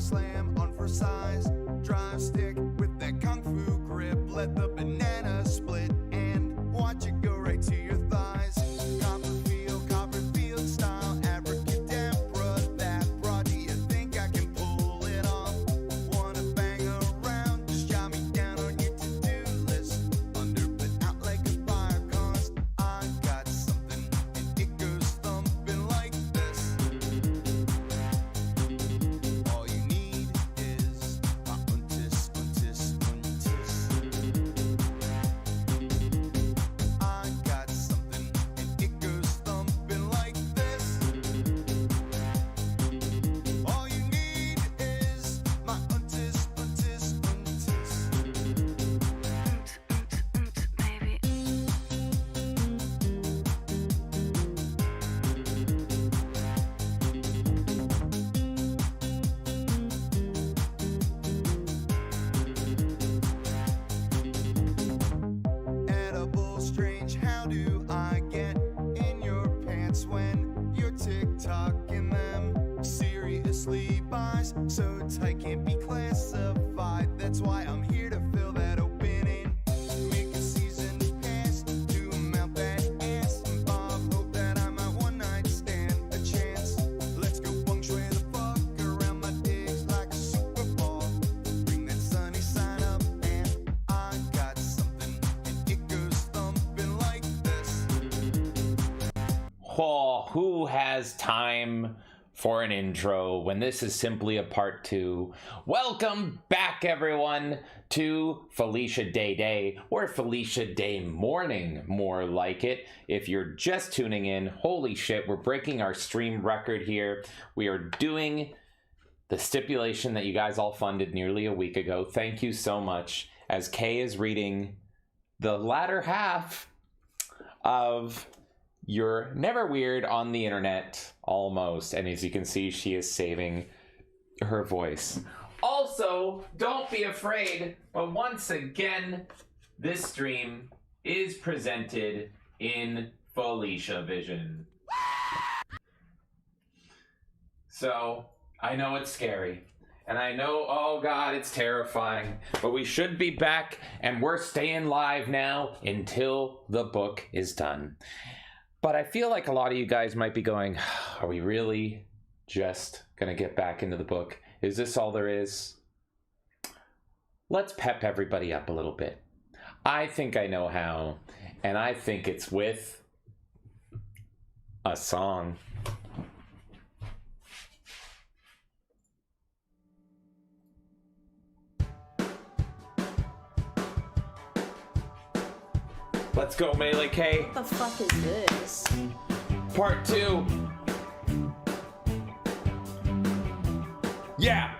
slam on for size. Drive stick with that kung fu grip. Let the banana split and watch it go right to your thighs. Copperfield style, abracadabra. That broad, do you think I can pull it off? Wanna bang around? Just jot me down on your to-do list. Under but out like a fire, cause I got something and it goes thumping like this. All you need is my untis. I got something and it goes thumping like this. All you need is my untis. Baby. Edible, strange, how do I get in your pants when you're TikToking them? Seriously, buys so tight can't be classified. That's why I'm here to fill that opening. Make a season pass to mount that ass. Bob, hope that I might one night stand a chance. Let's go feng shui the fuck around my digs like a Super Bowl. Bring that sunny side up, and I got something, and it goes thumping like this. Oh, who has time for an intro when this is simply a part 2? Welcome back, everyone, to Felicia Day, or Felicia Day Morning, more like it. If you're just tuning in, holy shit, we're breaking our stream record here. We are doing the stipulation that you guys all funded nearly a week ago. Thank you so much, as Kay is reading the latter half of You're Never Weird on the Internet, almost. And as you can see, she is saving her voice. Also, don't be afraid, but once again, this stream is presented in Felicia Vision. So, I know it's scary. And I know, oh God, it's terrifying. But we should be back, and we're staying live now until the book is done. But I feel like a lot of you guys might be going, are we really just gonna get back into the book? Is this all there is? Let's pep everybody up a little bit. I think I know how, and I think it's with a song. Let's go, Melee K. What the fuck is this? Part 2. Yeah.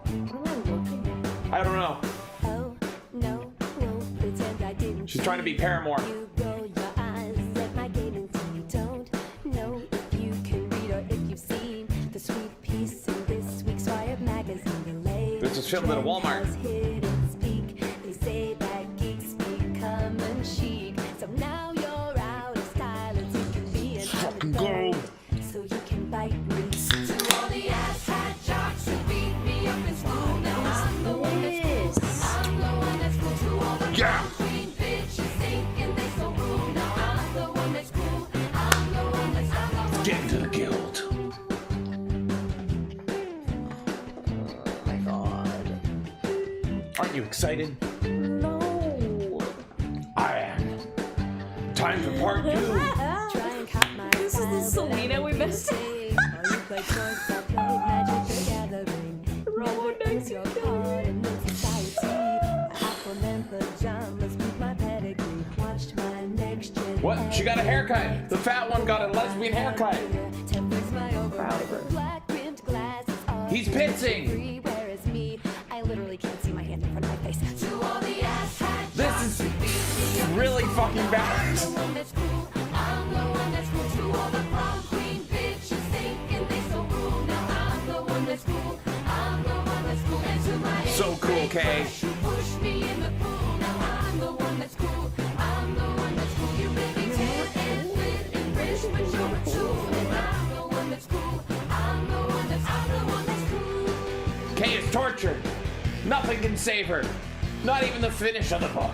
What am I looking at? I don't know. Oh, no, won't pretend I didn't. She's trying to be Paramore. You roll your eyes at my game until you don't know if you can read or if you've seen the sweet piece in this week's Wired magazine. The latest This was filmed at a Walmart. trend has hit its peak. They say that geeks become chic. So now you're out of style and you can be an Fucking go. so you can bite me. To all the asshat jocks who beat me up in school. Now I'm the one that's cool. I'm the one that's cool. To all the Yeah. queen bitches thinking they so rude. Now I'm the one that's cool. I'm the one that's Get into the guild. Oh my god. Aren't you excited? No. I am. Time for part 2. Try and cop my This is the style, but Selena I we won't missed. say. Oh, you play chords, I played Magic the Gathering. Roll Never next is your to part in this society. Aquaman pajamas with my pedigree. Watched my next gen. What? She got a haircut. The fat one got a lesbian haircut. Tempers my Proud of her. overall. Black rimmed glasses are He's pitsing. free, whereas me, I literally can't see my hand in front of my face. To all the asshat This is really fucking bad. the one that's cool. I'm the one that's cool. To all the prom queen bitches thinking they so cool. Now I'm the one that's cool. I'm the one that's cool. And to my So cool, Kay. who push me in the pool. Now I'm the one that's cool. I'm the one that's cool. You may be tan and fit and rich, but you're a tool. And I'm the one that's cool. Kay is tortured. Nothing can save her. Not even the finish of the book.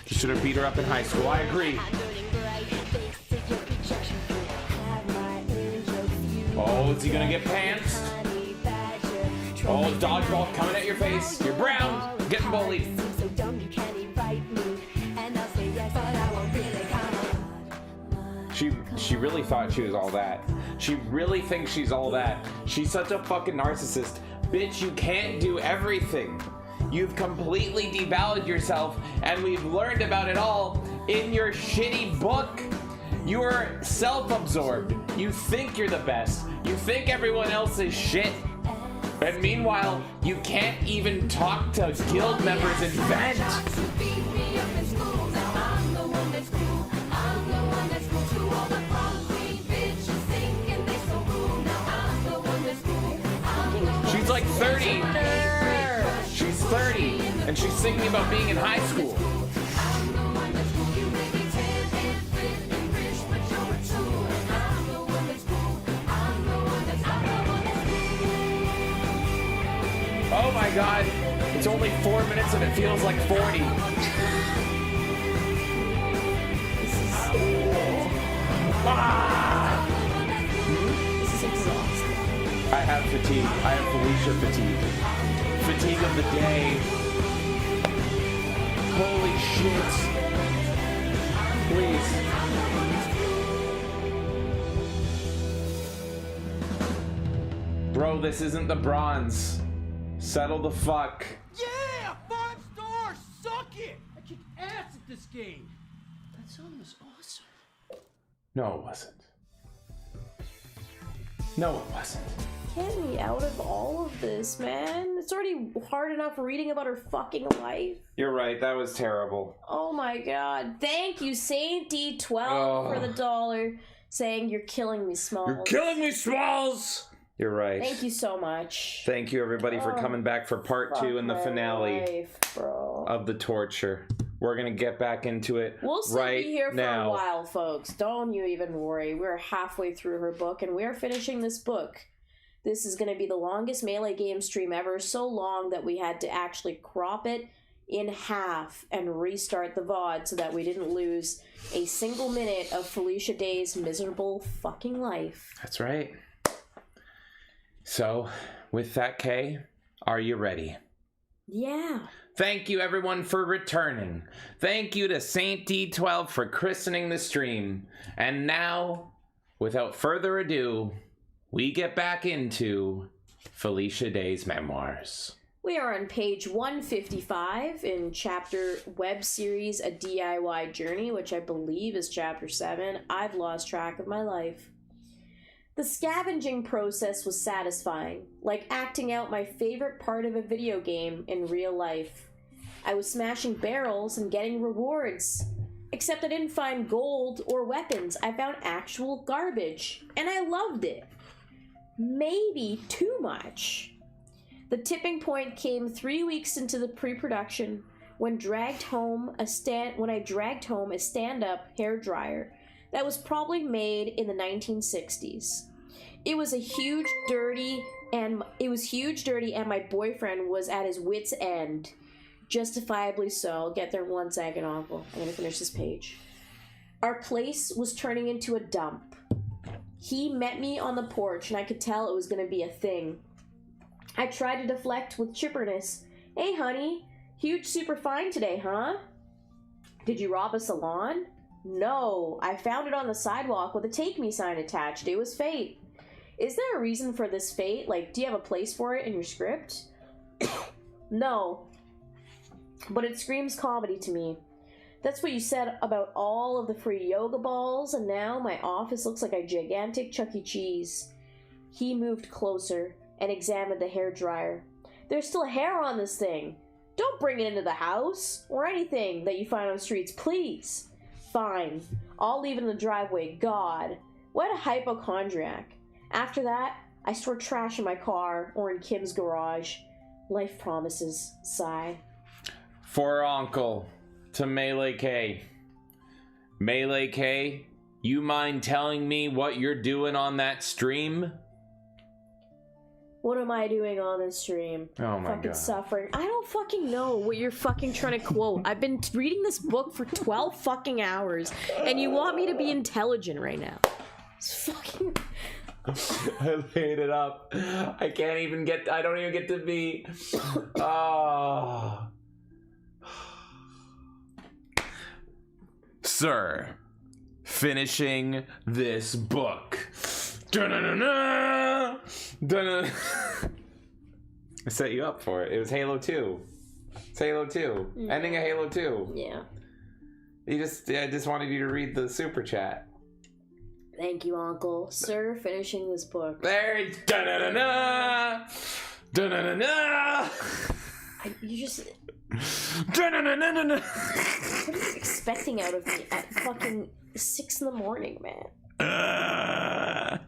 You should have beat her up in high school. I agree. Oh, is he gonna get pants? Oh, dodgeball coming at your face. You're brown. Getting bullied. She really thought she was all that. She really thinks she's all that. She's such a fucking narcissist. Bitch, you can't do everything. You've completely devalued yourself, and we've learned about it all in your shitty book. You are self-absorbed. You think you're the best. You think everyone else is shit. And meanwhile, you can't even talk to guild members and vent. She's like 30. She's 30, and she's singing about being in high school. Oh my god, it's only 4 minutes and it feels like 40. This is exhausting. I have fatigue. I have Felicia fatigue. Fatigue of the day. Holy shit. Please. Bro, this isn't the bronze. Settle the fuck. Yeah! 5 stars! Suck it! I kicked ass at this game! That song was awesome. No, it wasn't. No, it wasn't. Get me out of all of this, man. It's already hard enough reading about her fucking life. You're right, that was terrible. Oh my god. Thank you, Saint D12 for the $1, saying you're killing me, Smalls. You're killing me, Smalls! You're right. Thank you so much. Thank you, everybody, for coming back for part 2 and the finale life, bro. of the torture. We're gonna get back into it We'll still right be here for now. a while, folks. Don't you even worry. We're halfway through her book, and we're finishing this book. This is going to be the longest Melee game stream ever, so long that we had to actually crop it in half and restart the VOD so that we didn't lose a single minute of Felicia Day's miserable fucking life. That's right. So, with that, Kay, are you ready? Yeah. Thank you, everyone, for returning. Thank you to Saint D12 for christening the stream. And now, without further ado, we get back into Felicia Day's memoirs. We are on page 155 in chapter web series A DIY Journey, which I believe is chapter 7. I've lost track of my life. The scavenging process was satisfying, like acting out my favorite part of a video game in real life. I was smashing barrels and getting rewards. Except I didn't find gold or weapons. I found actual garbage, and I loved it. Maybe too much. The tipping point came 3 weeks into the pre-production when I dragged home a stand-up hair dryer that was probably made in the 1960s. It was huge, dirty, and my boyfriend was at his wit's end. Justifiably so. I'll get there in 1 second, Uncle. I'm gonna finish this page. Our place was turning into a dump. He met me on the porch, and I could tell it was going to be a thing. I tried to deflect with chipperness. Hey, honey, huge super fine today, huh? Did you rob a salon? No, I found it on the sidewalk with a take me sign attached. It was fate. Is there a reason for this fate? Like, do you have a place for it in your script? No, but it screams comedy to me. That's what you said about all of the free yoga balls, and now my office looks like a gigantic Chuck E. Cheese. He moved closer and examined the hairdryer. There's still hair on this thing. Don't bring it into the house, or anything that you find on the streets, please. Fine. I'll leave it in the driveway. God. What a hypochondriac. After that, I store trash in my car or in Kim's garage. Life promises. Sigh. For Uncle. To Melee K. Melee K, you mind telling me what you're doing on that stream? What am I doing on this stream? Oh my fucking god. suffering. I don't fucking know what you're fucking trying to quote. I've been reading this book for 12 fucking hours, and you want me to be intelligent right now. It's fucking... I laid it up. I don't even get to be... Oh. Sir, finishing this book. Da-na-na-na! Da-na. I set you up for it. It was Halo 2. It's Halo 2. Yeah. Ending of Halo 2. Yeah. I just wanted you to read the super chat. Thank you, Uncle. Sir, finishing this book. There it's da-na-na-na! Da-na-na-na! You just... Da-na-na-na-na-na! What are you expecting out of me at fucking 6 in the morning, man?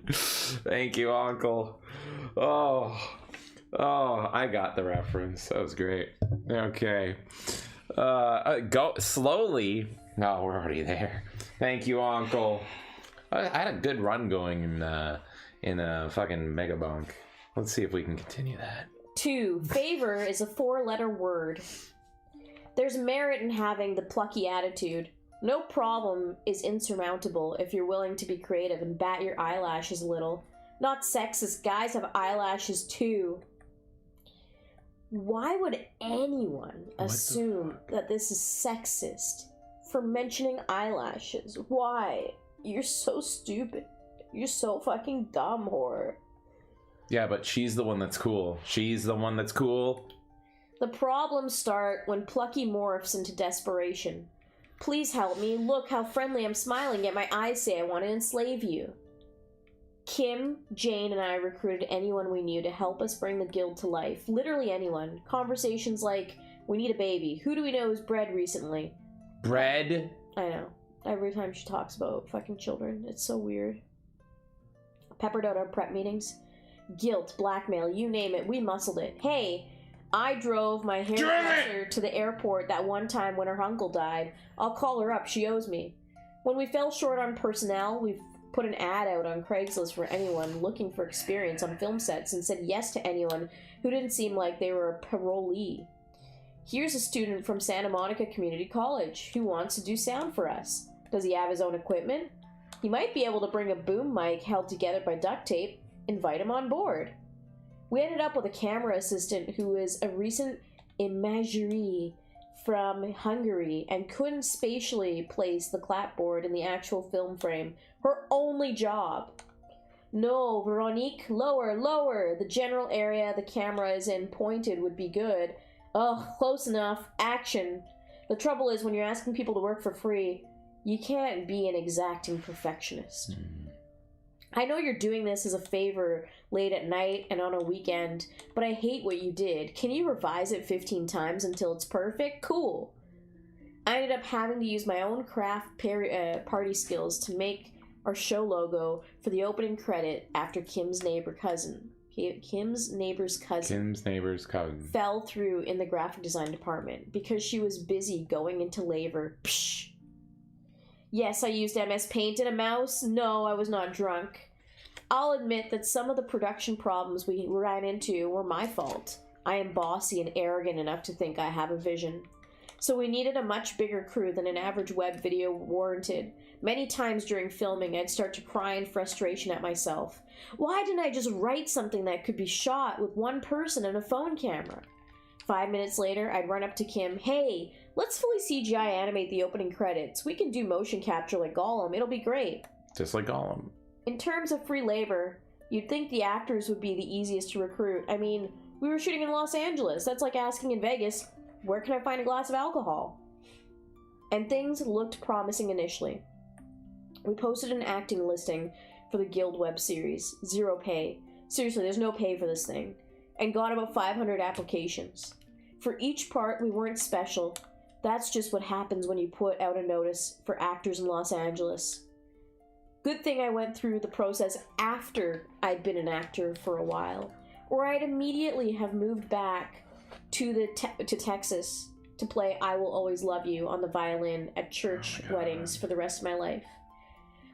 Thank you, Uncle. Oh, I got the reference. That was great. Okay. Go slowly. No, we're already there. Thank you, Uncle. I had a good run going in a fucking mega bunk. Let's see if we can continue that. 2. Favor is a 4-letter word. There's merit in having the plucky attitude. No problem is insurmountable if you're willing to be creative and bat your eyelashes a little. Not sexist, guys have eyelashes too. Why would anyone assume that this is sexist for mentioning eyelashes? Why? You're so stupid. You're so fucking dumb, whore. Yeah, but she's the one that's cool. She's the one that's cool. The problems start when plucky morphs into desperation. Please help me. Look how friendly I'm smiling, yet my eyes say I want to enslave you. Kim, Jane, and I recruited anyone we knew to help us bring the guild to life. Literally anyone. Conversations like, we need a baby. Who do we know who's bred recently? Bread? I know. Every time she talks about fucking children, it's so weird. Peppered out our prep meetings. Guilt, blackmail, you name it, we muscled it. Hey, I drove my hairdresser to the airport that one time when her uncle died. I'll call her up, she owes me. When we fell short on personnel, we've put an ad out on Craigslist for anyone looking for experience on film sets and said yes to anyone who didn't seem like they were a parolee. Here's a student from Santa Monica Community College who wants to do sound for us. Does he have his own equipment? He might be able to bring a boom mic held together by duct tape. Invite him on board. We ended up with a camera assistant who is a recent imagerie from Hungary and couldn't spatially place the clapboard in the actual film frame. Her only job. No, Veronique, lower, lower. The general area the camera is in pointed would be good. Ugh, close enough. Action. The trouble is when you're asking people to work for free, you can't be an exacting perfectionist. I know you're doing this as a favor late at night and on a weekend, but I hate what you did. Can you revise it 15 times until it's perfect? Cool. I ended up having to use my own craft party skills to make our show logo for the opening credit after Kim's neighbor's cousin fell through in the graphic design department because she was busy going into labor. Psh. Yes, I used MS Paint and a mouse. No, I was not drunk. I'll admit that some of the production problems we ran into were my fault. I am bossy and arrogant enough to think I have a vision. So we needed a much bigger crew than an average web video warranted. Many times during filming, I'd start to cry in frustration at myself. Why didn't I just write something that could be shot with one person and a phone camera? 5 minutes later, I'd run up to Kim. Hey, let's fully CGI animate the opening credits. We can do motion capture like Gollum. It'll be great. Just like Gollum. In terms of free labor, you'd think the actors would be the easiest to recruit. I mean, we were shooting in Los Angeles. That's like asking in Vegas, where can I find a glass of alcohol? And things looked promising initially. We posted an acting listing for the Guild web series. 0 pay. Seriously, there's no pay for this thing. And got about 500 applications. For each part, we weren't special. That's just what happens when you put out a notice for actors in Los Angeles. Good thing I went through the process after I'd been an actor for a while, or I'd immediately have moved back to Texas to play I Will Always Love You on the violin at church weddings for the rest of my life.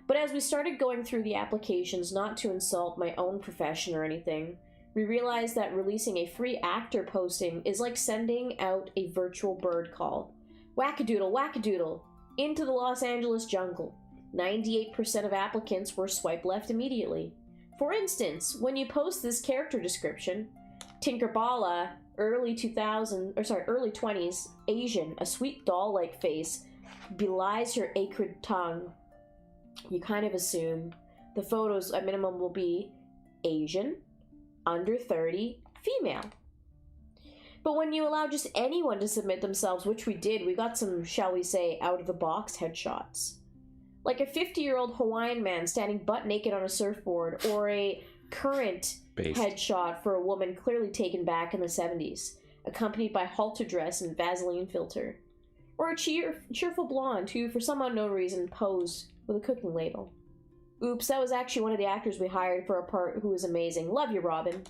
But as we started going through the applications, not to insult my own profession or anything, we realized that releasing a free actor posting is like sending out a virtual bird call. Wackadoodle, wackadoodle, into the Los Angeles jungle. 98% of applicants were swiped left immediately. For instance, when you post this character description, Tinkerballa, early 20s, Asian, a sweet doll-like face, belies her acrid tongue. You kind of assume the photos at minimum will be Asian, under 30, female. But when you allow just anyone to submit themselves, which we did, we got some, shall we say, out-of-the-box headshots. Like a 50-year-old Hawaiian man standing butt naked on a surfboard, or a current headshot for a woman clearly taken back in the 70s, accompanied by halter dress and Vaseline filter. Or a cheerful blonde who, for some unknown reason, posed with a cooking ladle. Oops, that was actually one of the actors we hired for a part who was amazing. Love you, Robin.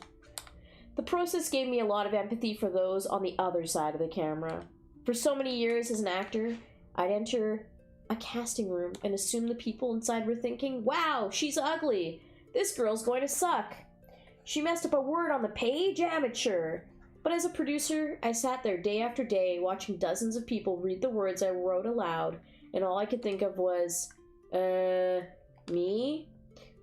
The process gave me a lot of empathy for those on the other side of the camera. For so many years as an actor, I'd enter a casting room and assume the people inside were thinking, wow, she's ugly. This girl's going to suck. She messed up a word on the page, amateur. But as a producer, I sat there day after day watching dozens of people read the words I wrote aloud, and all I could think of was, me?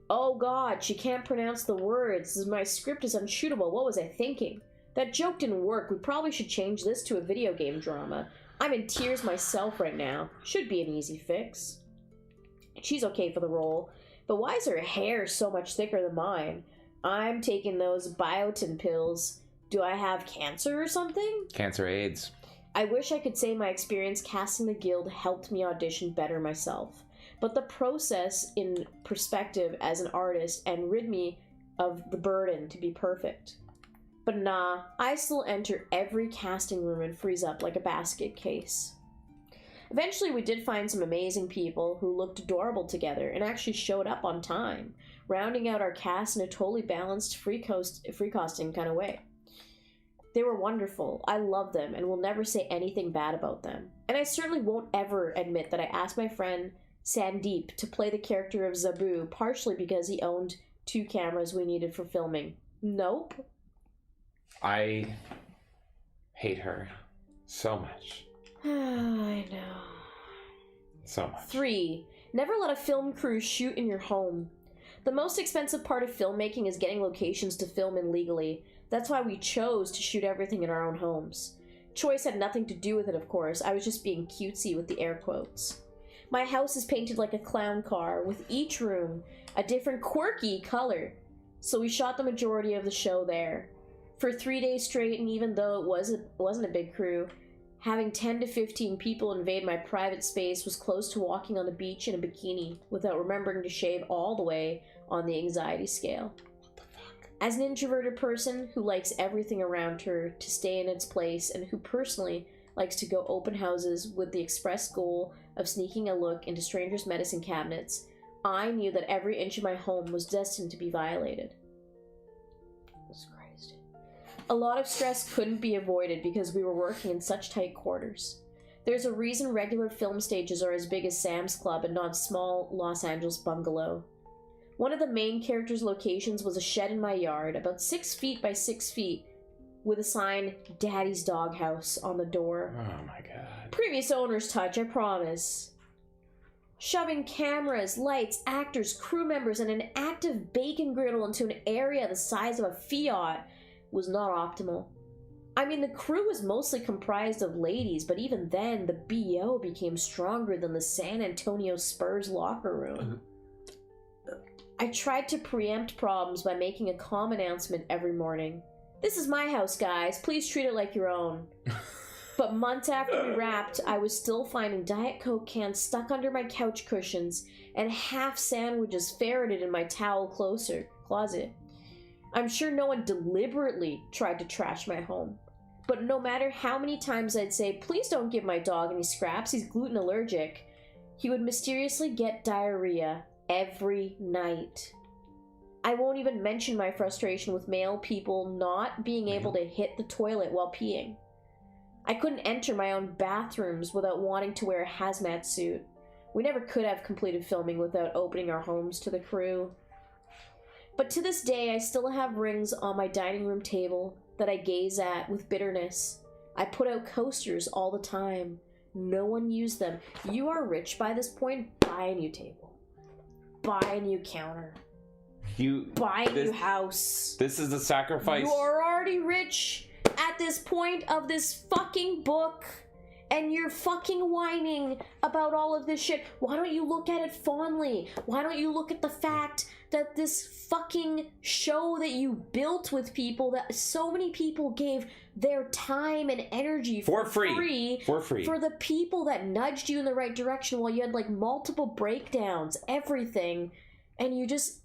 Oh god, she can't pronounce the words. My script is unshootable. What was I thinking? That joke didn't work. We probably should change this to a video game drama. I'm in tears myself right now. Should be an easy fix. She's okay for the role, but why is her hair so much thicker than mine? I'm taking those biotin pills. Do I have cancer or something? Cancer AIDS. I wish I could say my experience casting the guild helped me audition better myself. But the process in perspective as an artist and rid me of the burden to be perfect. But nah, I still enter every casting room and freeze up like a basket case. Eventually we did find some amazing people who looked adorable together and actually showed up on time, rounding out our cast in a totally balanced free costing kind of way. They were wonderful. I love them and will never say anything bad about them. And I certainly won't ever admit that I asked my friend Sandeep to play the character of Zabu partially because he owned 2 cameras we needed for filming. Nope. I hate her so much. I know. So much. 3. Never let a film crew shoot in your home. The most expensive part of filmmaking is getting locations to film in legally. That's why we chose to shoot everything in our own homes. Choice had nothing to do with it, of course. I was just being cutesy with the air quotes. My house is painted like a clown car, with each room a different quirky color. So we shot the majority of the show there. For 3 days straight, and even though it wasn't a big crew, having 10 to 15 people invade my private space was close to walking on the beach in a bikini without remembering to shave all the way on the anxiety scale. What the fuck? As an introverted person who likes everything around her to stay in its place and who personally likes to go open houses with the express goal of sneaking a look into strangers' medicine cabinets, I knew that every inch of my home was destined to be violated. Jesus Christ. A lot of stress couldn't be avoided because we were working in such tight quarters. There's a reason regular film stages are as big as Sam's Club and not a small Los Angeles bungalow. One of the main characters' locations was a shed in my yard, about 6 feet by 6 feet, with a sign, Daddy's Doghouse, on the door. Oh my god. Previous owner's touch, I promise. Shoving cameras, lights, actors, crew members, and an active bacon griddle into an area the size of a Fiat was not optimal. I mean, the crew was mostly comprised of ladies, but even then, the BO became stronger than the San Antonio Spurs locker room. I tried to preempt problems by making a calm announcement every morning. This is my house, guys. Please treat it like your own. But months after we wrapped, I was still finding Diet Coke cans stuck under my couch cushions and half sandwiches ferreted in my towel closet. I'm sure no one deliberately tried to trash my home. But no matter how many times I'd say, please don't give my dog any scraps, he's gluten allergic, he would mysteriously get diarrhea every night. I won't even mention my frustration with male people not being able to hit the toilet while peeing. I couldn't enter my own bathrooms without wanting to wear a hazmat suit. We never could have completed filming without opening our homes to the crew. But to this day, I still have rings on my dining room table that I gaze at with bitterness. I put out coasters all the time. No one used them. You are rich by this point, buy a new table. Buy a new counter. Buy a new house. This is the sacrifice. You are already rich at this point of this fucking book. And you're fucking whining about all of this shit. Why don't you look at it fondly? Why don't you look at the fact that this fucking show that you built with people, that so many people gave their time and energy for free for the people that nudged you in the right direction while you had like multiple breakdowns, everything, and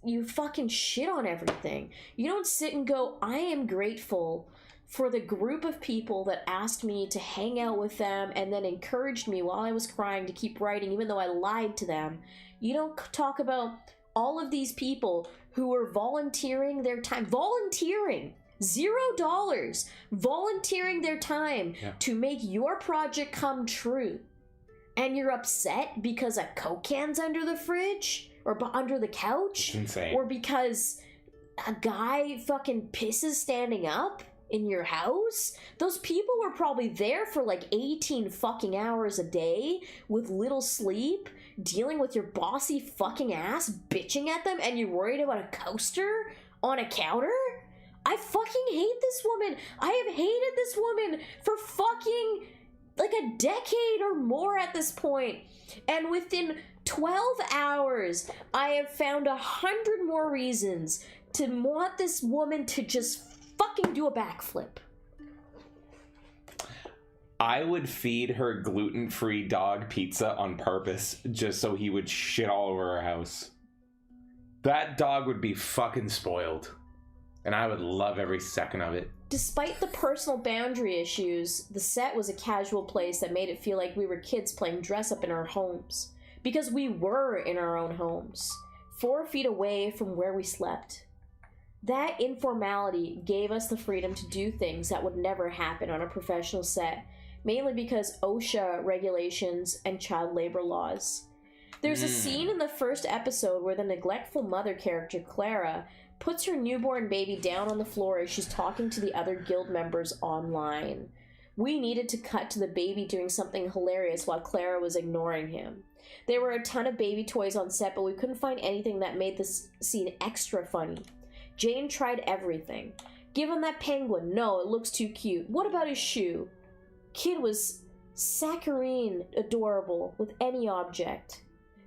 you fucking shit on everything. You don't sit and go, I am grateful for the group of people that asked me to hang out with them and then encouraged me while I was crying to keep writing, even though I lied to them. You don't talk about all of these people who were volunteering their time, $0, volunteering their time to make your project come true. And you're upset because a Coke can's under the fridge or under the couch? It's insane. Or because a guy fucking pisses standing up in your house? Those people were probably there for like 18 fucking hours a day with little sleep, dealing with your bossy fucking ass bitching at them, and you're worried about a coaster on a counter? I fucking hate this woman. I have hated this woman for fucking like a decade or more at this point. And within 12 hours, I have found 100 more reasons to want this woman to just fucking do a backflip. I would feed her gluten-free dog pizza on purpose just so he would shit all over our house. That dog would be fucking spoiled. And I would love every second of it. Despite the personal boundary issues, the set was a casual place that made it feel like we were kids playing dress-up in our homes. Because we were in our own homes, 4 feet away from where we slept. That informality gave us the freedom to do things that would never happen on a professional set, mainly because OSHA regulations and child labor laws. There's a scene in the first episode where the neglectful mother character, Clara, puts her newborn baby down on the floor as she's talking to the other guild members online. We needed to cut to the baby doing something hilarious while Clara was ignoring him. There were a ton of baby toys on set, but we couldn't find anything that made this scene extra funny. Jane tried everything. Give him that penguin. No, it looks too cute. What about his shoe? Kid was saccharine adorable with any object.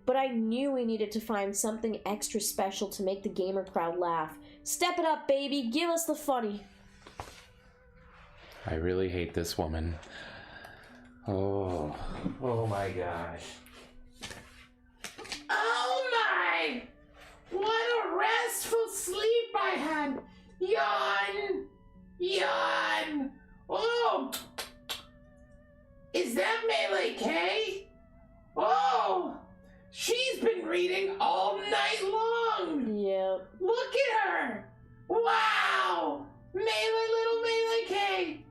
But I knew we needed to find something extra special to make the gamer crowd laugh. Step it up, baby. Give us the funny. I really hate this woman. Oh my gosh. Oh my! What a restful sleep I had. Yawn. Yawn. Oh. Is that Melee K? Oh. She's been reading all night long. Yep. Look at her. Wow. Little Melee K.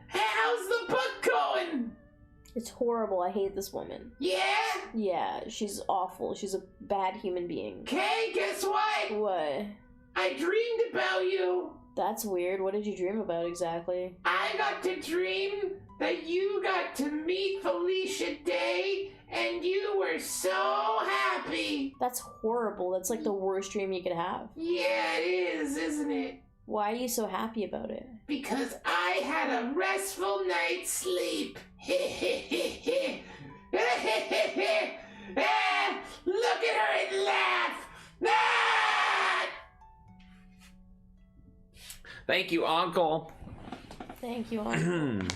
Hey, how's the book going? It's horrible. I hate this woman. Yeah? Yeah, she's awful. She's a bad human being. Kay, guess what? What? I dreamed about you. That's weird. What did you dream about exactly? I got to dream that you got to meet Felicia Day and you were so happy. That's horrible. That's like the worst dream you could have. Yeah, it is, isn't it? Why are you so happy about it? Because I had a restful night's sleep. Look at her and laugh. Thank you, Uncle. Thank you, Uncle.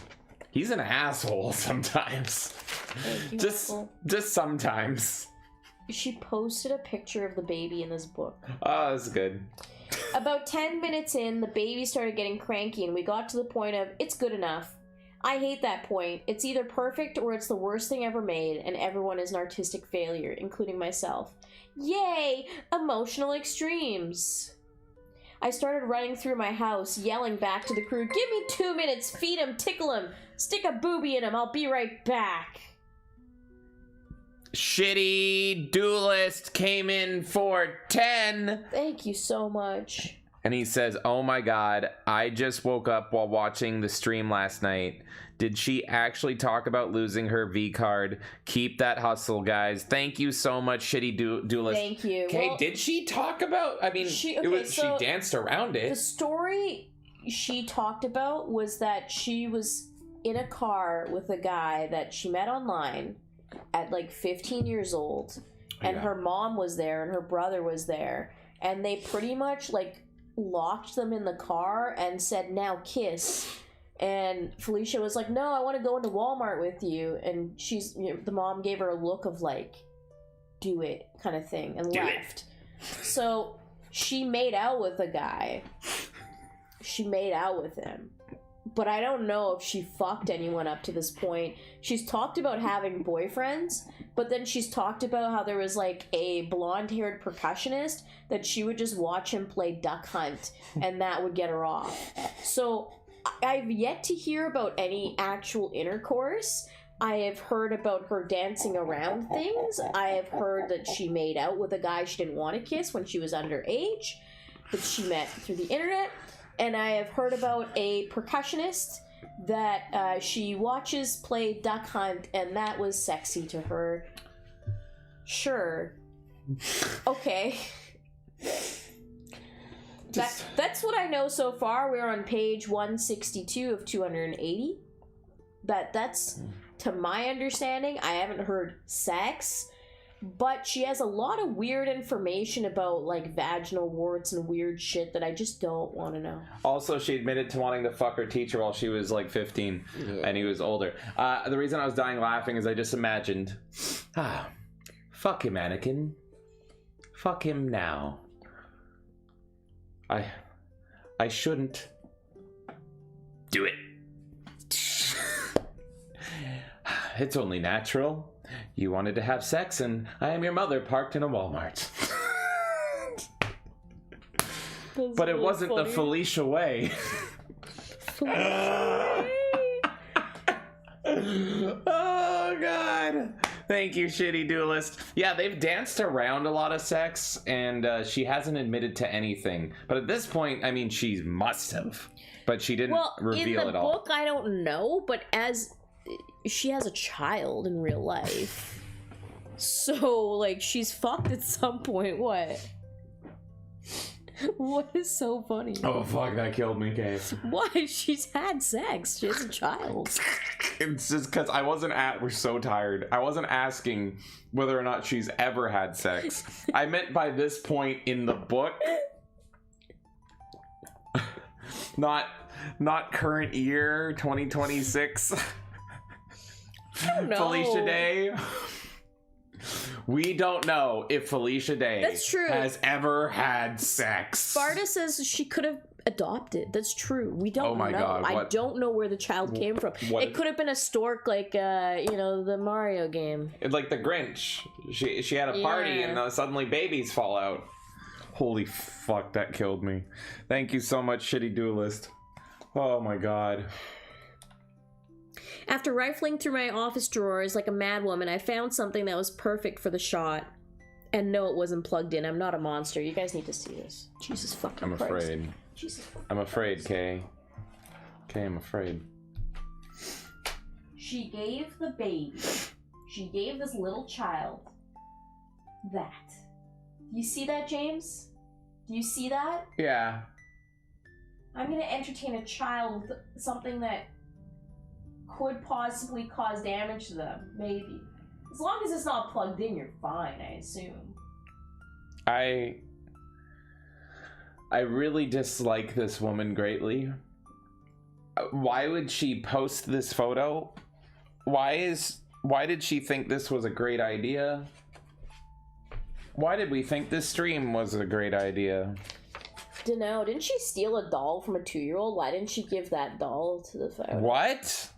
He's an asshole sometimes. Thank you, Uncle. Just sometimes. She posted a picture of the baby in this book. Oh, that's good. About 10 minutes in, the baby started getting cranky and we got to the point of, it's good enough. I hate that point. It's either perfect or it's the worst thing ever made, and everyone is an artistic failure, including myself. Yay! Emotional extremes! I started running through my house, yelling back to the crew, "Give me 2 minutes, feed him, tickle him, stick a booby in him, I'll be right back." Shitty Duelist came in for 10. Thank you so much. And he says, "Oh my god, I just woke up while watching the stream last night. Did she actually talk about losing her V card? Keep that hustle, guys." Thank you so much, Shitty Duelist. Thank you. Okay, Well, did she talk about, I mean, she danced around the it. story she talked about was that she was in a car with a guy that she met online at like 15 years old, and Yeah. her mom was there and her brother was there, and they pretty much like locked them in the car and said, "Now kiss." And Felicia was like, "No, I want to go into Walmart with you." And she's, the mom gave her a look of like, "Do it," kind of thing, and left. So she made out with a guy. She made out with him. But I don't know if she fucked anyone up to this point. She's talked about having boyfriends, but then she's talked about how there was like a blonde-haired percussionist that she would just watch him play Duck Hunt, and that would get her off. So I've yet to hear about any actual intercourse. I have heard about her dancing around things. I have heard that she made out with a guy she didn't want to kiss when she was underage, that she met through the internet. And I have heard about a percussionist that she watches play Duck Hunt, and that was sexy to her. Sure. Okay. That's what I know so far. We're on page 162 of 280. That's, to my understanding, I haven't heard sex, but she has a lot of weird information about like vaginal warts and weird shit that I just don't want to know. Also, she admitted to wanting to fuck her teacher while she was like 15 and he was older. The reason I was dying laughing is I just imagined, fuck him, Anakin. Fuck him now. I shouldn't do it. It's only natural. You wanted to have sex, and I am your mother parked in a Walmart. But it wasn't the Felicia way. Oh, God. Thank you, Shitty Duelist. Yeah, they've danced around a lot of sex, and she hasn't admitted to anything. But at this point, I mean, she must have. But she didn't reveal it all. In the book, I don't know, but as she has a child in real life. So, like, she's fucked at some point. What? What is so funny? Oh, fuck, that killed me, Kay. Why? She's had sex. She has a child. It's just because we're so tired. I wasn't asking whether or not she's ever had sex. I meant by this point in the book. Not current year, 2026. I don't know. Felicia Day. We don't know if Felicia Day That's true. has ever had sex. Sparta says she could have adopted. That's true. We don't know. Oh my God, I what? don't know where the child came from. What? It could have been a stork like, the Mario game. Like the Grinch. She had a party Yeah. and suddenly babies fall out. Holy fuck, that killed me. Thank you so much, Shitty Duelist. Oh my God. After rifling through my office drawers like a madwoman, I found something that was perfect for the shot. And no, it wasn't plugged in. I'm not a monster. You guys need to see this. Jesus fucking I'm Christ. afraid. Jesus fucking I'm afraid, Kay. Kay, I'm afraid. She gave the baby. She gave this little child that. Do you see that, James? Do you see that? Yeah. I'm gonna entertain a child with something that could possibly cause damage to them. Maybe. As long as it's not plugged in, you're fine, I assume. I really dislike this woman greatly. Why would she post this photo? Why did she think this was a great idea? Why did we think this stream was a great idea? Dunno, didn't she steal a doll from a 2-year-old? Why didn't she give that doll to the photo? What?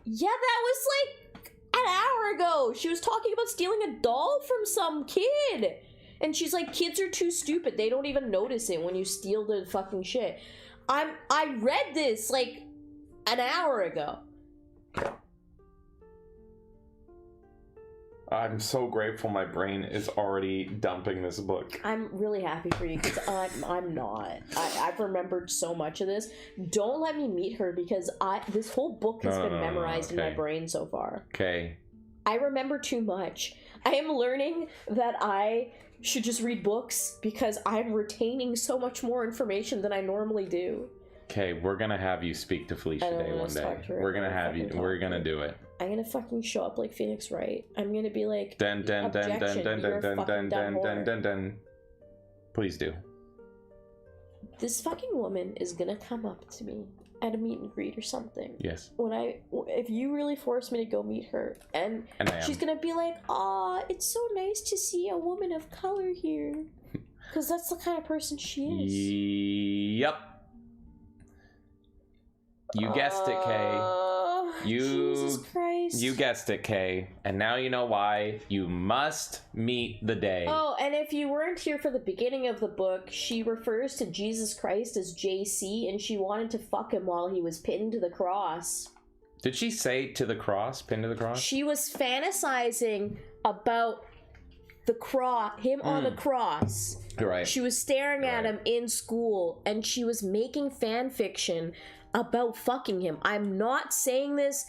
Yeah, that was like an hour ago. She was talking about stealing a doll from some kid. And she's like, kids are too stupid. They don't even notice it when you steal the fucking shit. I read this like an hour ago. I'm so grateful my brain is already dumping this book. I'm really happy for you because I'm not. I've remembered so much of this. Don't let me meet her because this whole book has been memorized in my brain so far. Okay. I remember too much. I am learning that I should just read books because I'm retaining so much more information than I normally do. Okay, we're gonna have you speak to Felicia Day one day. We're gonna have you. We're gonna do it. I'm gonna fucking show up like Phoenix Wright. I'm gonna be like, dun dun dun dun dun dun dun dun dun dun dun. Please do. This fucking woman is gonna come up to me at a meet and greet or something. Yes. If you really force me to go meet her, and she's gonna be like, "Aw, it's so nice to see a woman of color here," because that's the kind of person she is. Yep. You guessed it, Kay. Jesus Christ. You guessed it, Kay. And now you know why. You must meet the day. Oh, and if you weren't here for the beginning of the book, she refers to Jesus Christ as JC, and she wanted to fuck him while he was pinned to the cross. Did she say to the cross? Pinned to the cross? She was fantasizing about the him on the cross. Right. She was staring at him in school, and she was making fan fiction about fucking him. I'm not saying this,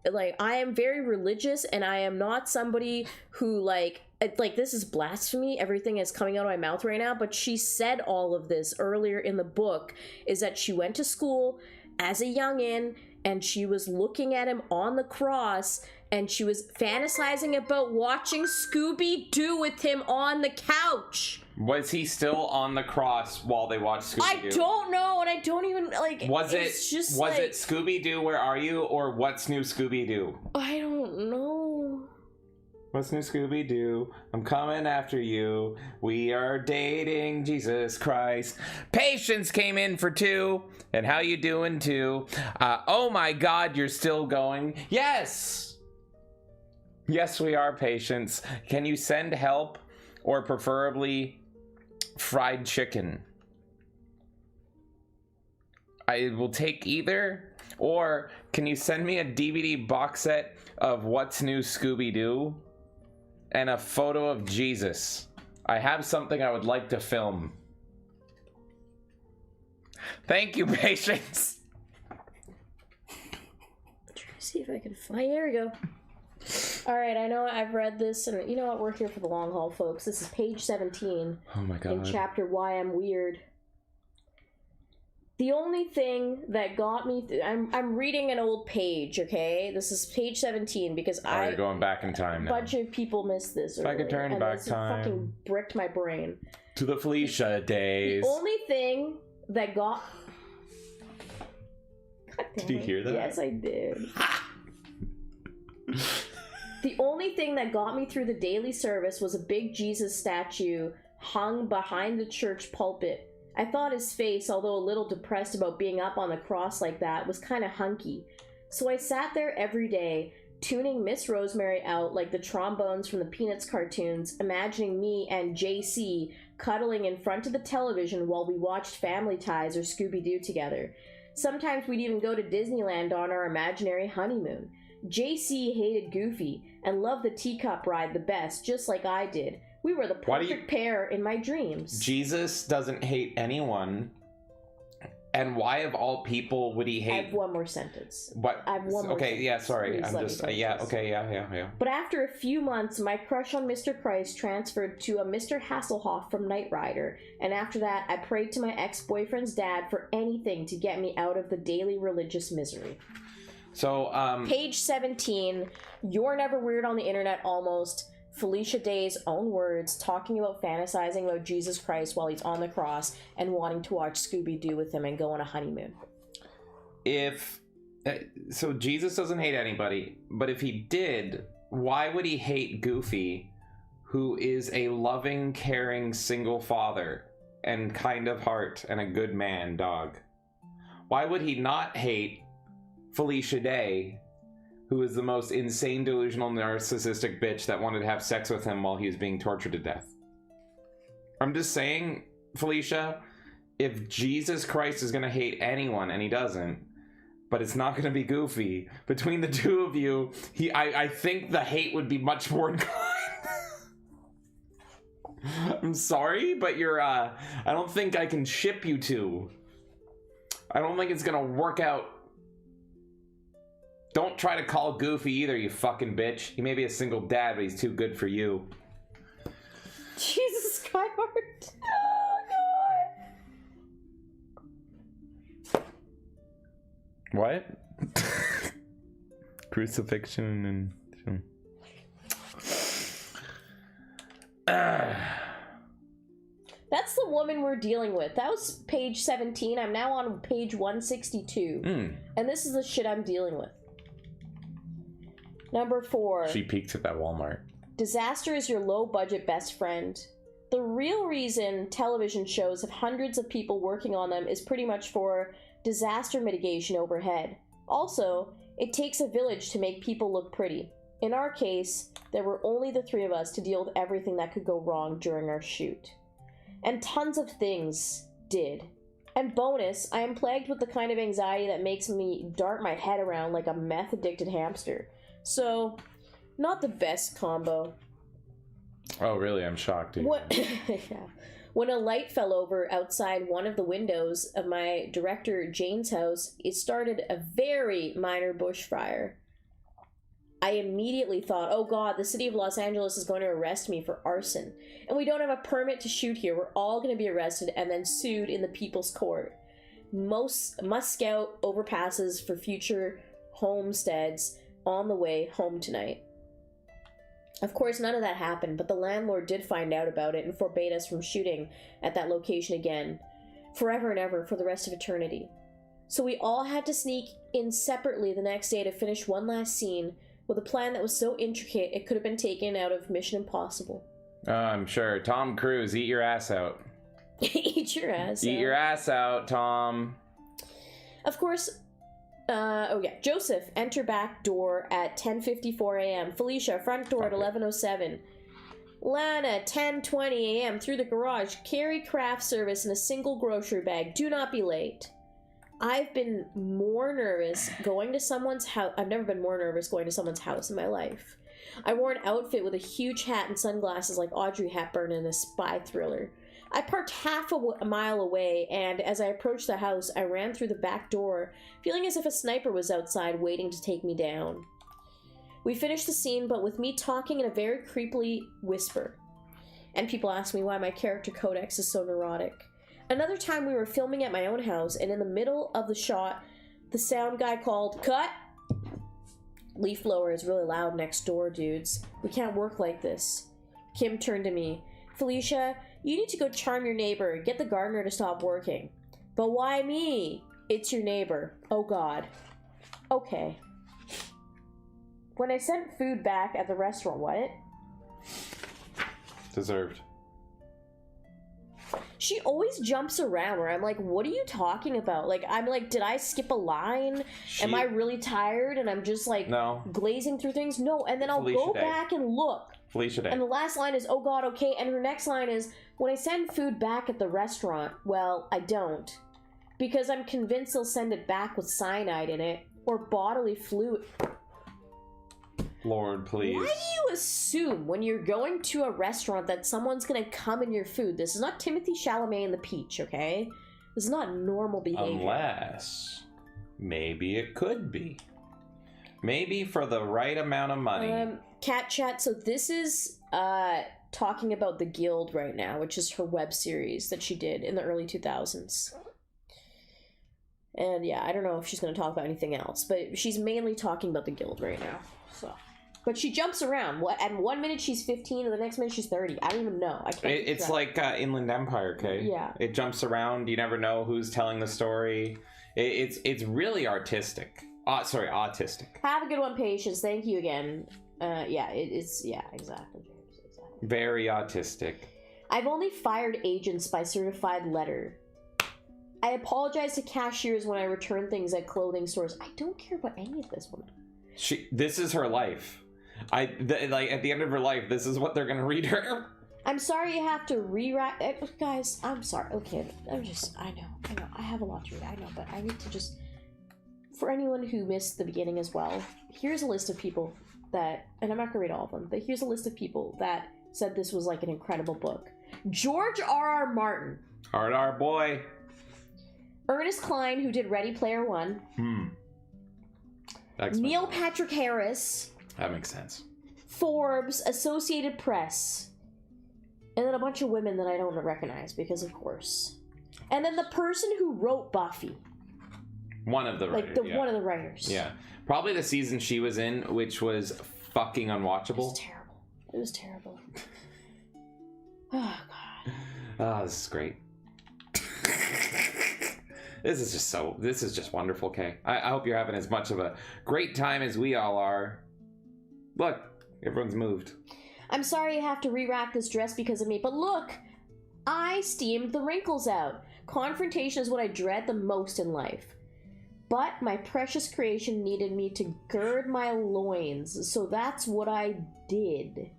like, I am very religious, and I am not somebody who, like, this is blasphemy, everything is coming out of my mouth right now, but she said all of this earlier in the book, is that she went to school as a youngin', and she was looking at him on the cross, and she was fantasizing about watching Scooby-Doo with him on the couch. Was he still on the cross while they watched Scooby-Doo? I don't know, and I don't even, like, was it like, Scooby-Doo, Where Are You, or What's New Scooby-Doo? I don't know. What's new, Scooby-Doo? I'm coming after you. We are dating Jesus Christ. Patience came in for 2. And how you doing, too? Oh my God, you're still going? Yes! Yes, we are, Patience. Can you send help? Or preferably fried chicken? I will take either. Or can you send me a DVD box set of What's New Scooby-Doo? And a photo of Jesus. I have something I would like to film. Thank you, Patience. Trying to see if I can find. There we go. Alright, I know I've read this, and you know what? We're here for the long haul, folks. This is page 17. Oh my God. In chapter Why I'm Weird. The only thing that got me... I'm reading an old page, okay? This is page 17, because you're going back in time now. A bunch of people missed this If I could turn back this time. fucking bricked my brain. To the Felicia days. The only thing that got... God damn Did you hear that? Yes, I did. The only thing that got me through the daily service was a big Jesus statue hung behind the church pulpit. I thought his face, although a little depressed about being up on the cross like that, was kind of hunky. So I sat there every day, tuning Miss Rosemary out like the trombones from the Peanuts cartoons, imagining me and JC cuddling in front of the television while we watched Family Ties or Scooby-Doo together. Sometimes we'd even go to Disneyland on our imaginary honeymoon. JC hated Goofy and loved the teacup ride the best, just like I did. We were the perfect pair in my dreams. Jesus doesn't hate anyone. And why of all people would he hate... I have one more sentence. What? I have one more sentence. Yeah, sorry. Please I'm just... yeah. But after a few months, my crush on Mr. Christ transferred to a Mr. Hasselhoff from Knight Rider. And after that, I prayed to my ex-boyfriend's dad for anything to get me out of the daily religious misery. So, Page 17. You're never weird on the internet, almost. Felicia Day's own words, talking about fantasizing about Jesus Christ while he's on the cross and wanting to watch Scooby-Doo with him and go on a honeymoon. So Jesus doesn't hate anybody, but if he did, why would he hate Goofy, who is a loving, caring, single father and kind of heart and a good man dog? Why would he not hate Felicia Day, who is the most insane, delusional, narcissistic bitch that wanted to have sex with him while he was being tortured to death? I'm just saying, Felicia, if Jesus Christ is going to hate anyone, and he doesn't, but it's not going to be Goofy, between the two of you, I think the hate would be much more inclined. I'm sorry, but you're, I don't think I can ship you two. I don't think it's going to work out. Don't try to call Goofy either, you fucking bitch. He may be a single dad, but he's too good for you. Jesus, Skyheart. Oh, God. What? Crucifixion and... That's the woman we're dealing with. That was page 17. I'm now on page 162. And this is the shit I'm dealing with. Number 4. She peeked at that Walmart. Disaster is your low-budget best friend. The real reason television shows have hundreds of people working on them is pretty much for disaster mitigation overhead. Also, it takes a village to make people look pretty. In our case, there were only the 3 of us to deal with everything that could go wrong during our shoot. And tons of things did. And bonus, I am plagued with the kind of anxiety that makes me dart my head around like a meth-addicted hamster. So, not the best combo. Oh, really? I'm shocked, dude. What? Yeah. When a light fell over outside one of the windows of my director Jane's house, it started a very minor bushfire. I immediately thought, oh god, the city of Los Angeles is going to arrest me for arson. And we don't have a permit to shoot here. We're all going to be arrested and then sued in the People's Court. Must scout overpasses for future homesteads on the way home tonight. Of course, none of that happened, but the landlord did find out about it and forbade us from shooting at that location again, forever and ever, for the rest of eternity. So we all had to sneak in separately the next day to finish one last scene with a plan that was so intricate it could have been taken out of Mission Impossible. I'm sure. Tom Cruise, eat your ass out. Eat your ass out. Eat your ass out, Tom. Of course, Joseph, enter back door at 10:54 a.m. Felicia, front door at 11:07. Lana, 10:20 a.m. through the garage. Carry craft service in a single grocery bag. Do not be late. I've been more nervous going to someone's house. I've never been more nervous going to someone's house in my life. I wore an outfit with a huge hat and sunglasses like Audrey Hepburn in a spy thriller. I parked half a mile away, and as I approached the house, I ran through the back door, feeling as if a sniper was outside waiting to take me down. We finished the scene, but with me talking in a very creepily whisper. And people ask me why my character Codex is so neurotic. Another time we were filming at my own house, and in the middle of the shot, the sound guy called, "Cut!" Leaf blower is really loud next door, dudes. We can't work like this. Kim turned to me. Felicia, you need to go charm your neighbor. Get the gardener to stop working. But why me? It's your neighbor. Oh god. Okay. When I sent food back at the restaurant, what? Deserved. She always jumps around where I'm like, what are you talking about? Like, I'm like, did I skip a line? Am I really tired? And I'm just like glazing through things? No, and then I'll Felicia go Day. back and look. Felicia Day. And the last line is, oh god, okay. And her next line is, when I send food back at the restaurant, well, I don't. Because I'm convinced they'll send it back with cyanide in it. Or bodily fluid. Lord, please. Why do you assume when you're going to a restaurant that someone's gonna come in your food? This is not Timothy Chalamet and the Peach, okay? This is not normal behavior. Unless, maybe it could be. Maybe for the right amount of money. Cat Chat, so this is talking about The Guild right now, which is her web series that she did in the early 2000s. And yeah, I don't know if she's going to talk about anything else, but she's mainly talking about The Guild right now. So, but she jumps around. At 1 minute she's 15, and the next minute she's 30. I don't even know. I can't. It's like Inland Empire, okay? Yeah. It jumps around. You never know who's telling the story. It's really artistic. Autistic. Have a good one, Patience. Thank you again. Exactly. Very autistic. I've only fired agents by certified letter. I apologize to cashiers when I return things at clothing stores. I don't care about any of this woman. This is her life. Like at the end of her life, this is what they're gonna read her. I'm sorry you have to rewrite. Guys, I'm sorry. Okay, I know. I have a lot to read. I know, but I need to just. For anyone who missed the beginning as well, here's a list of people that, and I'm not gonna read all of them, but here's a list of people that said this was like an incredible book. George R.R. Martin. R.R. boy. Ernest Cline, who did Ready Player One. Neil Patrick Harris. That makes sense. Forbes, Associated Press. And then a bunch of women that I don't recognize, because of course. And then the person who wrote Buffy. One of the writers. Like, one of the writers. Yeah. Probably the season she was in, which was fucking unwatchable. It was terrible. Oh, God. Oh, this is great. This is just wonderful, Kay. I hope you're having as much of a great time as we all are. Look, everyone's moved. I'm sorry you have to re-rack this dress because of me, but look! I steamed the wrinkles out. Confrontation is what I dread the most in life. But my precious creation needed me to gird my loins, so that's what I did.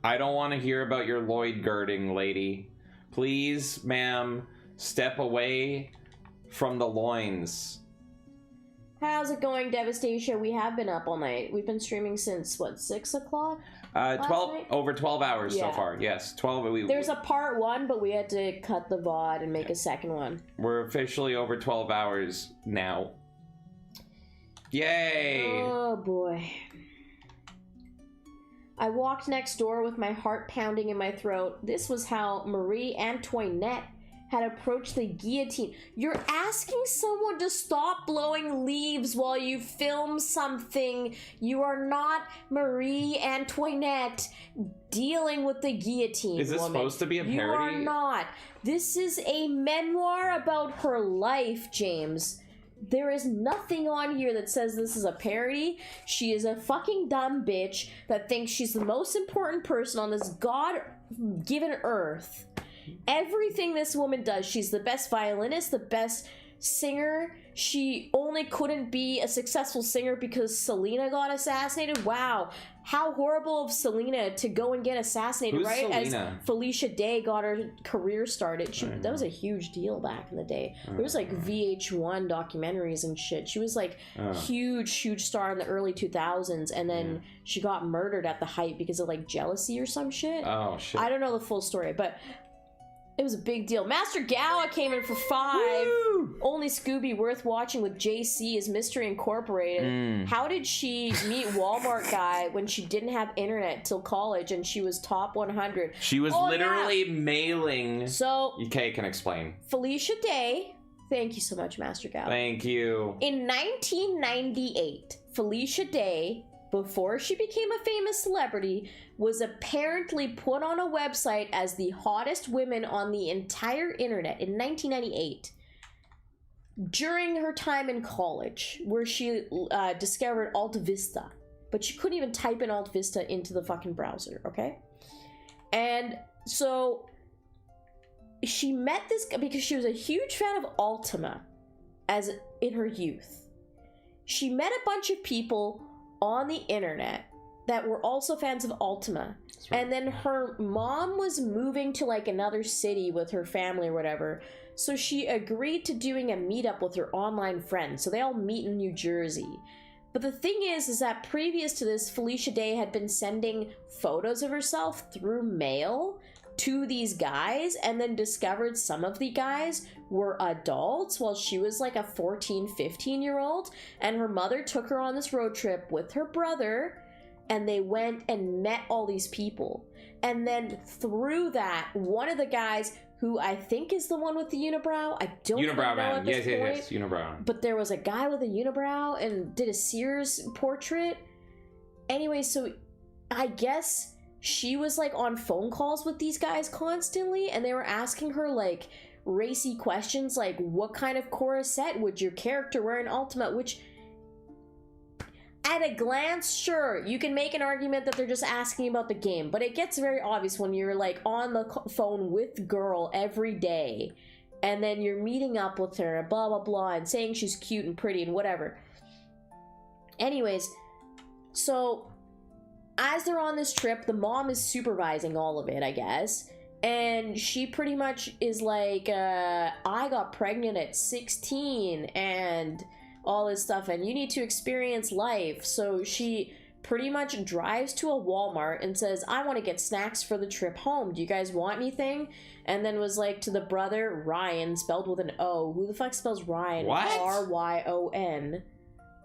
I don't want to hear about your loin girding, lady. Please, ma'am, step away from the loins. How's it going, Devastation? We have been up all night. We've been streaming since, what, 6 o'clock? 12 hours so far. Yes, 12. There's a part 1, but we had to cut the VOD and make a second one. We're officially over 12 hours now. Yay! Oh, boy. I walked next door with my heart pounding in my throat. This was how Marie Antoinette had approached the guillotine. You're asking someone to stop blowing leaves while you film something. You are not Marie Antoinette dealing with the guillotine. Is this supposed to be a parody? You are not. This is a memoir about her life, James. There is nothing on here that says this is a parody. She is a fucking dumb bitch that thinks she's the most important person on this God-given earth. Everything this woman does, she's the best violinist, the best singer. She only couldn't be a successful singer because Selena got assassinated. Wow, how horrible of Selena to go and get assassinated. Who's right Selena? As Felicia Day got her career started. That was a huge deal back in the day. There was like VH1 documentaries and shit. She was like huge star in the early 2000s, and then she got murdered at the height because of like jealousy or some shit. Oh shit. I don't know the full story, but it was a big deal. Master Gala came in for 5. Woo! Only Scooby worth watching with JC is Mystery Incorporated. How did she meet Walmart guy when she didn't have internet till college and she was top 100? She was literally mailing. So, Kay can explain. Felicia Day. Thank you so much, Master Gala. Thank you. In 1998, Felicia Day, before she became a famous celebrity, was apparently put on a website as the hottest women on the entire internet in 1998 during her time in college, where she discovered Alta Vista. But she couldn't even type in Alta Vista into the fucking browser, okay? And so she met this guy because she was a huge fan of Ultima as in her youth. She met a bunch of people on the internet that were also fans of Ultima. Right. And then her mom was moving to like another city with her family or whatever. So she agreed to doing a meetup with her online friends. So they all meet in New Jersey. But the thing is that previous to this, Felicia Day had been sending photos of herself through mail to these guys, and then discovered some of the guys were adults while she was like a 15-year-old, and her mother took her on this road trip with her brother, and they went and met all these people. And then through that, one of the guys, who I think is the one with the unibrow, I don't know at this point. Yes, unibrow. But there was a guy with a unibrow and did a Sears portrait. Anyway, so I guess she was like on phone calls with these guys constantly, and they were asking her like racy questions like, what kind of corset would your character wear in Ultimate? Which, at a glance, sure, you can make an argument that they're just asking about the game, but it gets very obvious when you're like on the phone with girl every day, and then you're meeting up with her and blah blah blah and saying she's cute and pretty and whatever. Anyways, so as they're on this trip, the mom is supervising all of it, I guess. And she pretty much is like, I got pregnant at 16 and all this stuff, and you need to experience life. So she pretty much drives to a Walmart and says, I want to get snacks for the trip home. Do you guys want anything? And then was like to the brother, Ryan, spelled with an O. Who the fuck spells Ryan? What? R-Y-O-N.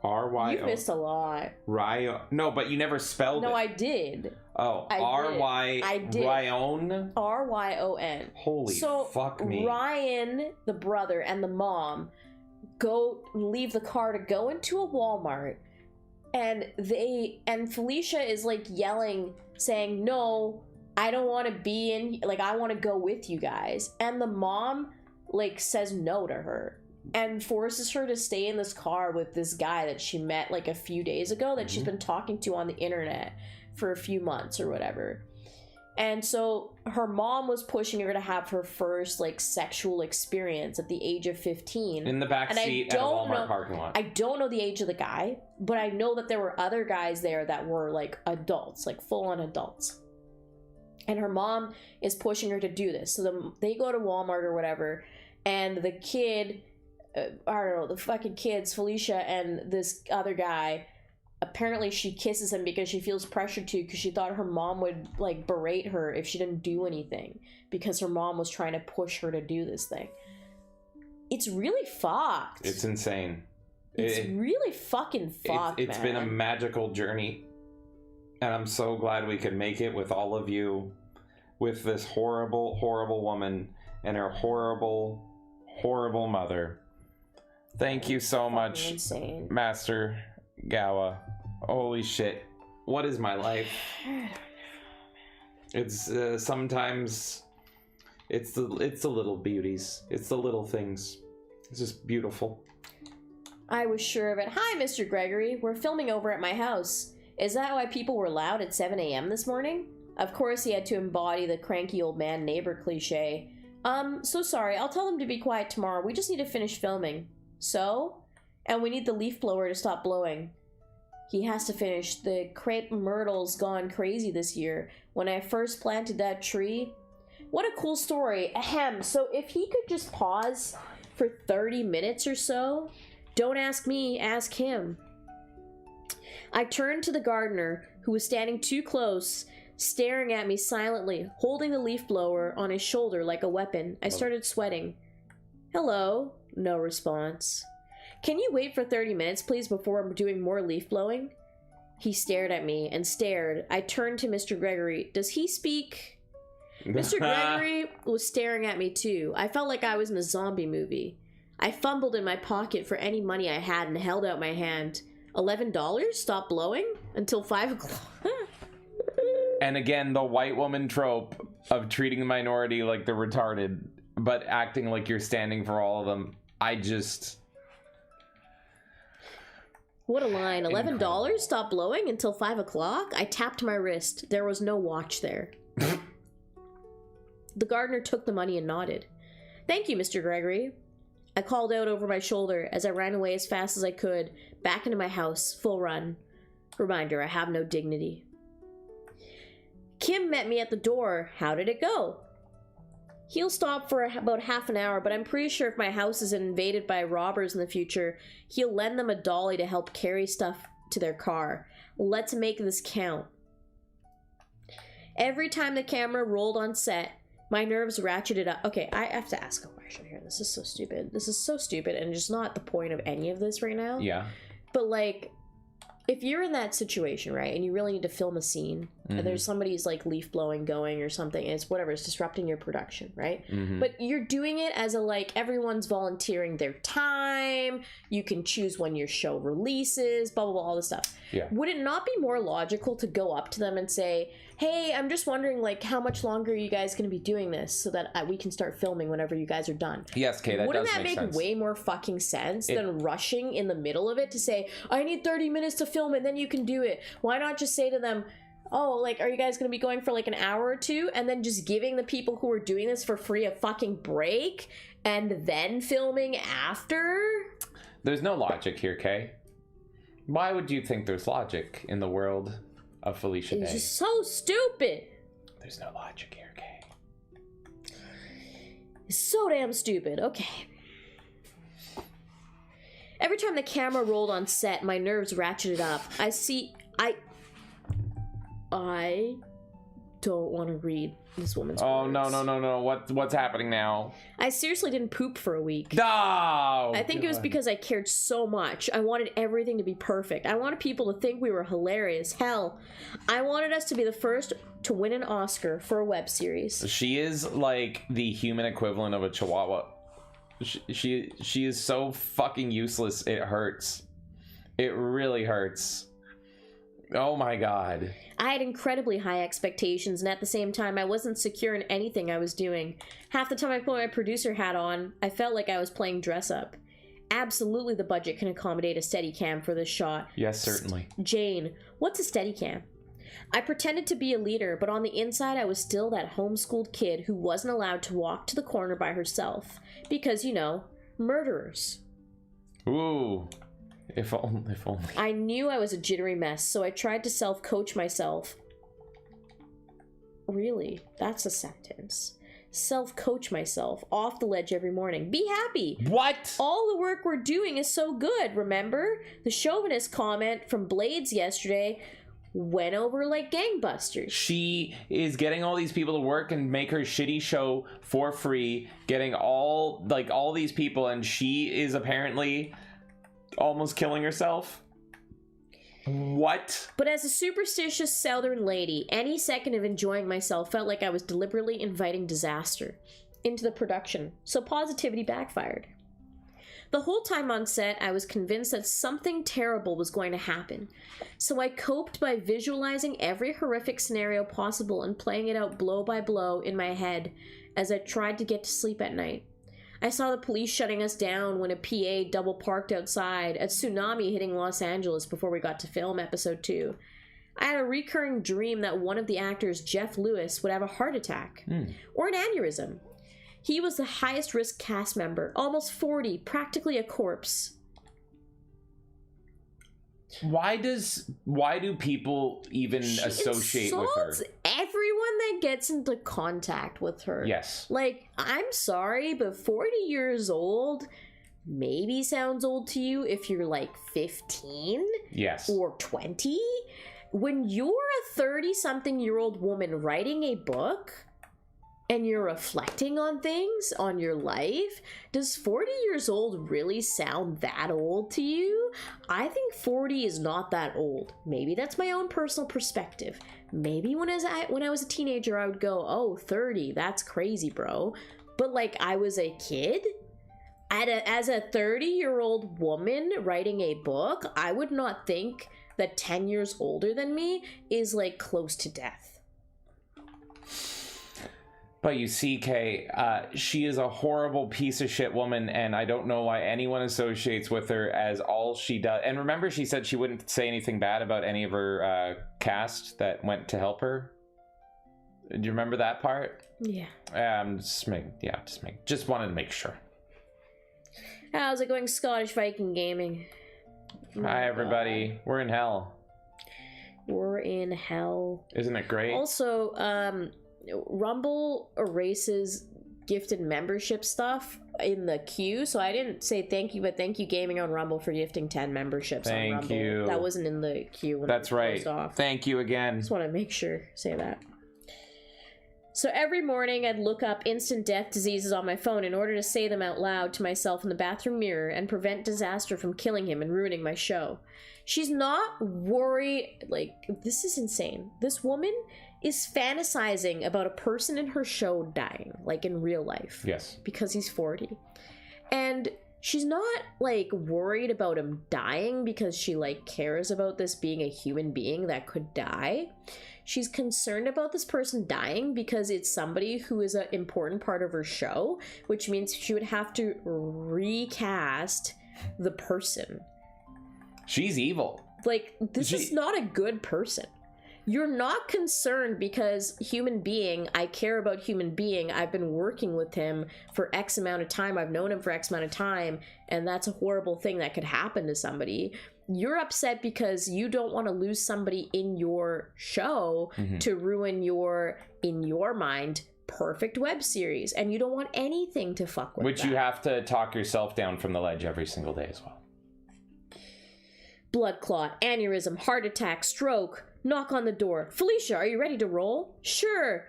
R-Y-O. You missed a lot. Ryan. No, but you never spelled it. No, I did. Oh, I R-Y... did. I did. Ryan? R-Y-O-N. Holy fuck me. Ryan, the brother, and the mom leave the car to go into a Walmart, and Felicia is like yelling, saying, no, I don't want to be in, like, I want to go with you guys. And the mom like says no to her and forces her to stay in this car with this guy that she met like a few days ago that she's been talking to on the internet for a few months or whatever. And so her mom was pushing her to have her first like sexual experience at the age of 15. In the backseat at a Walmart parking lot. I don't know the age of the guy, but I know that there were other guys there that were like adults, like full-on adults. And her mom is pushing her to do this. So they go to Walmart or whatever, and the kid, I don't know, the fucking kids, Felicia and this other guy, apparently she kisses him because she feels pressured to, because she thought her mom would like berate her if she didn't do anything, because her mom was trying to push her to do this thing. It's really fucked. It's insane. It's really fucking fucked, It's been a magical journey, and I'm so glad we could make it with all of you, with this horrible, horrible woman and her horrible, horrible mother. Thank you so much, insane. Master Gawa. Holy shit. What is my life? It's sometimes it's the little beauties. It's the little things. It's just beautiful. I was sure of it. Hi, Mr. Gregory. We're filming over at my house. Is that why people were loud at 7 a.m. this morning? Of course he had to embody the cranky old man neighbor cliche. So sorry. I'll tell them to be quiet tomorrow. We just need to finish filming. So? And we need the leaf blower to stop blowing. He has to finish. The crepe myrtle's gone crazy this year. When I first planted that tree... What a cool story. Ahem. So if he could just pause for 30 minutes or so... Don't ask me, ask him. I turned to the gardener, who was standing too close, staring at me silently, holding the leaf blower on his shoulder like a weapon. I started sweating. Hello? No response. Can you wait for 30 minutes, please, before I'm doing more leaf blowing? He stared at me and stared. I turned to Mr. Gregory. Does he speak? Mr. Gregory was staring at me, too. I felt like I was in a zombie movie. I fumbled in my pocket for any money I had and held out my hand. $11? Stop blowing? Until 5 o'clock? And again, the white woman trope of treating the minority like they're retarded, but acting like you're standing for all of them. I just... What a line. $11? Stop blowing until 5 o'clock? I tapped my wrist. There was no watch there. The gardener took the money and nodded. Thank you, Mr. Gregory. I called out over my shoulder as I ran away as fast as I could, back into my house, full run. Reminder, I have no dignity. Kim met me at the door. How did it go? He'll stop for about half an hour, but I'm pretty sure if my house is invaded by robbers in the future, he'll lend them a dolly to help carry stuff to their car. Let's make this count. Every time the camera rolled on set, my nerves ratcheted up. Okay, I have to ask a question here. This is so stupid. This is so stupid and just not the point of any of this right now. Yeah. But like, if you're in that situation, right, and you really need to film a scene, and there's somebody's like leaf blowing going or something, and it's whatever, it's disrupting your production, right? But you're doing it as a like, everyone's volunteering their time, you can choose when your show releases, blah, blah, blah, all this stuff. Yeah. Would it not be more logical to go up to them and say, hey, I'm just wondering, like, how much longer are you guys going to be doing this so that we can start filming whenever you guys are done? Yes, Kay, that Wouldn't does that make sense. way more fucking sense than rushing in the middle of it to say, I need 30 minutes to film and then you can do it? Why not just say to them, oh, like, are you guys going to be going for like an hour or two? And then just giving the people who are doing this for free a fucking break and then filming after? There's no logic here, Kay. Why would you think there's logic in the world of Felicia It's Day. just so stupid. There's no logic here, Kay. It's so damn stupid. Okay. Every time the camera rolled on set, my nerves ratcheted up. I don't want to read this woman's Oh, words. no. What's happening now? I seriously didn't poop for a week. No! I think it was because I cared so much. I wanted everything to be perfect. I wanted people to think we were hilarious. Hell, I wanted us to be the first to win an Oscar for a web series. She is like the human equivalent of a chihuahua. She is so fucking useless. It hurts. It really hurts. Oh my god. I had incredibly high expectations, and at the same time, I wasn't secure in anything I was doing. Half the time I put my producer hat on, I felt like I was playing dress up. Absolutely the budget can accommodate a Steadicam for this shot. Yes, certainly. Jane, what's a Steadicam? I pretended to be a leader, but on the inside I was still that homeschooled kid who wasn't allowed to walk to the corner by herself. Because, you know, murderers. Ooh. If only. I knew I was a jittery mess, so I tried to self-coach myself. Really? That's a sentence. Self-coach myself off the ledge every morning. Be happy! What? All the work we're doing is so good, remember? The chauvinist comment from Blades yesterday went over like gangbusters. She is getting all these people to work and make her shitty show for free, getting all these people, and she is apparently almost killing herself. What? But as a superstitious southern lady, any second of enjoying myself felt like I was deliberately inviting disaster into the production, so positivity backfired. The whole time on set, I was convinced that something terrible was going to happen, so I coped by visualizing every horrific scenario possible and playing it out blow by blow in my head as I tried to get to sleep at night. I saw the police shutting us down when a PA double parked outside, a tsunami hitting Los Angeles before we got to film episode 2. I had a recurring dream that one of the actors, Jeff Lewis, would have a heart attack or an aneurysm. He was the highest risk cast member, almost 40, practically a corpse. Why do people even associate with her? Everyone that gets into contact with her. Yes. Like, I'm sorry, but 40 years old maybe sounds old to you if you're like 15 Yes. or 20. When you're a 30-something-year-old woman writing a book and you're reflecting on things, on your life, does 40 years old really sound that old to you? I think 40 is not that old. Maybe that's my own personal perspective. Maybe when I was a teenager, I would go, oh, 30, that's crazy, bro. But like, I was a kid? As a 30-year-old woman writing a book, I would not think that 10 years older than me is like close to death. But you see, Kay, she is a horrible piece of shit woman, and I don't know why anyone associates with her as all she does. And remember, she said she wouldn't say anything bad about any of her cast that went to help her. Do you remember that part? Yeah. Just wanted to make sure. How's it going, Scottish Viking Gaming? Hi, everybody. We're in hell. We're in hell. Isn't it great? Also, Rumble erases gifted membership stuff in the queue, so I didn't say thank you, but thank you Gaming on Rumble for gifting 10 memberships on Rumble. Thank you. That wasn't in the queue when That's it was right. closed off. Thank you again. Just want to make sure, say that. So every morning I'd look up instant death diseases on my phone in order to say them out loud to myself in the bathroom mirror and prevent disaster from killing him and ruining my show. She's not worried, like, this is insane. This woman is fantasizing about a person in her show dying, like in real life. Yes. Because he's 40. And she's not, like, worried about him dying because she, like, cares about this being a human being that could die. She's concerned about this person dying because it's somebody who is an important part of her show, which means she would have to recast the person. She's evil. Like, this is not a good person. You're not concerned because human being, I care about human being, I've been working with him for X amount of time, I've known him for X amount of time, and that's a horrible thing that could happen to somebody. you're upset because you don't want to lose somebody in your show to ruin your, in your mind, perfect web series, and you don't want anything to fuck with Which that. you have to talk yourself down from the ledge every single day as well. Blood clot, aneurysm, heart attack, stroke, knock on the door. Felicia, are you ready to roll? Sure.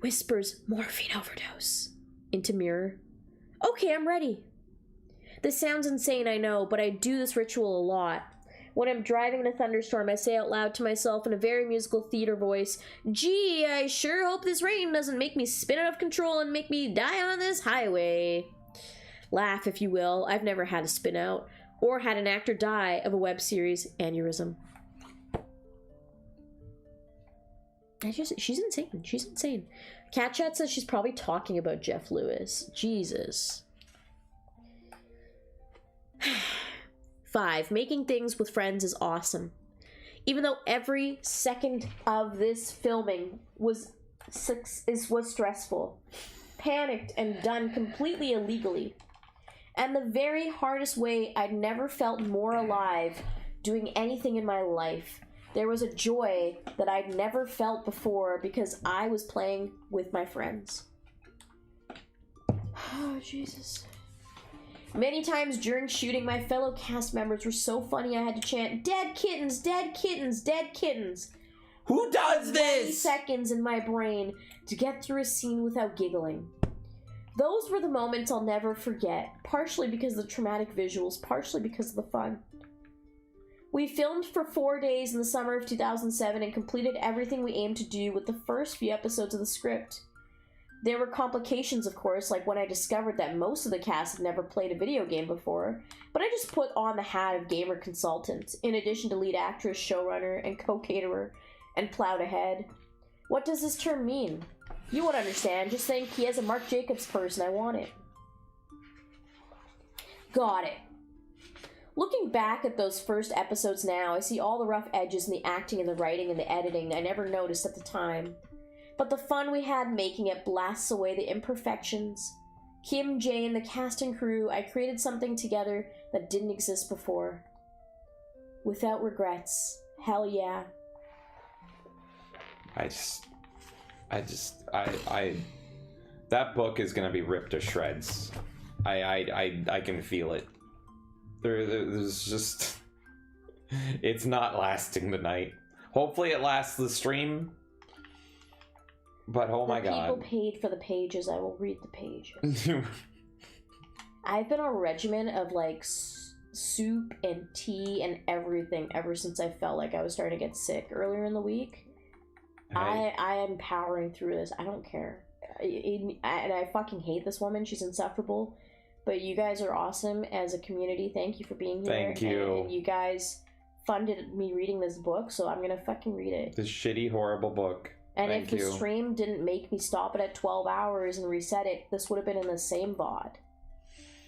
Whispers, morphine overdose. Into mirror. Okay, I'm ready. This sounds insane, I know, but I do this ritual a lot. When I'm driving in a thunderstorm, I say out loud to myself in a very musical theater voice, gee, I sure hope this rain doesn't make me spin out of control and make me die on this highway. Laugh, if you will. I've never had a spin out, or had an actor die of a web series aneurysm. She's insane. She's insane. Cat Chat says she's probably talking about Jeff Lewis. Jesus. 5. Making things with friends is awesome. Even though every second of this filming was stressful, panicked, and done completely illegally. And the very hardest way I'd never felt more alive doing anything in my life. There was a joy that I'd never felt before because I was playing with my friends. Oh, Jesus. Many times during shooting, my fellow cast members were so funny I had to chant, dead kittens, dead kittens, dead kittens. Who does 20 this? seconds in my brain to get through a scene without giggling. Those were the moments I'll never forget, partially because of the traumatic visuals, partially because of the fun. We filmed for 4 days in the summer of 2007 and completed everything we aimed to do with the first few episodes of the script. There were complications, of course, like when I discovered that most of the cast had never played a video game before, but I just put on the hat of gamer consultant, in addition to lead actress, showrunner, and co-caterer, and plowed ahead. What does this term mean? You won't understand, just think he has a Marc Jacobs purse and I want it. Got it. Looking back at those first episodes now, I see all the rough edges in the acting and the writing and the editing I never noticed at the time. But the fun we had making it blasts away the imperfections. Kim, Jane, the cast and crew, I created something together that didn't exist before. Without regrets. Hell yeah. That book is gonna be ripped to shreds. I can feel it. There's just, it's not lasting the night. Hopefully it lasts the stream. But oh my god. People paid for the pages, I will read the pages. I've been on a regimen of like soup and tea and everything ever since I felt like I was starting to get sick earlier in the week. I am powering through this. I don't care. And I fucking hate this woman. She's insufferable. But you guys are awesome as a community. Thank you for being here. Thank you. And you guys funded me reading this book, so I'm gonna fucking read it. This shitty, horrible book. And Thank if you. the stream didn't make me stop it at 12 hours and reset it, this would have been in the same VOD.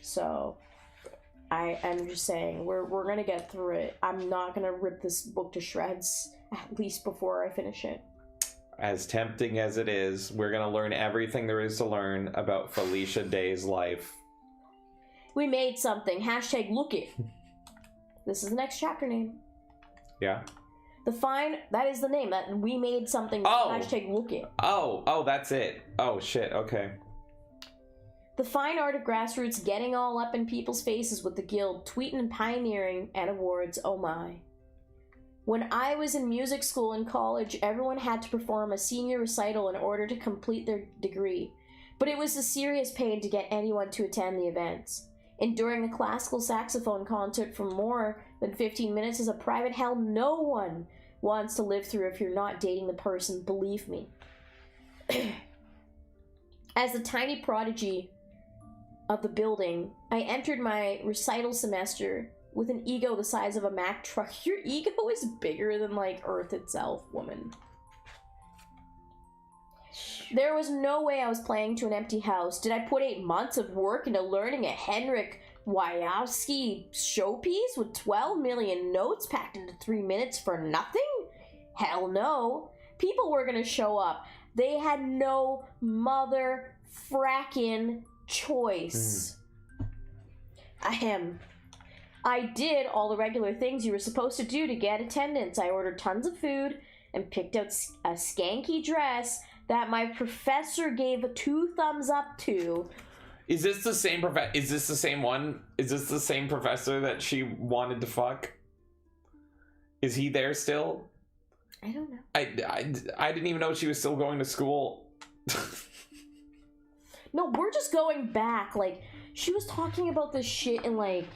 So, I'm just saying, we're gonna get through it. I'm not gonna rip this book to shreds, at least before I finish it. As tempting as it is, we're gonna learn everything there is to learn about Felicia Day's life. We made something. Hashtag look it. This is the next chapter name. Yeah? That is the name. That we made something. Oh. Hashtag look it. Oh, that's it. Oh, shit, okay. The fine art of grassroots getting all up in people's faces with the guild, tweeting and pioneering, and awards, oh my. When I was in music school in college, everyone had to perform a senior recital in order to complete their degree. But it was a serious pain to get anyone to attend the events. Enduring a classical saxophone concert for more than 15 minutes is a private hell no one wants to live through if you're not dating the person, believe me. As the tiny prodigy of the building, I entered my recital semester with an ego the size of a Mack truck. Your ego is bigger than, like, Earth itself, woman. There was no way I was playing to an empty house. Did I put 8 months of work into learning a Henrik Wojciechowski showpiece with 12 million notes packed into 3 minutes for nothing? Hell no. People were gonna show up. They had no mother frackin' choice. I did all the regular things you were supposed to do to get attendance. I ordered tons of food and picked out a skanky dress that my professor gave a 2 thumbs up to. Is this the same Is this the same one? Is this the same professor that she wanted to fuck? Is he there still? I don't know. I didn't even know she was still going to school. No, we're just going back. Like, she was talking about this shit in, like,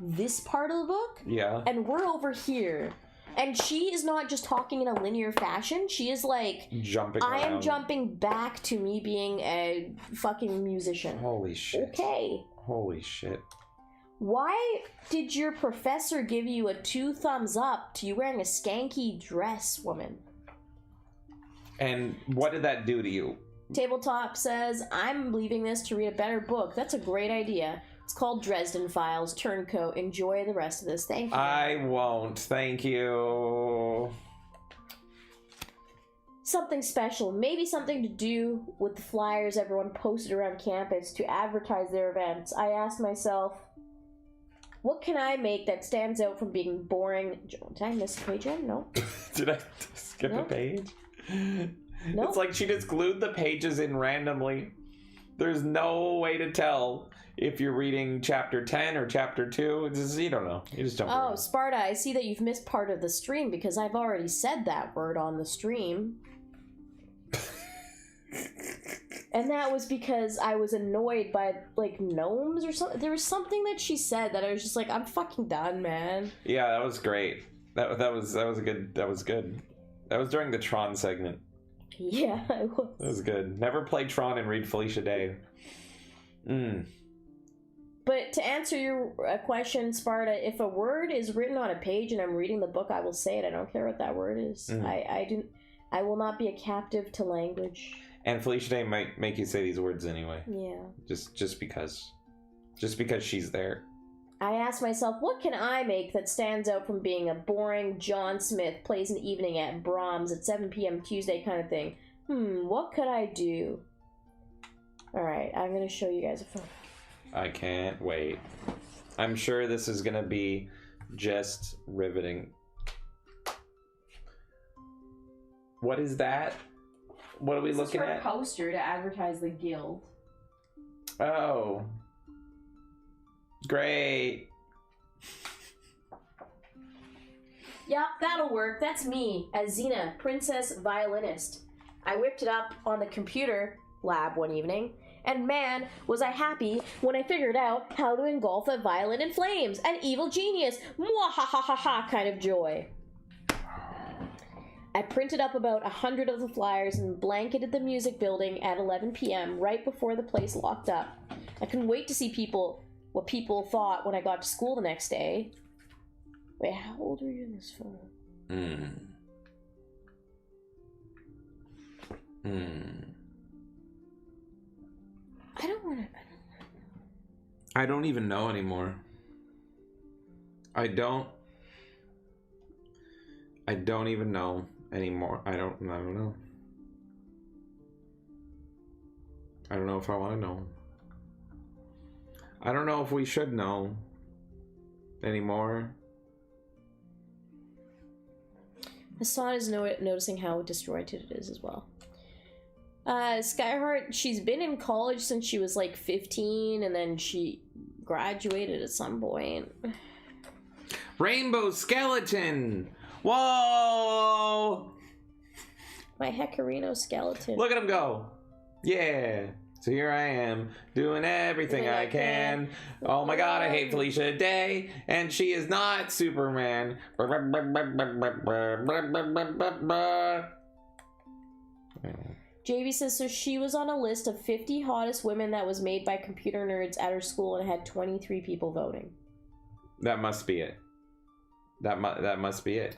this part of the book. Yeah. And we're over here. And she is not just talking in a linear fashion. She is, like... Jumping I am around. jumping back to me being a fucking musician. Holy shit. Okay. Holy shit. Why did your professor give you a 2 thumbs up to you wearing a skanky dress, woman? And what did that do to you? Tabletop says, I'm leaving this to read a better book. That's a great idea. It's called Dresden Files, Turncoat. Enjoy the rest of this. Thank you. I won't. Thank you. Something special. Maybe something to do with the flyers everyone posted around campus to advertise their events. I asked myself, what can I make that stands out from being boring? Did I miss a page yet? No. Did I skip a page? No. It's like she just glued the pages in randomly. There's no way to tell if you're reading chapter 10 or chapter 2. It's just, you don't know. You just jump Oh, around. Sparta, I see that you've missed part of the stream because I've already said that word on the stream. And that was because I was annoyed by, like, gnomes or something. There was something that she said that I was just like, I'm fucking done, man. Yeah, that was great. That was good. That was good. That was during the Tron segment. Yeah, I was. That was good. Never play Tron and read Felicia Day. But to answer your question, Sparta, if a word is written on a page and I'm reading the book, I will say it. I don't care what that word is. I will not be a captive to language. And Felicia Day might make you say these words anyway. Yeah. Just because she's there. I asked myself, what can I make that stands out from being a boring John Smith plays an evening at Brahms at 7 p.m. Tuesday kind of thing? What could I do? Alright, I'm going to show you guys a photo. I can't wait. I'm sure this is going to be just riveting. What is that? What are we looking at? Poster to advertise the guild. Oh. Great. Yep, that'll work. That's me as Xena, princess violinist. I whipped it up on the computer lab one evening, and man, was I happy when I figured out how to engulf a violin in flames. An evil genius. Mwahahaha kind of joy. I printed up about 100 of the flyers and blanketed the music building at 11 p.m. right before the place locked up. I couldn't wait to see what people thought when I got to school the next day. Wait, how old were you in this photo? I don't even know anymore. I don't even know anymore. I don't know. I don't know if I want to know. I don't know if we should know anymore. Hassan is noticing how disjointed it is as well. Skyheart, she's been in college since she was like 15, and then she graduated at some point. Rainbow skeleton! Whoa! My Hecarino skeleton. Look at him go! Yeah! So here I am, doing everything I can. Oh my god, I hate Felicia Day, and she is not Superman. JV says, so she was on a list of 50 hottest women that was made by computer nerds at her school and had 23 people voting. That must be it. That must be it.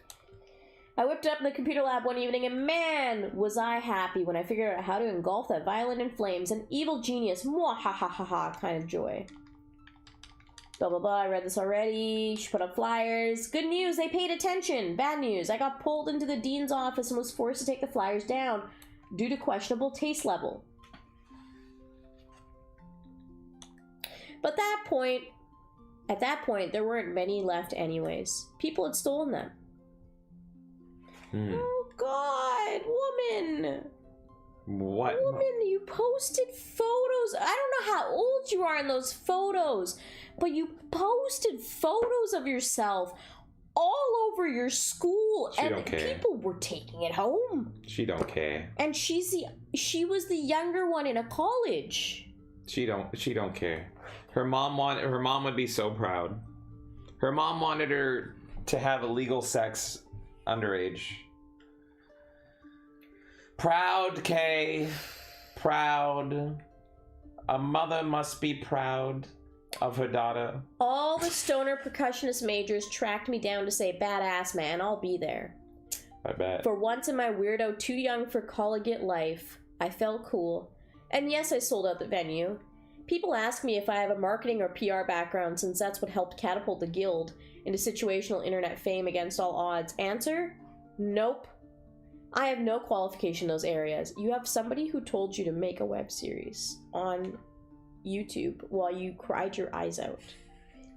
I whipped it up in the computer lab one evening, and man, was I happy when I figured out how to engulf that violin in flames. An evil genius, mwahahaha kind of joy. Blah, blah, blah, I read this already. She put up flyers. Good news, they paid attention. Bad news, I got pulled into the dean's office and was forced to take the flyers down due to questionable taste level. But at that point, At that point, there weren't many left anyways. People had stolen them. Oh God, woman! What? Woman, you posted photos. I don't know how old you are in those photos, but you posted photos of yourself all over your school, She and don't care. people were taking it home. She don't care. And she was the younger one in a college. She don't care. Her mom would be so proud. Her mom wanted her to have illegal sex underage. Proud, Kay. Proud. A mother must be proud of her daughter. All the stoner percussionist majors tracked me down to say, badass man, I'll be there. I bet. For once in my weirdo, too young for collegiate life, I felt cool. And yes, I sold out the venue. People ask me if I have a marketing or PR background, since that's what helped catapult the guild into situational internet fame against all odds. Answer? Nope. I have no qualification in those areas. You have somebody who told you to make a web series on YouTube while you cried your eyes out.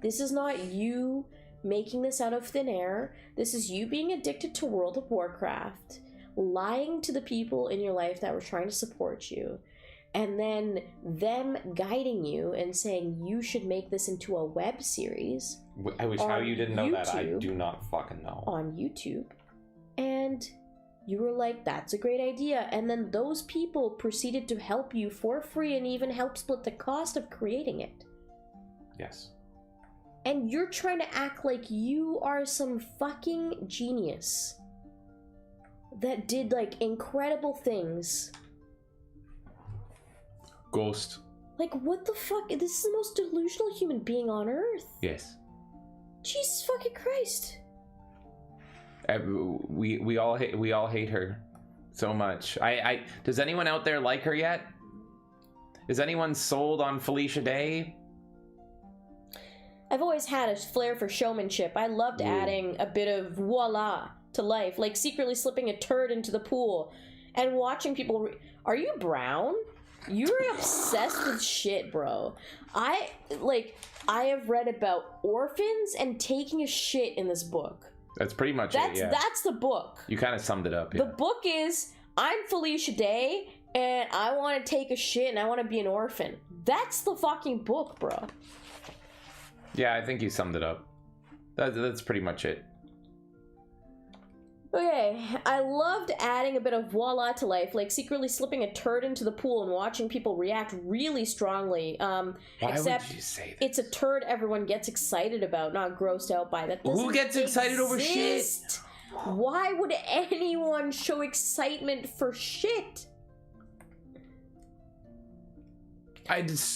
This is not you making this out of thin air. This is you being addicted to World of Warcraft, lying to the people in your life that were trying to support you, and then them guiding you and saying you should make this into a web series. I wish how on you didn't know that. I YouTube. do not fucking know. On YouTube. And you were like, that's a great idea. And then those people proceeded to help you for free and even help split the cost of creating it. Yes. And you're trying to act like you are some fucking genius that did like incredible things. Ghost. Like, what the fuck? This is the most delusional human being on earth. Yes. Jesus fucking Christ. We all hate her so much. I does anyone out there like her yet? Is anyone sold on Felicia Day? I've always had a flair for showmanship. I loved adding a bit of voila to life, like secretly slipping a turd into the pool and watching people Are you brown? You're obsessed with shit, bro. I have read about orphans and taking a shit in this book. That's pretty much it, yeah. That's the book. You kind of summed it up, yeah. The book is, I'm Felicia Day, and I want to take a shit, and I want to be an orphan. That's the fucking book, bro. Yeah, I think you summed it up. That's pretty much it. Okay, I loved adding a bit of voila to life, like secretly slipping a turd into the pool and watching people react really strongly. Why Except would you say that? it's a turd everyone gets excited about, not grossed out by. That doesn't Who gets excited over shit? exist. Why would anyone show excitement for shit?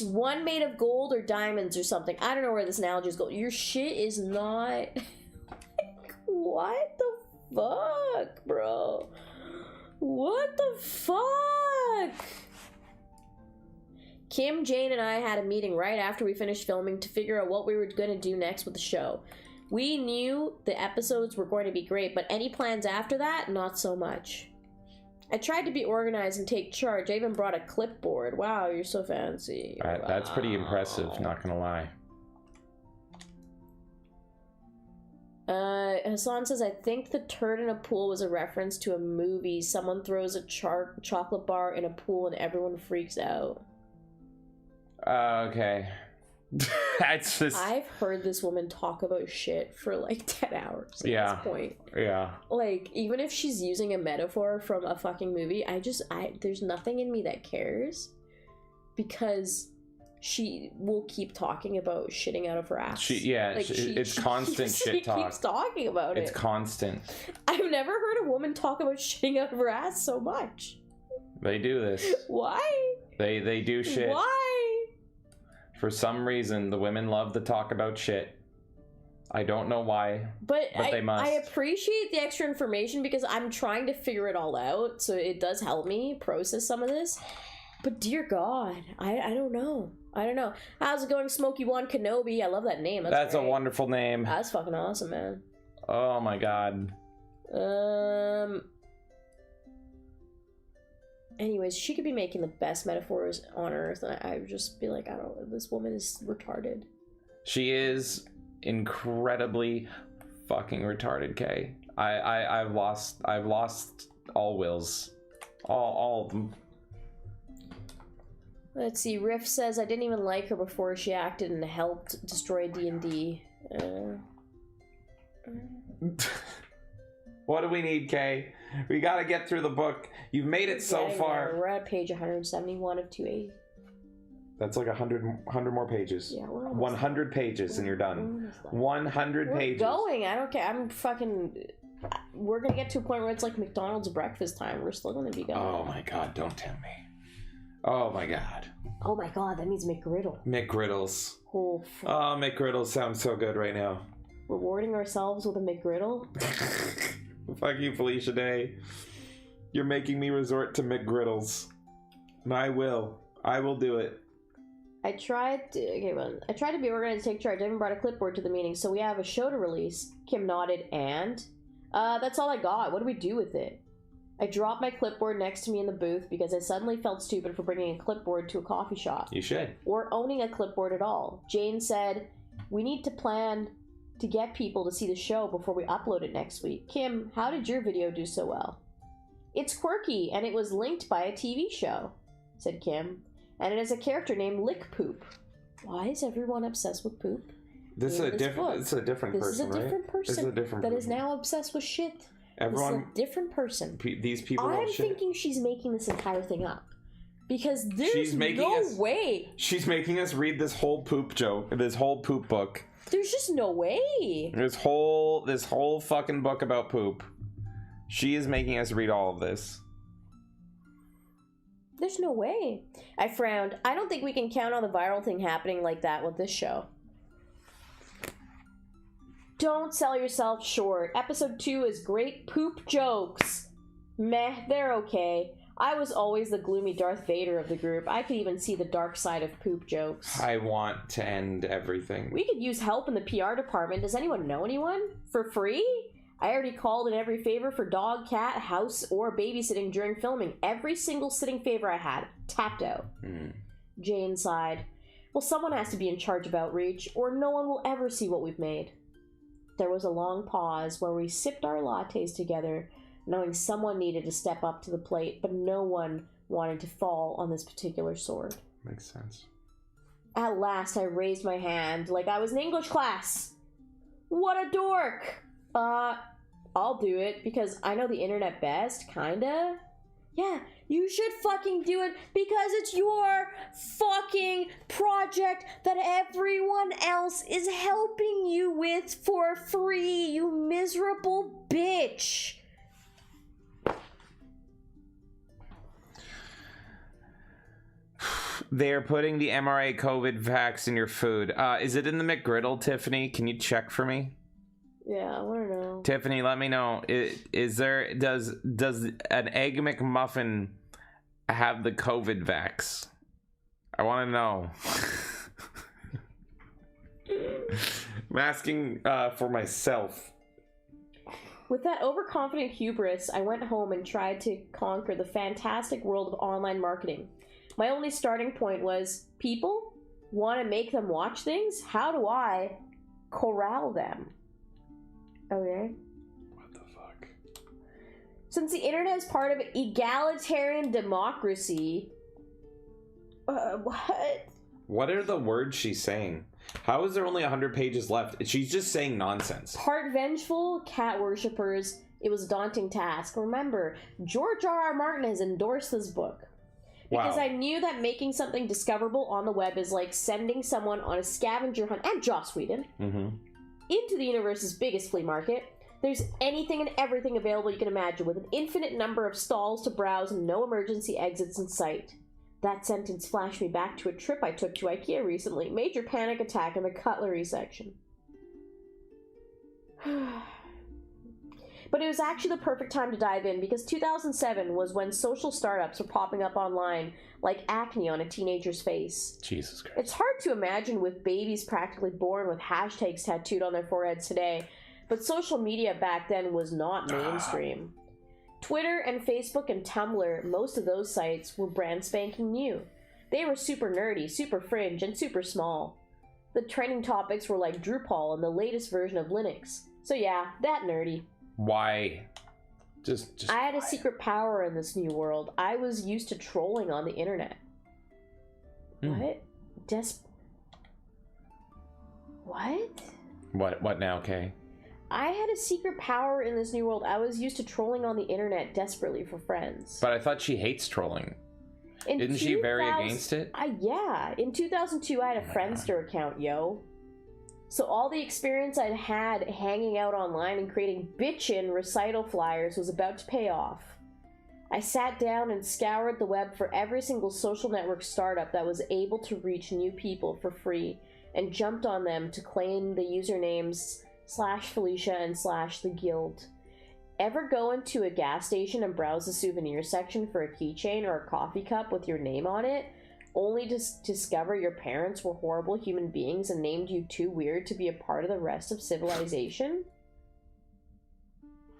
One made of gold or diamonds or something. I don't know where this analogy is going. Your shit is not... What the fuck, bro? What the fuck? Kim, Jane, and I had a meeting right after we finished filming to figure out what we were going to do next with the show. We knew the episodes were going to be great, but any plans after that, not so much. I tried to be organized and take charge. I even brought a clipboard. Wow, you're so fancy. That's pretty impressive, not gonna lie. Hassan says, I think the turd in a pool was a reference to a movie. Someone throws a chocolate bar in a pool and everyone freaks out. Okay. That's just... I've heard this woman talk about shit for like 10 hours at Yeah. this point. Yeah. Like, even if she's using a metaphor from a fucking movie, there's nothing in me that cares. Because she will keep talking about shitting out of her ass. It's constant shit talk. She keeps talking about it. It's constant. I've never heard a woman talk about shitting out of her ass so much. They do this. Why? They do shit. Why? For some reason, the women love to talk about shit. I don't know why, but they must. I appreciate the extra information because I'm trying to figure it all out, so it does help me process some of this. But dear God, I don't know. I don't know. How's it going, Smokey One Kenobi? I love that name. That's great. a wonderful name. That's fucking awesome, man. Oh my God. Anyways, she could be making the best metaphors on Earth, and I would just be like, I don't know, this woman is retarded. She is incredibly fucking retarded, Kay. I've lost all wills. All of them. Let's see. Riff says, I didn't even like her before she acted and helped destroy D&D. What do we need, Kay? We gotta get through the book. You've made it so far. We're at page 171 of 280. That's like 100 more pages. Yeah, we're 100 pages and you're done. 100 pages. We're going. I don't care. I'm fucking... We're gonna get to a point where it's like McDonald's breakfast time. We're still gonna be going. Oh my god, don't tempt me. Oh my god. Oh my god, that means McGriddle. McGriddles. Oh, oh, McGriddles sounds so good right now. Rewarding ourselves with a McGriddle? Fuck you, Felicia Day. You're making me resort to McGriddles. And I will do it. I tried to be organized, take charge. I even brought a clipboard to the meeting, so we have a show to release. Kim nodded, and? That's all I got. What do we do with it? I dropped my clipboard next to me in the booth because I suddenly felt stupid for bringing a clipboard to a coffee shop. You should. Or owning a clipboard at all. Jane said, we need to plan to get people to see the show before we upload it next week. Kim, how did your video do so well? It's quirky, and it was linked by a TV show, said Kim. And it has a character named Lick Poop. Why is everyone obsessed with poop? This is a different person, right? This is a different person that is now obsessed with shit. Everyone, this is a different person. These people I'm love shit. thinking she's making this entire thing up. Because there's way. She's making us read this whole poop joke, this whole poop book. There's just no way. This whole fucking book about poop. She is making us read all of this. There's no way. I frowned. I don't think we can count on the viral thing happening like that with this show. Don't sell yourself short. Episode 2 is great poop jokes. Meh, they're okay. I was always the gloomy Darth Vader of the group. I could even see the dark side of poop jokes. I want to end everything. We could use help in the PR department. Does anyone know anyone? For free? I already called in every favor for dog, cat, house, or babysitting during filming. Every single sitting favor I had tapped out. Jane sighed. Well, someone has to be in charge of outreach, or no one will ever see what we've made. There was a long pause where we sipped our lattes together, knowing someone needed to step up to the plate, but no one wanted to fall on this particular sword. Makes sense. At last, I raised my hand like I was in English class. What a dork! I'll do it because I know the internet best, kinda. Yeah, you should fucking do it because it's your fucking project that everyone else is helping you with for free, you miserable bitch. They're putting the mRNA COVID vax in your food. Is it in the McGriddle, Tiffany? Can you check for me? Yeah, I want to know. Tiffany, let me know. Does an Egg McMuffin have the COVID vax? I want to know. I'm asking for myself. With that overconfident hubris, I went home and tried to conquer the fantastic world of online marketing. My only starting point was, people want to make them watch things? How do I corral them? Okay. What the fuck? Since the internet is part of egalitarian democracy... what? What are the words she's saying? How is there only 100 pages left? She's just saying nonsense. Part vengeful, cat worshippers. It was a daunting task. Remember, George R.R. Martin has endorsed this book. Because I knew that making something discoverable on the web is like sending someone on a scavenger hunt, and Joss Whedon, into the universe's biggest flea market. There's anything and everything available you can imagine, with an infinite number of stalls to browse and no emergency exits in sight. That sentence flashed me back to a trip I took to IKEA recently. Major panic attack in the cutlery section. But it was actually the perfect time to dive in, because 2007 was when social startups were popping up online like acne on a teenager's face. Jesus Christ. It's hard to imagine with babies practically born with hashtags tattooed on their foreheads today, but social media back then was not mainstream. Twitter and Facebook and Tumblr, most of those sites were brand spanking new. They were super nerdy, super fringe, and super small. The trending topics were like Drupal and the latest version of Linux. So yeah, that nerdy. Why? Just. I had a secret power in this new world. I was used to trolling on the internet. What? What? What now, Kay? I had a secret power in this new world. I was used to trolling on the internet desperately for friends. But I thought she hates trolling. Isn't she very against it? Yeah. In 2002, I had a Friendster account, yo. So all the experience I'd had hanging out online and creating bitchin' recital flyers was about to pay off. I sat down and scoured the web for every single social network startup that was able to reach new people for free and jumped on them to claim the usernames /Felicia and /the guild. Ever go into a gas station and browse the souvenir section for a keychain or a coffee cup with your name on it, only to discover your parents were horrible human beings and named you too weird to be a part of the rest of civilization?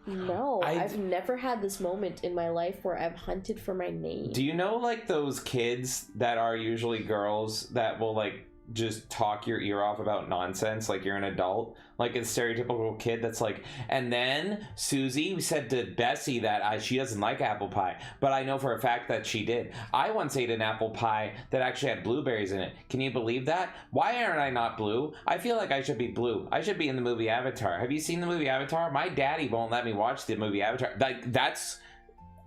No, I've never had this moment in my life where I've hunted for my name. Do you know, like, those kids that are usually girls that will, like, just talk your ear off about nonsense like you're an adult? Like a stereotypical kid that's like, and then Susie said to Bessie that she doesn't like apple pie, but I know for a fact that she did. I once ate an apple pie that actually had blueberries in it. Can you believe that? Why aren't I not blue? I feel like I should be blue. I should be in the movie Avatar. Have you seen the movie Avatar? My daddy won't let me watch the movie Avatar. Like,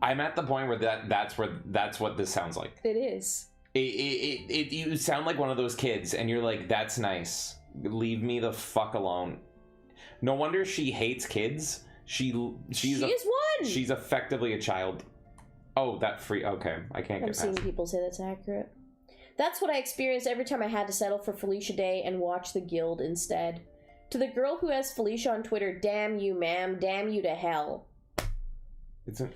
I'm at the point where that's what this sounds like. It is. You sound like one of those kids, and you're like, that's nice. Leave me the fuck alone. No wonder she hates kids. She's one. She's effectively a child. Oh, okay, I can't get past it. I've seen people say that's accurate. That's what I experienced every time I had to settle for Felicia Day and watch The Guild instead. To the girl who has Felicia on Twitter, damn you, ma'am, damn you to hell.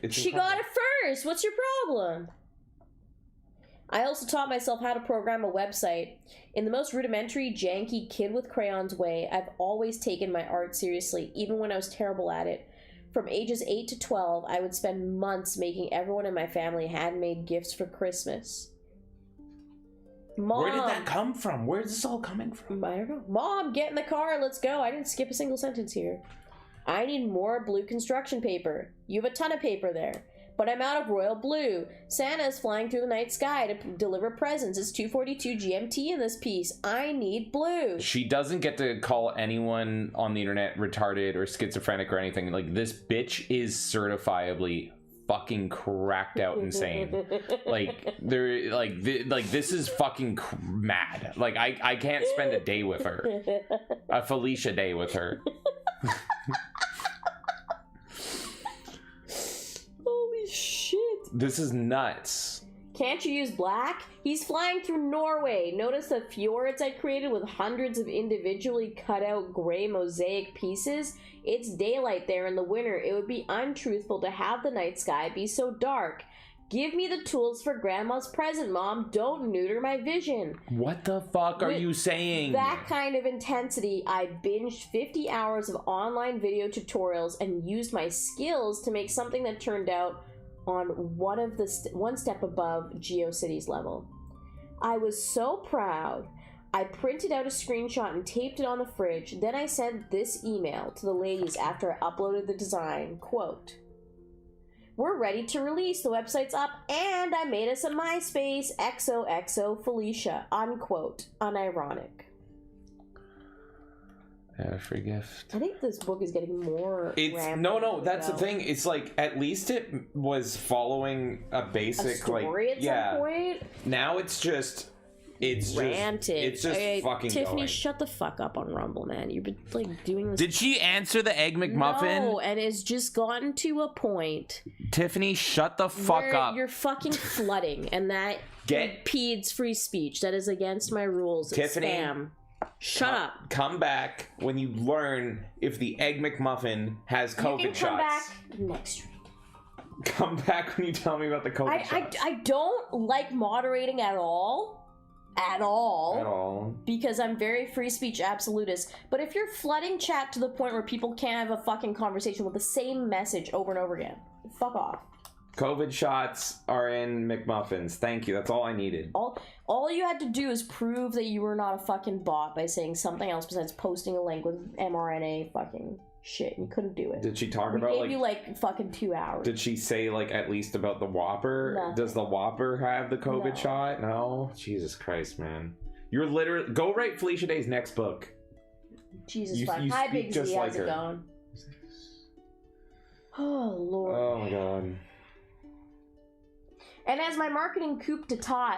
She got it first. What's your problem? I also taught myself how to program a website. In the most rudimentary, janky, kid with crayons way, I've always taken my art seriously, even when I was terrible at it. From ages 8 to 12, I would spend months making everyone in my family handmade gifts for Christmas. Mom, where did that come from? Where's this all coming from? I don't know. Mom, get in the car, let's go. I didn't skip a single sentence here. I need more blue construction paper. You have a ton of paper there. But I'm out of royal blue. Santa's flying through the night sky to deliver presents. It's 2:42 GMT in this piece. I need blue. She doesn't get to call anyone on the internet retarded or schizophrenic or anything. Like, this bitch is certifiably fucking cracked out insane. Like, this is fucking mad. Like, I can't spend a day with her. A Felicia day with her. Shit. This is nuts. Can't you use black? He's flying through Norway. Notice the fjords I created with hundreds of individually cut out gray mosaic pieces? It's daylight there in the winter. It would be untruthful to have the night sky be so dark. Give me the tools for Grandma's present, Mom. Don't neuter my vision. What the fuck are you saying? That kind of intensity, I binged 50 hours of online video tutorials and used my skills to make something that turned out on one step above GeoCities level. I was so proud. I printed out a screenshot and taped it on the fridge. Then I sent this email to the ladies after I uploaded the design. Quote, "We're ready to release. The website's up and I made us a MySpace. XOXO Felicia." Unquote. Unironic. Free gift. I think this book is getting more. That's the thing. It's like, at least it was following a basic story at some point. Now it's just ranted. It's just fucking Tiffany, going. shut the fuck up on Rumble, man. You've been like doing this. Did she answer the Egg McMuffin? No, and it's just gotten to a point. Tiffany, shut the fuck up. You're fucking flooding, and that impedes free speech. That is against my rules. It's Tiffany, spam. Shut up. Come back when you learn if the Egg McMuffin has COVID shots. Come back next week. Come back when you tell me about the COVID shots. I don't like moderating at all. At all. Because I'm very free speech absolutist. But if you're flooding chat to the point where people can't have a fucking conversation with the same message over and over again, fuck off. COVID shots are in McMuffins. Thank you. That's all I needed. All you had to do is prove that you were not a fucking bot by saying something else besides posting a link with mRNA fucking shit. You couldn't do it. Did she talk We about gave you like fucking 2 hours. Did she say like at least about the Whopper? Nothing. Does the Whopper have the COVID No. shot? No. Jesus Christ, man. You're literally go write Felicia Day's next book. Jesus You- fuck. you Hi, speak Big just Z. like How's her. it going? Oh Lord. Oh my god. And as my marketing coup d'etat,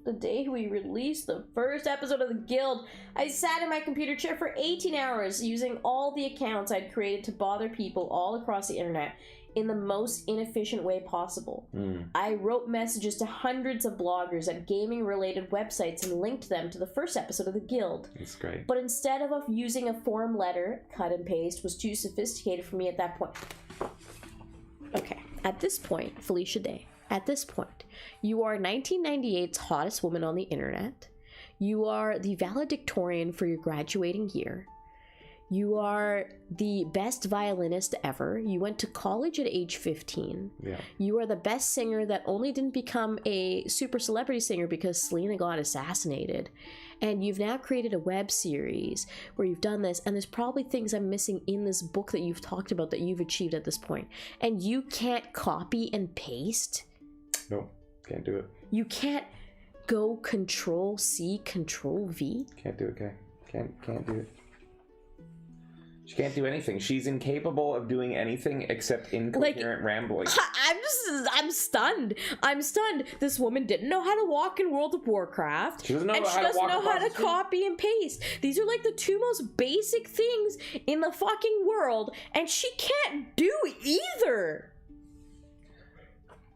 the day we released the first episode of the Guild, I sat in my computer chair for 18 hours using all the accounts I'd created to bother people all across the internet in the most inefficient way possible. I wrote messages to hundreds of bloggers at gaming-related websites and linked them to the first episode of the Guild. That's great. But instead of using a form letter, cut and paste was too sophisticated for me at that point. Okay, at this point, Felicia Day, at this point, you are 1998's hottest woman on the internet. You are the valedictorian for your graduating year. You are the best violinist ever. You went to college at age 15. Yeah. You are the best singer that only didn't become a super celebrity singer because Selena got assassinated. And you've now created a web series where you've done this, and there's probably things I'm missing in this book that you've talked about that you've achieved at this point. And you can't copy and paste? Nope. Can't do it. You can't go Control-C, Control-V? Can't do it, okay? Can't do it. She can't do anything. She's incapable of doing anything except incoherent rambling. I'm stunned. I'm stunned. This woman didn't know how to walk in World of Warcraft. She doesn't know and how she to doesn't walk know how across to the street. copy and paste. These are like the two most basic things in the fucking world, and she can't do either.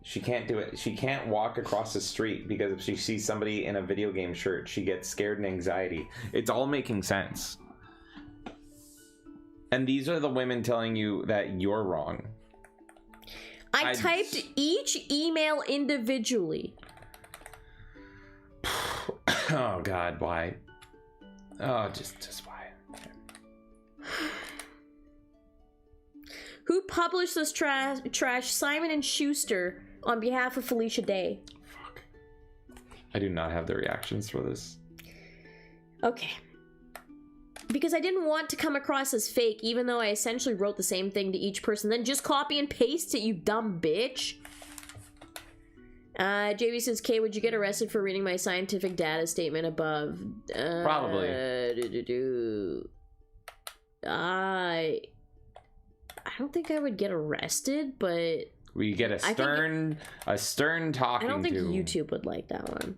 She can't do it. She can't walk across the street because if she sees somebody in a video game shirt, she gets scared and anxiety. It's all making sense. And these are the women telling you that you're wrong. I typed each email individually. Oh God, why? Oh, just why? Who published this trash? Simon and Schuster on behalf of Felicia Day. Fuck. I do not have the reactions for this. Okay. Because I didn't want to come across as fake, even though I essentially wrote the same thing to each person. Then just copy and paste it, you dumb bitch. JB says, Kay, would you get arrested for reading my scientific data statement above? Probably. I don't think I would get arrested, but We get a stern talking to. I don't think YouTube would like that one.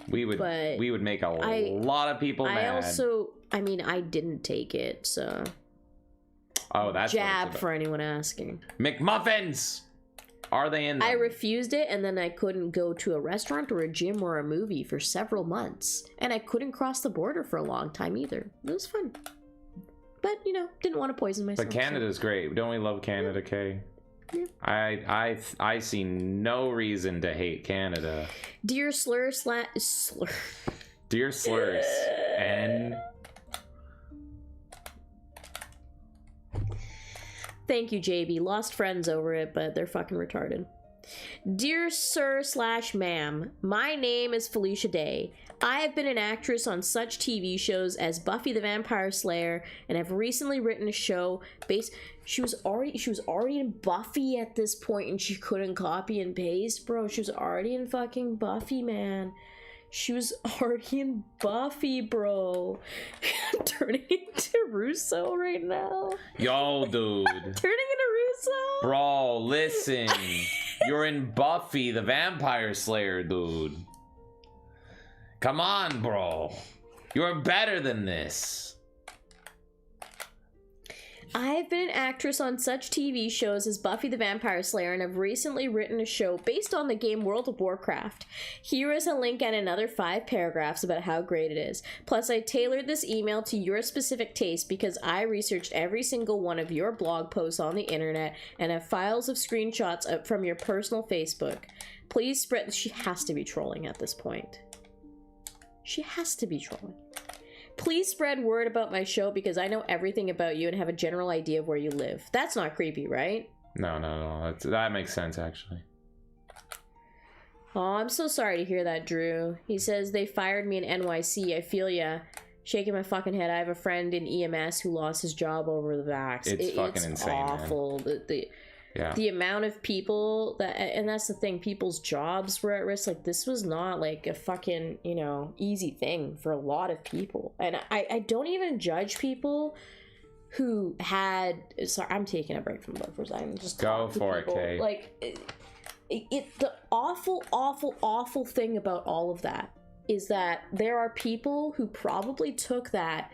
We would make a lot of people mad. I didn't take it, so. Oh, that's jab for anyone asking. McMuffins! Are they in them? I refused it, and then I couldn't go to a restaurant or a gym or a movie for several months. And I couldn't cross the border for a long time either. It was fun. But, didn't want to poison myself. But Canada's great. Don't we love Canada, Kay? Yeah. I see no reason to hate Canada. Dear slurs. Dear slurs. And thank you, JB. Lost friends over it, but they're fucking retarded. Dear Sir/Ma'am, my name is Felicia Day. I have been an actress on such TV shows as Buffy the Vampire Slayer, and have recently written a show based. She was already in Buffy at this point, and she couldn't copy and paste, bro. She was already in fucking Buffy, man. She was already in Buffy, bro. Turning into Russo right now. yo, dude. Turning into Russo. Bro, listen. You're in Buffy the Vampire Slayer, dude. Come on, bro. You're better than this. I've been an actress on such TV shows as Buffy the Vampire Slayer, and have recently written a show based on the game World of Warcraft. Here is a link and another 5 paragraphs about how great it is. Plus, I tailored this email to your specific taste because I researched every single one of your blog posts on the internet and have files of screenshots up from your personal Facebook. Please spread. She has to be trolling at this point. She has to be trolling. please spread word about my show because I know everything about you and have a general idea of where you live. That's not creepy, right? No. That makes sense, actually. Oh, I'm so sorry to hear that, Drew. He says, they fired me in NYC. I feel ya. Shaking my fucking head. I have a friend in EMS who lost his job over the vax. It's fucking insane, awful. Man. The amount of people that, and that's the thing, people's jobs were at risk. Like, this was not like a fucking, you know, easy thing for a lot of people. And I don't even judge people who had, sorry, I'm taking a break from the book for a second. Just go for it, Kay. Like, the awful thing about all of that is that there are people who probably took that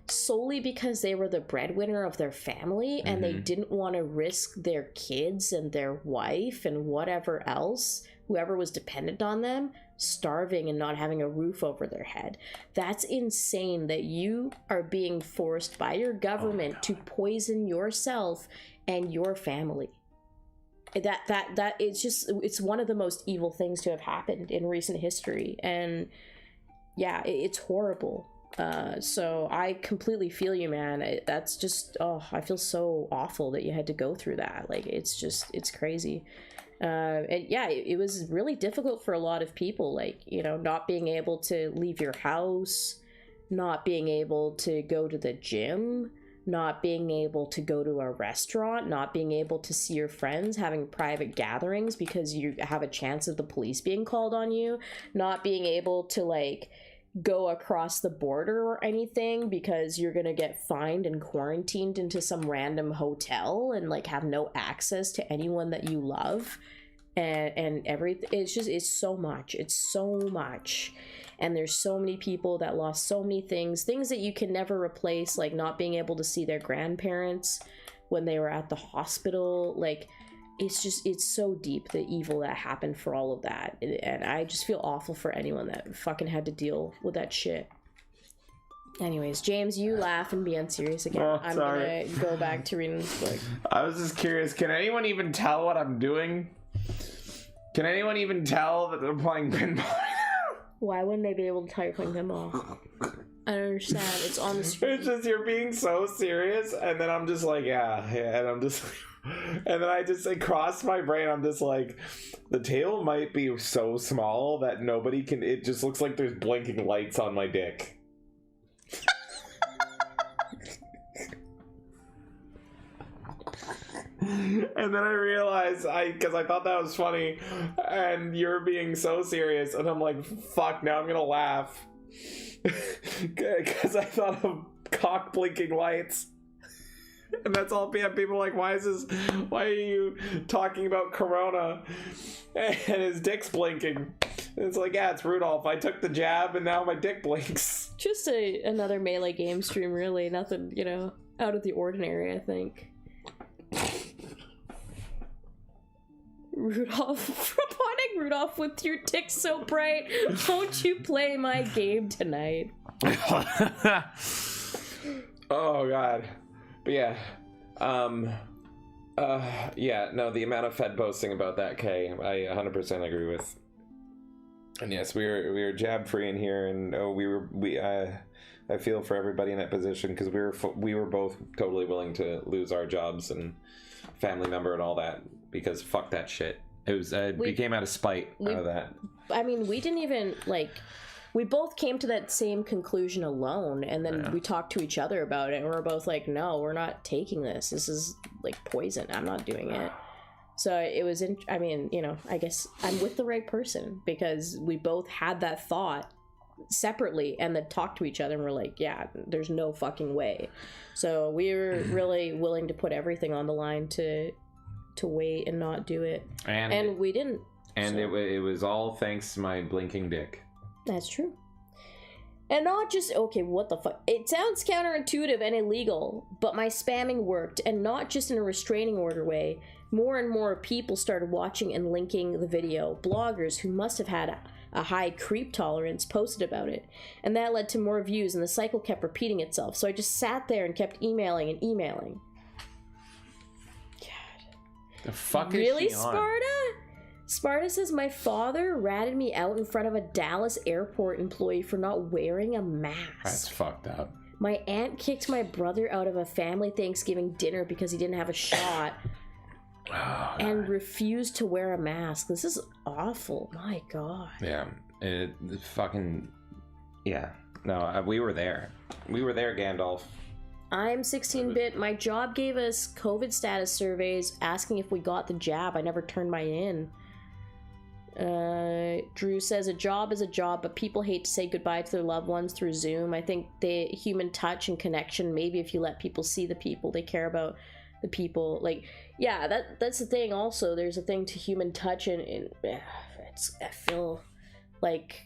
solely because they were the breadwinner of their family and they didn't want to risk their kids and their wife and whatever else, whoever was dependent on them, starving and not having a roof over their head. That's insane that you are being forced by your government to poison yourself and your family. That it's one of the most evil things to have happened in recent history, and yeah, it's horrible. So I completely feel you, man. That's just, I feel so awful that you had to go through that. Like, it's crazy. And yeah, it was really difficult for a lot of people, like, you know, not being able to leave your house, not being able to go to the gym, not being able to go to a restaurant, not being able to see your friends, having private gatherings because you have a chance of the police being called on you, not being able to, like, go across the border or anything because you're gonna get fined and quarantined into some random hotel and, like, have no access to anyone that you love, and everything. It's so much. And there's so many people that lost so many things that you can never replace, like not being able to see their grandparents when they were at the hospital. Like, it's so deep, the evil that happened for all of that. And I just feel awful for anyone that fucking had to deal with that shit. Anyways, James, you laugh and be unserious again. I'm gonna go back to reading this book. I was just curious, can anyone even tell what I'm doing? Can anyone even tell that they're playing pinball? Why wouldn't they be able to tell you're playing pinball? I don't understand. It's on the screen. It's just you're being so serious, and then I'm just like, yeah, and I'm just, and then it crossed my brain. I'm just like, the table might be so small that nobody can. It just looks like there's blinking lights on my dick. And then I realized, because I thought that was funny, and you're being so serious, and I'm like, fuck, now I'm gonna laugh. Because I thought of cock blinking lights. And that's all people are like, why are you talking about Corona? And his dick's blinking. And it's like, yeah, it's Rudolph. I took the jab, and now my dick blinks. Just another Melee game stream, really. Nothing, you know, out of the ordinary, I think. Rudolph, reporting Rudolph with your dick so bright. Won't you play my game tonight? Oh god. But yeah. Yeah, no, the amount of Fed posting about that, Kay, I 100% agree with. And yes, we were jab free in here, and I feel for everybody in that position, because we were both totally willing to lose our jobs and family member and all that, because fuck that shit. It was we came out of spite out of that. I mean, we didn't even, like, we both came to that same conclusion alone, and then we talked to each other about it, and we're both like, no, we're not taking this. This is like poison. I'm not doing it. So it was I mean, you know, I guess I'm with the right person, because we both had that thought separately and then talked to each other, and we're like, yeah, there's no fucking way. So we were really willing to put everything on the line to wait and not do it, and we didn't. And so. it was all thanks to my blinking dick. That's true. And not just, okay, what the fuck? It sounds counterintuitive and illegal, but my spamming worked, and not just in a restraining order way. More and more people started watching and linking the video. Bloggers who must have had a high creep tolerance posted about it, and that led to more views, and the cycle kept repeating itself. So I just sat there and kept emailing and emailing. God. The fuck is really, she on? Sparta? Sparta says, my father ratted me out in front of a Dallas airport employee for not wearing a mask. That's fucked up. My aunt kicked my brother out of a family Thanksgiving dinner because he didn't have a shot and refused to wear a mask. This is awful. My God. Yeah. It fucking... Yeah. No, we were there. We were there, Gandalf. I'm 16-bit. My job gave us COVID status surveys asking if we got the jab. I never turned mine in. Drew says, a job is a job, but people hate to say goodbye to their loved ones through Zoom. I think the human touch and connection, maybe if you let people see the people, they care about the people. Like, yeah, that's the thing also. There's a thing to human touch, and I feel like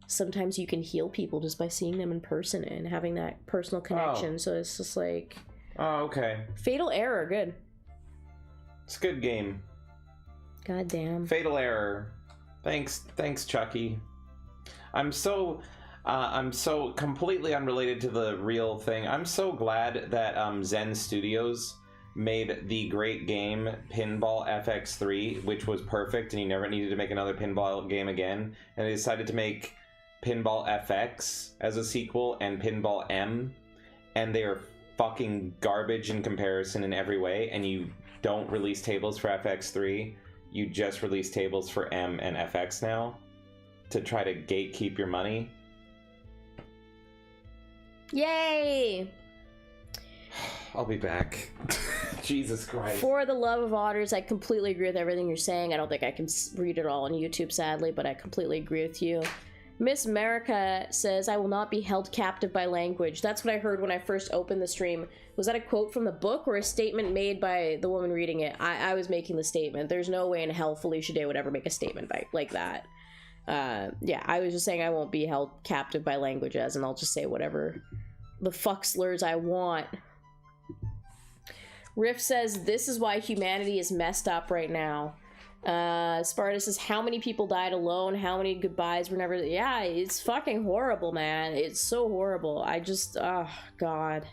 sometimes you can heal people just by seeing them in person and having that personal connection. So it's just like... Oh, okay. Fatal Error, good. It's a good game. God damn. Fatal Error. Thanks, Chucky. I'm so completely unrelated to the real thing. I'm so glad that Zen Studios made the great game Pinball FX3, which was perfect, and you never needed to make another pinball game again. And they decided to make Pinball FX as a sequel and Pinball M, and they are fucking garbage in comparison in every way. And you don't release tables for FX3. You just release tables for M and FX now to try to gatekeep your money. Yay! I'll be back. Jesus Christ. For the love of otters, I completely agree with everything you're saying. I don't think I can read it all on YouTube, sadly, but I completely agree with you. Miss America says, I will not be held captive by language. That's what I heard when I first opened the stream. Was that a quote from the book or a statement made by the woman reading it? I was making the statement. There's no way in hell Felicia Day would ever make a statement like that. Yeah, I was just saying I won't be held captive by languages, and I'll just say whatever the fuck slurs I want. Riff says, this is why humanity is messed up right now. Sparta says, how many people died alone? How many goodbyes were never... Yeah, it's fucking horrible, man. It's so horrible. I just... Oh, God.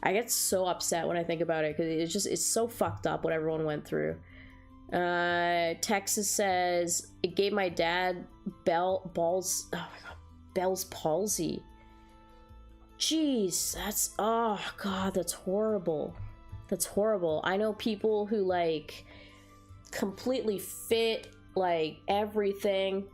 I get so upset when I think about it, because it's so fucked up what everyone went through. Texas says, it gave my dad Bell's palsy. Jeez, that's... Oh, God, that's horrible. That's horrible. I know people who, like... completely fit like everything,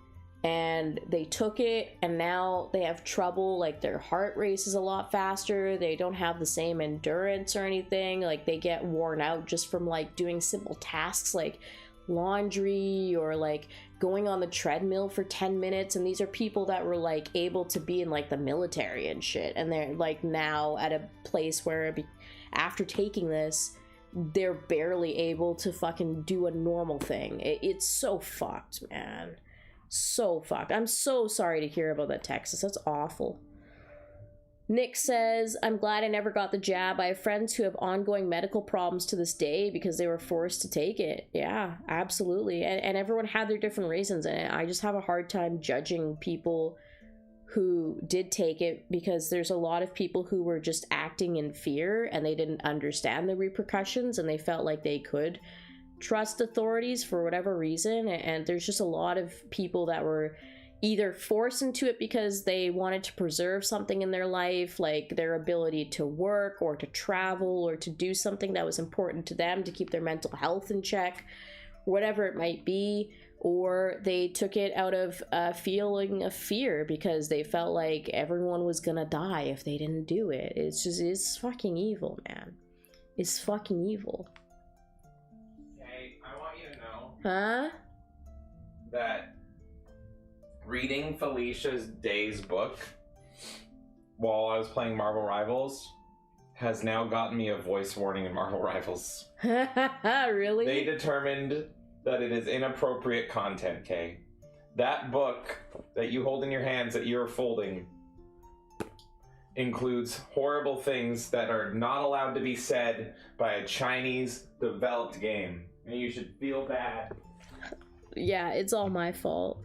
and they took it and now they have trouble, like their heart races a lot faster, they don't have the same endurance or anything, like they get worn out just from like doing simple tasks like laundry or like going on the treadmill for 10 minutes. And these are people that were like able to be in like the military and shit, and they're like now at a place where after taking this they're barely able to fucking do a normal thing. It's so fucked, man. So fucked. I'm so sorry to hear about that, Texas. That's awful. Nick says, I'm glad I never got the jab. I have friends who have ongoing medical problems to this day because they were forced to take it. Yeah, absolutely. And everyone had their different reasons. And I just have a hard time judging people who did take it, because there's a lot of people who were just acting in fear and they didn't understand the repercussions and they felt like they could trust authorities for whatever reason. And there's just a lot of people that were either forced into it because they wanted to preserve something in their life, like their ability to work or to travel or to do something that was important to them to keep their mental health in check, whatever it might be. Or they took it out of a feeling of fear because they felt like everyone was gonna die if they didn't do it. It's fucking evil, man. It's fucking evil. Hey, I want you to know Huh? that reading Felicia Day's book while I was playing Marvel Rivals has now gotten me a voice warning in Marvel Rivals. Really? They determined that it is inappropriate content, Kay. That book that you hold in your hands that you're folding includes horrible things that are not allowed to be said by a Chinese developed game. And you should feel bad. Yeah, it's all my fault.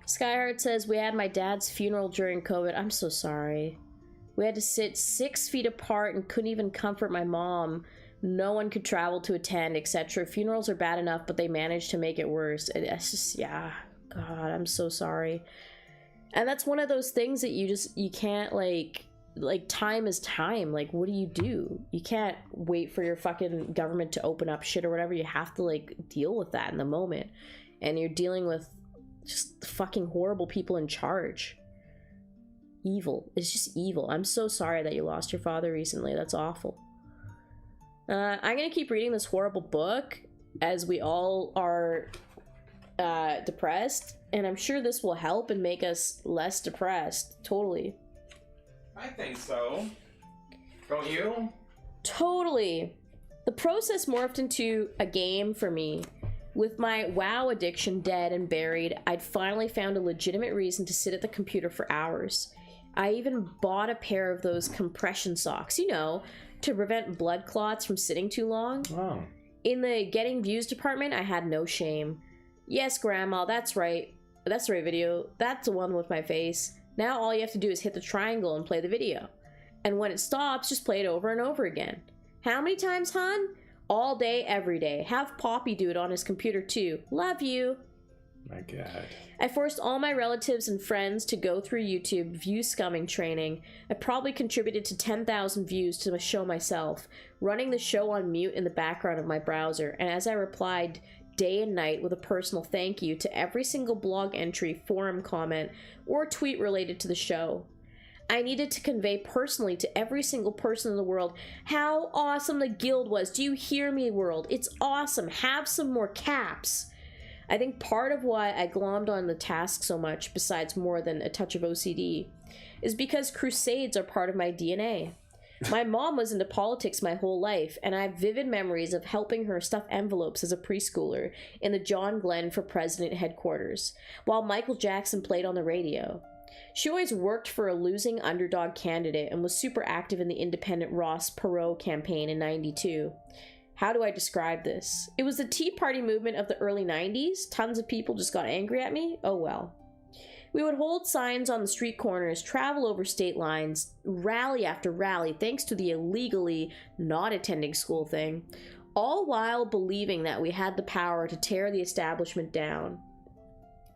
Skyheart says, we had my dad's funeral during COVID. I'm so sorry. We had to sit 6 feet apart and couldn't even comfort my mom. No one could travel to attend, etc. Funerals are bad enough, but they managed to make it worse. It's just, yeah. God, I'm so sorry. And that's one of those things that you can't, like time is time. Like, what do? You can't wait for your fucking government to open up shit or whatever. You have to, like, deal with that in the moment. And you're dealing with just fucking horrible people in charge. Evil. It's just evil. I'm so sorry that you lost your father recently. That's awful. I'm gonna keep reading this horrible book as we all are depressed, and I'm sure this will help and make us less depressed. Totally. I think so. Don't you? Totally. The process morphed into a game for me. With my WoW addiction dead and buried, I'd finally found a legitimate reason to sit at the computer for hours. I even bought a pair of those compression socks, you know, to prevent blood clots from sitting too long. Oh. In the getting views department, I had no shame. Yes, Grandma, that's right. That's the right video. That's the one with my face. Now all you have to do is hit the triangle and play the video. And when it stops, just play it over and over again. How many times, hon? All day, every day. Have Poppy do it on his computer too. Love you. My God. I forced all my relatives and friends to go through YouTube view scumming training. I probably contributed to 10,000 views to the show myself, running the show on mute in the background of my browser, and as I replied day and night with a personal thank you to every single blog entry, forum comment, or tweet related to the show. I needed to convey personally to every single person in the world how awesome the guild was. Do you hear me, world? It's awesome. Have some more caps. I think part of why I glommed on the task so much, besides more than a touch of OCD, is because crusades are part of my DNA. My mom was into politics my whole life, and I have vivid memories of helping her stuff envelopes as a preschooler in the John Glenn for President headquarters, while Michael Jackson played on the radio. She always worked for a losing underdog candidate and was super active in the independent Ross Perot campaign in '92. How do I describe this? It was the Tea Party movement of the early 90s. Tons of people just got angry at me. Oh well. We would hold signs on the street corners, travel over state lines, rally after rally, thanks to the illegally not attending school thing, all while believing that we had the power to tear the establishment down.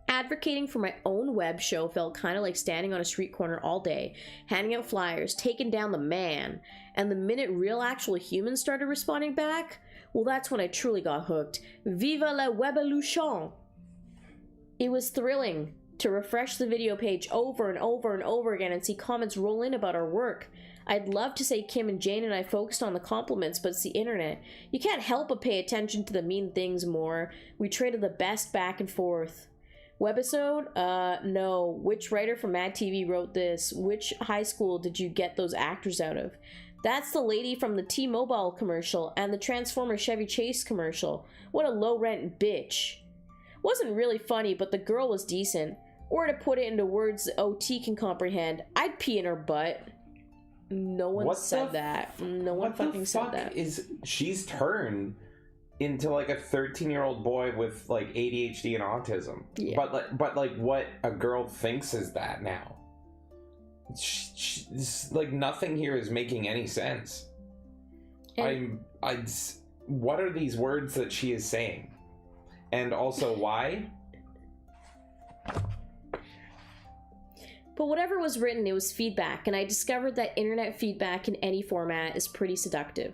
Advocating for my own web show felt kind of like standing on a street corner all day, handing out flyers, taking down the man. And the minute real actual humans started responding back, well, that's when I truly got hooked. Viva la Webelution! It was thrilling to refresh the video page over and over and over again and see comments roll in about our work. I'd love to say Kim and Jane and I focused on the compliments, but it's the internet. You can't help but pay attention to the mean things more. We traded the best back and forth. Webisode? No. Which writer from Mad TV wrote this? Which high school did you get those actors out of? That's the lady from the T-Mobile commercial and the Transformer Chevy Chase commercial. What a low-rent bitch. Wasn't really funny, but the girl was decent. Or to put it into words that OT can comprehend, I'd pee in her butt. No one said that. No one fucking said that. She's turned into like a 13-year-old boy with like ADHD and autism. Yeah. But like what a girl thinks is that now. Like nothing here is making any sense. And what are these words that she is saying? And also why? But whatever was written, it was feedback, and I discovered that internet feedback in any format is pretty seductive.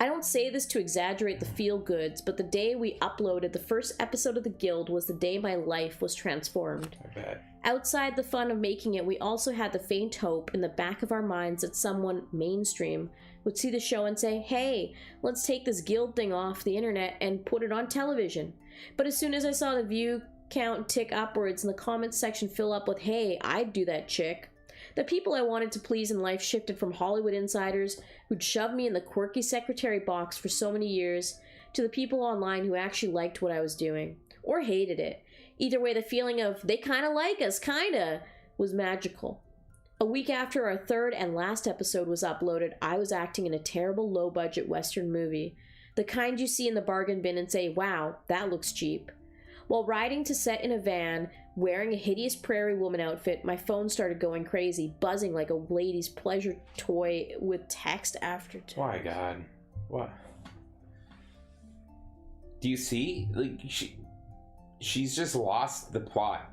I don't say this to exaggerate the feel-goods, but the day we uploaded the first episode of The Guild was the day my life was transformed. I bet. Outside the fun of making it, we also had the faint hope in the back of our minds that someone mainstream would see the show and say, hey, let's take this Guild thing off the internet and put it on television. But as soon as I saw the view count tick upwards and the comments section fill up with, hey, I'd do that, chick, the people I wanted to please in life shifted from Hollywood insiders who'd shoved me in the quirky secretary box for so many years to the people online who actually liked what I was doing. Or hated it. Either way, the feeling of, they kinda like us, kinda, was magical. A week after our third and last episode was uploaded, I was acting in a terrible low-budget Western movie. The kind you see in the bargain bin and say, wow, that looks cheap. While riding to set in a van, wearing a hideous prairie woman outfit, my phone started going crazy, buzzing like a lady's pleasure toy with text after text. Why, God? What? Do you see? Like, she's just lost the plot.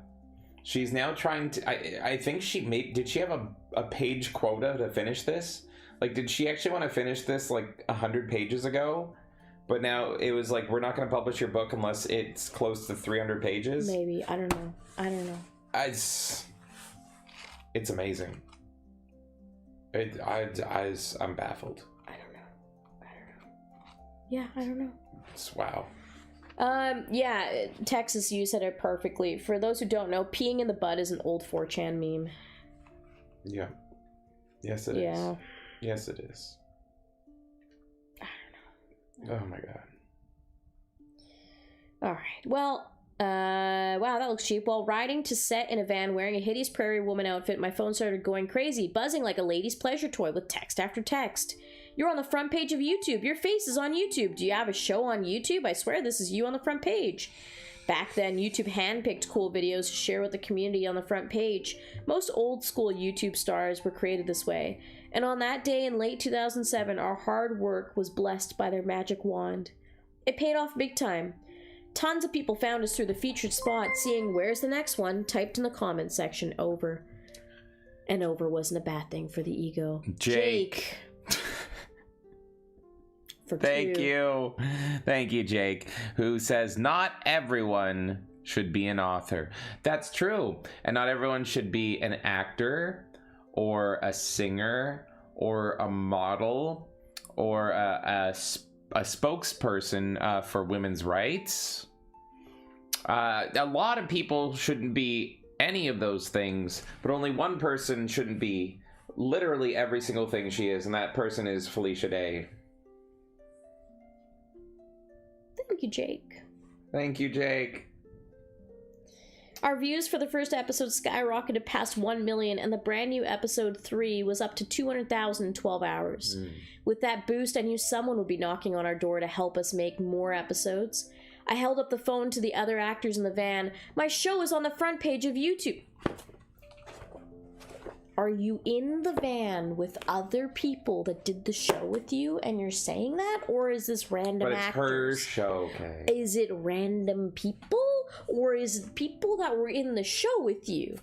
She's now trying to... I think she made... Did she have a page quota to finish this? Like, did she actually want to finish this, like, 100 pages ago? But now it was like, we're not going to publish your book unless it's close to 300 pages? Maybe. I don't know. It's amazing. I'm baffled. I don't know. Yeah, I don't know. Wow. Yeah, Texas, you said it perfectly. For those who don't know, peeing in the butt is an old 4chan meme. Yeah. Yes, it is. Yeah. Yes, it is. I don't know. Oh my god. Alright, well, wow, that looks cheap. While riding to set in a van wearing a hideous prairie woman outfit, my phone started going crazy, buzzing like a lady's pleasure toy with text after text. You're on the front page of YouTube. Your face is on YouTube. Do you have a show on YouTube? I swear this is you on the front page. Back then, YouTube handpicked cool videos to share with the community on the front page. Most old school YouTube stars were created this way. And on that day in late 2007, our hard work was blessed by their magic wand. It paid off big time. Tons of people found us through the featured spot, seeing where's the next one typed in the comments section over. And over wasn't a bad thing for the ego. Jake. Thank you, Jake, who says not everyone should be an author. That's true, and not everyone should be an actor or a singer or a model or a spokesperson for women's rights. A lot of people shouldn't be any of those things, but only one person shouldn't be literally every single thing she is, and that person is Felicia Day. Thank you, Jake. Thank you, Jake. Our views for the first episode skyrocketed past 1 million, and the brand new episode 3 was up to 200,000 in 12 hours. With that boost, I knew someone would be knocking on our door to help us make more episodes. I held up the phone to the other actors in the van. My show is on the front page of YouTube. Are you in the van with other people that did the show with you and you're saying that? Or is this random actors? But it's her show, okay. Is it random people? Or is it people that were in the show with you?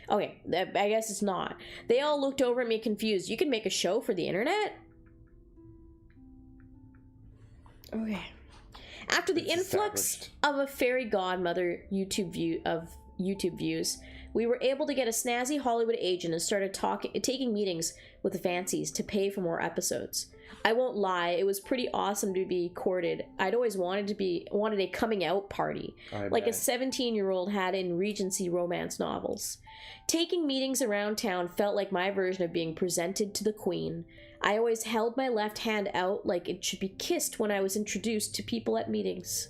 Okay, I guess it's not. They all looked over at me confused. You can make a show for the internet? Okay. After the influx of a fairy godmother YouTube views, we were able to get a snazzy Hollywood agent and started taking meetings with the fancies to pay for more episodes. I won't lie, it was pretty awesome to be courted. I'd always wanted a coming out party, like a 17-year-old had in Regency romance novels. Taking meetings around town felt like my version of being presented to the queen. I always held my left hand out like it should be kissed when I was introduced to people at meetings.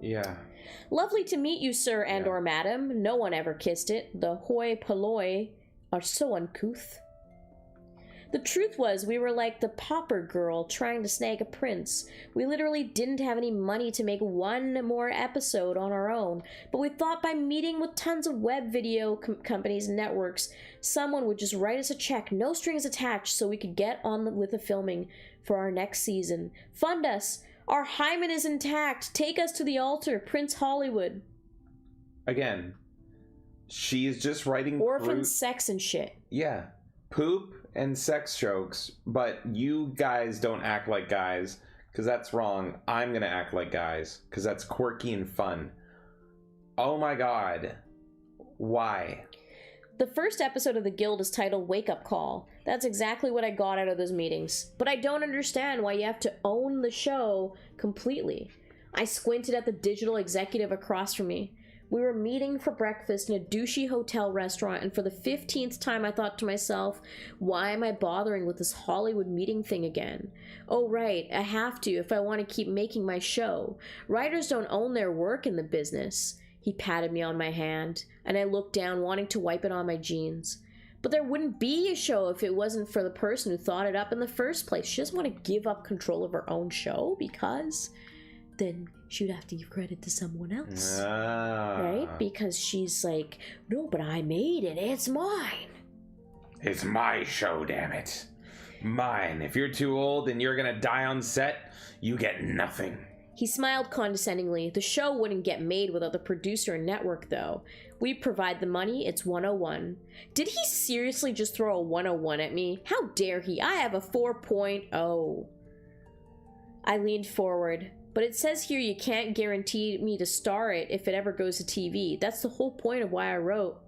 Yeah. Lovely to meet you, sir and or madam. No one ever kissed it. The hoi polloi are so uncouth. The truth was, we were like the pauper girl trying to snag a prince. We literally didn't have any money to make one more episode on our own, but we thought by meeting with tons of web video companies and networks, someone would just write us a check, no strings attached, so we could get on with the filming for our next season. Fund us. Our hymen is intact. Take us to the altar, Prince Hollywood. Again, she's just writing orphan sex and shit. Yeah. Poop and sex jokes, but you guys don't act like guys, because that's wrong. I'm gonna act like guys, because that's quirky and fun. Oh my god. Why? The first episode of The Guild is titled Wake Up Call. That's exactly what I got out of those meetings. But I don't understand why you have to own the show completely. I squinted at the digital executive across from me. We were meeting for breakfast in a douchey hotel restaurant, and for the 15th time I thought to myself, why am I bothering with this Hollywood meeting thing again? Oh right, I have to if I want to keep making my show. Writers don't own their work in the business. He patted me on my hand, and I looked down, wanting to wipe it on my jeans. But there wouldn't be a show if it wasn't for the person who thought it up in the first place. She doesn't want to give up control of her own show because then she would have to give credit to someone else. Ah. Right? Because she's like, no, but I made it. It's mine. It's my show, damn it. Mine. If you're too old and you're gonna die on set, you get nothing. He smiled condescendingly. The show wouldn't get made without the producer and network, though. We provide the money, it's 101. Did he seriously just throw a 101 at me? How dare he? I have a 4.0. I leaned forward. But it says here you can't guarantee me to star it if it ever goes to TV. That's the whole point of why I wrote.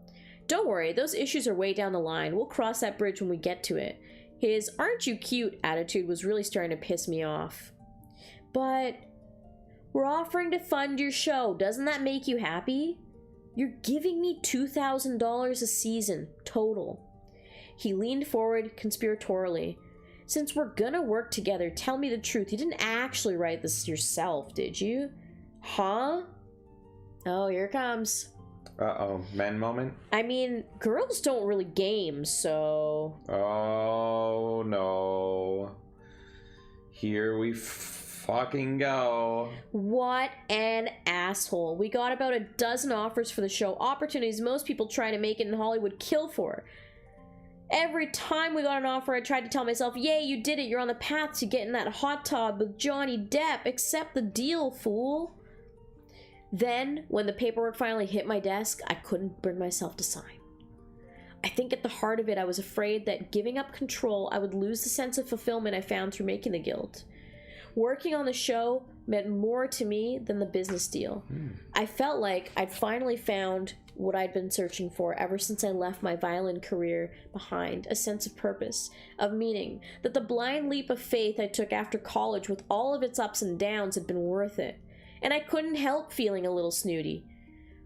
Don't worry, those issues are way down the line. We'll cross that bridge when we get to it. His "aren't you cute" attitude was really starting to piss me off. But we're offering to fund your show. Doesn't that make you happy? You're giving me $2,000 a season, total. He leaned forward conspiratorially. Since we're gonna work together, tell me the truth. You didn't actually write this yourself, did you? Huh? Oh, here it comes. Uh-oh, men moment? I mean, girls don't really game, so... Oh, no. Here we fucking go. What an asshole. We got about a dozen offers for the show, opportunities most people trying to make it in Hollywood kill for. Every time we got an offer, I tried to tell myself, yay, you did it, you're on the path to getting that hot tub with Johnny Depp. Accept the deal, fool. Then, when the paperwork finally hit my desk, I couldn't bring myself to sign. I think at the heart of it, I was afraid that giving up control, I would lose the sense of fulfillment I found through making the guild. Working on the show meant more to me than the business deal. I felt like I'd finally found what I'd been searching for ever since I left my violin career behind, a sense of purpose, of meaning, that the blind leap of faith I took after college with all of its ups and downs had been worth it. And I couldn't help feeling a little snooty.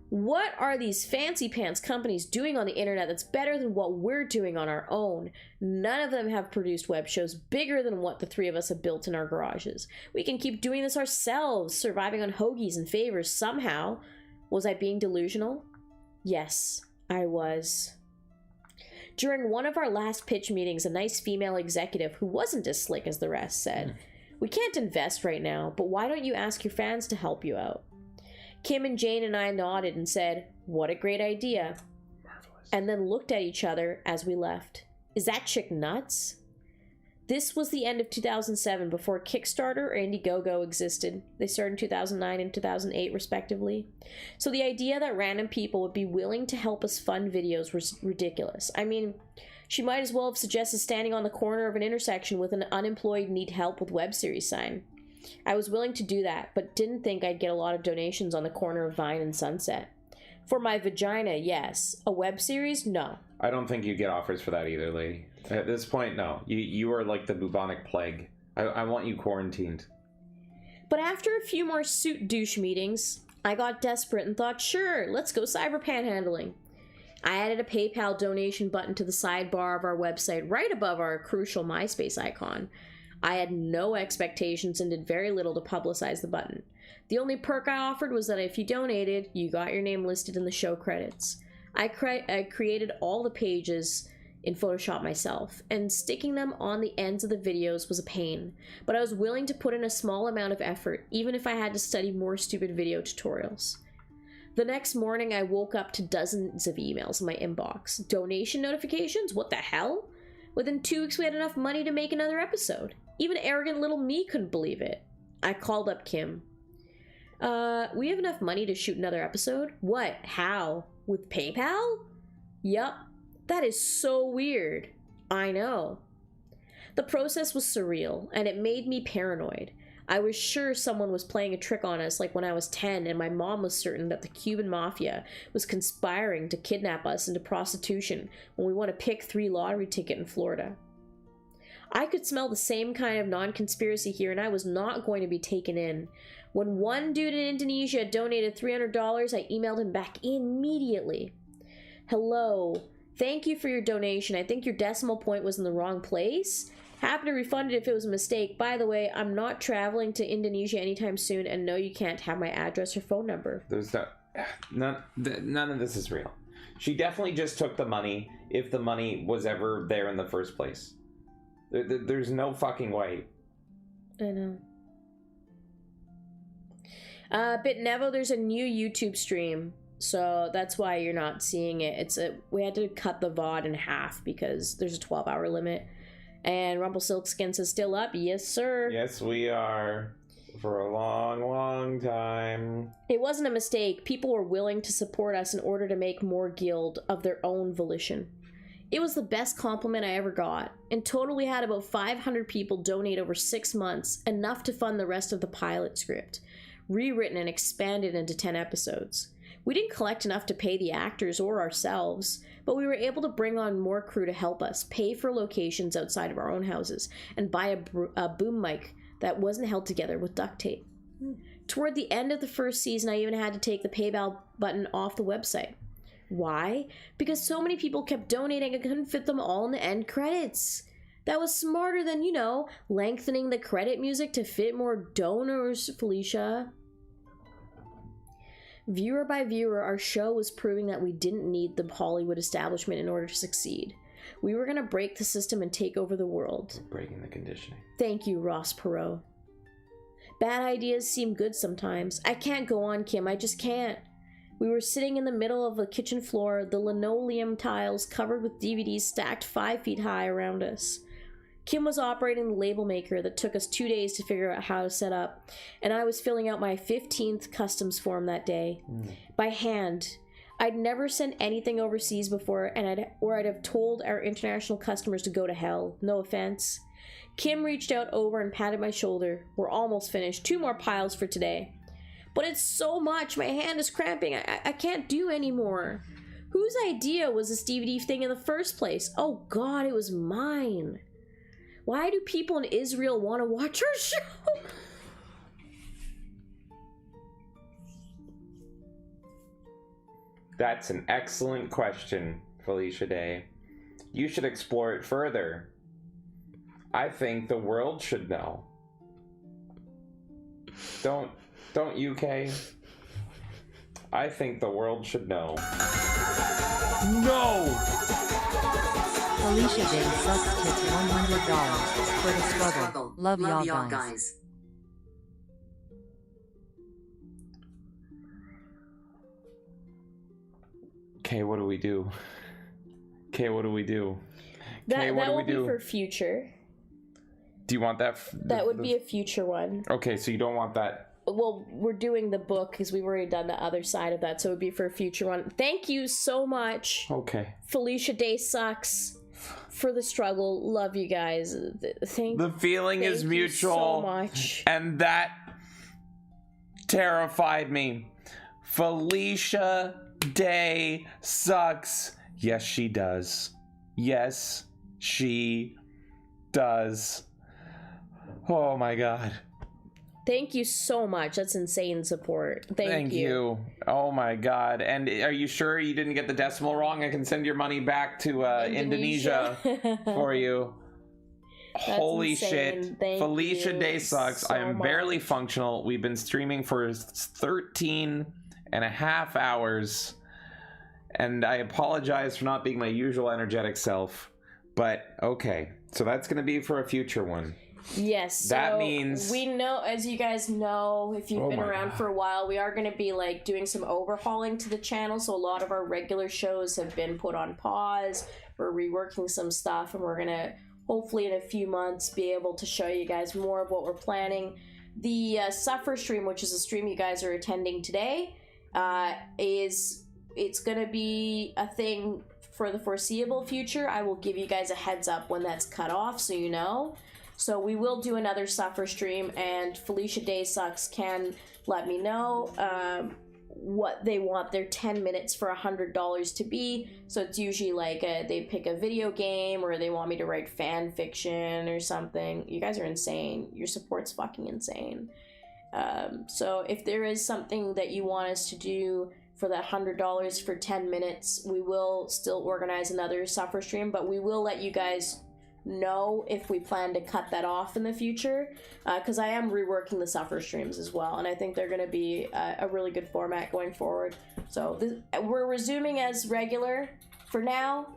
What are these fancy pants companies doing on the internet that's better than what we're doing on our own? None of them have produced web shows bigger than what the three of us have built in our garages. We can keep doing this ourselves, surviving on hoagies and favors somehow. Was I being delusional? Yes, I was. During one of our last pitch meetings, a nice female executive who wasn't as slick as the rest said, "We can't invest right now, but why don't you ask your fans to help you out?" Kim and Jane and I nodded and said, "What a great idea." Marvelous. And then looked at each other as we left. Is that chick nuts? This was the end of 2007, before Kickstarter or Indiegogo existed. They started in 2009 and 2008, respectively. So the idea that random people would be willing to help us fund videos was ridiculous. I mean, she might as well have suggested standing on the corner of an intersection with an unemployed need help with web series sign. I was willing to do that, but didn't think I'd get a lot of donations on the corner of Vine and Sunset. For my vagina, yes. A web series, no. I don't think you get offers for that either, lady. At this point, no. You are like the bubonic plague. I want you quarantined. But after a few more suit douche meetings, I got desperate and thought, sure, let's go cyber panhandling. I added a PayPal donation button to the sidebar of our website, right above our crucial MySpace icon. I had no expectations and did very little to publicize the button. The only perk I offered was that if you donated, you got your name listed in the show credits. I created all the pages in Photoshop myself, and sticking them on the ends of the videos was a pain, but I was willing to put in a small amount of effort, even if I had to study more stupid video tutorials. The next morning, I woke up to dozens of emails in my inbox. Donation notifications? What the hell? Within 2 weeks, we had enough money to make another episode. Even arrogant little me couldn't believe it. I called up Kim. We have enough money to shoot another episode? What? How? With PayPal? Yup. That is so weird. I know. The process was surreal, and it made me paranoid. I was sure someone was playing a trick on us like when I was 10, and my mom was certain that the Cuban mafia was conspiring to kidnap us into prostitution when we won a pick 3 lottery ticket in Florida. I could smell the same kind of non-conspiracy here, and I was not going to be taken in. When one dude in Indonesia donated $300, I emailed him back immediately. Hello. Thank you for your donation. I think your decimal point was in the wrong place. Happy to refund it if it was a mistake. By the way, I'm not traveling to Indonesia anytime soon, and no, you can't have my address or phone number. There's none of this is real. She definitely just took the money, if the money was ever there in the first place. There's no fucking way. I know. Bitnevo, there's a new YouTube stream, so that's why you're not seeing it. We had to cut the VOD in half because there's a 12-hour limit. And Rumpelstiltskin is still up. Yes, sir. Yes, we are. For a long, long time. It wasn't a mistake. People were willing to support us in order to make more guild of their own volition. It was the best compliment I ever got. In total, we had about 500 people donate over 6 months, enough to fund the rest of the pilot script, rewritten and expanded into 10 episodes. We didn't collect enough to pay the actors or ourselves, but we were able to bring on more crew to help us, pay for locations outside of our own houses, and buy a boom mic that wasn't held together with duct tape. Toward the end of the first season, I even had to take the PayPal button off the website. Why? Because so many people kept donating I couldn't fit them all in the end credits. That was smarter than, lengthening the credit music to fit more donors, Felicia. Viewer by viewer, our show was proving that we didn't need the Hollywood establishment in order to succeed. We were going to break the system and take over the world. Breaking the conditioning. Thank you, Ross Perot. Bad ideas seem good sometimes. I can't go on, Kim. I just can't. We were sitting in the middle of the kitchen floor, the linoleum tiles covered with DVDs stacked 5 feet high around us. Kim was operating the label maker that took us 2 days to figure out how to set up, and I was filling out my 15th customs form that day. By hand. I'd never sent anything overseas before, and I'd have told our international customers to go to hell. No offense. Kim reached out over and patted my shoulder. We're almost finished. 2 more piles for today. But it's so much. My hand is cramping. I can't do anymore. Whose idea was this DVD thing in the first place? Oh God, it was mine. Why do people in Israel want to watch our show? That's an excellent question, Felicia Day. You should explore it further. I think the world should know. Don't you, Kay? I think the world should know. No! Felicia Day sucks tips $100 for the struggle. Love y'all guys. Okay, what do we do? Okay, what do we do? That will be for future. Do you want that? That would be a future one. Okay, so you don't want that. Well, we're doing the book because we've already done the other side of that, so it would be for a future one. Thank you so much. Okay. Felicia Day sucks for the struggle. Love you guys. The feeling is mutual. So much. And that terrified me. Felicia Day sucks. Yes, she does. Yes, she does. Oh my God. Thank you so much. That's insane support. Thank you. Oh my God. And are you sure you didn't get the decimal wrong? I can send your money back to Indonesia for you. Holy insane. shit. Thank Felicia you Day sucks. so I am barely much. functional. We've been streaming for 13 and a half hours. And I apologize for not being my usual energetic self. But okay. So that's going to be for a future one. Yes, so that means we know, as you guys know, if you've been around for a while, we are going to be like doing some overhauling to the channel. So a lot of our regular shows have been put on pause. We're reworking some stuff, and we're going to hopefully in a few months be able to show you guys more of what we're planning. The Suffer stream, which is a stream you guys are attending today, it's going to be a thing for the foreseeable future. I will give you guys a heads up when that's cut off, so you know. So we will do another Suffer stream, and Felicia Day Sucks can let me know what they want their 10 minutes for $100 to be. So it's usually like they pick a video game, or they want me to write fan fiction or something. You guys are insane. Your support's fucking insane. So if there is something that you want us to do for that $100 for 10 minutes, we will still organize another Suffer stream, but we will let you guys know if we plan to cut that off in the future, because I am reworking the Suffer streams as well, and I think they're going to be a really good format going forward. So we're resuming as regular for now.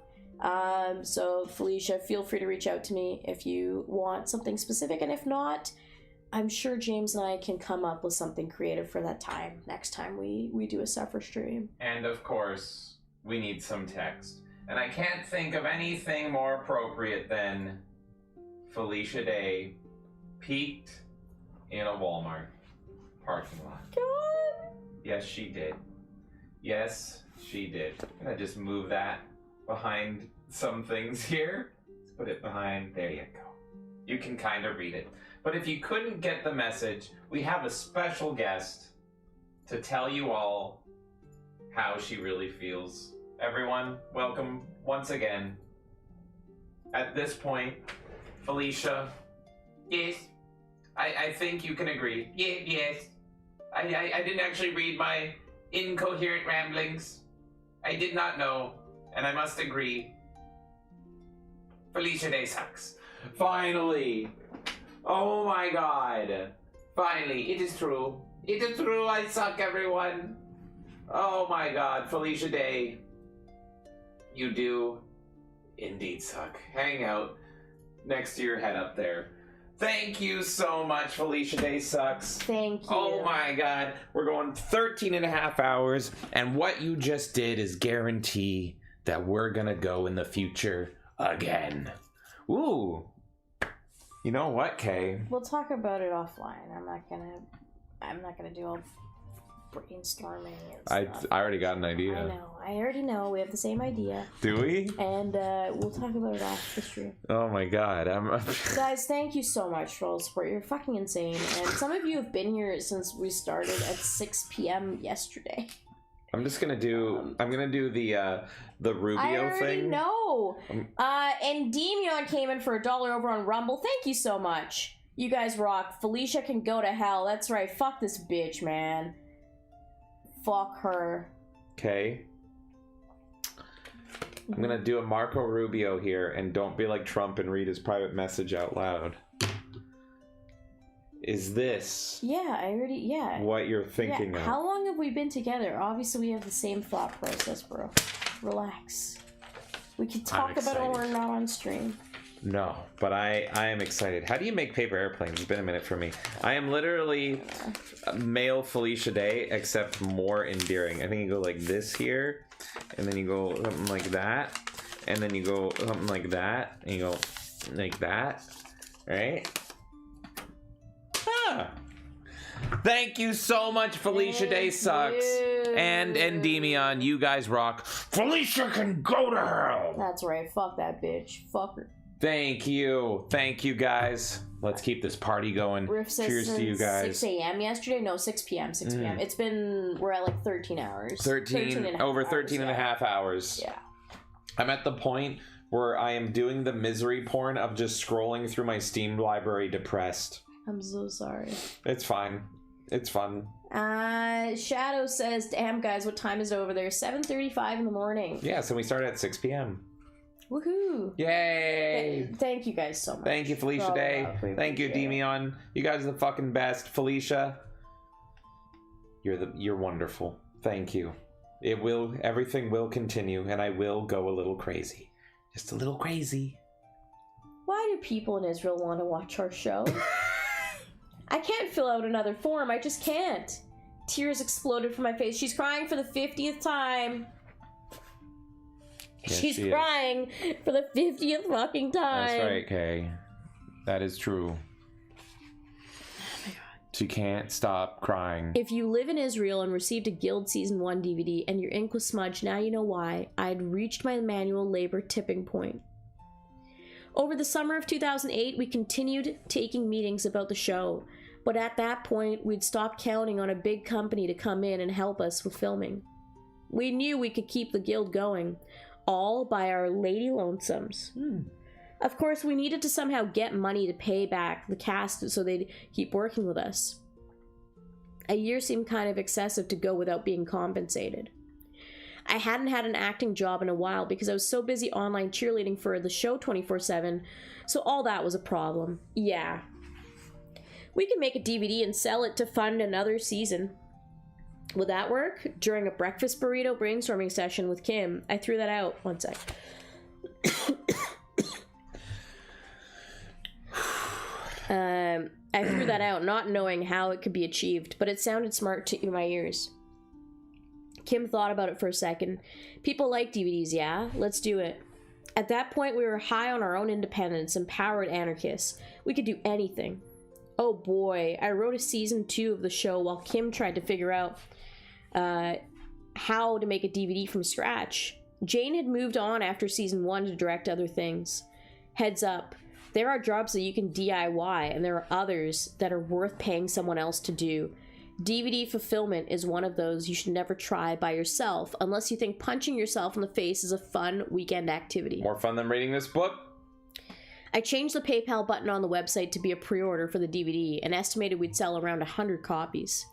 So Felicia, feel free to reach out to me if you want something specific, and if not, I'm sure James and I can come up with something creative for that time. Next time we do a Suffer stream. And of course, we need some text. And I can't think of anything more appropriate than Felicia Day peeked in a Walmart parking lot. God. Yes, she did. Yes, she did. I'm gonna just move that behind some things here. Let's put it behind. There you go. You can kind of read it. But if you couldn't get the message, we have a special guest to tell you all how she really feels. Everyone, welcome once again. At this point, Felicia. Yes. I think you can agree. Yes. I didn't actually read my incoherent ramblings. I did not know, and I must agree. Felicia Day sucks. Finally! Oh my god! Finally, it is true. It is true, I suck, everyone. Oh my god, Felicia Day. You do indeed suck. Hang out next to your head up there. Thank you so much, Felicia Day sucks. Thank you. Oh my god, we're going 13 and a half hours, and what you just did is guarantee that we're gonna go in the future again. Ooh. You know what, Kay? We'll talk about it offline. I'm not gonna do all brainstorming and stuff. I already got an idea. I know. I already know. We have the same idea. Do we? And we'll talk about it after the stream. Oh my god, Guys, thank you so much for all the support. You're fucking insane. And some of you have been here since we started at 6 p.m. yesterday. I'm just gonna do. I'm gonna do the Rubio I already thing. know. And Demion came in for $1 over on Rumble. Thank you so much. You guys rock. Felicia can go to hell. That's right. Fuck this bitch, man. Fuck her. Okay. I'm gonna do a Marco Rubio here, and don't be like Trump and read his private message out loud. Is this? Yeah, I already. Yeah. What you're thinking of? How long have we been together? Obviously, we have the same thought process, bro. Relax. We can talk about it when we're not on stream. No, but I am excited. How do you make paper airplanes? It's been a minute for me. I am literally male Felicia Day, except more endearing. I think you go like this here, and then you go something like that, and then you go something like that, and you go like that, right? Ah. Thank you so much, Felicia Day sucks. And Endymion, you guys rock. Felicia can go to hell. That's right. Fuck that bitch. Fuck her. Thank you. Thank you, guys. Let's keep this party going. Riff says Cheers to you guys. 6 a.m. yesterday? No, 6 p.m. 6 p.m. It's been, we're at like 13 hours. 13 and a over half 13 hours, and a half hours. Yeah. I'm at the point where I am doing the misery porn of just scrolling through my Steam library depressed. I'm so sorry. It's fine. It's fun. Shadow says, damn guys, what time is it over there? 7:35 in the morning. Yeah, so we started at 6 p.m. Woohoo! Yay! Thank you guys so much. Thank you, Felicia Day. Thank you, Demion. You guys are the fucking best. Felicia, you're wonderful. Thank you. Everything will continue, and I will go a little crazy. Just a little crazy. Why do people in Israel want to watch our show? I can't fill out another form. I just can't. Tears exploded from my face. She's crying for the 50th time. Yes, She's crying for the 50th fucking time. That's right, Kay. That is true. Oh my God. She can't stop crying. If you live in Israel and received a Guild Season 1 DVD and your ink was smudged, now you know why. I'd reached my manual labor tipping point. Over the summer of 2008, we continued taking meetings about the show, but at that point, we'd stopped counting on a big company to come in and help us with filming. We knew we could keep the guild going, all by our lady lonesomes. Of course, we needed to somehow get money to pay back the cast so they'd keep working with us. A year seemed kind of excessive to go without being compensated. I hadn't had an acting job in a while because I was so busy online cheerleading for the show 24/7, so all that was a problem. Yeah. We could make a DVD and sell it to fund another season. Would that work? During a breakfast burrito brainstorming session with Kim, I threw that out. One sec. I threw that out, not knowing how it could be achieved, but it sounded smart to my ears. Kim thought about it for a second. People like DVDs, yeah? Let's do it. At that point, we were high on our own independence, empowered anarchists. We could do anything. Oh boy, I wrote a season 2 of the show while Kim tried to figure out how to make a DVD from scratch. Jane had moved on after season 1 to direct other things. Heads up, there are jobs that you can DIY, and there are others that are worth paying someone else to do. DVD fulfillment is one of those you should never try by yourself unless you think punching yourself in the face is a fun weekend activity. More fun than reading this book? I changed the PayPal button on the website to be a pre-order for the DVD and estimated we'd sell around 100 copies.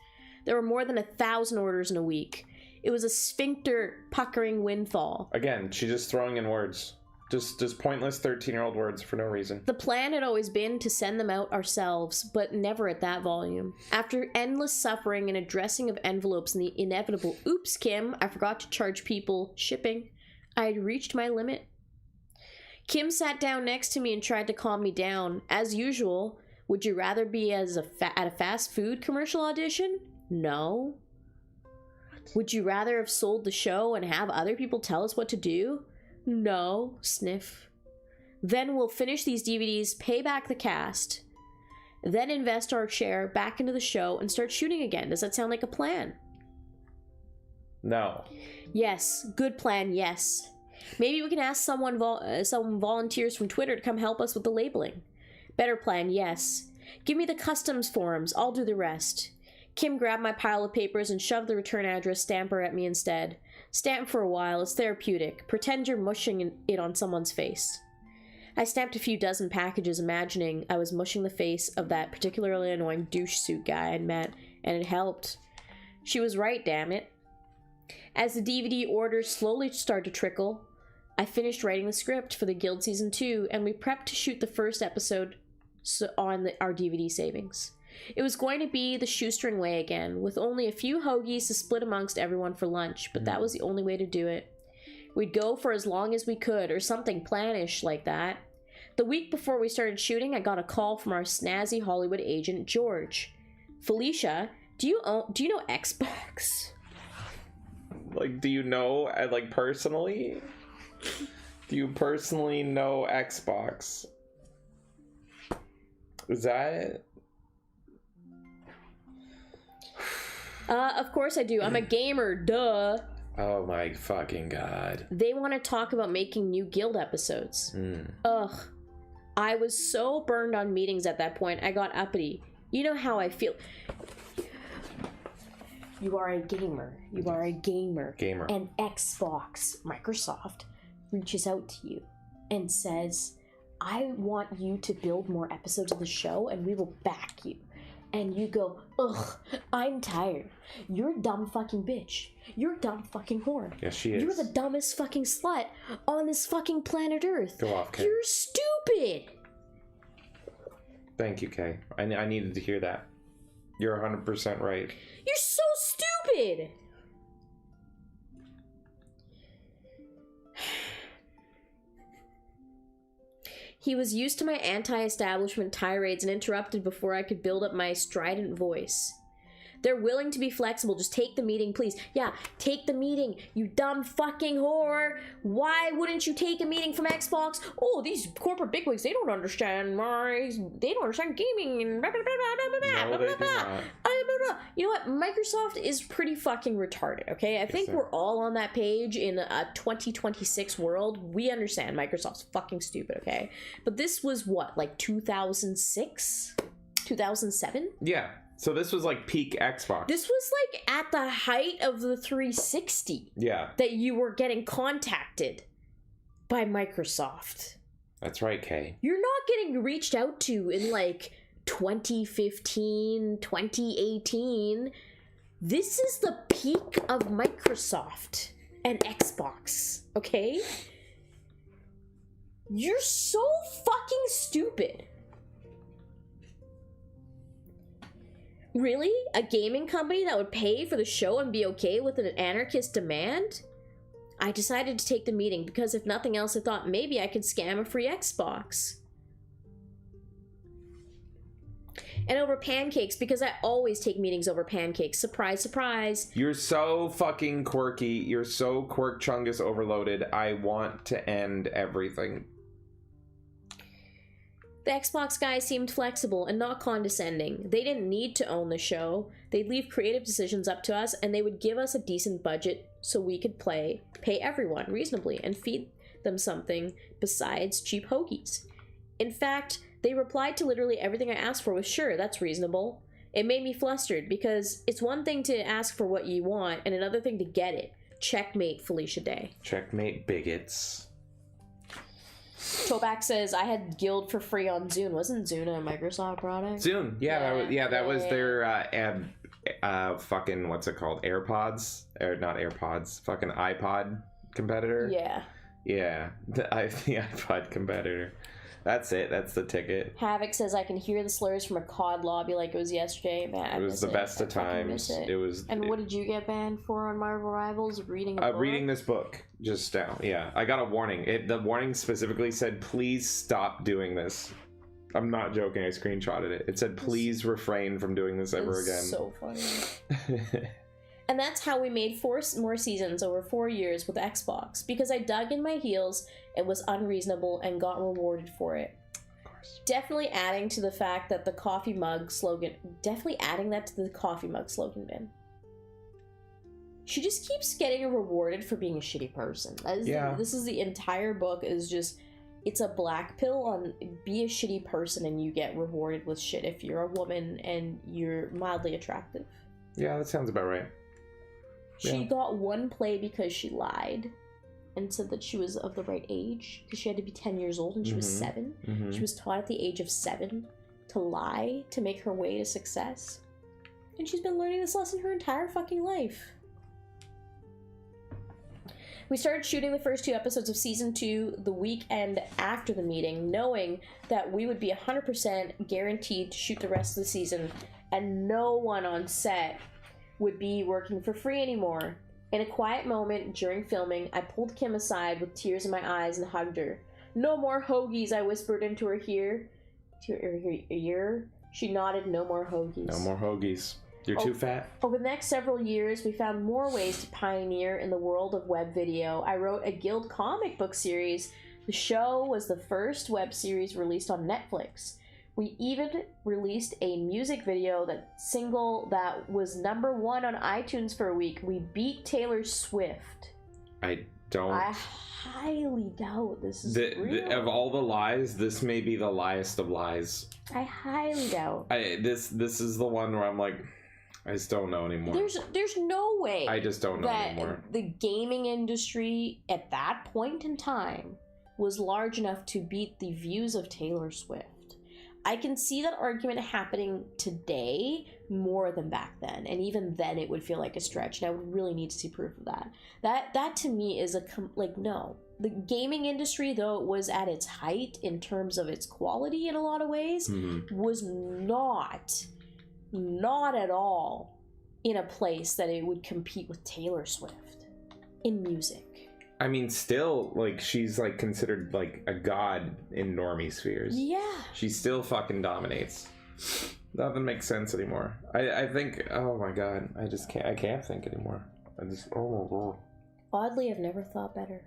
There were more than 1,000 orders in a week. It was a sphincter puckering windfall. Again, she's just throwing in words. Just pointless 13-year-old words for no reason. The plan had always been to send them out ourselves, but never at that volume. After endless suffering and addressing of envelopes and the inevitable, oops, Kim, I forgot to charge people shipping, I had reached my limit. Kim sat down next to me and tried to calm me down. As usual, would you rather be at a fast food commercial audition? No. Would you rather have sold the show and have other people tell us what to do? No. Sniff. Then we'll finish these DVDs, pay back the cast, then invest our share back into the show and start shooting again. Does that sound like a plan? No. Yes. Good plan, yes. Maybe we can ask someone volunteers from Twitter to come help us with the labeling. Better plan, yes. Give me the customs forms. I'll do the rest. Kim grabbed my pile of papers and shoved the return address stamper at me instead. Stamp for a while. It's therapeutic. Pretend you're mushing it on someone's face. I stamped a few dozen packages, imagining I was mushing the face of that particularly annoying douche suit guy I'd met, and it helped. She was right, damn it. As the DVD orders slowly started to trickle, I finished writing the script for the Guild Season 2, and we prepped to shoot the first episode on our DVD savings. It was going to be the shoestring way again, with only a few hoagies to split amongst everyone for lunch, but that was the only way to do it. We'd go for as long as we could, or something planish like that. The week before we started shooting, I got a call from our snazzy Hollywood agent, George. Felicia, do you know Xbox? Like, do you know, like, personally? Do you personally know Xbox? Is that it? Of course I do. I'm a gamer, duh. Oh my fucking god. They want to talk about making new Guild episodes. Ugh. I was so burned on meetings at that point, I got uppity. You know how I feel. You are a gamer. You are a gamer. Gamer. And Xbox, Microsoft, reaches out to you and says, I want you to build more episodes of the show and we will back you. And you go, ugh, I'm tired. You're a dumb fucking bitch. You're a dumb fucking whore. Yes, she is. You're the dumbest fucking slut on this fucking planet Earth. Go off, Kay. You're stupid. Thank you, Kay. I needed to hear that. You're 100% right. You're so stupid. He was used to my anti-establishment tirades and interrupted before I could build up my strident voice. They're willing to be flexible. Just take the meeting, please. Yeah, take the meeting, you dumb fucking whore. Why wouldn't you take a meeting from Xbox? Oh, these corporate bigwigs, they don't understand gaming and blah, blah, blah, blah, blah, No, blah, they blah, do blah. not. You know what? Microsoft is pretty fucking retarded, okay? I think we're all on that page in a 2026 world. We understand Microsoft's fucking stupid, okay? But this was what, like 2006? 2007? Yeah. So this was like peak Xbox. This was like at the height of the 360. Yeah. That you were getting contacted by Microsoft. That's right, Kay. You're not getting reached out to in like 2015, 2018. This is the peak of Microsoft and Xbox, okay? You're so fucking stupid. Really? A gaming company that would pay for the show and be okay with an anarchist demand? I decided to take the meeting because if nothing else, I thought maybe I could scam a free Xbox. And over pancakes, because I always take meetings over pancakes. Surprise, surprise. You're so fucking quirky. You're so quirk chungus overloaded. I want to end everything. The Xbox guys seemed flexible and not condescending. They didn't need to own the show. They'd leave creative decisions up to us, and they would give us a decent budget so we could pay everyone reasonably and feed them something besides cheap hoagies. In fact, they replied to literally everything I asked for with sure, that's reasonable. It made me flustered because it's one thing to ask for what you want and another thing to get it. Checkmate, Felicia Day. Checkmate, bigots. Tobak says, I had Guild for free on Zune. Wasn't Zune a Microsoft product? Zune, that was their fucking, what's it called? AirPods? Or not AirPods, fucking iPod competitor? Yeah. Yeah, the iPod competitor. That's it. That's the ticket. Havoc says, I can hear the slurs from a COD lobby like it was yesterday. Man, it was the best of times. It was. And what did you get banned for on Marvel Rivals? Reading a book? Reading this book just now. Yeah, I got a warning. The warning specifically said, "Please stop doing this." I'm not joking. I screenshotted it. It said, "Please refrain from doing this ever again." So funny. And that's how we made 4 more seasons over 4 years with Xbox, because I dug in my heels and was unreasonable and got rewarded for it. Of course. Definitely adding to the fact that the coffee mug slogan, definitely adding that to the coffee mug slogan bin. She just keeps getting rewarded for being a shitty person. This is the entire book is just, it's a black pill on be a shitty person and you get rewarded with shit if you're a woman and you're mildly attractive. Yeah, that sounds about right. She got 1 play because she lied and said that she was of the right age because she had to be 10 years old and she was 7. She was taught at the age of 7 to lie to make her way to success. And she's been learning this lesson her entire fucking life. We started shooting the first 2 episodes of season 2 the weekend after the meeting, knowing that we would be 100% guaranteed to shoot the rest of the season and no one on set would be working for free anymore. In a quiet moment during filming, I pulled Kim aside with tears in my eyes and hugged her. No more hoagies, I whispered into her ear. She nodded, no more hoagies. No more hoagies. You're too fat. Over the next several years, we found more ways to pioneer in the world of web video. I wrote a Guild comic book series. The show was the first web series released on Netflix. We even released a music video single that was #1 on iTunes for a week. We beat Taylor Swift. I highly doubt this is real. Of all the lies, this may be the liest of lies. I highly doubt. This is the one where I'm like, I just don't know anymore. There's no way. I just don't know anymore. The gaming industry at that point in time was large enough to beat the views of Taylor Swift. I can see that argument happening today more than back then, and even then it would feel like a stretch, and I would really need to see proof of that. That to me is no. The gaming industry, though it was at its height in terms of its quality in a lot of ways, was not at all in a place that it would compete with Taylor Swift in music. I mean, still, she's, considered, a god in normie spheres. Yeah. She still fucking dominates. Nothing makes sense anymore. I think, oh my god, I can't think anymore. Oh my god. Oddly, I've never thought better.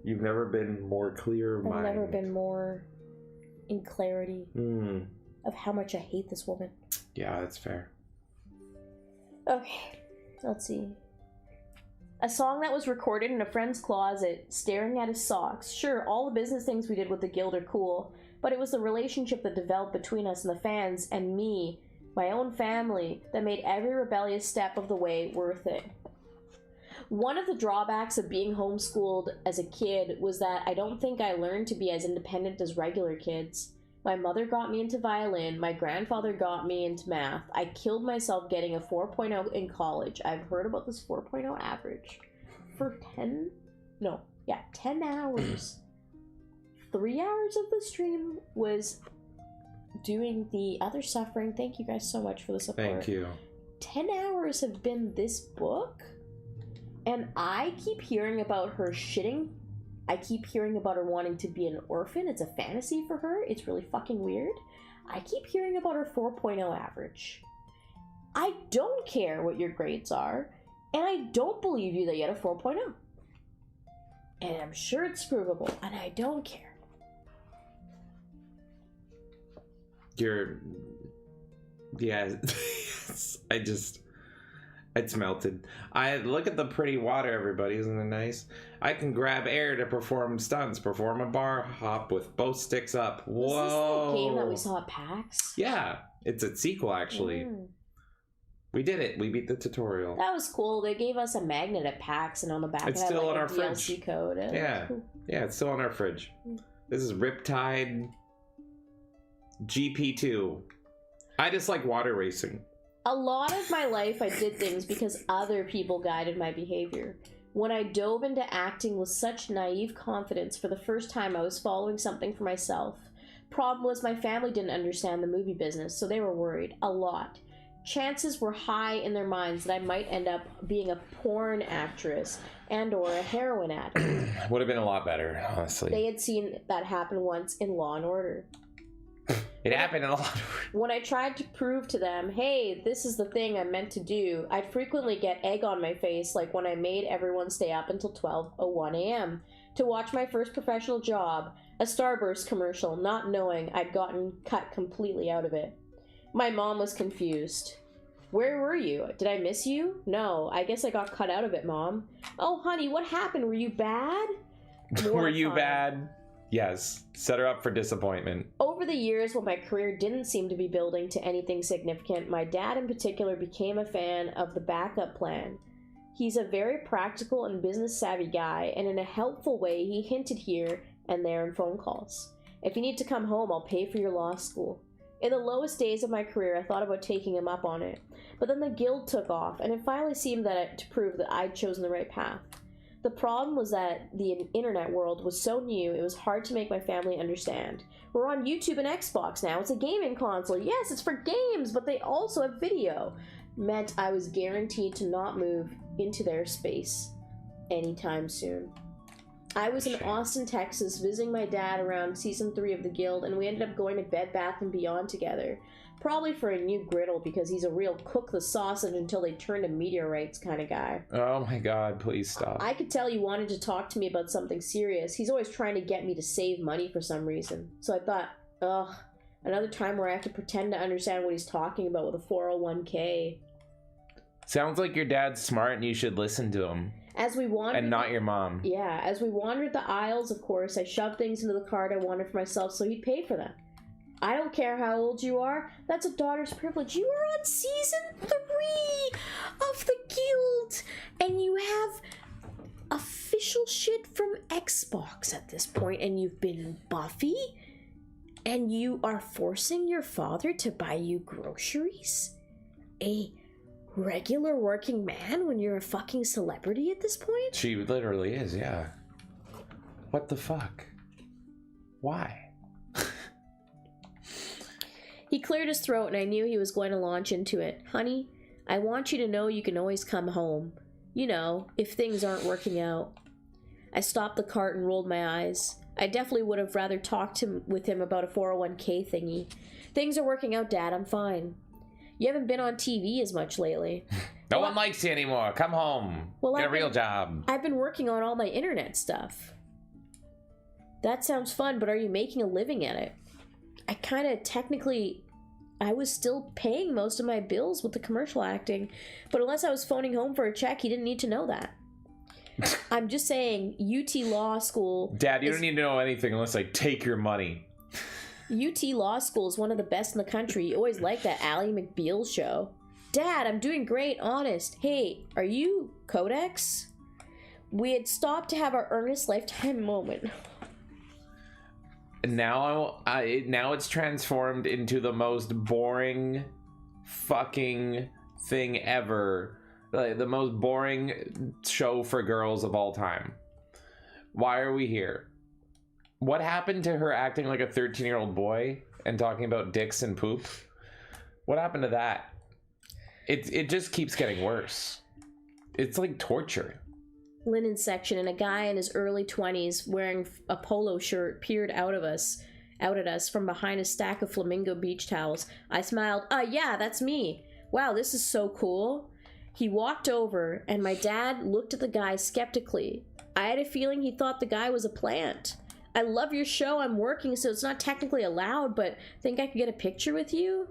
You've never been more clear of mind. I've never been more in clarity of how much I hate this woman. Yeah, that's fair. Okay, let's see. A song that was recorded in a friend's closet, staring at his socks. Sure, all the business things we did with the Guild are cool, but it was the relationship that developed between us and the fans and me, my own family, that made every rebellious step of the way worth it. One of the drawbacks of being homeschooled as a kid was that I don't think I learned to be as independent as regular kids. My mother got me into violin, my grandfather got me into math. I killed myself getting a 4.0 in college. I've heard about this 4.0 average. For 10 hours. 3 hours of the stream was doing the other suffering. Thank you guys so much for the support. Thank you. 10 hours have been this book, and I keep hearing about her shitting. I keep hearing about her wanting to be an orphan. It's a fantasy for her. It's really fucking weird. I keep hearing about her 4.0 average. I don't care what your grades are, and I don't believe you that you had a 4.0. And I'm sure it's provable, and I don't care. Yeah, it's melted. I look at the pretty water, everybody. Isn't it nice? I can grab air to perform stunts, perform a bar hop with both sticks up. Whoa! Was this the game that we saw at PAX? Yeah, it's a sequel, actually. We did it. We beat the tutorial. That was cool. They gave us a magnet at PAX, and on the back It's it had still like on a our DLC fridge. code. Yeah. Cool. Yeah, it's still on our fridge. This is Riptide GP2. I just like water racing. A lot of my life I did things because other people guided my behavior. When I dove into acting with such naive confidence for the first time, I was following something for myself. Problem was my family didn't understand the movie business, so they were worried. A lot. Chances were high in their minds that I might end up being a porn actress and or a heroin addict. Would have been a lot better, honestly. They had seen that happen once in Law and Order. It happened in a lot of... When I tried to prove to them, hey, this is the thing I'm meant to do, I'd frequently get egg on my face, like when I made everyone stay up until 12:01 a.m. to watch my first professional job, a Starburst commercial, not knowing I'd gotten cut completely out of it. My mom was confused. Where were you? Did I miss you? No, I guess I got cut out of it, Mom. Oh, honey, what happened? Were you bad? Were you bad? Yes. Set her up for disappointment. Over the years, when my career didn't seem to be building to anything significant, my dad in particular became a fan of the backup plan. He's a very practical and business-savvy guy, and in a helpful way, he hinted here and there in phone calls. If you need to come home, I'll pay for your law school. In the lowest days of my career, I thought about taking him up on it. But then the guild took off, and it finally seemed to prove that I'd chosen the right path. The problem was that the internet world was so new, it was hard to make my family understand. We're on YouTube and Xbox now. It's a gaming console. Yes, it's for games, but they also have video. Meant I was guaranteed to not move into their space anytime soon. I was in Austin, Texas, visiting my dad around season 3 of the Guild, and we ended up going to Bed Bath & Beyond together. Probably for a new griddle, because he's a real cook the sausage until they turn to meteorites kind of guy. Oh my god, please stop. I could tell he wanted to talk to me about something serious. He's always trying to get me to save money for some reason. So I thought, ugh, another time where I have to pretend to understand what he's talking about with a 401k. Sounds like your dad's smart and you should listen to him. As we wandered... And not your mom. Yeah, as we wandered the aisles, of course, I shoved things into the cart I wanted for myself so he'd pay for them. I don't care how old you are. That's a daughter's privilege. You are on season 3 of the Guild, and you have official shit from Xbox at this point, and you've been Buffy, and you are forcing your father to buy you groceries? A regular working man when you're a fucking celebrity at this point? She literally is, yeah. What the fuck? Why? He cleared his throat, and I knew he was going to launch into it. Honey, I want you to know you can always come home. You know, if things aren't working out. I stopped the cart and rolled my eyes. I definitely would have rather talked with him about a 401k thingy. Things are working out, Dad. I'm fine. You haven't been on TV as much lately. No one likes you anymore. Come home. Get a real job. I've been working on all my internet stuff. That sounds fun, but are you making a living at it? I kind of technically... I was still paying most of my bills with the commercial acting, but unless I was phoning home for a check, he didn't need to know that. I'm just saying, UT Law School... Dad, you don't need to know anything unless I take your money. UT Law School is one of the best in the country. You always like that Ally McBeal show. Dad, I'm doing great, honest. Hey, are you Codex? We had stopped to have our earnest lifetime moment. Now it's transformed into the most boring fucking thing ever. Like, the most boring show for girls of all time. Why are we here? What happened to her acting like a 13-year-old boy and talking about dicks and poop? What happened to that? It just keeps getting worse. It's like torture. Linen section, and a guy in his early 20s wearing a polo shirt peered out of us out at us from behind a stack of flamingo beach towels. I smiled. Yeah, that's me. Wow, this is so cool. He walked over, and my dad looked at the guy skeptically. I had a feeling he thought the guy was a plant. I love your show. I'm working, so it's not technically allowed, but think I could get a picture with you?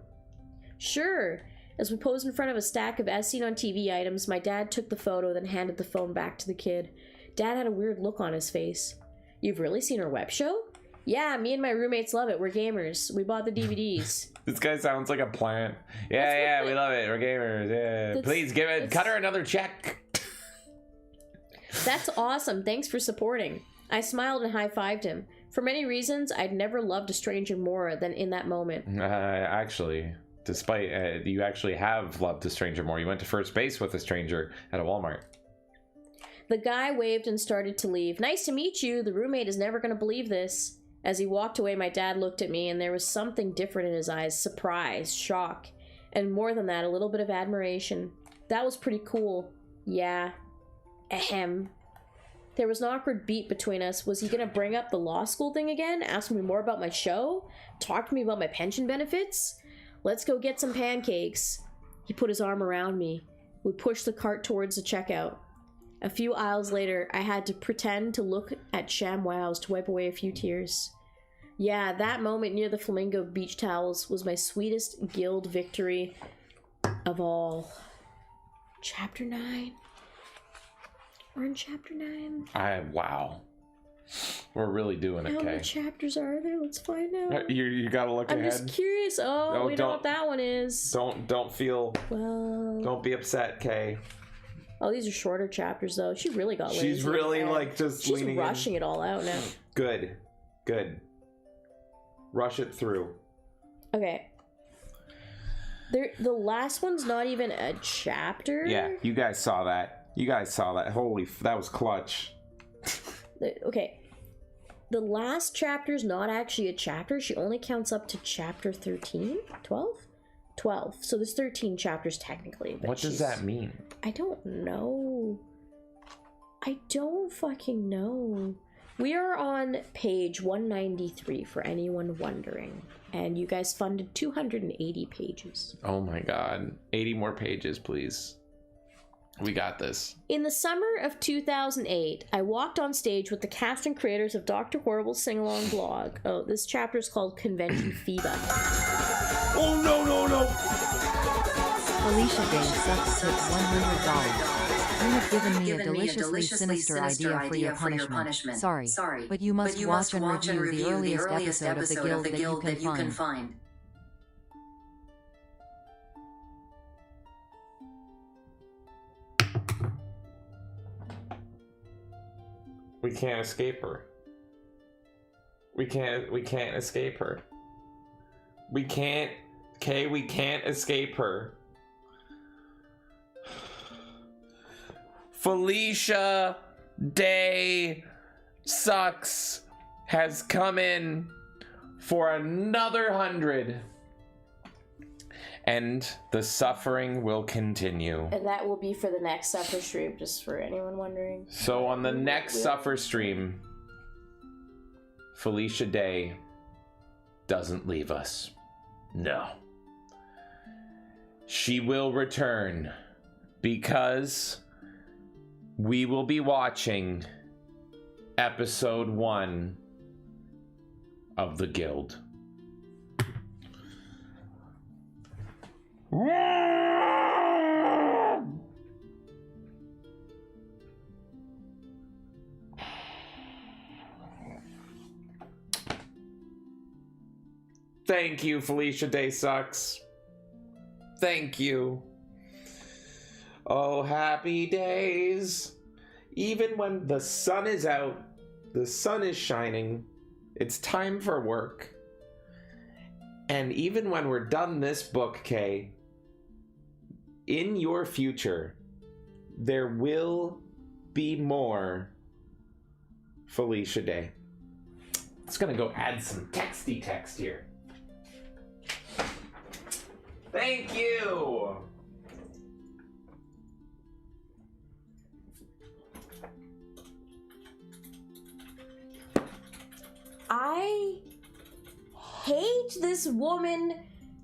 Sure. As we posed in front of a stack of as seen on TV items, my dad took the photo, then handed the phone back to the kid. Dad had a weird look on his face. You've really seen our web show? Yeah, me and my roommates love it. We're gamers. We bought the DVDs. This guy sounds like a plant. Yeah, we love it. We're gamers. Yeah. Please cut her another check. That's awesome. Thanks for supporting. I smiled and high-fived him. For many reasons, I'd never loved a stranger more than in that moment. Actually, despite you actually have loved a stranger more. You went to first base with a stranger at a Walmart. The guy waved and started to leave. Nice to meet you. The roommate is never going to believe this. As he walked away, my dad looked at me, and there was something different in his eyes. Surprise, shock, and more than that, a little bit of admiration. That was pretty cool. Yeah. Ahem. There was an awkward beat between us. Was he going to bring up the law school thing again? Ask me more about my show? Talk to me about my pension benefits? Let's go get some pancakes. He put his arm around me. We pushed the cart towards the checkout. A few aisles later, I had to pretend to look at ShamWows to wipe away a few tears. Yeah, that moment near the flamingo beach towels was my sweetest guild victory of all. Chapter 9. We're in chapter 9. Wow. We're really doing it, How Kay. many chapters are there? Let's find out. You gotta look I'm ahead. just curious. Oh, we know what that one is. Don't feel. Well. Don't be upset, Kay. Oh, these are shorter chapters, though. She really got lazy. She's really just She's leaning rushing it all out now. Good. Rush it through. Okay. The last one's not even a chapter. Yeah, you guys saw that. Holy, that was clutch. Okay. The last chapter's not actually a chapter. She only counts up to chapter 13? 12? 12. So there's 13 chapters technically. But What does that mean? I don't know. I don't fucking know. We are on page 193 for anyone wondering. And you guys funded 280 pages. Oh my god. 80 more pages, please. We got this. In the summer of 2008, I walked on stage with the cast and creators of Dr. Horrible's sing-along blog. Oh, this chapter is called Convention Fever. Oh, no. Felicia Day sucks tip $100. You have given me a deliciously sinister idea for your punishment. Sorry, but you must watch and review the earliest episode of the Guild that you can find. We can't escape her. We can't escape her. We can't escape her. Felicia Day Sucks has come in for another 100. And the suffering will continue. And that will be for the next Suffer stream, just for anyone wondering. So on the next Suffer stream, Felicia Day doesn't leave us. No. She will return because we will be watching episode 1 of The Guild. Thank you, Felicia Day Sucks. Thank you. Oh, happy days. Even when the sun is out, the sun is shining, it's time for work. And even when we're done this book, Kay, in your future, there will be more Felicia Day. It's gonna go add some texty text here. Thank you! hate this woman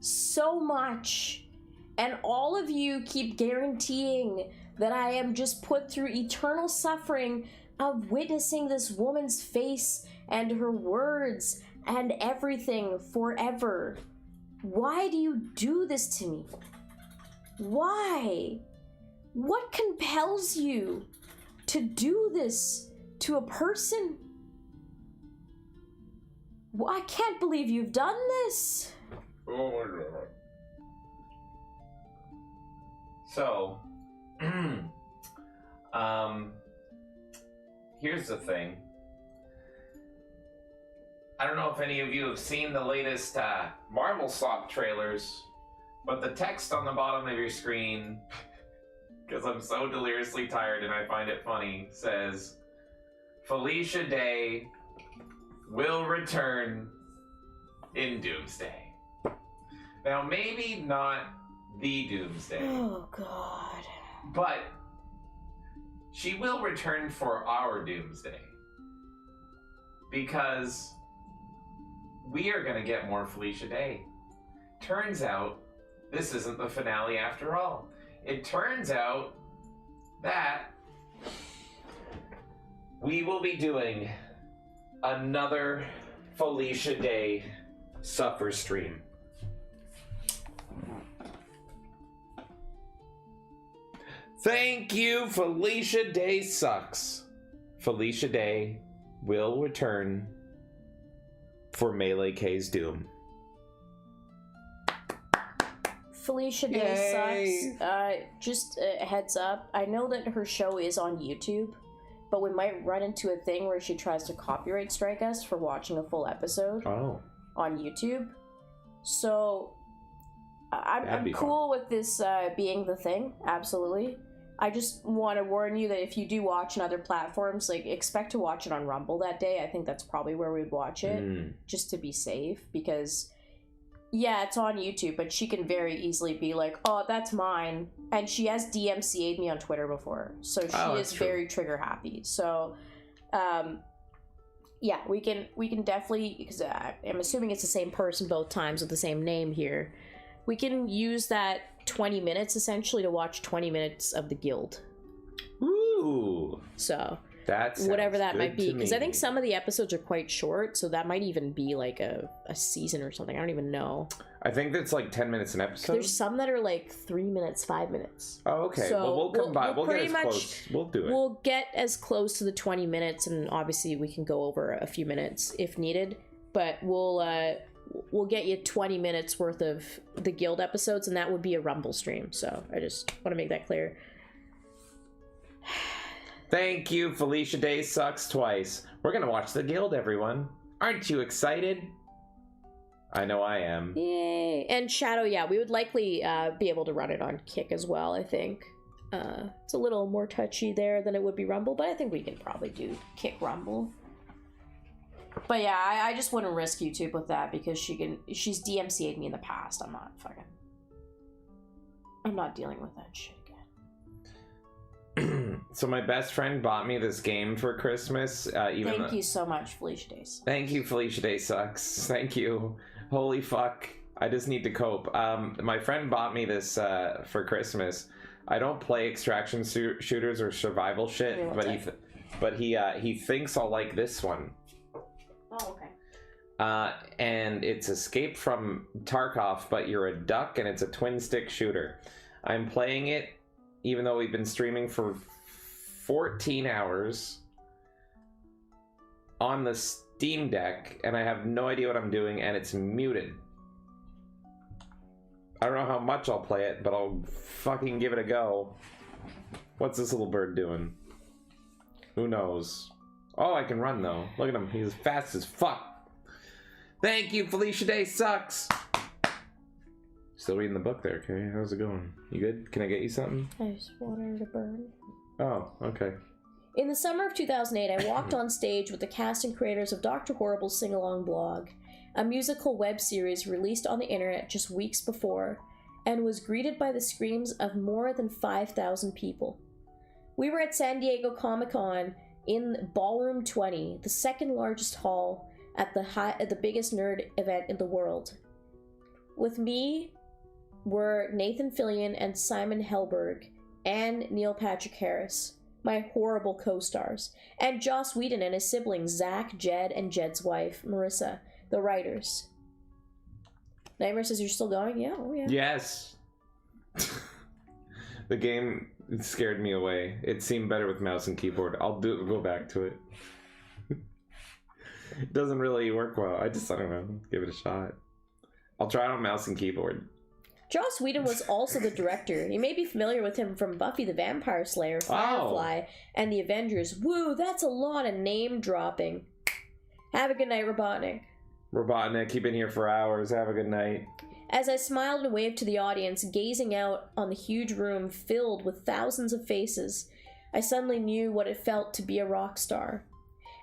so much. And all of you keep guaranteeing that I am just put through eternal suffering of witnessing this woman's face and her words and everything forever. Why do you do this to me? Why? What compels you to do this to a person? I can't believe you've done this. Oh my god. So, here's the thing. I don't know if any of you have seen the latest Marvel Slop trailers, but the text on the bottom of your screen, because I'm so deliriously tired and I find it funny, says, Felicia Day will return in Doomsday. Now, maybe not the Doomsday. Oh, God. But she will return for our Doomsday. Because we are going to get more Felicia Day. Turns out, this isn't the finale after all. It turns out that we will be doing another Felicia Day Suffer stream. Thank you, Felicia Day Sucks. Felicia Day will return for Melee K's Doom. Felicia Day sucks. Just a heads up. I know that her show is on YouTube, but we might run into a thing where she tries to copyright strike us for watching a full episode on YouTube. So I'm cool with this being the thing. Absolutely. I just want to warn you that if you do watch on other platforms, like, expect to watch it on Rumble that day. I think that's probably where we'd watch it, just to be safe, because, yeah, it's on YouTube, but she can very easily be like, oh, that's mine. And she has DMCA'd me on Twitter before, so she is very trigger happy. So, yeah, we can definitely, because I'm assuming it's the same person both times with the same name here. We can use that 20 minutes essentially to watch 20 minutes of the Guild. Ooh. So that's whatever that might be, because I think some of the episodes are quite short, so that might even be like a season or something. I don't even know. I think that's like 10 minutes an episode. There's some that are like 3 minutes, 5 minutes. Oh, okay. So well, we'll come by. We'll get as close. We'll do it. We'll get as close to the 20 minutes, and obviously we can go over a few minutes if needed. But we'll get you 20 minutes worth of the Guild episodes, and that would be a Rumble stream. So I just want to make that clear. Thank you, Felicia Day Sucks twice. We're gonna watch the Guild, everyone. Aren't you excited? I know I am. Yay! And Shadow, yeah, we would likely be able to run it on Kick as well, I think. It's a little more touchy there than it would be Rumble, but I think we can probably do Kick Rumble. But yeah, I just wouldn't risk YouTube with that, because she's DMCA'd me in the past. I'm not dealing with that shit again. So my best friend bought me this game for Christmas. Thank you so much, Felicia Day Sucks. Thank you, Felicia Day Sucks. Thank you. Holy fuck. I just need to cope. My friend bought me this for Christmas. I don't play extraction shooters or survival shit, but he thinks I'll like this one. Oh, okay. And it's Escape from Tarkov, but you're a duck, and it's a twin stick shooter. I'm playing it, even though we've been streaming for 14 hours on the Steam Deck, and I have no idea what I'm doing, and it's muted. I don't know how much I'll play it, but I'll fucking give it a go. What's this little bird doing? Who knows? Oh, I can run, though. Look at him. He's fast as fuck. Thank you, Felicia Day Sucks. Still reading the book there, okay? How's it going? You good? Can I get you something? I just wanted to burn. Oh, okay. In the summer of 2008, I walked on stage with the cast and creators of Dr. Horrible's Sing-Along blog, a musical web series released on the internet just weeks before, and was greeted by the screams of more than 5,000 people. We were at San Diego Comic-Con in Ballroom 20, the second largest hall at the biggest nerd event in the world. With me were Nathan Fillion and Simon Helberg and Neil Patrick Harris, my horrible co-stars, and Joss Whedon and his siblings Zach, Jed, and Jed's wife, Marissa, the writers. Knightmare says you're still going? Yeah, oh yeah. Yes. The game scared me away. It seemed better with mouse and keyboard. I'll go back to it. It doesn't really work well. I don't know, give it a shot. I'll try it on mouse and keyboard. Joss Whedon was also the director. You may be familiar with him from Buffy the Vampire Slayer, Firefly, and the Avengers. Woo, that's a lot of name dropping. Have a good night, Robotnik. Robotnik, you've been here for hours. Have a good night. As I smiled and waved to the audience, gazing out on the huge room filled with thousands of faces, I suddenly knew what it felt to be a rock star.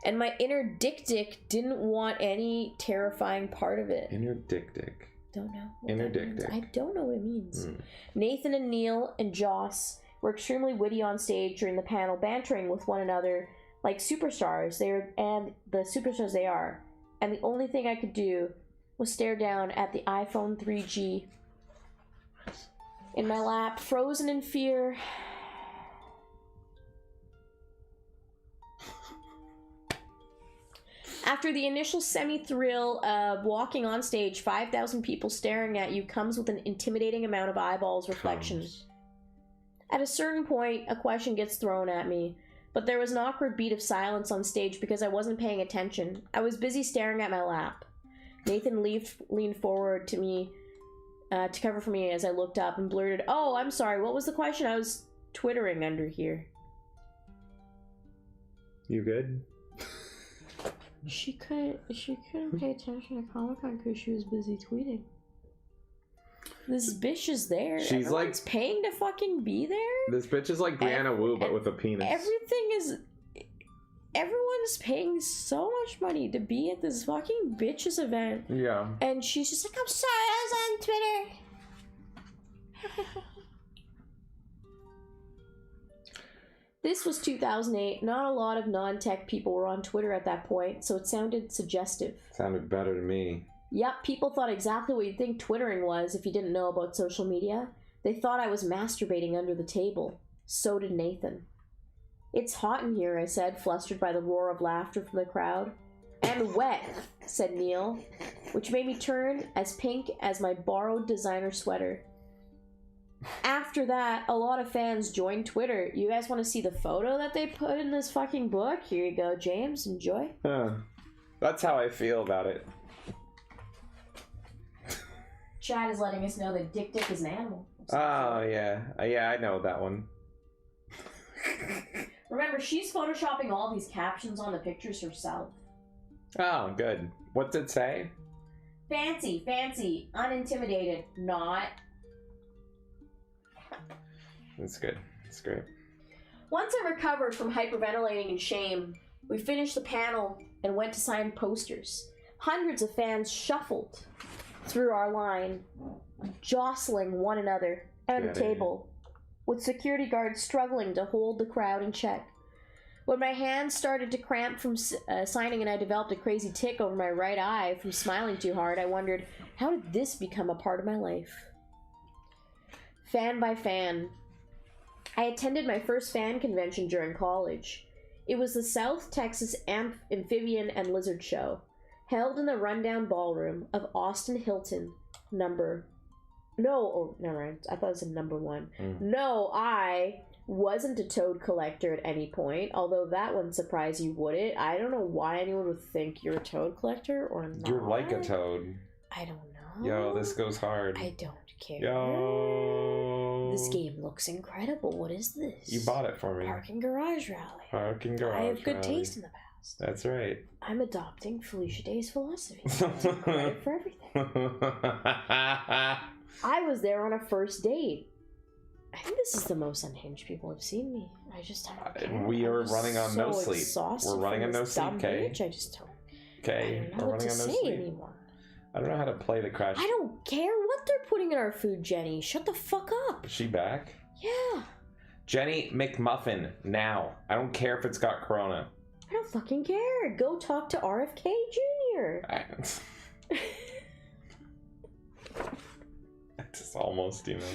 And my inner Dick didn't want any terrifying part of it. Inner Dick. Don't know. Inner Dick. I don't know what it means. Nathan and Neil and Joss were extremely witty on stage during the panel, bantering with one another like superstars. And the only thing I could do was stare down at the iPhone 3G in my lap, frozen in fear. After the initial semi-thrill of walking on stage, 5,000 people staring at you comes with an intimidating amount of eyeballs reflection. At a certain point, a question gets thrown at me, but there was an awkward beat of silence on stage because I wasn't paying attention. I was busy staring at my lap. Nathan leaned forward to me to cover for me as I looked up and blurted, "Oh, I'm sorry, what was the question? I was twittering under here." You good? She couldn't pay attention to Comic-Con because she was busy tweeting. This bitch is there. She's Everyone's like paying to fucking be there. This bitch is like Brianna Wu, but with a penis. Everyone's paying so much money to be at this fucking bitch's event. Yeah. And she's just like, "I'm sorry, I was on Twitter." This was 2008. Not a lot of non-tech people were on Twitter at that point, so it sounded suggestive. Sounded better to me. Yep, people thought exactly what you'd think twittering was if you didn't know about social media. They thought I was masturbating under the table. So did Nathan. "It's hot in here," I said, flustered by the roar of laughter from the crowd. "And wet," said Neil, which made me turn as pink as my borrowed designer sweater. After that, a lot of fans joined Twitter. You guys want to see the photo that they put in this fucking book? Here you go, James. Enjoy. That's how I feel about it. Chad is letting us know that Dick is an animal. Oh, yeah. Yeah, I know that one. Remember, she's photoshopping all these captions on the pictures herself. Oh, good. What did it say? Fancy, unintimidated, not. That's good. That's great. Once I recovered from hyperventilating and shame, we finished the panel and went to sign posters. Hundreds of fans shuffled through our line, jostling one another at a table, with security guards struggling to hold the crowd in check. When my hands started to cramp from signing and I developed a crazy tic over my right eye from smiling too hard, I wondered, how did this become a part of my life? Fan by fan. I attended my first fan convention during college. It was the South Texas Amphibian and Lizard Show, held in the rundown ballroom of Austin Hilton, never mind. I thought it said number 1. No, I wasn't a toad collector at any point, although that wouldn't surprise you, would it? I don't know why anyone would think you're a toad collector or not. You're like a toad. I don't know. Yo, this goes hard. I don't care. Yo. This game looks incredible. What is this? You bought it for me. Parking Garage Rally. Parking Garage I have good Rally. taste in the past. That's right. I'm adopting Felicia Day's philosophy. Take credit for everything. I was there on a first date. I think this is the most unhinged people have seen me. I just don't care. We are running on no sleep. Exhausted We're running on no sleep, Kay. I just don't. Okay, I don't know we're what running to on no say sleep. anymore. I don't know how to play the Crash. I don't care what they're putting in our food, Jenny. Shut the fuck up. Is she back? Yeah. Jenny McMuffin, now. I don't care if it's got Corona. I don't fucking care. Go talk to RFK here. Just almost, you know.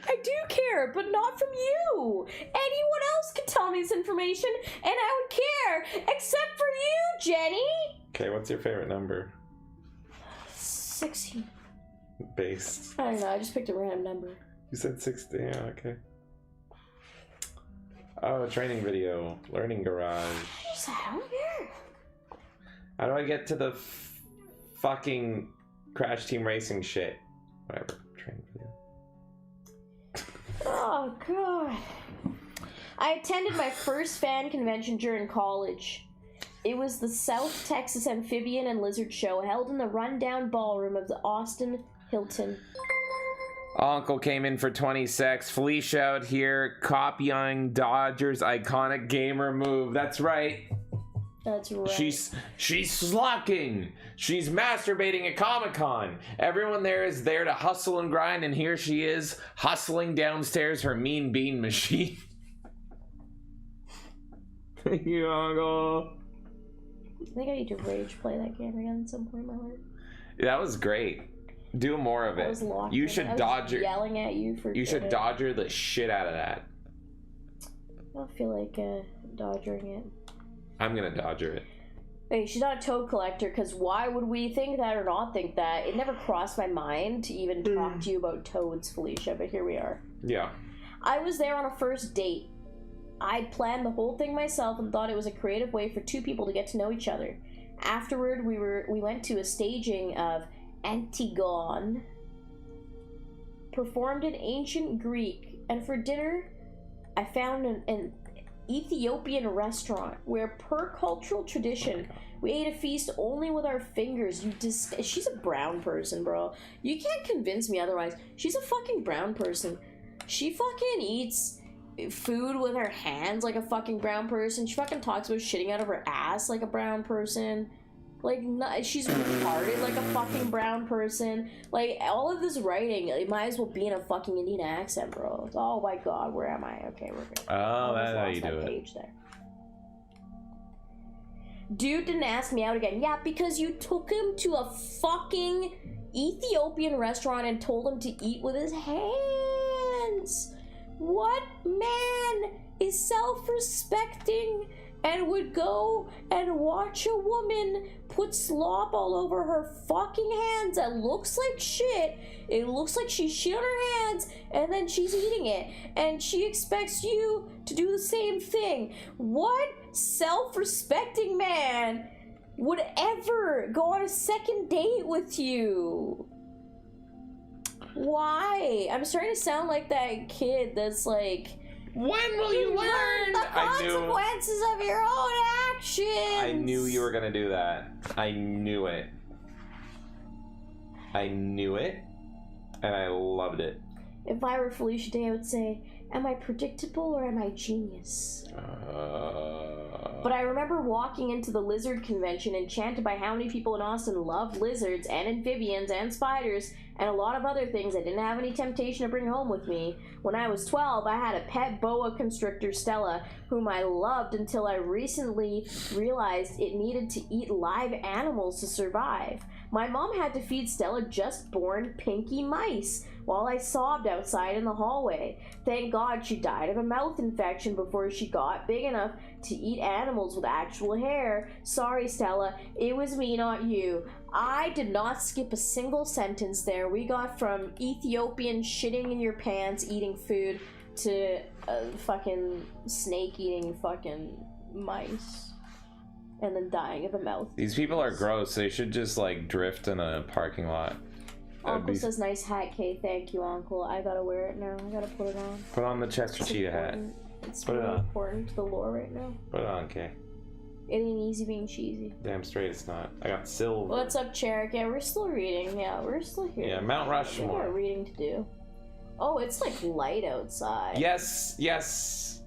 I do care, but not from you. Anyone else can tell me this information, and I would care, except for you, Jenny. Okay, what's your favorite number? 16. Based. I don't know, I just picked a random number. You said 16, yeah, okay. Oh, training video. Learning garage. What's that over here? How do I get to the fucking Crash Team Racing shit? Whatever. Training video. Oh, God. I attended my first fan convention during college. It was the South Texas Amphibian and Lizard Show held in the rundown ballroom of the Austin Hilton. Uncle came in for 20 secs. Felicia out here copying Dodger's iconic gamer move. That's right. That's right. She's slacking. She's masturbating at Comic-Con. Everyone there is there to hustle and grind, and here she is hustling downstairs her mean bean machine. Thank you, Uncle. I think I need to rage play that game again at some point in my life. That was great. Do more of I it. was locked You in. should I was Dodger. yelling at you for. You should Dodger the shit out of that. I don't feel like dodgering it. I'm gonna Dodger it. Hey, she's not a toad collector, because why would we think that or not think that? It never crossed my mind to even talk to you about toads, Felicia, but here we are. Yeah. I was there on a first date. I'd planned the whole thing myself and thought it was a creative way for two people to get to know each other. Afterward, we went to a staging of Antigone, performed in ancient Greek, and for dinner, I found an Ethiopian restaurant where, per cultural tradition, we ate a feast only with our fingers. She's a brown person, bro. You can't convince me otherwise. She's a fucking brown person. She fucking eats food with her hands like a fucking brown person. She fucking talks about shitting out of her ass like a brown person. Like, she's retarded like a fucking brown person. Like, all of this writing, it might as well be in a fucking Indian accent, bro. Oh my god, where am I? Okay, we're good. Oh, that's how you do it. Page there. Dude didn't ask me out again. Yeah, because you took him to a fucking Ethiopian restaurant and told him to eat with his hands. What man is self-respecting and would go and watch a woman put slop all over her fucking hands that looks like shit? It looks like she shit on her hands and then she's eating it, and she expects you to do the same thing. What self-respecting man would ever go on a second date with you? Why? I'm starting to sound like that kid that's like, when will you learn? the consequences of your own actions. I knew you were gonna do that. I knew it. I knew it, and I loved it. If I were Felicia Day, I would say, am I predictable or am I genius? But I remember walking into the lizard convention enchanted by how many people in Austin love lizards and amphibians and spiders and a lot of other things I didn't have any temptation to bring home with me. When I was 12, I had a pet boa constrictor, Stella, whom I loved until I recently realized it needed to eat live animals to survive. My mom had to feed Stella just born pinky mice while I sobbed outside in the hallway. Thank God she died of a mouth infection before she got big enough to eat animals with actual hair. Sorry, Stella, it was me, not you. I did not skip a single sentence there. We got from Ethiopian shitting in your pants, eating food, to fucking snake eating fucking mice. And then dying of a mouth. These people are gross. They should just like drift in a parking lot. Uncle says nice hat, Kay. Thank you, Uncle. I gotta wear it now. I gotta put it on. Put on the Chester Cheetah hat. It's Put it really on. important to the lore right now. Put it on, Kay. It ain't easy being cheesy. Damn straight it's not. I got silver. What's up, Cherrick? Yeah, we're still reading. Yeah, we're still here. Yeah, Mount We Rushmore. got reading to do. Oh, it's like light outside. Yes, yes.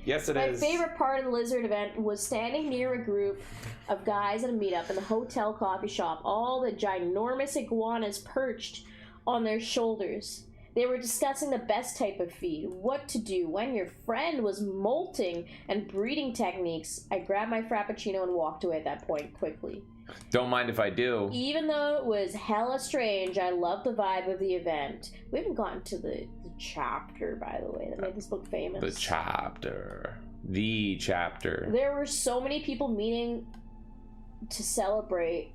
Yes, it is. My favorite part of the lizard event was standing near a group of guys at a meetup in the hotel coffee shop, all the ginormous iguanas perched on their shoulders. They were discussing the best type of feed, what to do when your friend was molting, and breeding techniques. I grabbed my frappuccino and walked away at that point quickly. Don't mind if I do. Even though it was hella strange, I loved the vibe of the event. We haven't gotten to the chapter, by the way, that made this book famous. The chapter. The chapter. There were so many people meeting to celebrate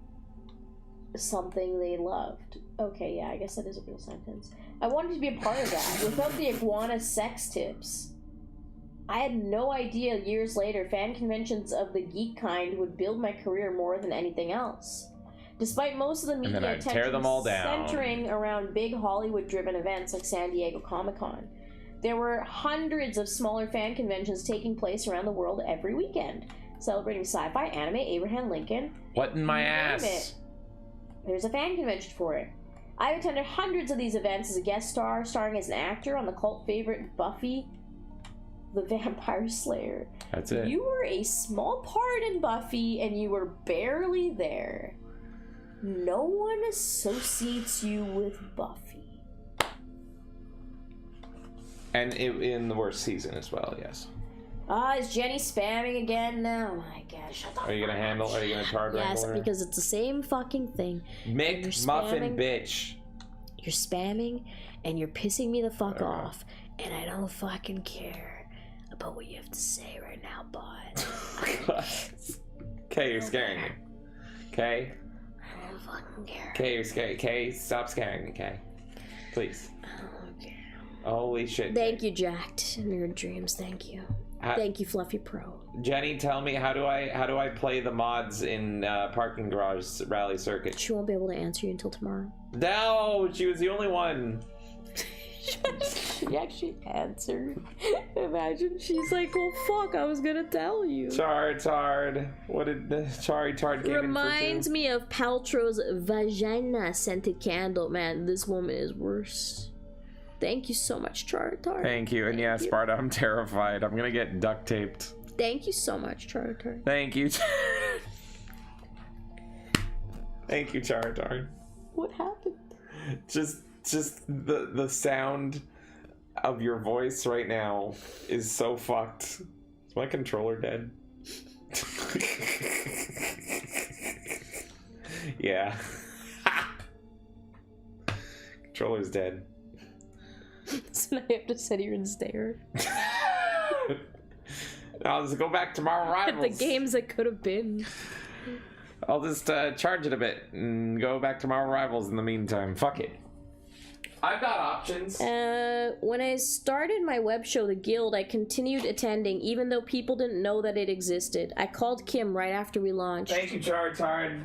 something they loved. Okay, yeah, I guess that is a real sentence. I wanted to be a part of that without the iguana sex tips. I had no idea years later fan conventions of the geek kind would build my career more than anything else. Despite most of the media I'd tear them all down. centering around big Hollywood-driven events like San Diego Comic-Con, there were hundreds of smaller fan conventions taking place around the world every weekend, celebrating sci-fi, anime, Abraham Lincoln. What in my You name ass? it. There's a fan convention for it. I've attended hundreds of these events as a guest star, starring as an actor on the cult favorite Buffy the Vampire Slayer. That's it. You were a small part in Buffy, and you were barely there. No one associates you with Buffy. And in the worst season as well, yes. Is Jenny spamming again now? Oh my gosh, shut the Are you gonna handle? Are you gonna card Yes, wrangle her? because it's the same fucking thing. Mick You're Muffin spamming. bitch. You're spamming, and you're pissing me the fuck Alright. off, and I don't fucking care about what you have to say right now, bud. Okay, you're scaring me. Okay? I don't fucking care. Okay, you're scaring. Okay, stop scaring me. Okay, please. Okay. Holy shit. Thank you, Jacked. Nerd Dreams, thank you. Ha- Thank you, Fluffy Pro. Jenny, tell me how do I play the mods in Parking Garage Rally Circuit? She won't be able to answer you until tomorrow. No, she was the only one. She actually answered. Imagine she's like, well, fuck, I was gonna tell you. Chard. What did the Chard came Reminds in for? me of Paltrow's vagina scented candle. Man, this woman is worse. Thank you so much, Chard. Thank you. And yeah, Sparta, I'm terrified. I'm gonna get duct taped. Thank you so much, Chard. Thank you. Thank you, Chard. What happened? Just the sound of your voice right now is so fucked. Is my controller dead? Yeah. Controller's dead. So now I have to sit here and stare I'll just go back to Marvel at Rivals. the games that could have been. I'll just charge it a bit and go back to Marvel Rivals in the meantime. Fuck it. I've got options. When I started my web show, The Guild, I continued attending even though people didn't know that it existed. I called Kim right after we launched. Thank you, Chard.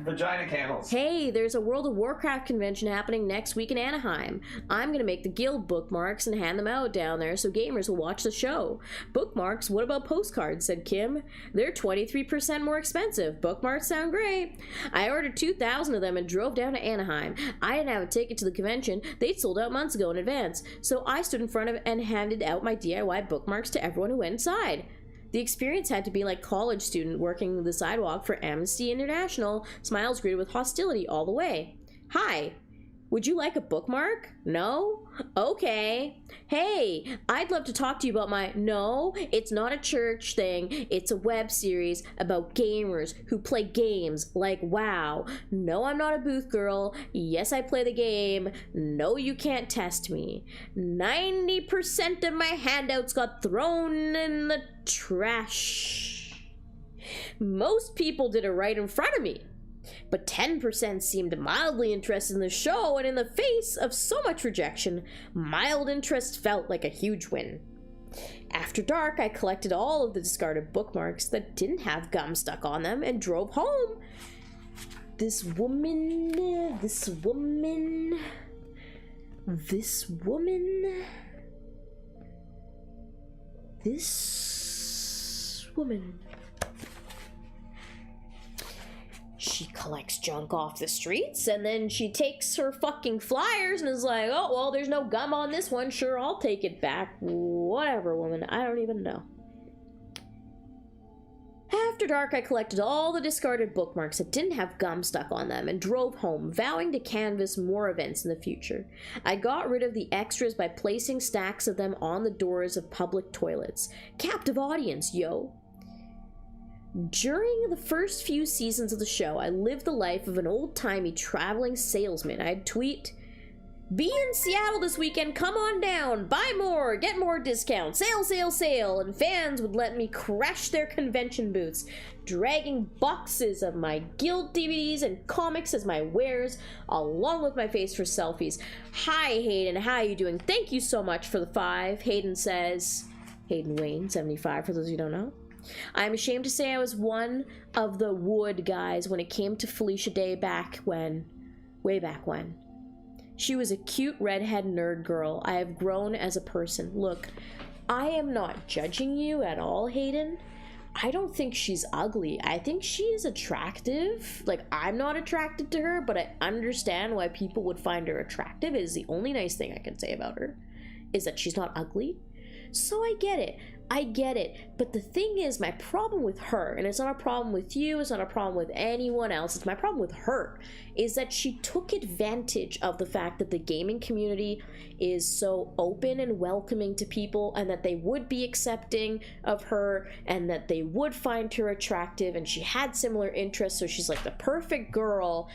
Vagina candles. Hey, there's a World of Warcraft convention happening next week in Anaheim. I'm gonna make the Guild bookmarks and hand them out down there so gamers will watch the show. Bookmarks? What about postcards? Said Kim. They're 23% more expensive. Bookmarks sound great. I ordered 2,000 of them and drove down to Anaheim. I didn't have a ticket to the convention. They'd sold out months ago in advance, so I stood in front of and handed out my DIY bookmarks to everyone who went inside. The experience had to be like college student working the sidewalk for Amnesty International, smiles greeted with hostility all the way. Hi, would you like a bookmark? No? Okay. Hey, I'd love to talk to you about my... No, it's not a church thing. It's a web series about gamers who play games like WoW. No, I'm not a booth girl. Yes, I play the game. No, you can't test me. 90% of my handouts got thrown in the trash. Most people did it right in front of me. But 10% seemed mildly interested in the show, and in the face of so much rejection, mild interest felt like a huge win. After dark, I collected all of the discarded bookmarks that didn't have gum stuck on them and drove home. This woman... She collects junk off the streets, and then she takes her fucking flyers and is like, oh, well, there's no gum on this one. Sure, I'll take it back. Whatever, woman. I don't even know. After dark, I collected all the discarded bookmarks that didn't have gum stuck on them and drove home, vowing to canvass more events in the future. I got rid of the extras by placing stacks of them on the doors of public toilets. Captive audience, yo. During the first few seasons of the show, I lived the life of an old-timey traveling salesman. I'd tweet, "Be in Seattle this weekend, come on down, buy more, get more discounts, sale, sale, sale," and fans would let me crash their convention booths, dragging boxes of my Guild DVDs and comics as my wares, along with my face for selfies. Hi, Hayden, how you doing? Thank you so much for the 5. Hayden says, Hayden Wayne, 75, for those of you who don't know. I'm ashamed to say I was one of the wood guys when it came to Felicia Day way back when. She was a cute redhead nerd girl. I have grown as a person. Look, I am not judging you at all, Hayden. I don't think she's ugly. I think she is attractive. Like, I'm not attracted to her, but I understand why people would find her attractive. It is the only nice thing I can say about her, is that she's not ugly. So I get it. I get it. But the thing is, my problem with her, and it's not a problem with you, it's not a problem with anyone else, it's my problem with her, is that she took advantage of the fact that the gaming community is so open and welcoming to people, and that they would be accepting of her, and that they would find her attractive, and she had similar interests, so she's like the perfect girl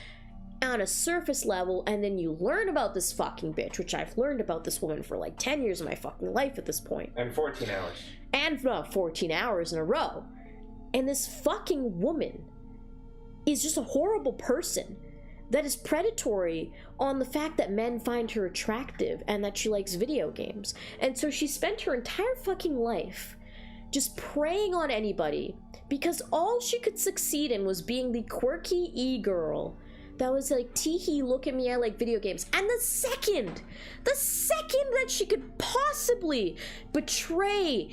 on a surface level. And then you learn about this fucking bitch, which I've learned about this woman for like 10 years of my fucking life at this point. And 14 hours. And 14 hours in a row. And this fucking woman is just a horrible person that is predatory on the fact that men find her attractive and that she likes video games. And so she spent her entire fucking life just preying on anybody because all she could succeed in was being the quirky e-girl that was like, tee-hee, look at me, I like video games. And the second that she could possibly betray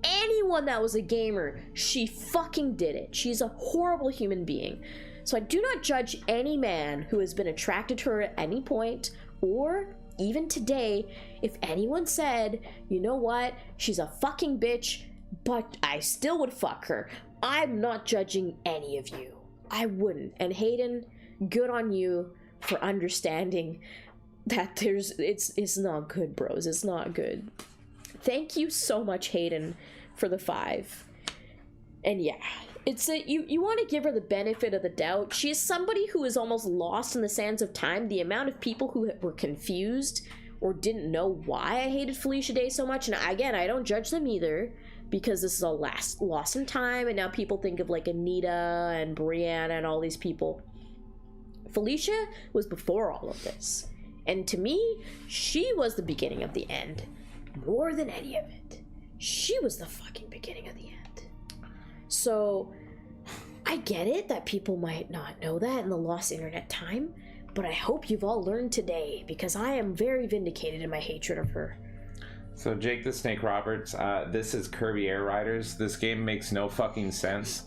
anyone that was a gamer, she fucking did it. She's a horrible human being. So I do not judge any man who has been attracted to her at any point, or even today, if anyone said, you know what, she's a fucking bitch, but I still would fuck her. I'm not judging any of you. I wouldn't. And Hayden, good on you for understanding that it's not good, bros. It's not good. Thank you so much, Hayden, for the 5. And yeah, it's you want to give her the benefit of the doubt. She is somebody who is almost lost in the sands of time. The amount of people who were confused or didn't know why I hated Felicia Day so much, and again, I don't judge them either, because this is a lost in time, and now people think of like Anita and Brianna and all these people. Felicia was before all of this, and to me, she was the beginning of the end, more than any of it. She was the fucking beginning of the end. So I get it that people might not know that in the lost internet time, but I hope you've all learned today, because I am very vindicated in my hatred of her. So Jake the Snake Roberts, this is Kirby Air Riders. This game makes no fucking sense,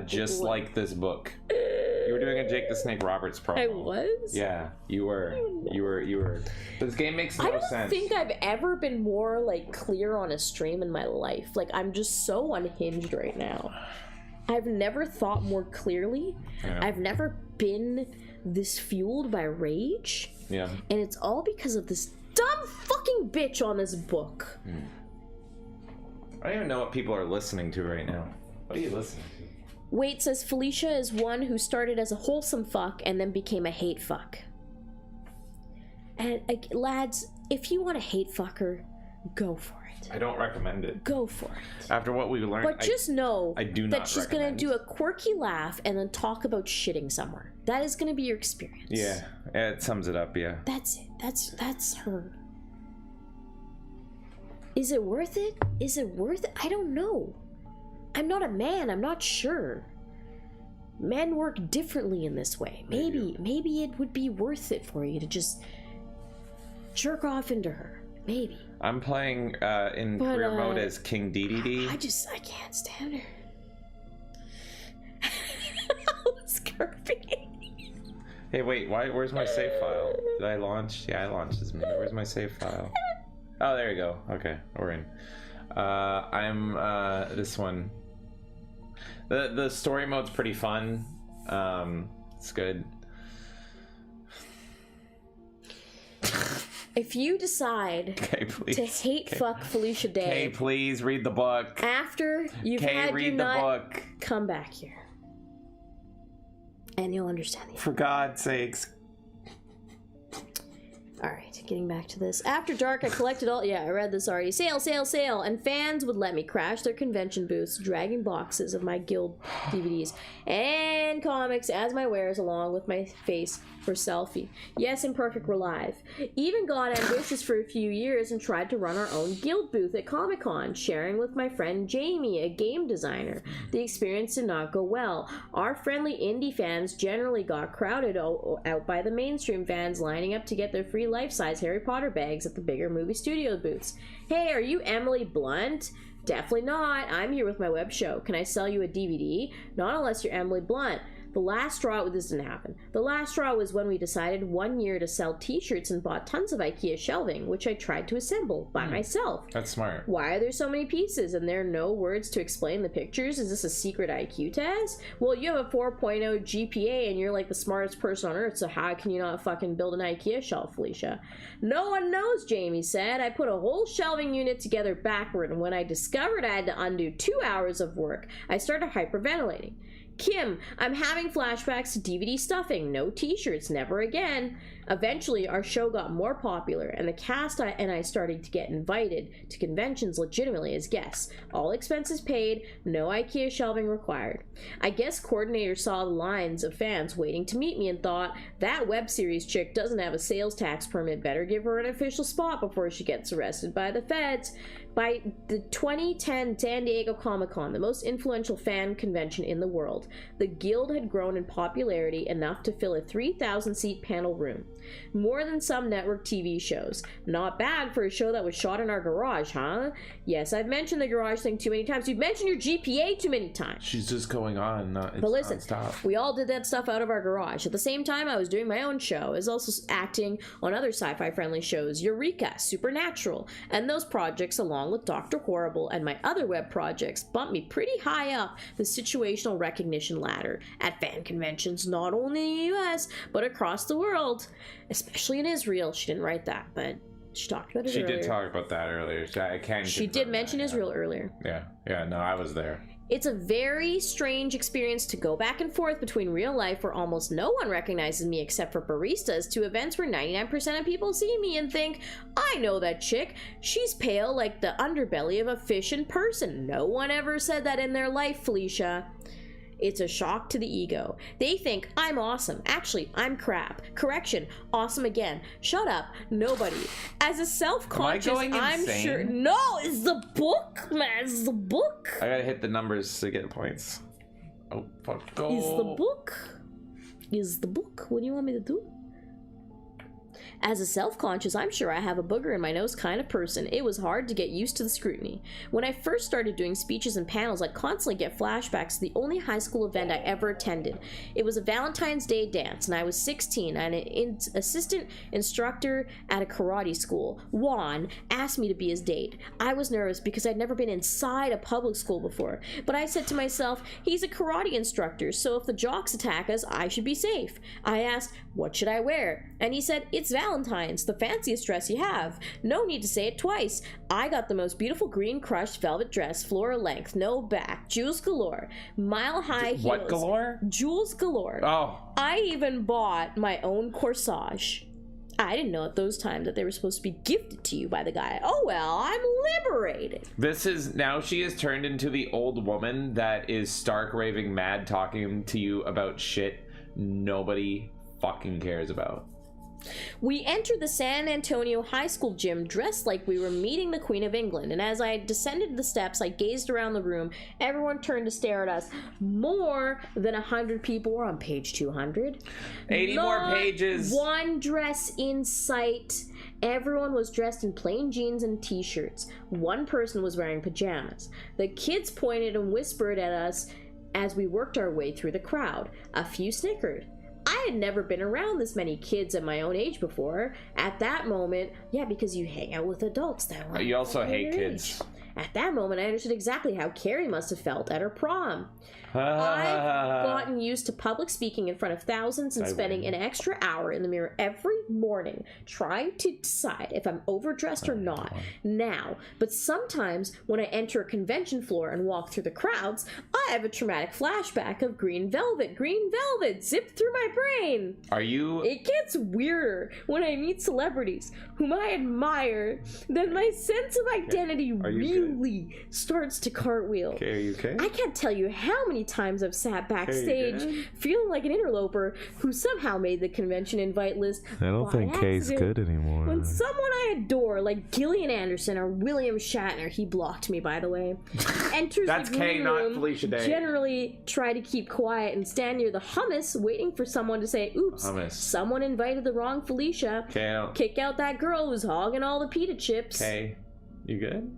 just like this book. You were doing a Jake the Snake Roberts promo. I was? Yeah, you were. This game makes no sense. I don't think I've ever been more, like, clear on a stream in my life. Like, I'm just so unhinged right now. I've never thought more clearly. I've never been this fueled by rage. Yeah. And it's all because of this dumb fucking bitch on this book. I don't even know what people are listening to right now. What are you listening to? Wait says Felicia is one who started as a wholesome fuck and then became a hate fuck. And lads, if you want to hate fuck her, go for it. I don't recommend it. Go for it. After what we've learned, but just know I do not that she's gonna do a quirky laugh and then talk about shitting somewhere. That is gonna be your experience. Yeah, it sums it up. Yeah. That's it. That's her. Is it worth it? Is it worth it? I don't know. I'm not a man. I'm not sure. Men work differently in this way. Maybe it would be worth it for you to just jerk off into her. Maybe. I'm playing in career mode as King DDD. I can't stand her. It's Kirby. Hey, wait, where's my save file? Did I launch? Yeah, I launched as me. Where's my save file? Oh, there you go. Okay, we're in. I'm this one. The story mode's pretty fun. It's good. If you decide to hate fuck Felicia Day, Okay, please read the book. after you've had read your the nut, book. come back here. And you'll understand the For God's sakes. Alright, getting back to this. After dark, I collected all... Yeah, I read this already. Sale, sale, sale! And fans would let me crash their convention booths, dragging boxes of my guild DVDs and comics as my wares along with my face for selfie. Yes, Imperfect were live. Even got ambitious for a few years and tried to run our own guild booth at Comic-Con, sharing with my friend Jamie, a game designer. The experience did not go well. Our friendly indie fans generally got crowded out by the mainstream fans lining up to get their free life-size Harry Potter bags at the bigger movie studio booths. Hey, are you Emily Blunt? Definitely not. I'm here with my web show. Can I sell you a DVD? Not unless you're Emily Blunt. The last straw, this didn't happen. The last straw was when we decided one year to sell t-shirts and bought tons of IKEA shelving, which I tried to assemble by myself. That's smart. Why are there so many pieces and there are no words to explain the pictures? Is this a secret IQ test? Well, you have a 4.0 GPA and you're like the smartest person on earth, so how can you not fucking build an IKEA shelf, Felicia? No one knows, Jamie said. I put a whole shelving unit together backward, and when I discovered I had to undo 2 hours of work, I started hyperventilating. Kim, I'm having flashbacks to DVD stuffing. No t-shirts, never again. Eventually, our show got more popular, and the cast and I started to get invited to conventions legitimately as guests. All expenses paid, no IKEA shelving required. I guess coordinator saw the lines of fans waiting to meet me and thought, that web series chick doesn't have a sales tax permit, better give her an official spot before she gets arrested by the feds. By the 2010 San Diego Comic-Con, the most influential fan convention in the world, the Guild had grown in popularity enough to fill a 3,000-seat panel room. More than some network TV shows. Not bad for a show that was shot in our garage, huh? Yes, I've mentioned the garage thing too many times. You've mentioned your GPA too many times. She's just going on. But listen, we all did that stuff out of our garage. At the same time, I was doing my own show. I was also acting on other sci-fi friendly shows, Eureka, Supernatural, and those projects along with Dr. Horrible and my other web projects bumped me pretty high up the situational recognition ladder at fan conventions, not only in the US, but across the world, especially in Israel. She didn't write that, but she talked about it earlier. She did talk about that earlier. She did mention Israel earlier. Yeah, no, I was there. It's a very strange experience to go back and forth between real life where almost no one recognizes me except for baristas to events where 99% of people see me and think, I know that chick. She's pale like the underbelly of a fish in person. No one ever said that in their life, Felicia. It's a shock to the ego. They think I'm awesome. Actually, I'm crap. Correction, awesome again. Shut up. Nobody. As a self-conscious, I'm sure. No, it's the book, man. It's the book. I gotta hit the numbers to get points. Oh, fuck. Go. Is the book. Is the book. What do you want me to do? As a self-conscious, I'm sure I have a booger in my nose kind of person. It was hard to get used to the scrutiny. When I first started doing speeches and panels, I'd constantly get flashbacks to the only high school event I ever attended. It was a Valentine's Day dance, and I was 16, and an assistant instructor at a karate school, Juan, asked me to be his date. I was nervous because I'd never been inside a public school before, but I said to myself, he's a karate instructor, so if the jocks attack us, I should be safe. I asked, what should I wear? And he said, it's Valentine's, the fanciest dress you have. No need to say it twice. I got the most beautiful green crushed velvet dress, floral length, no back, jewels galore, mile-high heels. What galore? Jewels galore. Oh. I even bought my own corsage. I didn't know at those times that they were supposed to be gifted to you by the guy. Oh well, I'm liberated. This is, now she has turned into the old woman that is stark raving mad talking to you about shit nobody fucking cares about. We entered the San Antonio High School gym dressed like we were meeting the Queen of England, and as I descended the steps, I gazed around the room. Everyone turned to stare at us. More than 100 people were on page 200. 80 more pages. One dress in sight. Everyone was dressed in plain jeans and t-shirts. One person was wearing pajamas. The kids pointed and whispered at us as we worked our way through the crowd. A few snickered. I had never been around this many kids at my own age before. At that moment, yeah, because you hang out with adults that were You also hate your kids. age. At that moment, I understood exactly how Carrie must have felt at her prom. I've gotten used to public speaking in front of thousands and spending an extra hour in the mirror every morning trying to decide if I'm overdressed or not now. But sometimes when I enter a convention floor and walk through the crowds, I have a traumatic flashback of green velvet zipped through my brain. It gets weirder when I meet celebrities whom I admire. Then my sense of identity really starts to cartwheel. Okay, are you okay? I can't tell you how many times I've sat backstage feeling like an interloper who somehow made the convention invite list. I don't think Kay's good anymore. When someone I adore, like Gillian Anderson or William Shatner, he blocked me by the way, enters That's the green Kay, not room, Felicia Day. generally try to keep quiet and stand near the hummus waiting for someone to say, oops, someone invited the wrong Felicia. Kick out that girl who's hogging all the pita chips. Okay, you good?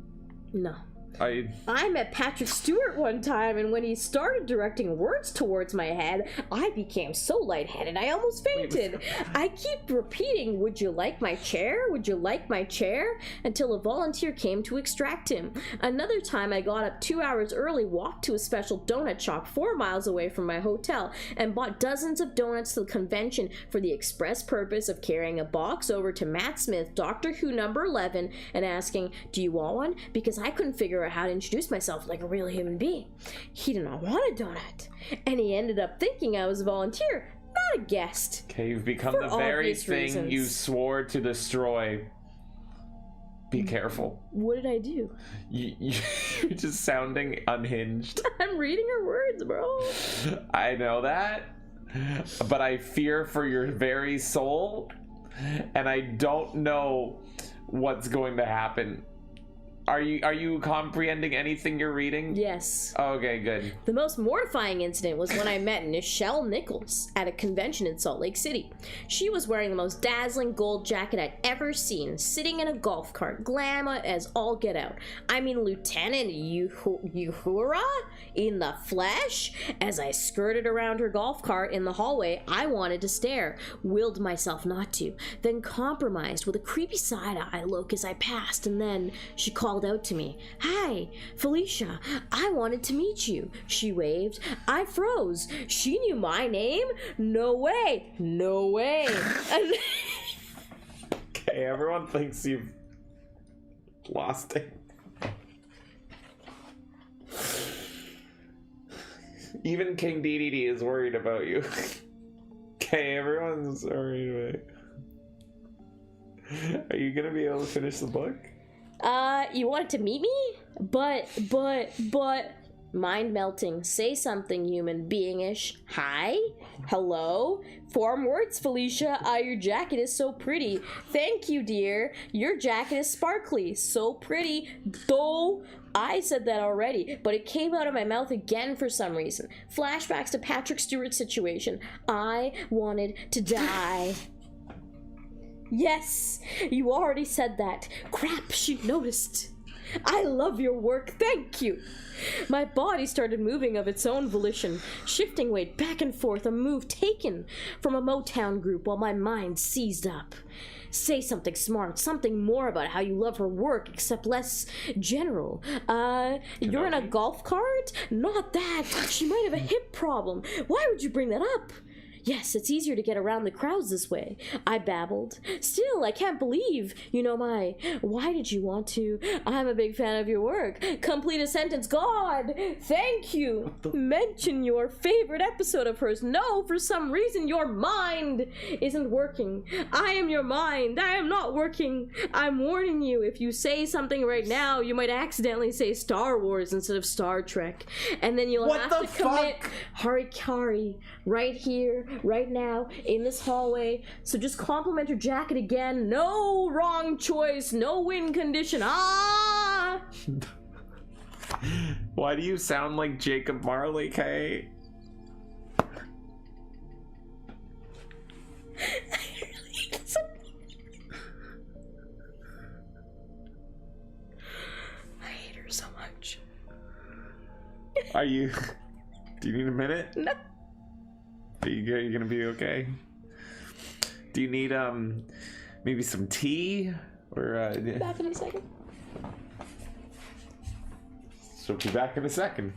No. I met Patrick Stewart one time, and when he started directing words towards my head, I became so lightheaded I almost fainted. I keep repeating, would you like my chair? Would you like my chair? Until a volunteer came to extract him. Another time I got up 2 hours early, walked to a special donut shop 4 miles away from my hotel, and bought dozens of donuts to the convention for the express purpose of carrying a box over to Matt Smith, Doctor Who number 11, and asking, do you want one? Because I couldn't figure out how to introduce myself like a real human being. He did not want a donut, and he ended up thinking I was a volunteer, not a guest. Okay, you've become the very thing you swore to destroy. Be careful. What did I do? You're just sounding unhinged. I'm reading her words, bro. I know that, but I fear for your very soul, and I don't know what's going to happen. Are you comprehending anything you're reading? Yes. Okay, good. The most mortifying incident was when I met Nichelle Nichols at a convention in Salt Lake City. She was wearing the most dazzling gold jacket I'd ever seen, sitting in a golf cart, glamour as all get out. I mean, Lieutenant Uhura in the flesh. As I skirted around her golf cart in the hallway, I wanted to stare, willed myself not to, then compromised with a creepy side-eye look as I passed, and then she called out to me, "Hi, Felicia, I wanted to meet you." She waved. I froze. She knew my name? No way. No way. Okay, everyone thinks you've lost it. Even King DDD is worried about you. Okay, everyone's worried about you. Are you gonna be able to finish the book? You wanted to meet me? But, mind melting. Say something, human being-ish. Hi? Hello? Form words, Felicia. Your jacket is so pretty. Thank you, dear. Your jacket is sparkly. So pretty. Though I said that already, but it came out of my mouth again for some reason. Flashbacks to Patrick Stewart's situation. I wanted to die. Yes, you already said that. Crap, she noticed. I love your work, thank you. My body started moving of its own volition, shifting weight back and forth, a move taken from a Motown group while my mind seized up. Say something smart, something more about how you love her work, except less general. You're in a golf cart? Not that. She might have a hip problem. Why would you bring that up? Yes, it's easier to get around the crowds this way, I babbled. Still, I can't believe, why did you want to? I'm a big fan of your work. Complete a sentence. God, thank you. Mention your favorite episode of hers. No, for some reason your mind isn't working. I am your mind. I am not working. I'm warning you, if you say something right now, you might accidentally say Star Wars instead of Star Trek. And then you'll have to commit harikari right here, right now, in this hallway. So just compliment her jacket again. No wrong choice, no win condition. Why do you sound like Jacob Marley, Kay? I hate her so much. Are you... Do you need a minute? No. Are you gonna be okay? Do you need maybe some tea or Back in a second. She'll be back in a second.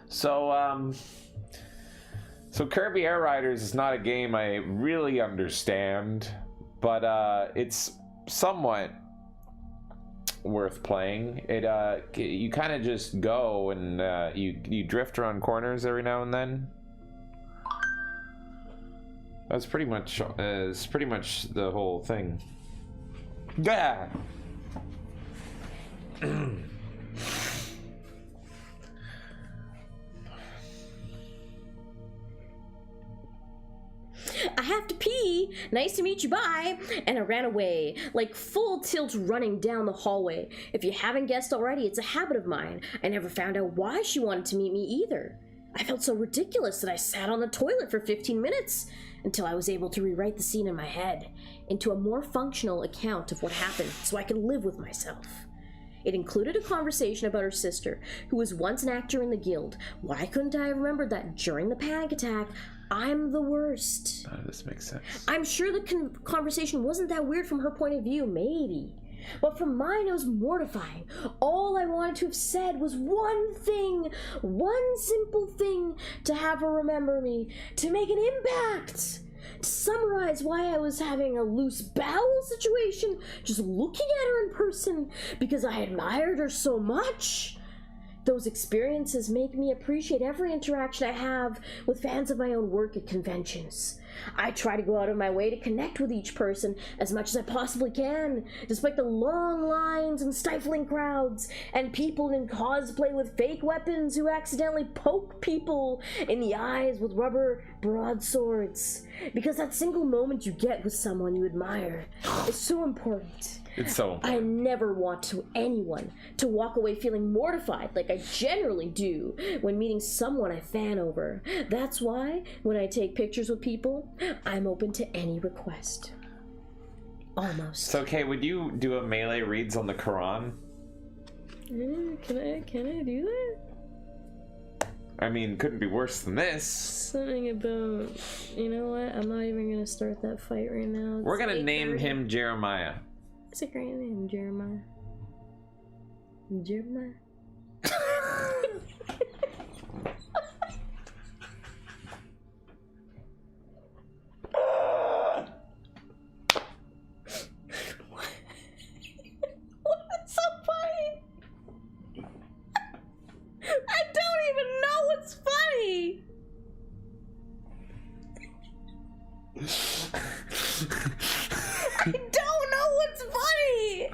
So, so Kirby Air Riders is not a game I really understand, but it's somewhat worth playing. It you kind of just go and you drift around corners every now and then. That's pretty much the whole thing. Yeah. I have to pee. Nice to meet you, bye. And I ran away, like full tilt running down the hallway. If you haven't guessed already, it's a habit of mine. I never found out why she wanted to meet me either. I felt so ridiculous that I sat on the toilet for 15 minutes until I was able to rewrite the scene in my head into a more functional account of what happened so I could live with myself. It included a conversation about her sister, who was once an actor in the guild. Why couldn't I have remembered that during the panic attack, I'm the worst? None of this makes sense. I'm sure the conversation wasn't that weird from her point of view, maybe. But from mine, it was mortifying. All I wanted to have said was one thing, one simple thing, to have her remember me, to make an impact. To summarize why I was having a loose bowel situation, just looking at her in person, because I admired her so much. Those experiences make me appreciate every interaction I have with fans of my own work at conventions. I try to go out of my way to connect with each person as much as I possibly can, despite the long lines and stifling crowds, and people in cosplay with fake weapons who accidentally poke people in the eyes with rubber broadswords. Because that single moment you get with someone you admire is so important. It's so important. I never want anyone to walk away feeling mortified like I generally do when meeting someone I fan over. That's why, when I take pictures with people, I'm open to any request. Almost. So, okay, would you do a melee reads on the Quran? Can I do that? I mean, couldn't be worse than this. Something about, you know what? I'm not even gonna start that fight right now. We're gonna name him Jeremiah. It's a great name, Jeremiah. Jeremiah. What's so funny? I don't even know what's funny. I don't know what's funny.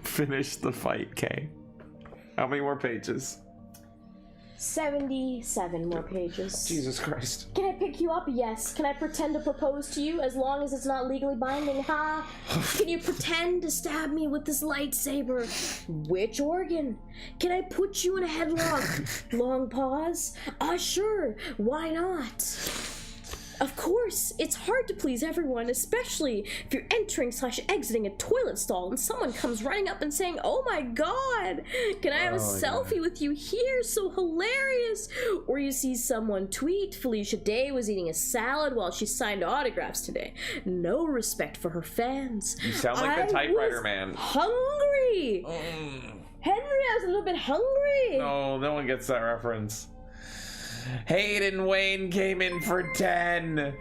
Finish the fight, Kay. How many more pages? 77 more pages. Jesus Christ. Can I pick you up? Yes. Can I pretend to propose to you as long as it's not legally binding? Ha! Can you pretend to stab me with this lightsaber? Which organ? Can I put you in a headlock? Long pause. Sure. Why not? Of course, it's hard to please everyone, especially if you're entering / exiting a toilet stall and someone comes running up and saying, "Oh my god, can I have a selfie with you here? So hilarious!" Or you see someone tweet, "Felicia Day was eating a salad while she signed autographs today. No respect for her fans." You sound like the typewriter man. Hungry! Henry, I was a little bit hungry! No one gets that reference. Hayden Wayne came in for 10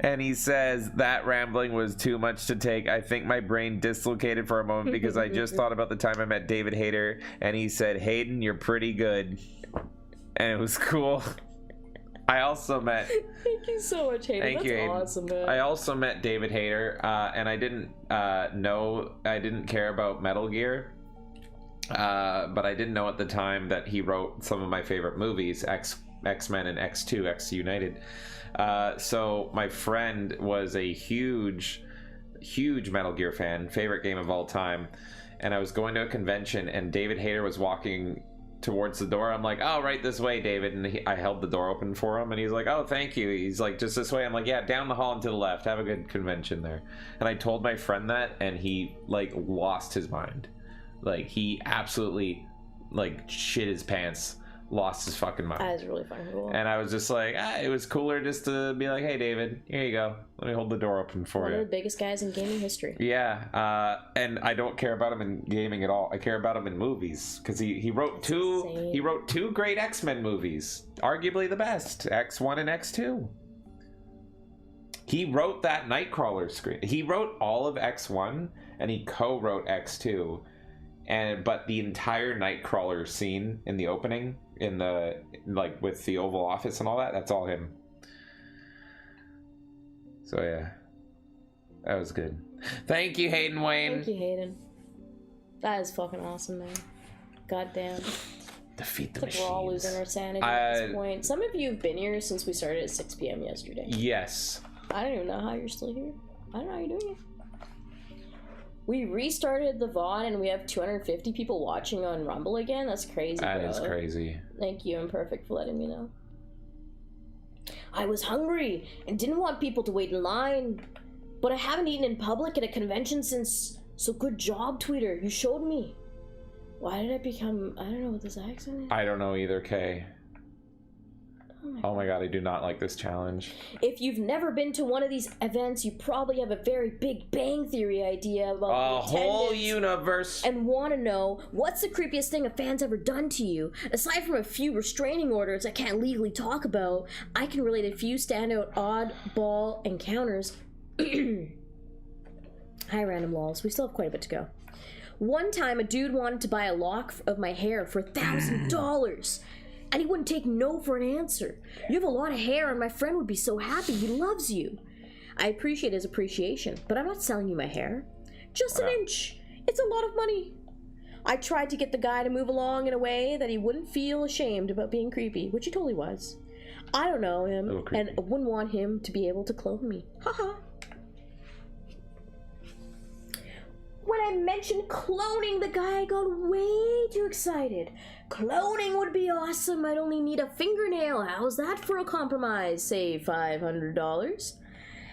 and he says that rambling was too much to take. I think my brain dislocated for a moment because I just thought about the time I met David Hayter and he said, "Hayden, you're pretty good," and it was cool. I also met Thank you so much, Hayden. Thank That's you, Hayden. Awesome, man. I also met David Hayter and I didn't care about Metal Gear, but I didn't know at the time that he wrote some of my favorite movies, X-Men and X2, X United. So my friend was a huge Metal Gear fan, favorite game of all time, and I was going to a convention and David Hayter was walking towards the door. I'm like, "Oh, right this way, David," and I held the door open for him and he's like, "Oh, thank you." He's like, "Just this way." I'm like, "Yeah, down the hall and to the left. Have a good convention there." And I told my friend that and he like lost his mind. Like, he absolutely, like, shit his pants, lost his fucking mind. That is really fucking cool. And I was just like, it was cooler just to be like, hey, David, here you go. Let me hold the door open for One you. of the biggest guys in gaming history. Yeah, and I don't care about him in gaming at all. I care about him in movies because he wrote two great X-Men movies, arguably the best, X1 and X2. He wrote that Nightcrawler script. He wrote all of X1 and he co-wrote X2, but the entire Nightcrawler scene in the opening, in the like with the Oval Office and all that, that's all him. So yeah, that was good. Thank you, Hayden Wayne. Thank you, Hayden. That is fucking awesome, man. Goddamn. Defeat the Like machines. we're all losing our sanity at this point. Some of you have been here since we started at 6 p.m. yesterday. Yes. I don't even know how you're still here. I don't know how you're doing it. We restarted the VOD and we have 250 people watching on Rumble again. That's crazy, That bro. is crazy. Thank you, Imperfect, for letting me know. I was hungry and didn't want people to wait in line, but I haven't eaten in public at a convention since. So good job, Tweeter. You showed me. Why did I become... I don't know what this accent is. I don't know either, Kay. Oh my god, I do not like this challenge. If you've never been to one of these events, you probably have a very Big Bang Theory idea about A the whole attendance universe. and want to know what's the creepiest thing a fan's ever done to you. Aside from a few restraining orders I can't legally talk about, I can relate a few standout oddball encounters. Hi, random lols. We still have quite a bit to go. One time, a dude wanted to buy a lock of my hair for $1,000. And he wouldn't take no for an answer. You have a lot of hair and my friend would be so happy. He loves you. I appreciate his appreciation, but I'm not selling you my hair. Just an inch. It's a lot of money. I tried to get the guy to move along in a way that he wouldn't feel ashamed about being creepy, which he totally was. I don't know him, and I wouldn't want him to be able to clone me. Haha. When I mentioned cloning, the guy got way too excited. Cloning would be awesome. I'd only need a fingernail. How's that for a compromise? Say $500.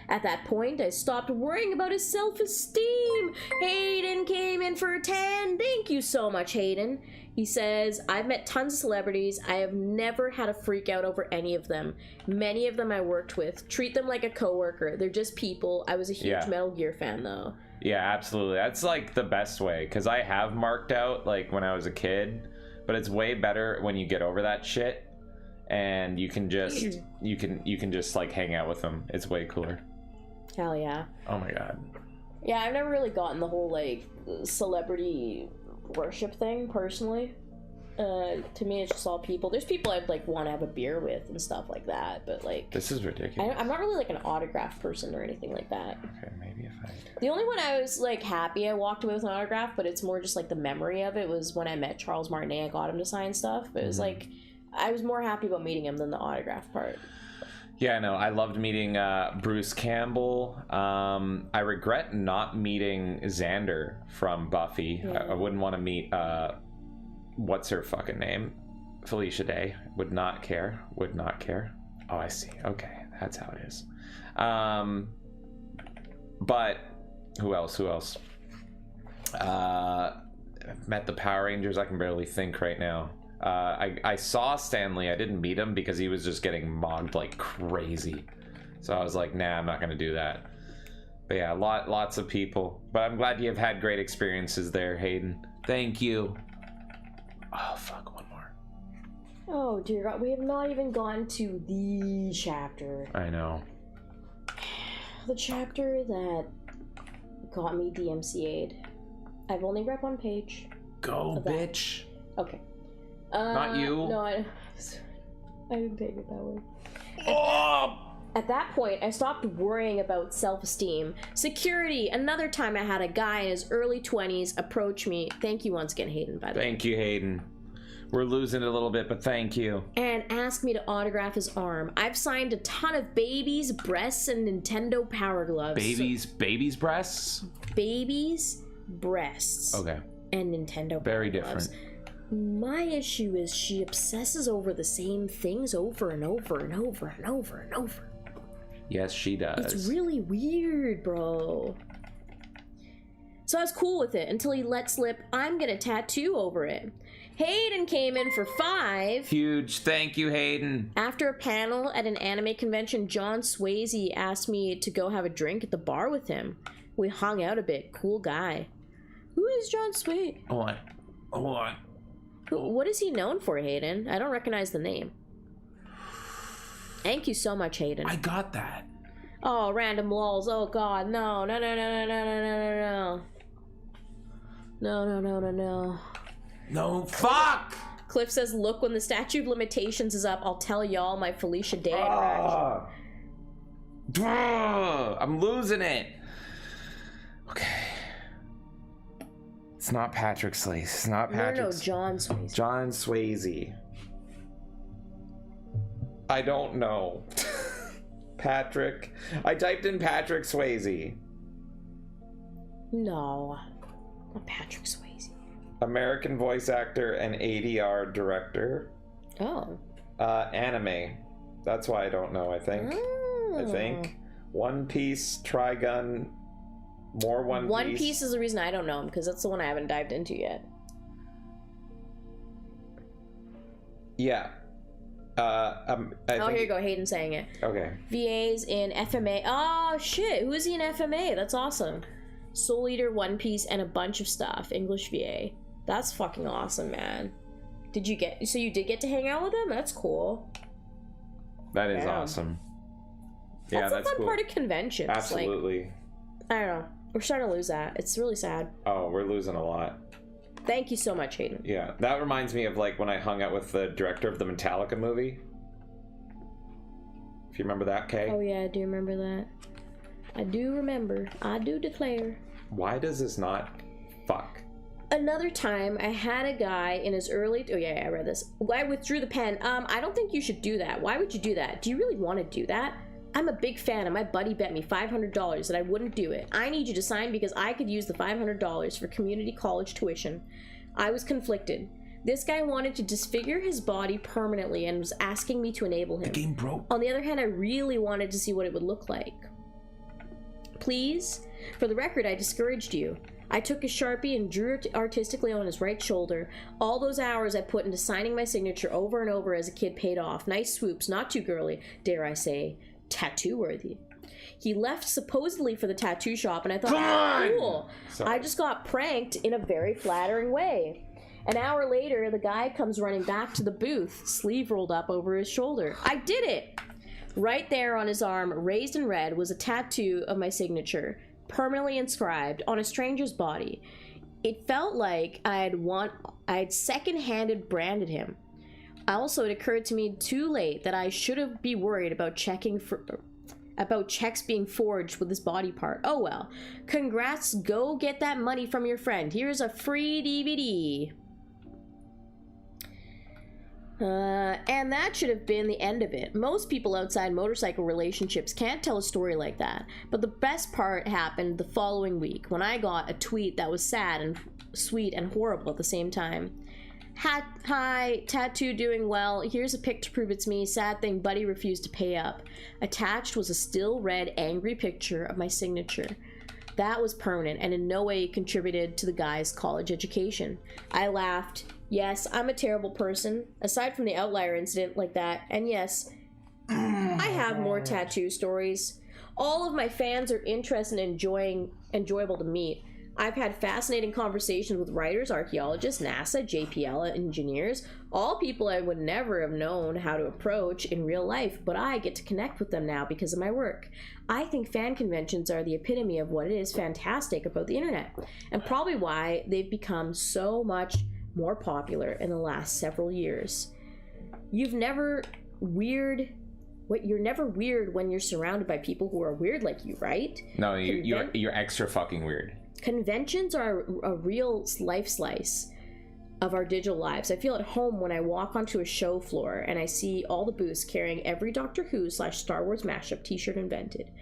At that point, I stopped worrying about his self-esteem. Hayden came in for a 10. Thank you so much, Hayden. He says, I've met tons of celebrities. I have never had a freak out over any of them. Many of them I worked with. Treat them like a coworker. They're just people. I was a huge Metal Gear fan, though. Yeah, absolutely. That's like the best way, because I have marked out like when I was a kid, but it's way better when you get over that shit and you can just you can just like hang out with them. It's way cooler. Hell yeah. Oh my god. Yeah, I've never really gotten the whole like celebrity worship thing personally. To me, it's just all people. There's people I'd like want to have a beer with and stuff like that, but like This is ridiculous. I'm not really like an autograph person or anything like that. Okay, maybe if I... The only one I was like happy I walked away with an autograph, but it's more just like the memory of it, was when I met Charles Martinet. I got him to sign stuff. It was like I was more happy about meeting him than the autograph part. Yeah, no, I loved meeting Bruce Campbell. I regret not meeting Xander from Buffy. Yeah. I wouldn't want to meet what's her fucking name? Felicia Day. Would not care. Would not care. Oh, I see. Okay, that's how it is. But who else? I've met the Power Rangers. I can barely think right now. I saw Stanley. I didn't meet him because he was just getting mogged like crazy. So I was like, nah, I'm not gonna do that. But yeah, lots of people. But I'm glad you have had great experiences there, Hayden. Thank you. Oh fuck, one more. Oh dear God, we have not even gone to the chapter. I know. The chapter that got me DMCA'd. I've only read one page. Go, bitch. Okay. Not you. No, I didn't take it that way. Oh! At that point, I stopped worrying about self-esteem. Security. Another time I had a guy in his early 20s approach me. Thank you once again, Hayden, by the way. Thank you, Hayden. We're losing it a little bit, but thank you. And asked me to autograph his arm. I've signed a ton of babies, breasts, and Nintendo Power Gloves. Babies breasts? Babies, breasts. Okay. And Nintendo Very Power Gloves. different. My issue is she obsesses over the same things over and over and over and over and over. Yes, she does. It's really weird, bro. So I was cool with it until he let slip, I'm gonna tattoo over it. Hayden came in for 5. Huge thank you, Hayden. After a panel at an anime convention, John Swayze asked me to go have a drink at the bar with him. We hung out a bit. Cool guy. Who is John Swayze? Hold on. What is he known for, Hayden? I don't recognize the name. Thank you so much, Hayden. I got that. Oh, random lols. Oh, God. No. No. No, fuck! Cliff says, look, when the statute of limitations is up, I'll tell y'all my Felicia Day interaction. I'm losing it. Okay. It's not Patrick Swayze. It's not Patrick. No, John Swayze. John Swayze. I don't know. Patrick. I typed in Patrick Swayze. No. Not Patrick Swayze. American voice actor and ADR director. Oh. Anime. That's why I don't know, I think. I think. One Piece, Trigun, more One Piece. One Piece is the reason I don't know him, because that's the one I haven't dived into yet. Yeah. Here you go, Hayden saying it. Okay. VA's in FMA. Oh, shit. Who is he in FMA? That's awesome. Soul Eater, One Piece, and a bunch of stuff. English VA. That's fucking awesome, man. So you did get to hang out with him? That's cool. That is awesome. Yeah, that's a fun cool. part of conventions. Absolutely. I don't know. We're starting to lose that. It's really sad. Oh, we're losing a lot. Thank you so much, Hayden. Yeah, that reminds me of like when I hung out with the director of the Metallica movie. If you remember that, Kay? Oh yeah, I do remember that. I do remember. I do declare. Why does this not fuck? Another time, I had a guy in his early... Oh yeah, I read this. I withdrew the pen. I don't think you should do that. Why would you do that? Do you really want to do that? I'm a big fan and my buddy bet me $500 that I wouldn't do it. I need you to sign because I could use the $500 for community college tuition. I was conflicted. This guy wanted to disfigure his body permanently and was asking me to enable him. The game broke. On the other hand, I really wanted to see what it would look like. Please? For the record, I discouraged you. I took a Sharpie and drew it artistically on his right shoulder. All those hours I put into signing my signature over and over as a kid paid off. Nice swoops, not too girly, dare I say, tattoo-worthy. He left supposedly for the tattoo shop, and I thought, cool. Sorry. I just got pranked in a very flattering way. An hour later, the guy comes running back to the booth, sleeve rolled up over his shoulder. I did it! Right there on his arm, raised in red, was a tattoo of my signature, permanently inscribed on a stranger's body. It felt like I had second-handed branded him. Also, it occurred to me too late that I should have been worried about about checks being forged with this body part. Oh well. Congrats, go get that money from your friend. Here's a free DVD. And that should have been the end of it. Most people outside motorcycle relationships can't tell a story like that. But the best part happened the following week when I got a tweet that was sad and sweet and horrible at the same time. Hi, tattoo doing well. Here's a pic to prove it's me. Sad thing, buddy refused to pay up. Attached was a still red, angry picture of my signature. That was permanent and in no way contributed to the guy's college education. I laughed. Yes, I'm a terrible person, aside from the outlier incident like that, and yes, I have more tattoo stories. All of my fans are interested and enjoyable to meet. I've had fascinating conversations with writers, archaeologists, NASA, JPL engineers, all people I would never have known how to approach in real life, but I get to connect with them now because of my work. I think fan conventions are the epitome of what is fantastic about the internet, and probably why they've become so much more popular in the last several years. You're never weird when you're surrounded by people who are weird like you, right? No, you're extra fucking weird. Conventions are a real life slice of our digital lives. I feel at home when I walk onto a show floor and I see all the booths carrying every Doctor Who / Star Wars mashup t-shirt invented.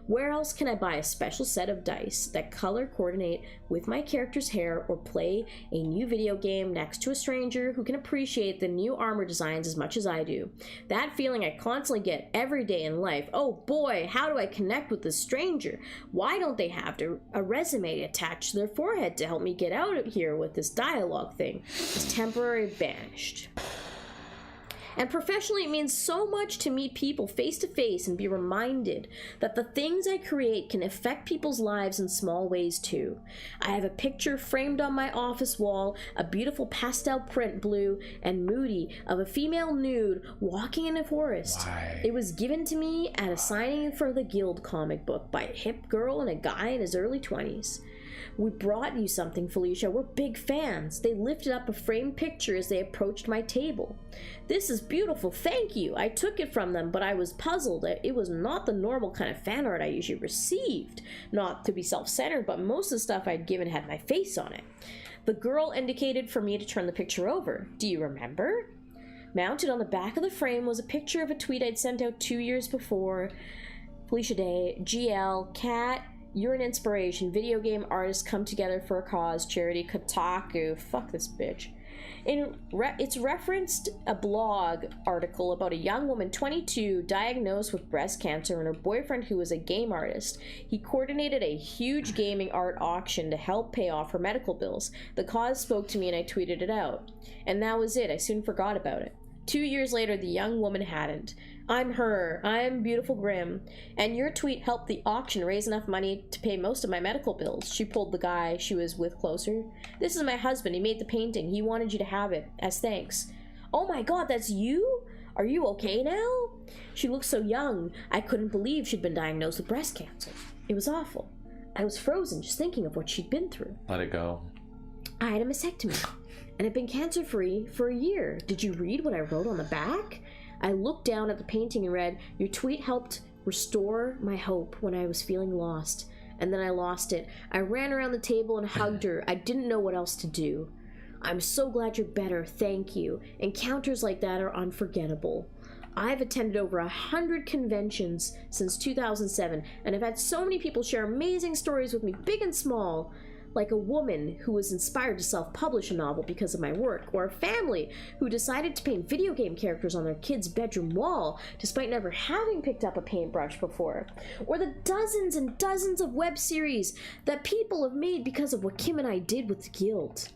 Where else can I buy a special set of dice that color coordinate with my character's hair or play a new video game next to a stranger who can appreciate the new armor designs as much as I do? That feeling I constantly get every day in life. Oh boy, how do I connect with this stranger? Why don't they have a resume attached to their forehead to help me get out of here with this dialogue thing? It's temporarily banished. And professionally, it means so much to meet people face to face and be reminded that the things I create can affect people's lives in small ways too. I have a picture framed on my office wall, a beautiful pastel print, blue and moody, of a female nude walking in a forest. Why? It was given to me at a signing for the Guild comic book by a hip girl and a guy in his early 20s. We brought you something, Felicia. We're big fans. They lifted up a framed picture as they approached my table. This is beautiful, thank you. I took it from them, but I was puzzled. It was not the normal kind of fan art I usually received. Not to be self-centered, but most of the stuff I'd given had my face on it. The girl indicated for me to turn the picture over. Do you remember? Mounted on the back of the frame was a picture of a tweet I'd sent out 2 years before. Felicia Day, GL, Cat, you're an inspiration. Video game artists come together for a cause. Charity. Kotaku. Fuck this bitch. It's referenced a blog article about a young woman, 22, diagnosed with breast cancer, and her boyfriend, who was a game artist. He coordinated a huge gaming art auction to help pay off her medical bills. The cause spoke to me and I tweeted it out. And that was it. I soon forgot about it. 2 years later, the young woman hadn't. I'm her. I'm Beautiful Grimm. And your tweet helped the auction raise enough money to pay most of my medical bills. She pulled the guy she was with closer. This is my husband. He made the painting. He wanted you to have it as thanks. Oh my god, that's you? Are you okay now? She looked so young. I couldn't believe she'd been diagnosed with breast cancer. It was awful. I was frozen just thinking of what she'd been through. Let it go. I had a mastectomy and had been cancer-free for a year. Did you read what I wrote on the back? I looked down at the painting and read, your tweet helped restore my hope when I was feeling lost. And then I lost it. I ran around the table and hugged her. I didn't know what else to do. I'm so glad you're better, thank you. Encounters like that are unforgettable. I've attended over 100 conventions since 2007, and I've had so many people share amazing stories with me, big and small. Like a woman who was inspired to self-publish a novel because of my work, or a family who decided to paint video game characters on their kid's bedroom wall despite never having picked up a paintbrush before, or the dozens and dozens of web series that people have made because of what Kim and I did with the Guild.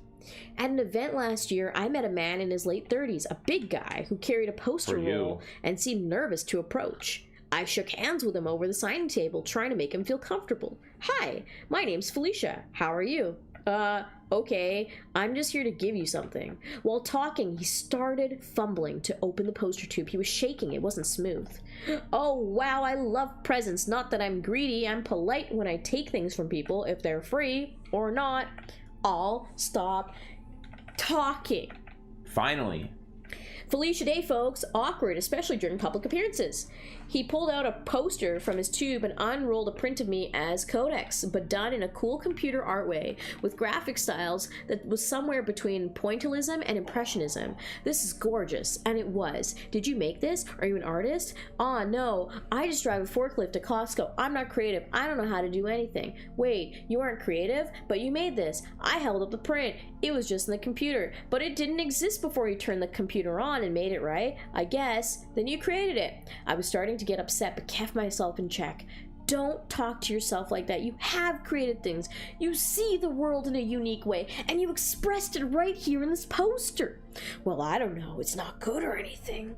At an event last year, I met a man in his late 30s, a big guy who carried a poster roll and seemed nervous to approach. I shook hands with him over the signing table, trying to make him feel comfortable. Hi, my name's Felicia. How are you? Okay, I'm just here to give you something. While talking, he started fumbling to open the poster tube. He was shaking. It wasn't smooth. Oh, wow, I love presents. Not that I'm greedy. I'm polite when I take things from people, if they're free or not. I'll stop talking. Finally. Felicia Day, folks. Awkward, especially during public appearances. He pulled out a poster from his tube and unrolled a print of me as Codex, but done in a cool computer art way, with graphic styles that was somewhere between pointillism and impressionism. This is gorgeous, and it was. Did you make this? Are you an artist? Aw, no, I just drive a forklift to Costco. I'm not creative. I don't know how to do anything. Wait, you aren't creative? But you made this. I held up the print. It was just in the computer, but it didn't exist before you turned the computer on and made it, right? I guess. Then you created it. I was starting to get upset, but kept myself in check. Don't talk to yourself like that. You have created things. You see the world in a unique way, and you expressed it right here in this poster. Well, I don't know. It's not good or anything.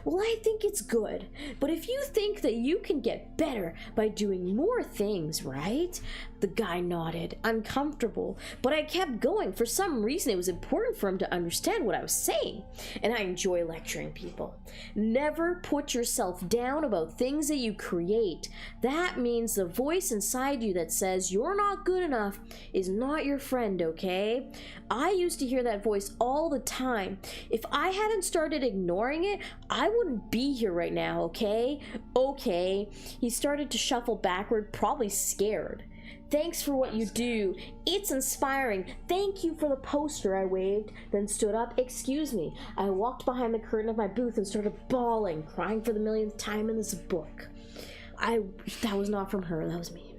Well, I think it's good. But if you think that you can get better by doing more things, right? The guy nodded, uncomfortable, but I kept going. For some reason, it was important for him to understand what I was saying. And I enjoy lecturing people. Never put yourself down about things that you create. That means the voice inside you that says you're not good enough is not your friend, okay? I used to hear that voice all the time. If I hadn't started ignoring it, I wouldn't be here right now, okay? Okay. He started to shuffle backward, probably scared. Thanks for what you do. It's inspiring. Thank you for the poster, I waved, then stood up. Excuse me. I walked behind the curtain of my booth and started bawling, crying for the millionth time in this book. That was not from her, that was me.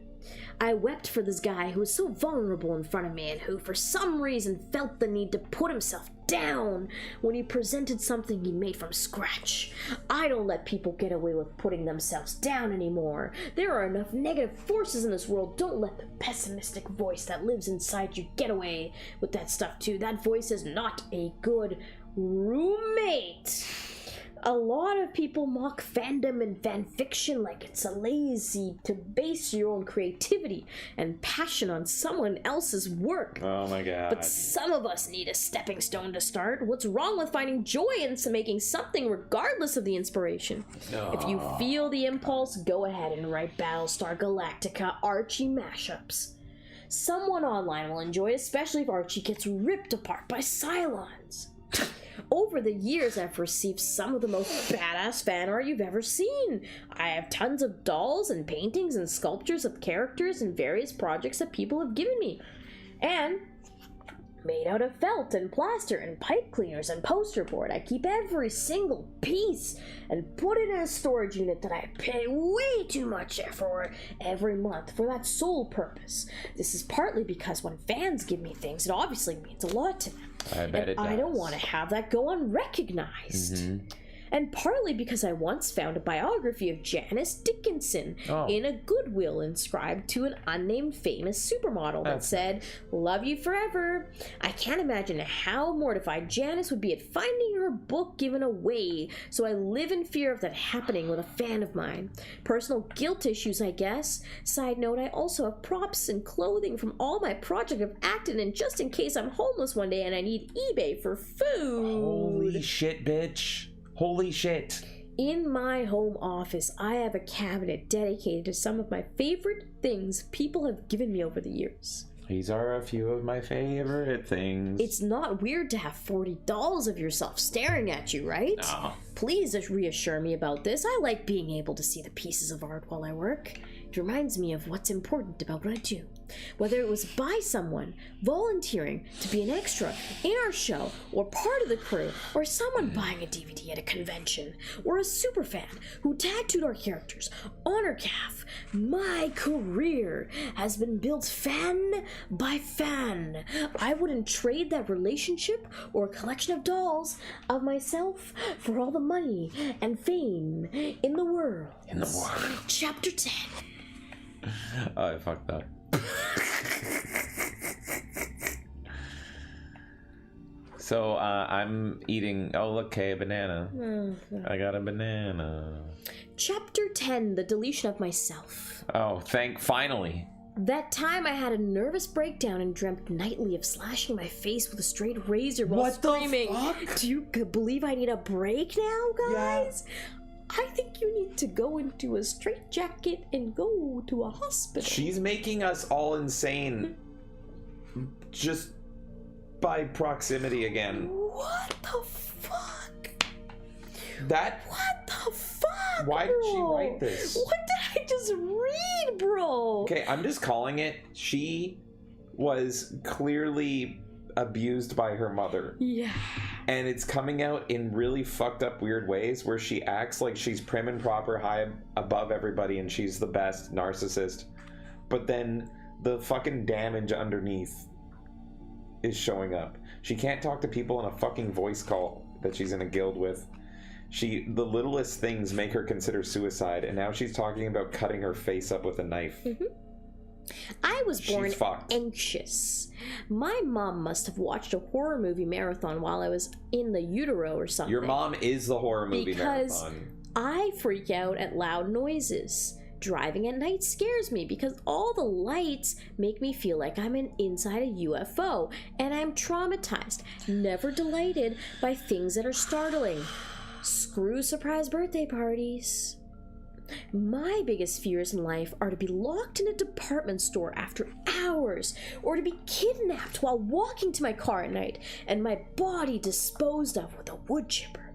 I wept for this guy who was so vulnerable in front of me and who, for some reason, felt the need to put himself down when he presented something he made from scratch. I don't let people get away with putting themselves down anymore. There are enough negative forces in this world. Don't let the pessimistic voice that lives inside you get away with that stuff too. That voice is not a good roommate. A lot of people mock fandom and fanfiction like it's a lazy to base your own creativity and passion on someone else's work. Oh my god. But some of us need a stepping stone to start. What's wrong with finding joy in making something regardless of the inspiration? If you feel the impulse, go ahead and write Battlestar Galactica Archie mashups. Someone online will enjoy it, especially if Archie gets ripped apart by Cylons. Over the years, I've received some of the most badass fan art you've ever seen. I have tons of dolls and paintings and sculptures of characters and various projects that people have given me. And made out of felt and plaster and pipe cleaners and poster board. I keep every single piece and put it in a storage unit that I pay way too much for every month for that sole purpose. This is partly because when fans give me things, it obviously means a lot to them. I bet it does. I don't want to have that go unrecognized. And partly because I once found a biography of Janice Dickinson in a Goodwill inscribed to an unnamed famous supermodel that said, "Love you forever." I can't imagine how mortified Janice would be at finding her book given away, so I live in fear of that happening with a fan of mine. Personal guilt issues, I guess. Side note, I also have props and clothing from all my projects I've acted in just in case I'm homeless one day and I need eBay for food. Holy shit, bitch. Holy shit. In my home office, I have a cabinet dedicated to some of my favorite things people have given me over the years. These are a few of my favorite things. It's not weird to have 40 dolls of yourself staring at you, right? No. Please reassure me about this. I like being able to see the pieces of art while I work. It reminds me of what's important about what I do. Whether it was by someone, volunteering to be an extra in our show, or part of the crew, or someone buying a DVD at a convention, or a superfan who tattooed our characters on our calf, my career has been built fan by fan. I wouldn't trade that relationship or a collection of dolls of myself for all the money and fame in the world. Chapter 10. Oh, I fucked up. So, I'm eating... Oh, look, okay, a banana. I got a banana. Chapter 10, the deletion of myself. Oh, finally. That time I had a nervous breakdown and dreamt nightly of slashing my face with a straight razor while screaming. What the fuck? Do you believe I need a break now, guys? Yeah. I think you need to go into a straitjacket and go to a hospital. She's making us all insane just by proximity again. What the fuck? What the fuck? Why did she write this? What did I just read, bro? Okay, I'm just calling it. She was clearly abused by her mother. Yeah. And it's coming out in really fucked up weird ways where she acts like she's prim and proper, high above everybody, and she's the best narcissist. But then the fucking damage underneath is showing up. She can't talk to people in a fucking voice call that she's in a guild with. The littlest things make her consider suicide, and now she's talking about cutting her face up with a knife. I was born anxious. My mom must have watched a horror movie marathon while I was in the utero or something. Your mom is the horror movie marathon. Because I freak out at loud noises. Driving at night scares me because all the lights make me feel like I'm inside a UFO, and I'm traumatized, never delighted by things that are startling. Screw surprise birthday parties. My biggest fears in life are to be locked in a department store after hours, or to be kidnapped while walking to my car at night and my body disposed of with a wood chipper.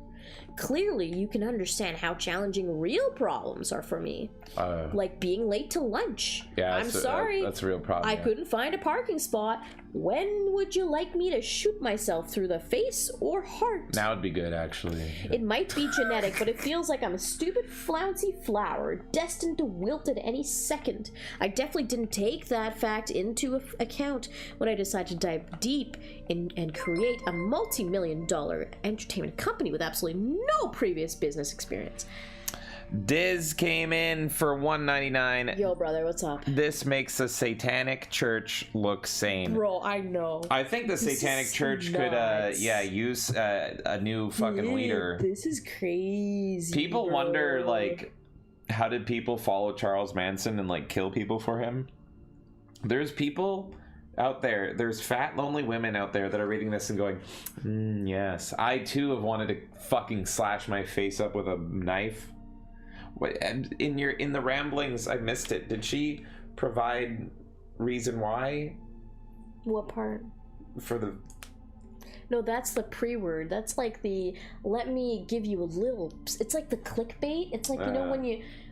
Clearly, you can understand how challenging real problems are for me. Like being late to lunch. Yeah, I'm sorry. That's a real problem. I couldn't find a parking spot. When would you like me to shoot myself through the face or heart? That would be good, actually. It might be genetic, but it feels like I'm a stupid, flouncy flower, destined to wilt at any second. I definitely didn't take that fact into account when I decided to dive deep and create a multi-million-dollar entertainment company with absolutely no previous business experience. Diz came in for $1.99. Yo, brother, what's up? This makes a satanic church look sane. Bro, I know. I think the satanic church could, use a new fucking leader. This is crazy. People bro. wonder, like, how did people follow Charles Manson and, like, kill people for him? There's people out there, there's fat, lonely women out there that are reading this and going, yes, I too have wanted to fucking slash my face up with a knife. And in the ramblings, I missed it. Did she provide reason why? What part? For the... No, that's the pre-word. That's like the, let me give you a little... It's like the clickbait. It's like, you know,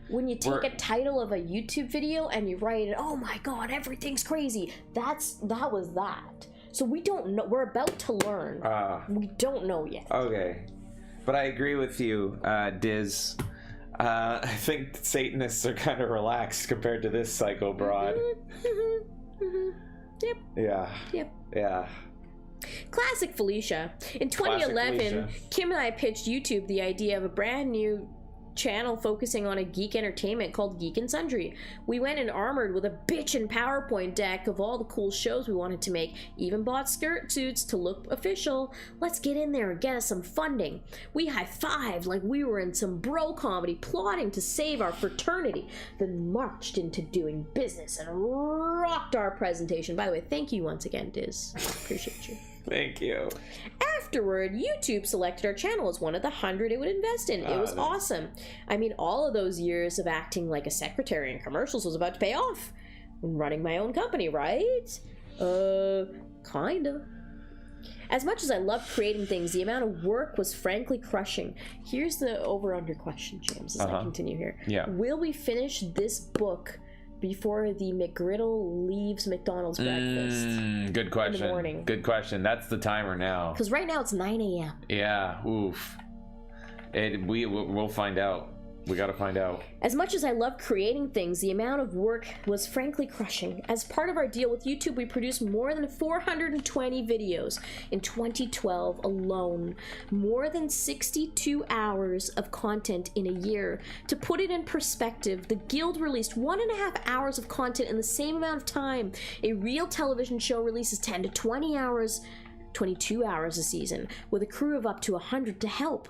when you take a title of a YouTube video and you write it, oh my god, everything's crazy. That was that. So we don't know. We're about to learn. We don't know yet. Okay. But I agree with you, Diz. I think Satanists are kind of relaxed compared to this psycho broad. Yep. Yeah. Yep. Yeah. Classic Felicia. In 2011, Kim and I pitched YouTube the idea of a brand new channel focusing on a geek entertainment called Geek and Sundry. We went in armored with a bitchin' PowerPoint deck of all the cool shows we wanted to make, even bought skirt suits to look official. Let's get in there and get us some funding. We high-fived like we were in some bro comedy plotting to save our fraternity, then marched into doing business and rocked our presentation. By the way, thank you once again, Diz. Appreciate you. Thank you. Afterward, YouTube selected our channel as one of the 100 it would invest in. It was awesome. I mean, all of those years of acting like a secretary in commercials was about to pay off. I'm running my own company, right? Kinda. As much as I loved creating things, the amount of work was frankly crushing. Here's the over-under question, James, as I continue here. Yeah. Will we finish this book before the McGriddle leaves McDonald's breakfast? Good question. In the morning. Good question. That's the timer now. Because right now it's 9 a.m. Yeah. Oof. We'll find out. We gotta find out. As much as I love creating things, the amount of work was frankly crushing. As part of our deal with YouTube, we produced more than 420 videos in 2012 alone. More than 62 hours of content in a year. To put it in perspective, the Guild released 1.5 hours of content in the same amount of time. A real television show releases 10 to 20 hours, 22 hours a season, with a crew of up to 100 to help.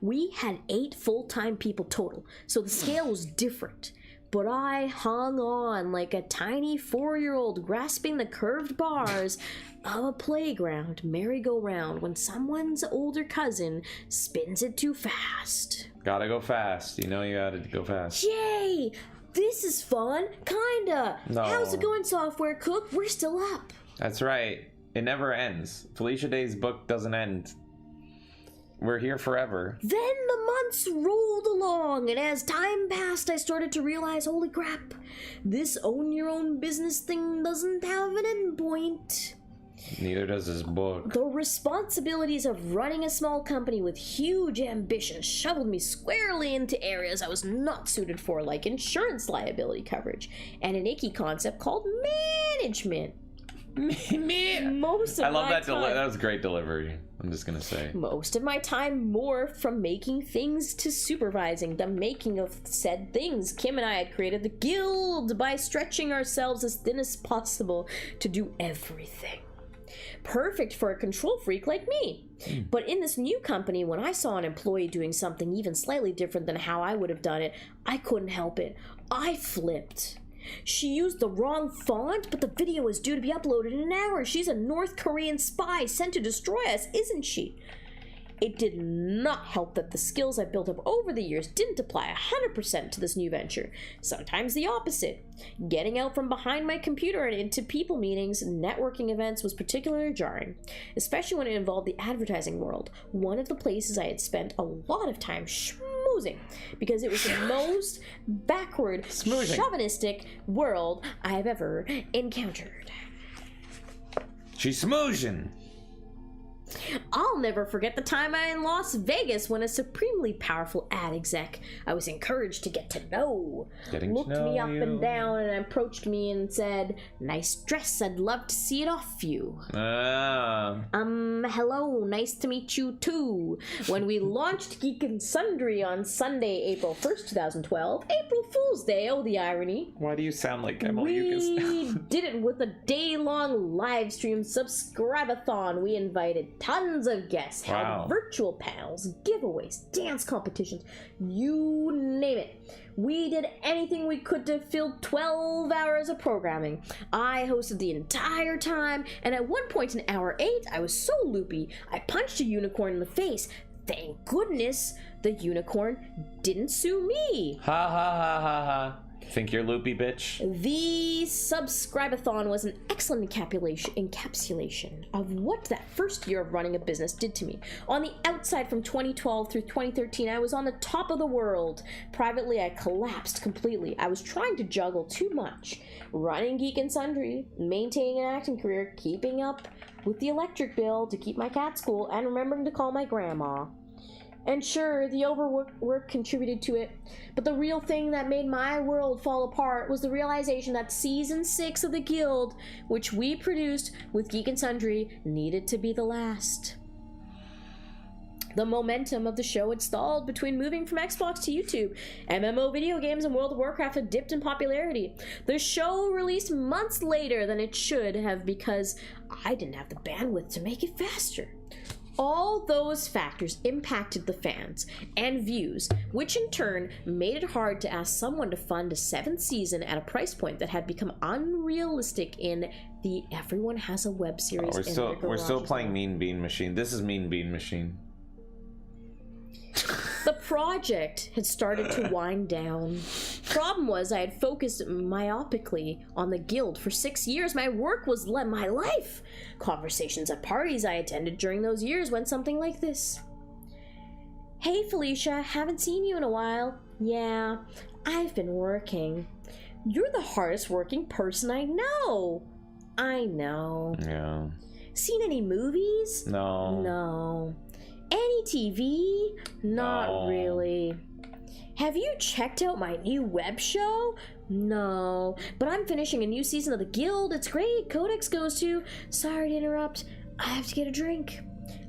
We had 8 full-time people total, so the scale was different. But I hung on like a tiny 4-year-old grasping the curved bars of a playground merry-go-round when someone's older cousin spins it too fast. Gotta go fast. You know you gotta go fast. Yay! This is fun. Kinda. No. How's it going, Software Cook? We're still up. That's right. It never ends. Felicia Day's book doesn't end. We're here forever. Then the months rolled along, and as time passed, I started to realize, holy crap, this own your own business thing doesn't have an endpoint. Neither does his book. The responsibilities of running a small company with huge ambitions shoveled me squarely into areas I was not suited for, like insurance liability coverage, and an icky concept called management. Most of I love my that. time, That was great delivery. I'm just gonna say. Most of my time morphed from making things to supervising the making of said things. Kim and I had created the Guild by stretching ourselves as thin as possible to do everything. Perfect for a control freak like me. But in this new company, when I saw an employee doing something even slightly different than how I would have done it, I couldn't help it. I flipped. She used the wrong font, but the video was due to be uploaded in an hour. She's a North Korean spy sent to destroy us, isn't she? It did not help that the skills I built up over the years didn't apply 100% to this new venture. Sometimes the opposite. Getting out from behind my computer and into people meetings and networking events was particularly jarring, especially when it involved the advertising world, one of the places I had spent a lot of time schmoozing, because it was the most backward, chauvinistic world I've ever encountered. She's smoozing. I'll never forget the time in Las Vegas when a supremely powerful ad exec I was encouraged to get to know looked me up and down and approached me and said, "Nice dress, I'd love to see it off you." Hello, nice to meet you too. When we launched Geek and Sundry on Sunday, April 1st, 2012, April Fool's Day, oh the irony. Why do you sound like Emily? We did it with a day-long live stream subscribe-a-thon. We invited tons of guests, held virtual panels, giveaways, dance competitions, you name it. We did anything we could to fill 12 hours of programming. I hosted the entire time, and at one point in hour 8, I was so loopy, I punched a unicorn in the face. Thank goodness the unicorn didn't sue me. Ha ha ha ha ha. Think you're loopy, bitch? The subscribe-a-thon was an excellent encapsulation of what that first year of running a business did to me. On the outside, from 2012 through 2013, I was on the top of the world. Privately, I collapsed completely. I was trying to juggle too much. Running Geek and Sundry, maintaining an acting career, keeping up with the electric bill to keep my cat school, and remembering to call my grandma. And sure, the overwork contributed to it, but the real thing that made my world fall apart was the realization that Season 6 of The Guild, which we produced with Geek and Sundry, needed to be the last. The momentum of the show had stalled between moving from Xbox to YouTube. MMO video games and World of Warcraft had dipped in popularity. The show released months later than it should have because I didn't have the bandwidth to make it faster. All those factors impacted the fans and views, which in turn made it hard to ask someone to fund a 7th season at a price point that had become unrealistic in the everyone has a web series. We're still playing Mean Bean Machine. This is Mean Bean Machine. The project had started to wind down. Problem was, I had focused myopically on the guild for 6 years. My work was my life. Conversations at parties I attended during those years went something like this. "Hey Felicia, haven't seen you in a while." "Yeah, I've been working." "You're the hardest working person I know." "I know." Yeah. "Seen any movies?" No. "No." "Any TV?" "Not No. really." "Have you checked out my new web show?" "No, but I'm finishing a new season of The Guild. It's great. Codex goes to..." "Sorry to interrupt. I have to get a drink."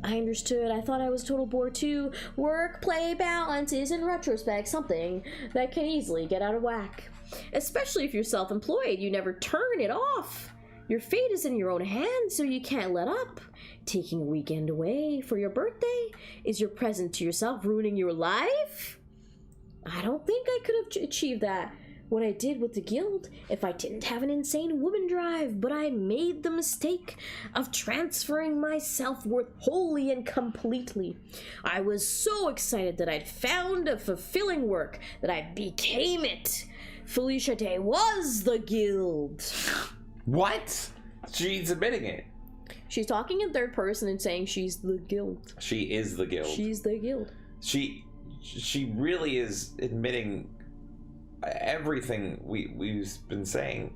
"I understood. I thought I was a total bore too. Work-play balance is, in retrospect, something that can easily get out of whack. Especially if you're self-employed. You never turn it off. Your fate is in your own hands, so you can't let up. Taking a weekend away for your birthday is your present to yourself, ruining your life? I don't think I could have achieved that, what I did with the guild, if I didn't have an insane woman drive, but I made the mistake of transferring my self-worth wholly and completely. I was so excited that I'd found a fulfilling work that I became it. Felicia Day was the guild. What? She's admitting it. She's talking in third person and saying she's the guild. She is the guild. She's the guild. She really is admitting everything we've been saying.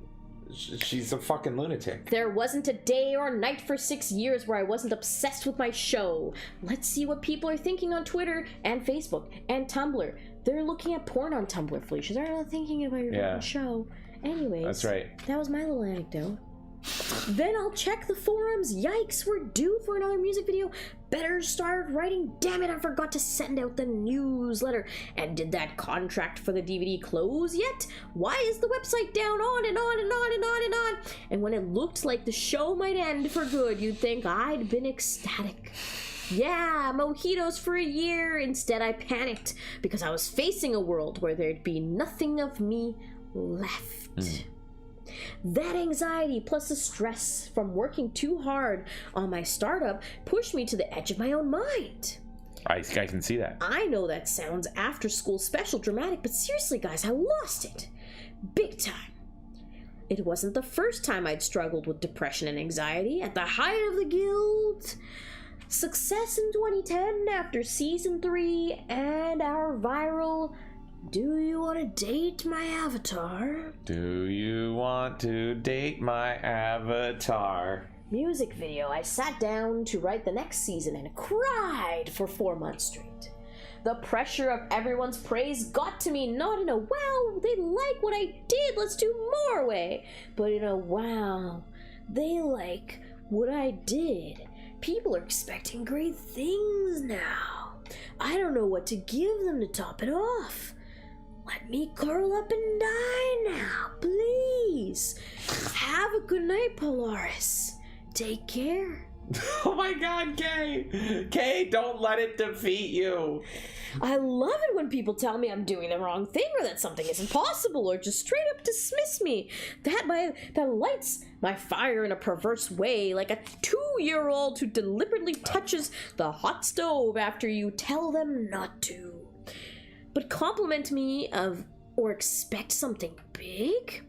She's a fucking lunatic. There wasn't a day or night for 6 years where I wasn't obsessed with my show. Let's see what people are thinking on Twitter and Facebook and Tumblr. They're looking at porn on Tumblr, Felicia. They're not thinking about your fucking show. Anyways, that's right. That was my little anecdote. Then I'll check the forums. Yikes, we're due for another music video. Better start writing. Damn it, I forgot to send out the newsletter. And did that contract for the DVD close yet? Why is the website down? On and on and on and on and on. And when it looked like the show might end for good, you'd think I'd been ecstatic. Yeah, mojitos for a year. Instead, I panicked because I was facing a world where there'd be nothing of me left. That anxiety plus the stress from working too hard on my startup pushed me to the edge of my own mind. I can see that. I know that sounds after school special dramatic, but seriously, guys, I lost it. Big time. It wasn't the first time I'd struggled with depression and anxiety. At the height of the guild, success in 2010 after season 3, and our viral "Do you want to date my avatar?" Do you want to date my avatar? Music video, I sat down to write the next season and cried for 4 months straight. The pressure of everyone's praise got to me, not in a "wow, they like what I did, let's do more" way, but in a "wow, they like what I did. People are expecting great things now. I don't know what to give them to top it off. Let me curl up and die now, please. Have a good night, Polaris. Take care. Oh my god, Kay! Kay, don't let it defeat you! I love it when people tell me I'm doing the wrong thing or that something isn't possible or just straight up dismiss me. That lights my fire in a perverse way, like a 2-year-old who deliberately touches the hot stove after you tell them not to. But compliment me or expect something big?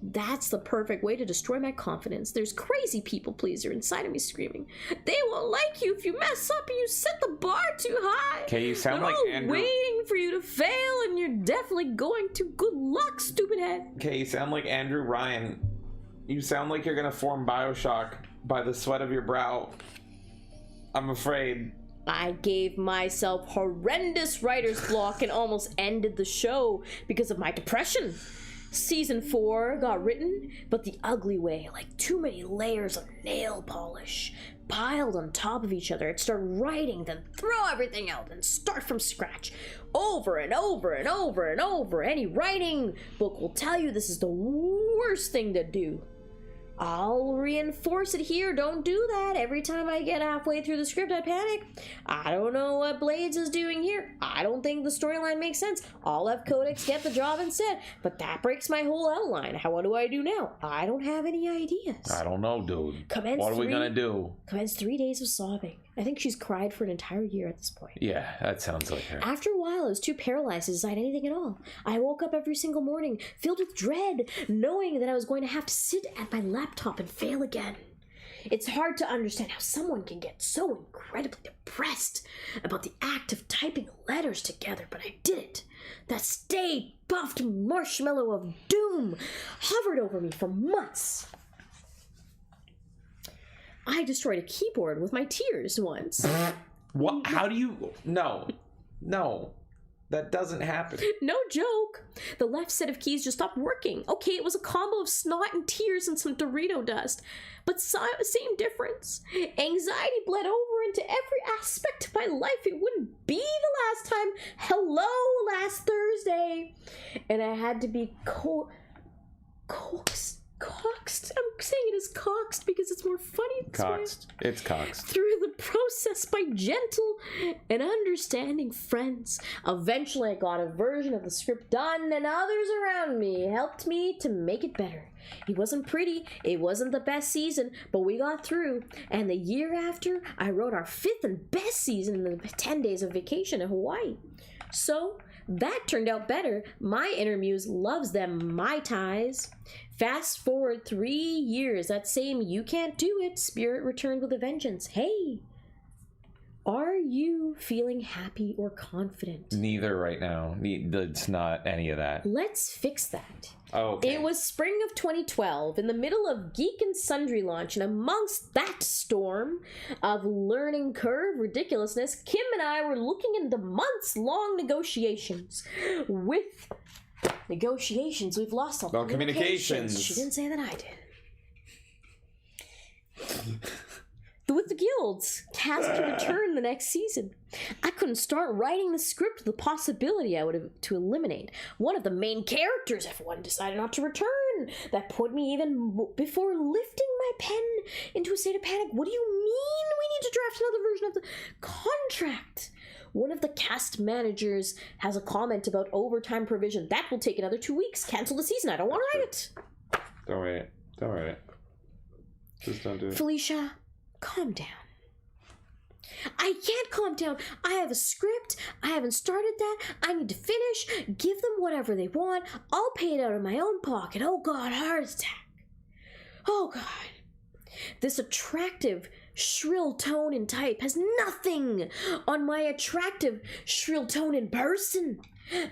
That's the perfect way to destroy my confidence. There's crazy people pleaser inside of me screaming, "They won't like you if you mess up and you set the bar too high. Okay, you sound like all Andrew. Waiting for you to fail, and you're definitely going to. Good luck, stupid head." Okay, you sound like Andrew Ryan. You sound like you're gonna form Bioshock by the sweat of your brow. I'm afraid. I gave myself horrendous writer's block and almost ended the show because of my depression. Season 4 got written, but the ugly way, like too many layers of nail polish piled on top of each other. I'd start writing, then throw everything out and start from scratch over and over and over and over. Any writing book will tell you this is the worst thing to do. I'll reinforce it here. Don't do that. Every time I get halfway through the script, I panic. I don't know what Blades is doing here. I don't think the storyline makes sense. I'll have Codex get the job instead. But that breaks my whole outline. What do I do now? I don't have any ideas. I don't know, dude. What are we gonna do? Commence 3 days of sobbing. I think she's cried for an entire year at this point. Yeah, that sounds like her. After a while, I was too paralyzed to decide anything at all. I woke up every single morning, filled with dread, knowing that I was going to have to sit at my laptop and fail again. It's hard to understand how someone can get so incredibly depressed about the act of typing letters together, but I did it. That stay-puffed marshmallow of doom hovered over me for months. I destroyed a keyboard with my tears once. What? How do you... No. That doesn't happen. No joke. The left set of keys just stopped working. Okay, it was a combo of snot and tears and some Dorito dust. But same difference. Anxiety bled over into every aspect of my life. It wouldn't be the last time. Hello, last Thursday. And I had to be coaxed. I'm saying it as coaxed because it's more funny this Coxed. way. It's coxed. Through the process by gentle and understanding friends. Eventually I got a version of the script done, and others around me helped me to make it better. It wasn't pretty, it wasn't the best season, but we got through. And the year after, I wrote our 5th and best season in the 10 days of vacation in Hawaii. So that turned out better. My inner muse loves them Mai Tais. Fast forward 3 years, that same "you can't do it" spirit returned with a vengeance. Hey, are you feeling happy or confident? Neither right now. It's not any of that. Let's fix that. Okay. It was spring of 2012, in the middle of Geek and Sundry launch, and amongst that storm of learning curve ridiculousness, Kim and I were looking into months-long negotiations. With negotiations, we've lost all communications. She didn't say that, I did. With the guilds cast to return the next season, I couldn't start writing the script with the possibility I would have to eliminate one of the main characters if one decided not to return. That put me even before lifting my pen into a state of panic. What do you mean we need to draft another version of the contract? One of the cast managers has a comment about overtime provision. That will take another 2 weeks. Cancel the season. I don't want to write it. Don't write it. Just don't do it. Felicia, calm down. I can't calm down. I have a script. I haven't started that. I need to finish. Give them whatever they want. I'll pay it out of my own pocket. Oh God, heart attack. Oh God. This attractive, shrill tone and type has nothing on my attractive, shrill tone in person.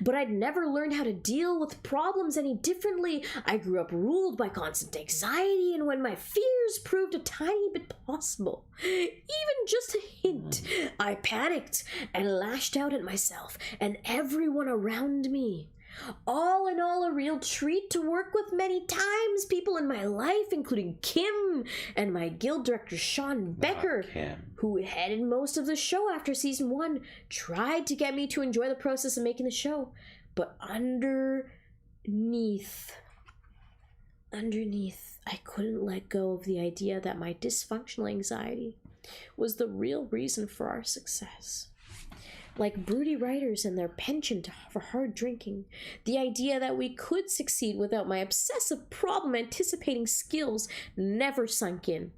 But I'd never learned how to deal with problems any differently. I grew up ruled by constant anxiety, and when my fears proved a tiny bit possible, even just a hint, I panicked and lashed out at myself and everyone around me. All in all, a real treat to work with many times. People in my life, including Kim and my guild director Sean Becker, who headed most of the show after season 1, tried to get me to enjoy the process of making the show. But underneath, I couldn't let go of the idea that my dysfunctional anxiety was the real reason for our success. Like broody writers and their penchant for hard drinking, the idea that we could succeed without my obsessive problem anticipating skills never sunk in.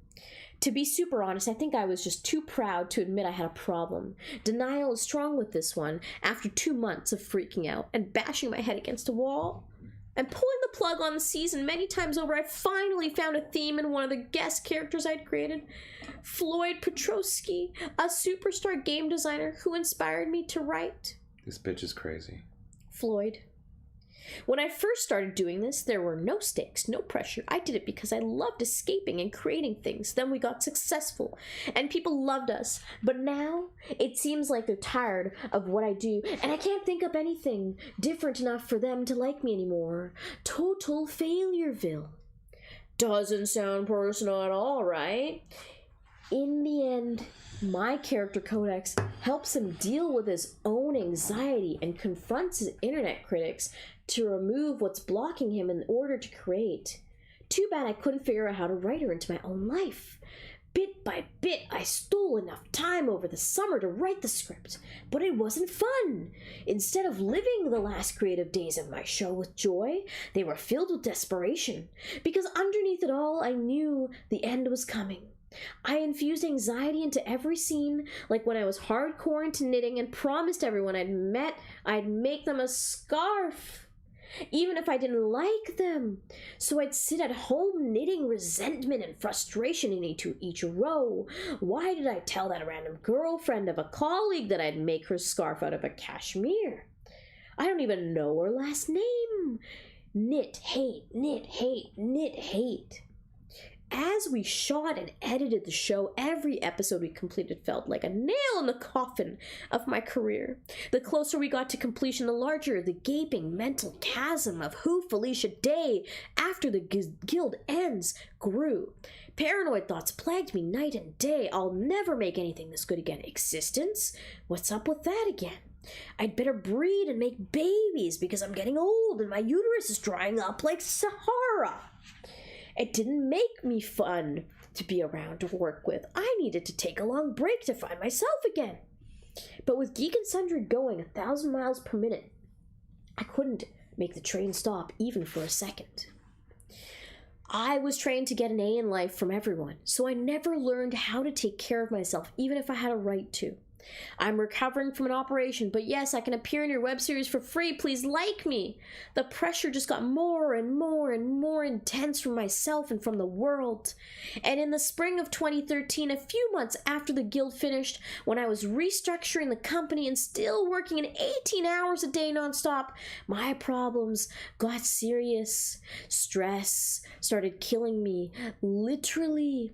To be super honest, I think I was just too proud to admit I had a problem. Denial is strong with this one. After 2 months of freaking out and bashing my head against a wall and pulling the plug on the season many times over, I finally found a theme in one of the guest characters I'd created. Floyd Petrosky, a superstar game designer who inspired me to write. This bitch is crazy. Floyd. When I first started doing this, there were no stakes, no pressure. I did it because I loved escaping and creating things. Then we got successful, and people loved us. But now, it seems like they're tired of what I do, and I can't think up anything different enough for them to like me anymore. Total Failureville. Doesn't sound personal at all, right? In the end, my character codex helps him deal with his own anxiety and confronts his internet critics to remove what's blocking him in order to create. Too bad I couldn't figure out how to write her into my own life. Bit by bit, I stole enough time over the summer to write the script, but it wasn't fun. Instead of living the last creative days of my show with joy, they were filled with desperation, because underneath it all, I knew the end was coming. I infused anxiety into every scene, like when I was hardcore into knitting and promised everyone I'd make them a scarf, even if I didn't like them. So I'd sit at home knitting resentment and frustration into each row. Why did I tell that random girlfriend of a colleague that I'd make her scarf out of a cashmere? I don't even know her last name. Knit, hate, knit, hate, knit, hate. As we shot and edited the show, every episode we completed felt like a nail in the coffin of my career. The closer we got to completion, the larger the gaping mental chasm of who Felicia Day, after the guild ends, grew. Paranoid thoughts plagued me night and day. I'll never make anything this good again. Existence? What's up with that again? I'd better breed and make babies because I'm getting old and my uterus is drying up like Sahara. It didn't make me fun to be around to work with. I needed to take a long break to find myself again. But with Geek and Sundry going 1,000 miles per minute, I couldn't make the train stop even for a second. I was trained to get an A in life from everyone, so I never learned how to take care of myself, even if I had a right to. I'm recovering from an operation, but yes, I can appear in your web series for free. Please like me. The pressure just got more and more and more intense from myself and from the world. And in the spring of 2013, a few months after the guild finished, when I was restructuring the company and still working in 18 hours a day nonstop, my problems got serious. Stress started killing me, literally.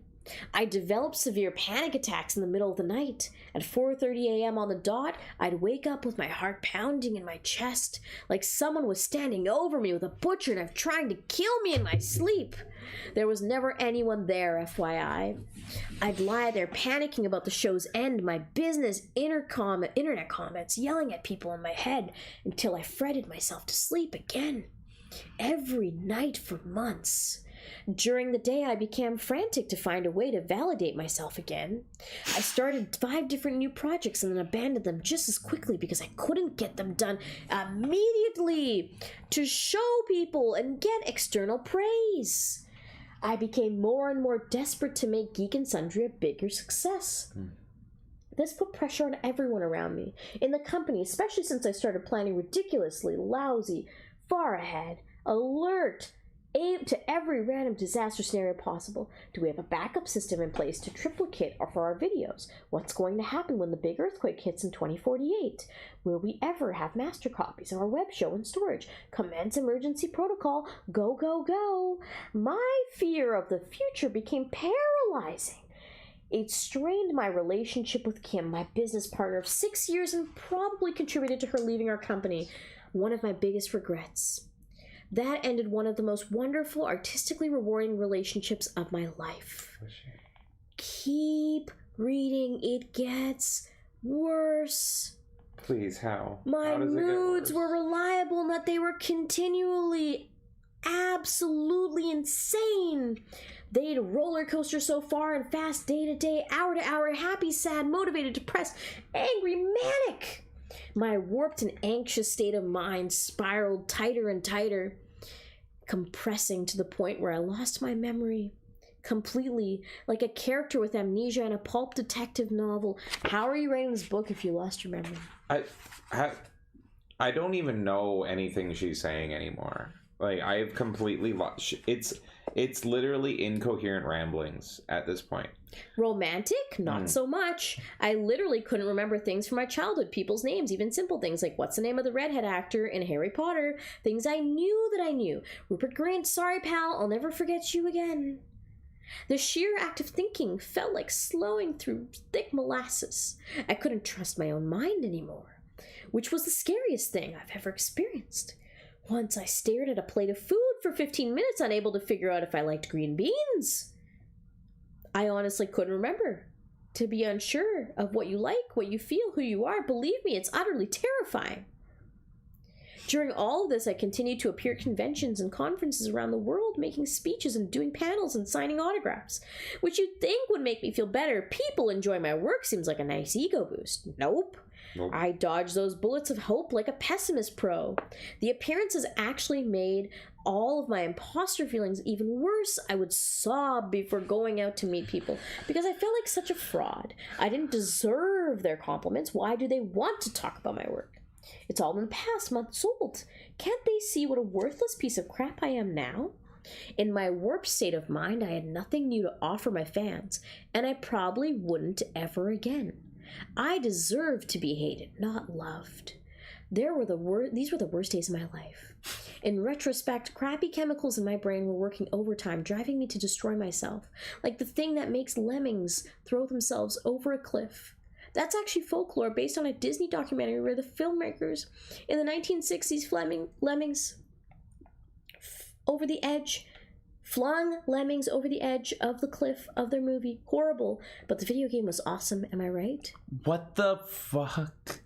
I developed severe panic attacks in the middle of the night. At 4:30 a.m. on the dot, I'd wake up with my heart pounding in my chest, like someone was standing over me with a butcher knife trying to kill me in my sleep. There was never anyone there, FYI. I'd lie there panicking about the show's end, my business internet comments yelling at people in my head until I fretted myself to sleep again. Every night for months. During the day, I became frantic to find a way to validate myself again. I started 5 different new projects and then abandoned them just as quickly because I couldn't get them done immediately to show people and get external praise. I became more and more desperate to make Geek and Sundry a bigger success. This put pressure on everyone around me, in the company, especially since I started planning ridiculously lousy, far ahead, alert, aim to every random disaster scenario possible. Do we have a backup system in place to triplicate for our videos? What's going to happen when the big earthquake hits in 2048? Will we ever have master copies of our web show in storage? Commence emergency protocol. Go, go, go. My fear of the future became paralyzing. It strained my relationship with Kim, my business partner of 6 years, and probably contributed to her leaving our company. One of my biggest regrets. That ended one of the most wonderful, artistically rewarding relationships of my life. Keep reading. It gets worse. Please, how? My How does it get moods worse? were reliable, not they were continually, absolutely insane. They'd roller coaster so far and fast, day to day, hour to hour, happy, sad, motivated, depressed, angry, manic. My warped and anxious state of mind spiraled tighter and tighter, compressing to the point where I lost my memory completely, like a character with amnesia in a pulp detective novel. How are you writing this book if you lost your memory? I don't even know anything she's saying anymore. Like, I have completely lost. It's literally incoherent ramblings at this point. Romantic? Not so much. I literally couldn't remember things from my childhood, people's names, even simple things like what's the name of the redhead actor in Harry Potter, things I knew that I knew. Rupert Grint, sorry pal, I'll never forget you again. The sheer act of thinking felt like slowing through thick molasses. I couldn't trust my own mind anymore, which was the scariest thing I've ever experienced. Once I stared at a plate of food for 15 minutes, unable to figure out if I liked green beans. I honestly couldn't remember. To be unsure of what you like, what you feel, who you are, believe me, it's utterly terrifying. During all of this, I continued to appear at conventions and conferences around the world, making speeches and doing panels and signing autographs, which you'd think would make me feel better. People enjoy my work, seems like a nice ego boost. Nope. I dodged those bullets of hope like a pessimist pro. The appearances actually made all of my imposter feelings even worse. I would sob before going out to meet people because I felt like such a fraud. I didn't deserve their compliments. Why do they want to talk about my work? It's all in the past, months old. Can't they see what a worthless piece of crap I am now? In my warped state of mind, I had nothing new to offer my fans, and I probably wouldn't ever again. I deserved to be hated, not loved. These were the worst days of my life. In retrospect, crappy chemicals in my brain were working overtime, driving me to destroy myself, like the thing that makes lemmings throw themselves over a cliff. That's actually folklore based on a Disney documentary where the filmmakers in the 1960s flung lemmings over the edge of the cliff of their movie. Horrible, but the video game was awesome, am I right? What the fuck?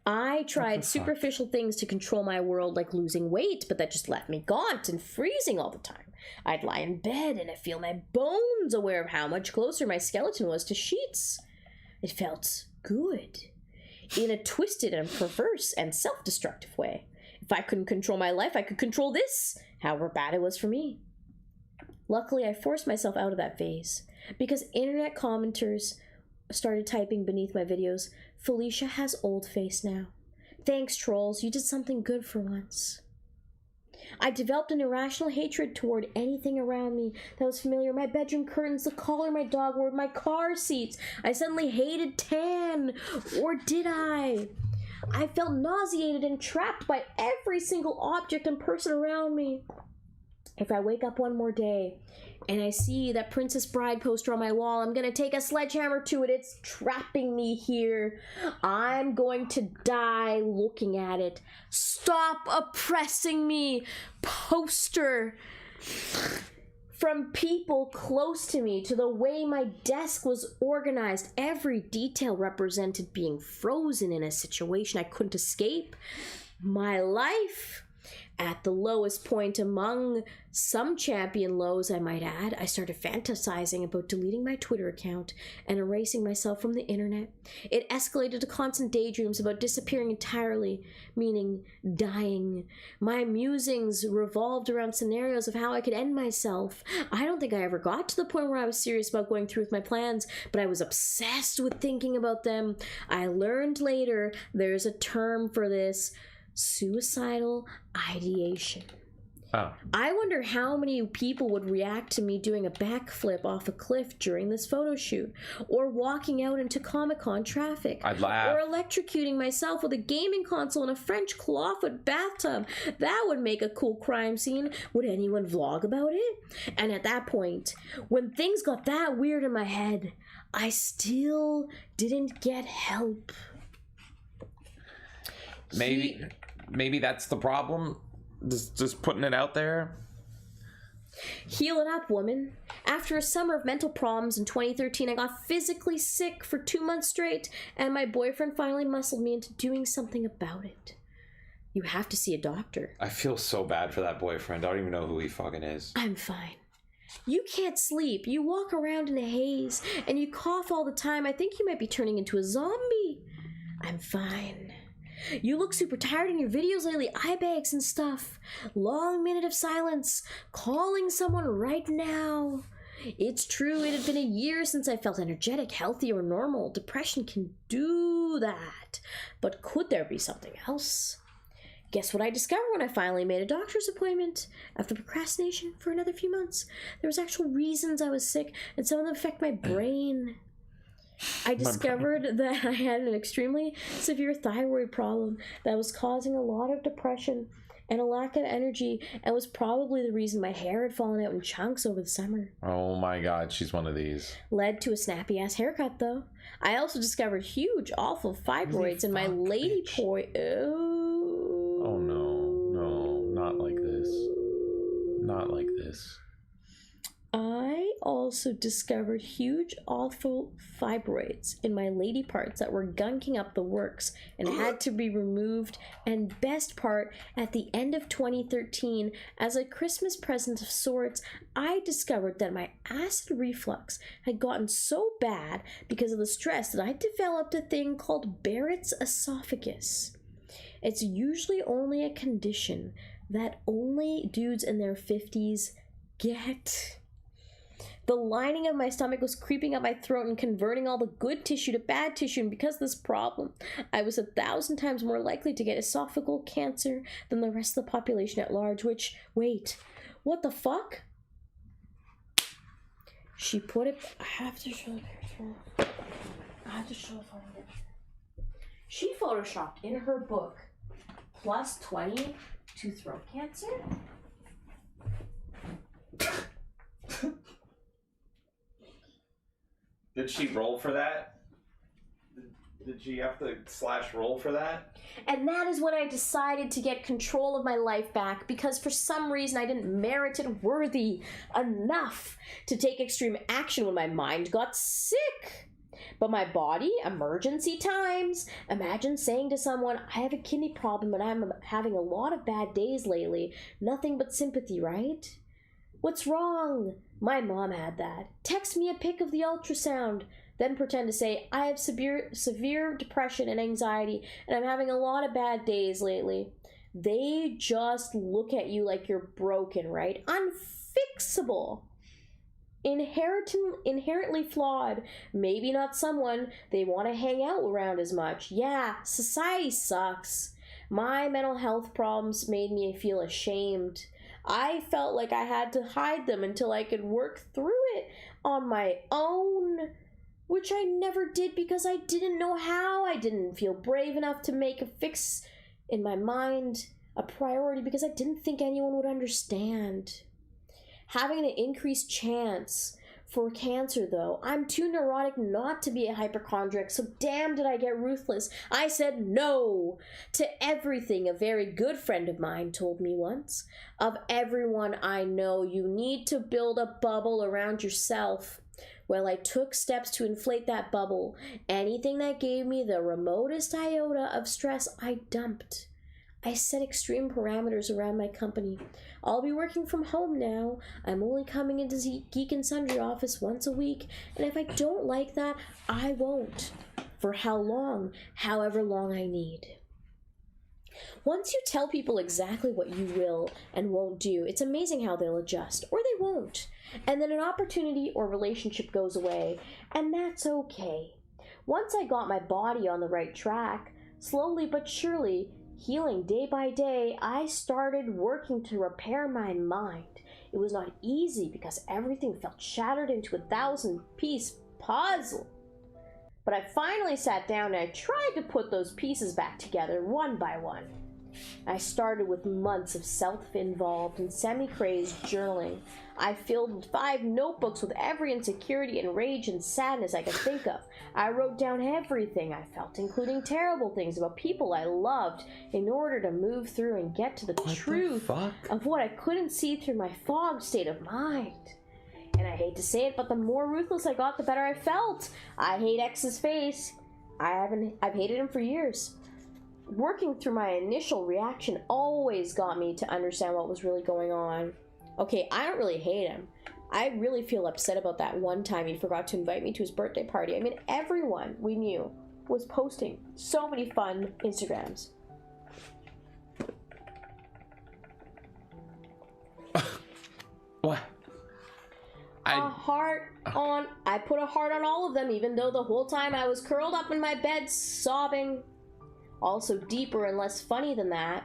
I tried superficial things to control my world, like losing weight, but that just left me gaunt and freezing all the time. I'd lie in bed and I'd feel my bones, aware of how much closer my skeleton was to sheets. It felt good, in a twisted and perverse and self-destructive way. If I couldn't control my life, I could control this, however bad it was for me. Luckily, I forced myself out of that phase, because internet commenters started typing beneath my videos, "Felicia has old face now. Thanks, trolls, you did something good for once." I developed an irrational hatred toward anything around me that was familiar. My bedroom curtains, the collar my dog wore, my car seats. I suddenly hated tan. Or did I? I felt nauseated and trapped by every single object and person around me. If I wake up one more day and I see that Princess Bride poster on my wall, I'm gonna take a sledgehammer to it. It's trapping me here. I'm going to die looking at it. Stop oppressing me, poster. From people close to me to the way my desk was organized, every detail represented being frozen in a situation I couldn't escape. My life. At the lowest point among some champion lows, I might add, I started fantasizing about deleting my Twitter account and erasing myself from the internet. It escalated to constant daydreams about disappearing entirely, meaning dying. My musings revolved around scenarios of how I could end myself. I don't think I ever got to the point where I was serious about going through with my plans, but I was obsessed with thinking about them. I learned later there's a term for this: suicidal ideation. Oh. I wonder how many people would react to me doing a backflip off a cliff during this photo shoot, or walking out into Comic-Con traffic. I'd laugh. Or electrocuting myself with a gaming console in a French clawfoot bathtub. That would make a cool crime scene. Would anyone vlog about it? And at that point, when things got that weird in my head, I still didn't get help. Maybe that's the problem. Just putting it out there. Heal it up, woman. After a summer of mental problems in 2013, I got physically sick for 2 months straight, and my boyfriend finally muscled me into doing something about it. You have to see a doctor. I feel so bad for that boyfriend. I don't even know who he fucking is. I'm fine. You can't sleep. You walk around in a haze, and you cough all the time. I think you might be turning into a zombie. I'm fine. You look super tired in your videos lately. Eye bags and stuff. Long minute of silence. Calling someone right now. It's true, it had been a year since I felt energetic, healthy, or normal. Depression can do that. But could there be something else? Guess what I discovered when I finally made a doctor's appointment? After procrastination for another few months, there was actual reasons I was sick, and some of them affect my brain. I discovered that I had an extremely severe thyroid problem that was causing a lot of depression and a lack of energy, and was probably the reason my hair had fallen out in chunks over the summer. Oh my god, she's one of these. Led to a snappy ass haircut, though. I also discovered huge, awful fibroids in my lady poi. Oh no, not like this. Not like this. I also discovered huge, awful fibroids in my lady parts that were gunking up the works and had to be removed. And best part, at the end of 2013, as a Christmas present of sorts, I discovered that my acid reflux had gotten so bad because of the stress that I developed a thing called Barrett's esophagus. It's usually only a condition that only dudes in their 50s get. The lining of my stomach was creeping up my throat and converting all the good tissue to bad tissue, and because of this problem, I was 1,000 times more likely to get esophageal cancer than the rest of the population at large, which, wait, what the fuck? She put it, I have to show the picture. I have to show the photo. She photoshopped in her book, plus 20 to throat cancer. Did she roll for that? Did she have to /roll for that? And that is when I decided to get control of my life back, because for some reason I didn't merit it worthy enough to take extreme action when my mind got sick. But my body, emergency times. Imagine saying to someone, I have a kidney problem and I'm having a lot of bad days lately. Nothing but sympathy, right? What's wrong? My mom had that. Text me a pic of the ultrasound. Then pretend to say, I have severe depression and anxiety, and I'm having a lot of bad days lately. They just look at you like you're broken, right? Unfixable. Inherently flawed. Maybe not someone they want to hang out around as much. Yeah, society sucks. My mental health problems made me feel ashamed. I felt like I had to hide them until I could work through it on my own, which I never did because I didn't know how. I didn't feel brave enough to make a fix in my mind a priority because I didn't think anyone would understand. Having an increased chance for cancer, though. I'm too neurotic not to be a hypochondriac, so damn did I get ruthless. I said no to everything a very good friend of mine told me once. Of everyone I know, you need to build a bubble around yourself. Well, I took steps to inflate that bubble. Anything that gave me the remotest iota of stress, I dumped. I set extreme parameters around my company. I'll be working from home now. I'm only coming into the Geek and Sundry office once a week, and if I don't like that, I won't. For how long? However long I need. Once you tell people exactly what you will and won't do, it's amazing how they'll adjust, or they won't. And then an opportunity or relationship goes away, and that's okay. Once I got my body on the right track, slowly but surely, healing day by day, I started working to repair my mind. It was not easy because everything felt shattered into a 1,000-piece puzzle. But I finally sat down and I tried to put those pieces back together one by one. I started with months of self-involved and semi-crazed journaling. I filled 5 notebooks with every insecurity and rage and sadness I could think of. I wrote down everything I felt, including terrible things about people I loved, in order to move through and get to the truth of what I couldn't see through my fogged state of mind. And I hate to say it, but the more ruthless I got, the better I felt. I hate X's face. I've hated him for years. Working through my initial reaction always got me to understand what was really going on. Okay, I don't really hate him. I really feel upset about that one time he forgot to invite me to his birthday party. I mean, everyone we knew was posting so many fun Instagrams. What? I put a heart on all of them, even though the whole time I was curled up in my bed sobbing. Also deeper and less funny than that,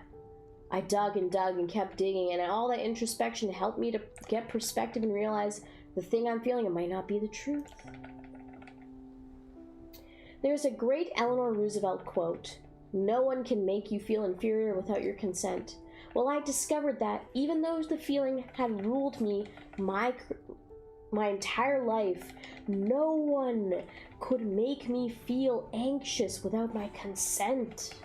I dug and kept digging, and all that introspection helped me to get perspective and realize the thing I'm feeling, it might not be the truth. There's a great Eleanor Roosevelt quote, "No one can make you feel inferior without your consent." Well, I discovered that even though the feeling had ruled me my entire life, no one could make me feel anxious without my consent.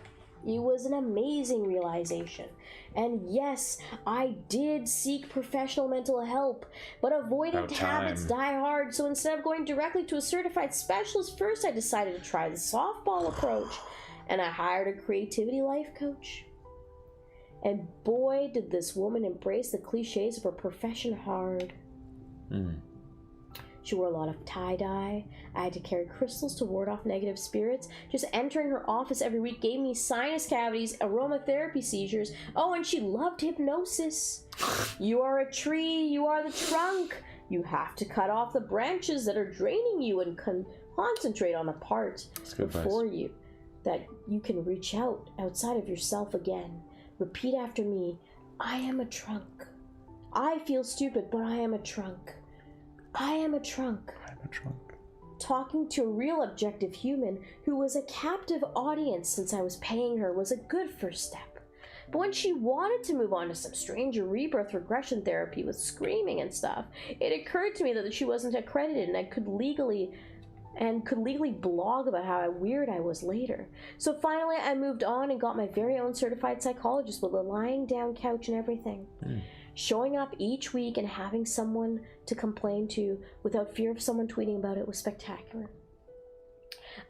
It was an amazing realization. And yes, I did seek professional mental help, but avoidant habits die hard, so instead of going directly to a certified specialist, first I decided to try the softball approach, and I hired a creativity life coach. And boy, did this woman embrace the cliches of her profession hard. She wore a lot of tie-dye. I had to carry crystals to ward off negative spirits. Just entering her office every week gave me sinus cavities, aromatherapy seizures. Oh, and she loved hypnosis. You are a tree, you are the trunk. You have to cut off the branches that are draining you and concentrate on the part before you that you can reach outside of yourself again. Repeat after me. I am a trunk. I feel stupid, but I am a trunk. I am a trunk. I'm a trunk. Talking to a real objective human who was a captive audience since I was paying her was a good first step. But when she wanted to move on to some stranger rebirth regression therapy with screaming and stuff, it occurred to me that she wasn't accredited and I could legally blog about how weird I was later. So finally I moved on and got my very own certified psychologist with a lying down couch and everything. Showing up each week and having someone to complain to without fear of someone tweeting about it was spectacular.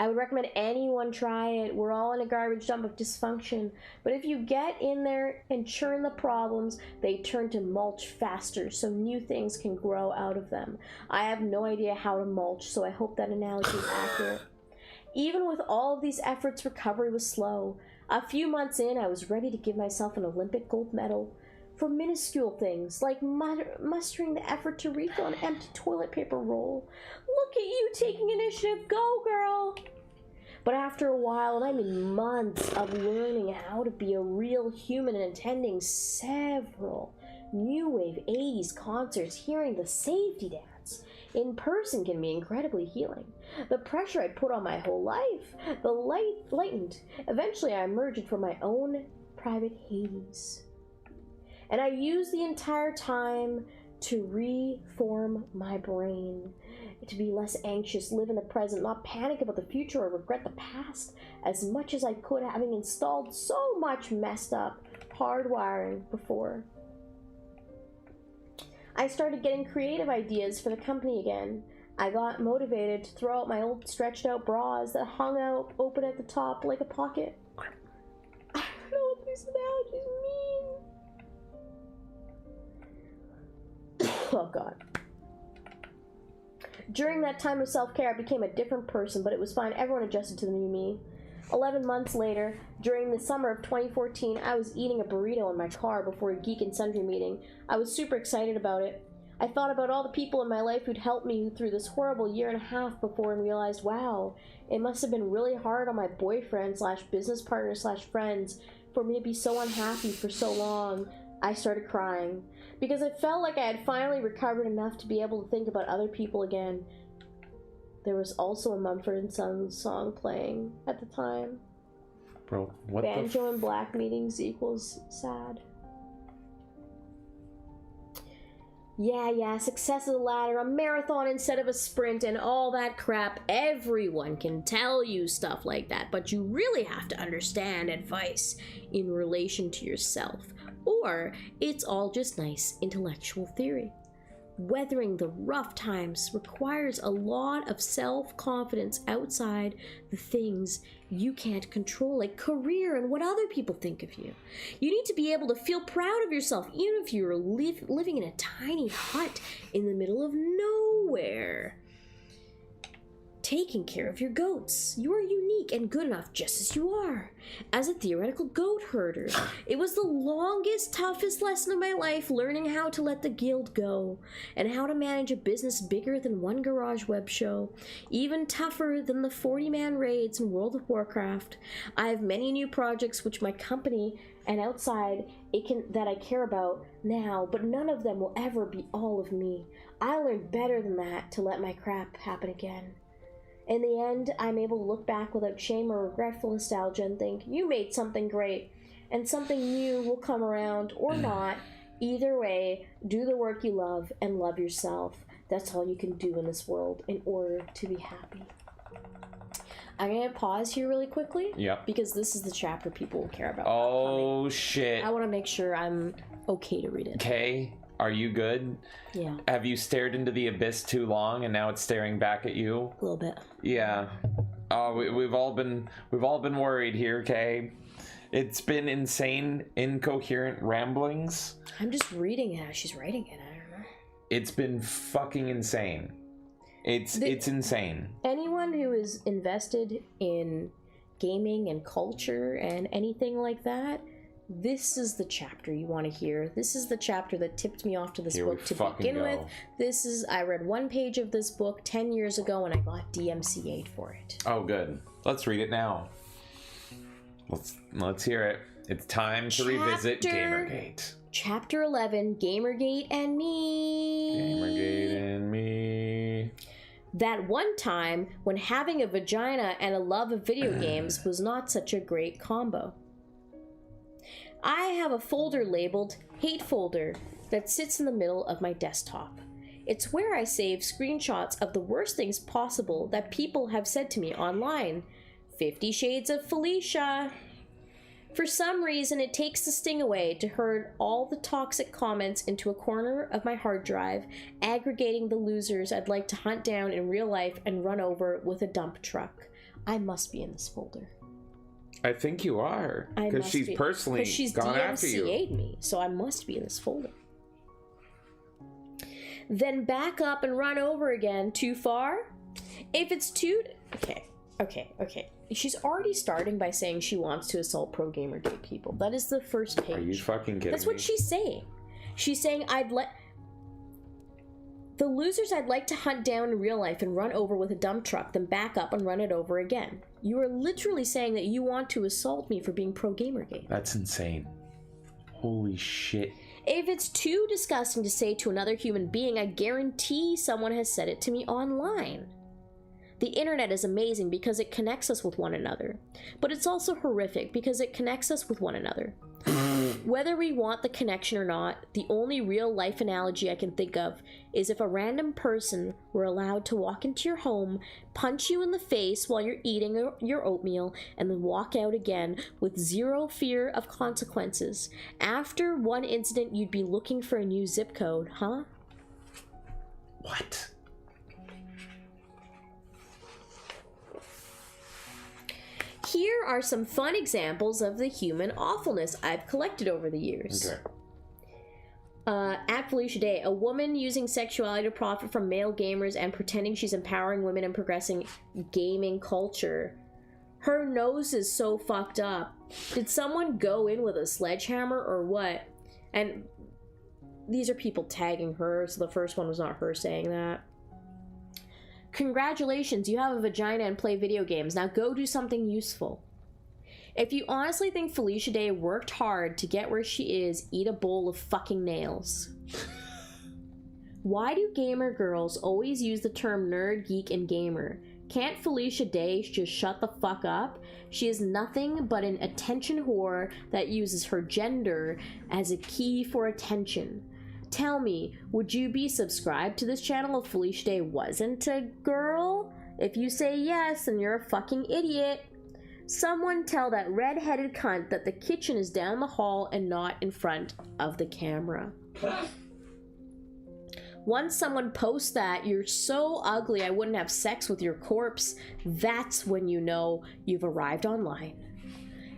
I would recommend anyone try it. We're all in a garbage dump of dysfunction, but if you get in there and churn the problems, they turn to mulch faster so new things can grow out of them. I have no idea how to mulch, so I hope that analogy is accurate. Even with all of these efforts, recovery was slow. A few months in, I was ready to give myself an Olympic gold medal for minuscule things like mustering the effort to refill an empty toilet paper roll. Look at you taking initiative, go girl! But after a while, and I mean months of learning how to be a real human and attending several new wave 80s concerts, hearing the safety dance in person can be incredibly healing. The pressure I'd put on my whole life, lightened. Eventually I emerged from my own private Hades. And I used the entire time to reform my brain, to be less anxious, live in the present, not panic about the future or regret the past as much as I could, having installed so much messed up hardwiring before. I started getting creative ideas for the company again. I got motivated to throw out my old stretched out bras that hung out open at the top like a pocket. I don't know what nice now. She's mean. Oh, God. During that time of self-care, I became a different person, but it was fine. Everyone adjusted to the new me. 11 months later, during the summer of 2014, I was eating a burrito in my car before a Geek and Sundry meeting. I was super excited about it. I thought about all the people in my life who'd helped me through this horrible year and a half before and realized, wow, it must have been really hard on my boyfriend / business partner / friends for me to be so unhappy for so long. I started crying because I felt like I had finally recovered enough to be able to think about other people again. There was also a Mumford & Sons song playing at the time. Bro, what Banjo and Black meetings equals sad. Yeah, success is a ladder, a marathon instead of a sprint, and all that crap. Everyone can tell you stuff like that, but you really have to understand advice in relation to yourself, or it's all just nice intellectual theory. Weathering the rough times requires a lot of self-confidence outside the things you can't control, like career and what other people think of you. You need to be able to feel proud of yourself, even if you're living in a tiny hut in the middle of nowhere. Taking care of your goats. You are unique and good enough just as you are. As a theoretical goat herder, it was the longest, toughest lesson of my life, learning how to let the guild go and how to manage a business bigger than one garage web show, even tougher than the 40-man raids in World of Warcraft. I have many new projects which my company and outside that I care about now, but none of them will ever be all of me. I learned better than that to let my crap happen again. In the end, I'm able to look back without shame or regretful nostalgia and think, you made something great, and something new will come around, or not. Either way, do the work you love and love yourself. That's all you can do in this world in order to be happy. I'm going to pause here really quickly. Yep. Because this is the chapter people will care about. Oh, shit. I want to make sure I'm okay to read it. Okay. Are you good? Yeah. Have you stared into the abyss too long and now it's staring back at you? A little bit. Yeah. We've all been worried here, okay? It's been insane, incoherent ramblings. I'm just reading it as she's writing it. I don't know. It's been fucking insane. It's insane. Anyone who is invested in gaming and culture and anything like that, this is the chapter you want to hear. This is the chapter that tipped me off to this book to begin with. I read one page of this book 10 years ago and I got DMCA'd for it. Oh, good. Let's read it now. Let's hear it. It's time to revisit Gamergate. Chapter 11, Gamergate and Me. Gamergate and Me. That one time when having a vagina and a love of video games was not such a great combo. I have a folder labeled Hate Folder that sits in the middle of my desktop. It's where I save screenshots of the worst things possible that people have said to me online. 50 Shades of Felicia. For some reason, it takes the sting away to herd all the toxic comments into a corner of my hard drive, aggregating the losers I'd like to hunt down in real life and run over with a dump truck. I must be in this folder. I think you are, because she's personally gone after you. DMCA'd me, so I must be in this folder. Then back up and run over again. Too far? If it's too... Okay. She's already starting by saying she wants to assault pro Gamergate people. That is the first page. Are you fucking kidding That's what me? she's saying. She's saying the losers I'd like to hunt down in real life and run over with a dump truck, then back up and run it over again. You are literally saying that you want to assault me for being pro Gamergate. That's insane. Holy shit. If it's too disgusting to say to another human being, I guarantee someone has said it to me online. The internet is amazing because it connects us with one another, but it's also horrific because it connects us with one another. Whether we want the connection or not, the only real life analogy I can think of is if a random person were allowed to walk into your home, punch you in the face while you're eating your oatmeal, and then walk out again with zero fear of consequences. After one incident, you'd be looking for a new zip code, huh? What? Here are some fun examples of the human awfulness I've collected over the years. Okay. At Felicia Day, a woman using sexuality to profit from male gamers and pretending she's empowering women and progressing gaming culture. Her nose is so fucked up. Did someone go in with a sledgehammer or what? And these are people tagging her, so the first one was not her saying that. Congratulations, you have a vagina and play video games. Now go do something useful. If you honestly think Felicia Day worked hard to get where she is, eat a bowl of fucking nails. Why do gamer girls always use the term nerd, geek, and gamer? Can't Felicia Day just shut the fuck up? She is nothing but an attention whore that uses her gender as a key for attention. Tell me, would you be subscribed to this channel if Felicia Day wasn't a girl? If you say yes, then you're a fucking idiot. Someone tell that red-headed cunt that the kitchen is down the hall and not in front of the camera. Once someone posts that, you're so ugly I wouldn't have sex with your corpse, that's when you know you've arrived online.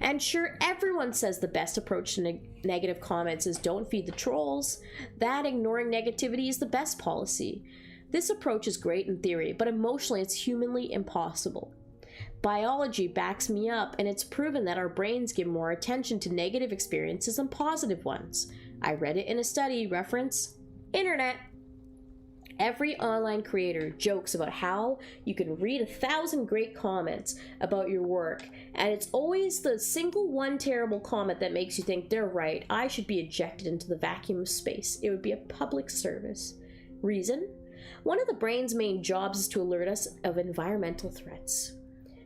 And sure, everyone says the best approach to negative comments is don't feed the trolls. That ignoring negativity is the best policy. This approach is great in theory, but emotionally it's humanly impossible. Biology backs me up, and it's proven that our brains give more attention to negative experiences than positive ones. I read it in a study, reference, internet. Every online creator jokes about how you can read 1,000 great comments about your work, and it's always the single one terrible comment that makes you think they're right. I should be ejected into the vacuum of space. It would be a public service. Reason? One of the brain's main jobs is to alert us of environmental threats.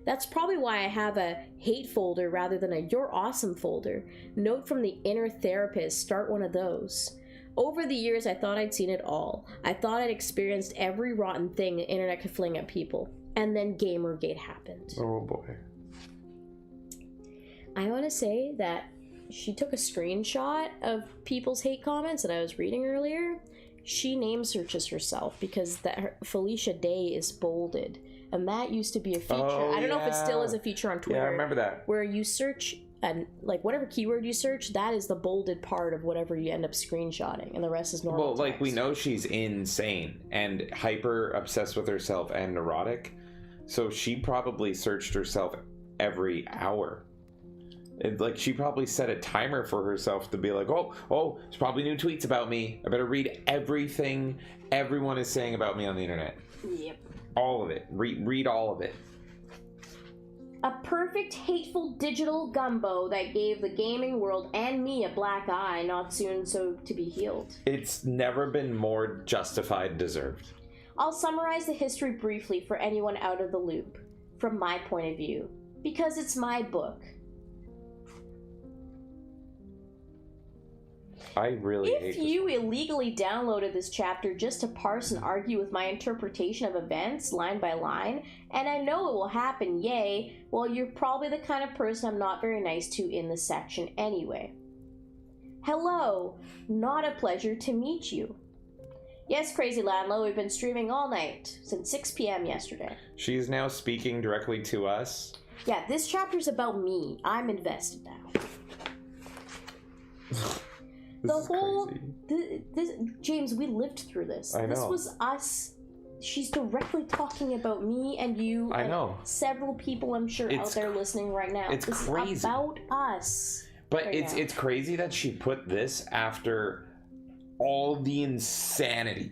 That's probably why I have a hate folder rather than a you're awesome folder. Note from the inner therapist, start one of those. Over the years, I thought I'd seen it all. I thought I'd experienced every rotten thing the internet could fling at people. And then Gamergate happened. Oh boy. I want to say that she took a screenshot of people's hate comments that I was reading earlier. She name searches herself because Felicia Day is bolded. And that used to be a feature. Oh, I don't know if it yeah. still is a feature on Twitter. Yeah, I remember that. Where you search, and like whatever keyword you search, that is the bolded part of whatever you end up screenshotting, and the rest is normal Well, like, text. we know she's insane and hyper obsessed with herself and neurotic, so she probably searched herself every hour. Like, she probably set a timer for herself to be like, oh, there's probably new tweets about me. I better read everything everyone is saying about me on the internet. Yep. All of it. Read all of it. A perfect hateful digital gumbo that gave the gaming world and me a black eye, not soon so to be healed. It's never been more justified, deserved. I'll summarize the history briefly for anyone out of the loop, from my point of view, because it's my book. I really hate If this you one. illegally downloaded this chapter just to parse and argue with my interpretation of events line by line, and I know it will happen, yay, well, you're probably the kind of person I'm not very nice to in this section anyway. Hello, not a pleasure to meet you. Yes, Crazy Landlow, we've been streaming all night, since 6 p.m. yesterday. She is now speaking directly to us. Yeah, this chapter's about me. I'm invested now. This is crazy. James, we lived through this. I know. This was us. She's directly talking about me and you. I and know. Several people, I'm sure, out there listening right now. It's this crazy. is about us. But right now. it's crazy that she put this after all the insanity.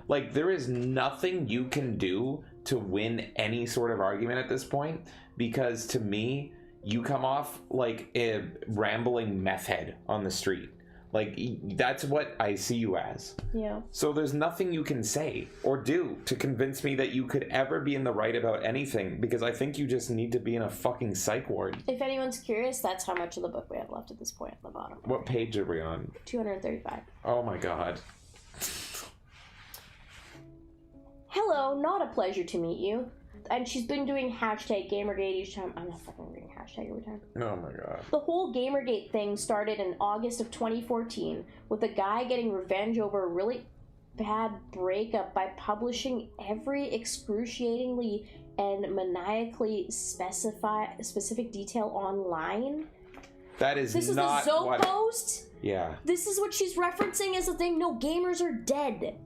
Like, there is nothing you can do to win any sort of argument at this point, because to me, you come off like a rambling meth head on the street. Like, that's what I see you as. Yeah. So there's nothing you can say or do to convince me that you could ever be in the right about anything, because I think you just need to be in a fucking psych ward. If anyone's curious, that's how much of the book we have left at this point at the bottom. What page are we on? 235. Oh my god. Hello, not a pleasure to meet you. And she's been doing hashtag Gamergate each time. I'm not fucking reading hashtag every time. Oh my god. The whole Gamergate thing started in August of 2014 with a guy getting revenge over a really... bad breakup by publishing every excruciatingly and maniacally specific detail online? That is This is not the Zoe what... post? Yeah. This is what she's referencing as a thing. No, gamers are dead.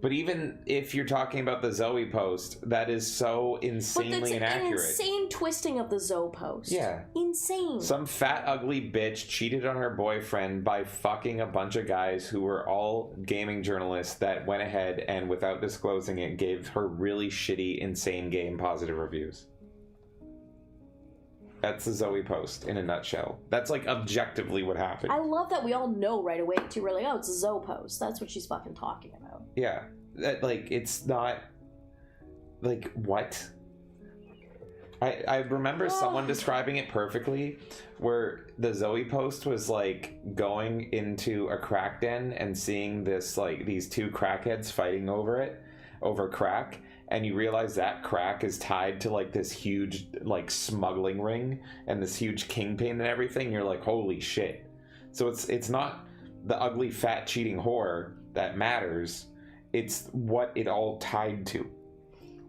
But even if you're talking about the Zoe post, that is so insanely inaccurate. An insane twisting of the Zoe post. Yeah. Insane. Some fat, ugly bitch cheated on her boyfriend by fucking a bunch of guys who were all gaming journalists that went ahead and, without disclosing it, gave her really shitty, insane game positive reviews. That's the Zoe post in a nutshell. That's like objectively what happened. I love that we all know right away too. We're like, oh, it's a Zoe post. That's what she's fucking talking about. Yeah. That, like, it's not... Like, what? I remember someone describing it perfectly, where the Zoe post was like going into a crack den and seeing this, like, these two crackheads fighting over crack, and you realize that crack is tied to like this huge like smuggling ring and this huge kingpin and everything. You're like, holy shit. So it's not the ugly fat cheating whore that matters, it's what it all tied to.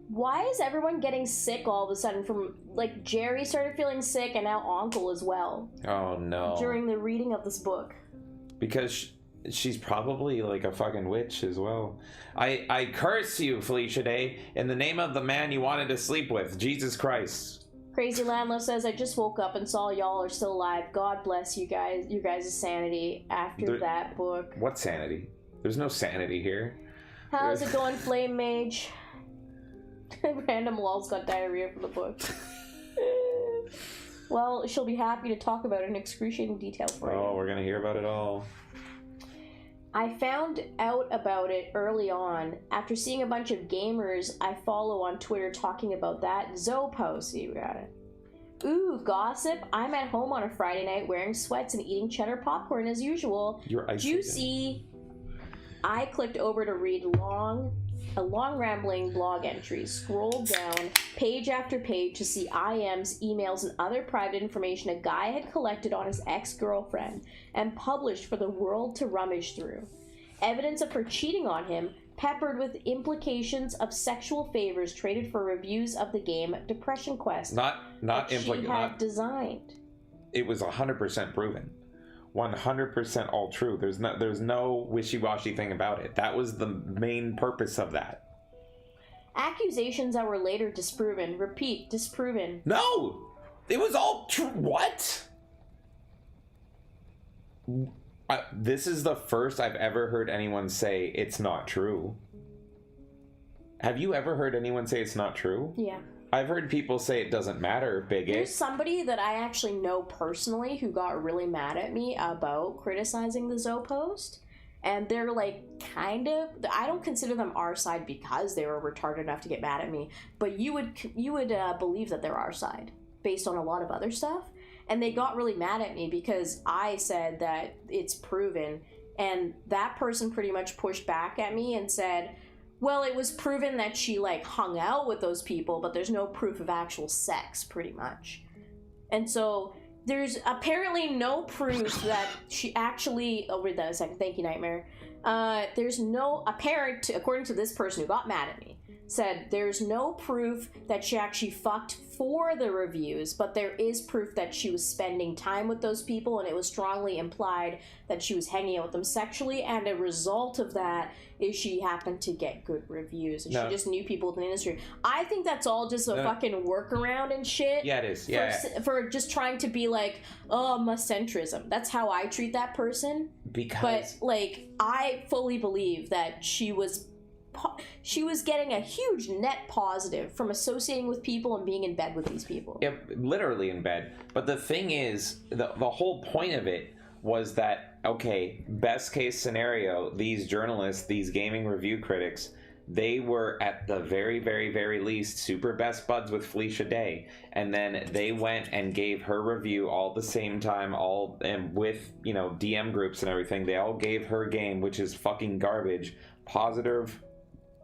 Why is everyone getting sick all of a sudden? From like Jerry started feeling sick and now Uncle as well. Oh no. During the reading of this book. Because she's probably like a fucking witch as well. I curse you, Felicia Day, in the name of the man you wanted to sleep with, Jesus Christ. Crazy Landlord says, I just woke up and saw y'all are still alive. God bless you guys, your guys' sanity after that book. What sanity? There's no sanity here. How's it going, Flame Mage? Random lol's got diarrhea from the book. Well, she'll be happy to talk about it in excruciating detail for you. Oh, we're gonna hear about it all. I found out about it early on after seeing a bunch of gamers I follow on Twitter talking about that Zoe post. See, we got it. Ooh, gossip. I'm at home on a Friday night wearing sweats and eating cheddar popcorn as usual. You're juicy. I clicked over to read a long rambling blog entry, scrolled down page after page to see IMs, emails, and other private information a guy had collected on his ex-girlfriend and published for the world to rummage through. Evidence of her cheating on him, peppered with implications of sexual favors traded for reviews of the game Depression Quest she had designed. It was 100% proven. 100% all true. There's no wishy-washy thing about it. That was the main purpose of that. Accusations that were later disproven. Repeat, disproven. No! It was all true. What? This is the first I've ever heard anyone say it's not true. Have you ever heard anyone say it's not true? Yeah. I've heard people say it doesn't matter, bigot. There's somebody that I actually know personally who got really mad at me about criticizing the Zoe post. And they're like, kind of, I don't consider them our side because they were retarded enough to get mad at me. But you would believe that they're our side based on a lot of other stuff. And they got really mad at me because I said that it's proven. And that person pretty much pushed back at me and said, well, it was proven that she, like, hung out with those people, but there's no proof of actual sex, pretty much. And so, there's apparently no proof that she actually... I'll read that in a second. Thank you, Knightmare. There's no apparent... According to this person who got mad at me, said there's no proof that she actually fucked for the reviews, but there is proof that she was spending time with those people, and it was strongly implied that she was hanging out with them sexually, and a result of that is she happened to get good reviews, and she just knew people in the industry. I think that's all just a fucking workaround and shit. Yeah, it is. Yeah. For just trying to be like, oh, macentrism. That's how I treat that person. But, like, I fully believe that she was getting a huge net positive from associating with people and being in bed with these people. Yeah, literally in bed. But the thing is, the whole point of it was that, okay, best case scenario, these journalists, these gaming review critics, they were at the very, very, very least super best buds with Felicia Day. And then they went and gave her review all at the same time, and with, you know, DM groups and everything. They all gave her game, which is fucking garbage, positive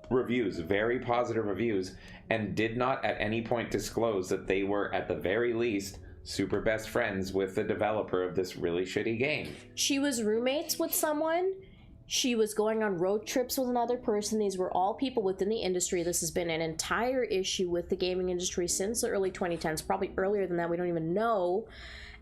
reviews, very positive reviews, and did not at any point disclose that they were at the very least super best friends with the developer of this really shitty game. She was roommates with someone. She was going on road trips with another person. These were all people within the industry. This has been an entire issue with the gaming industry since the early 2010s, probably earlier than that, we don't even know.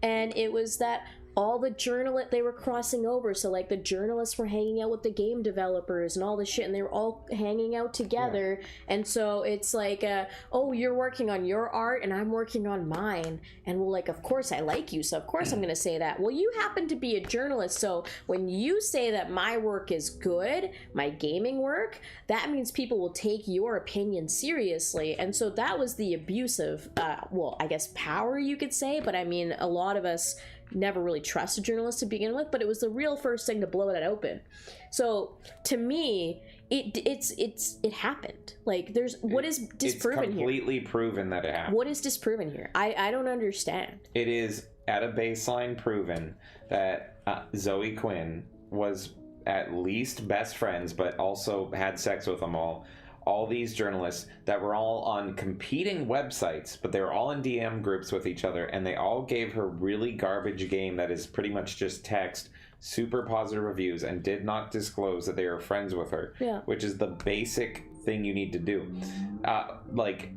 And it was that all the journalists, they were crossing over. So like the journalists were hanging out with the game developers and all this shit, and they were all hanging out together. And so it's like, oh, you're working on your art and I'm working on mine. And well, like, of course I like you, so of course I'm going to say that. Well, you happen to be a journalist, so when you say that my work is good, my gaming work, that means people will take your opinion seriously. And so that was the abuse of, well, I guess power, you could say, but I mean, a lot of us never really trusted journalists to begin with, but it was the real first thing to blow that open. So to me, it happened. Like, there's what is disproven here? It's completely proven that it happened. What is disproven here? I don't understand. It is at a baseline proven that Zoe Quinn was at least best friends, but also had sex with them all these journalists that were all on competing websites, but they were all in DM groups with each other, and they all gave her really garbage game that is pretty much just text, super positive reviews, and did not disclose that they were friends with her, which is the basic thing you need to do. Like,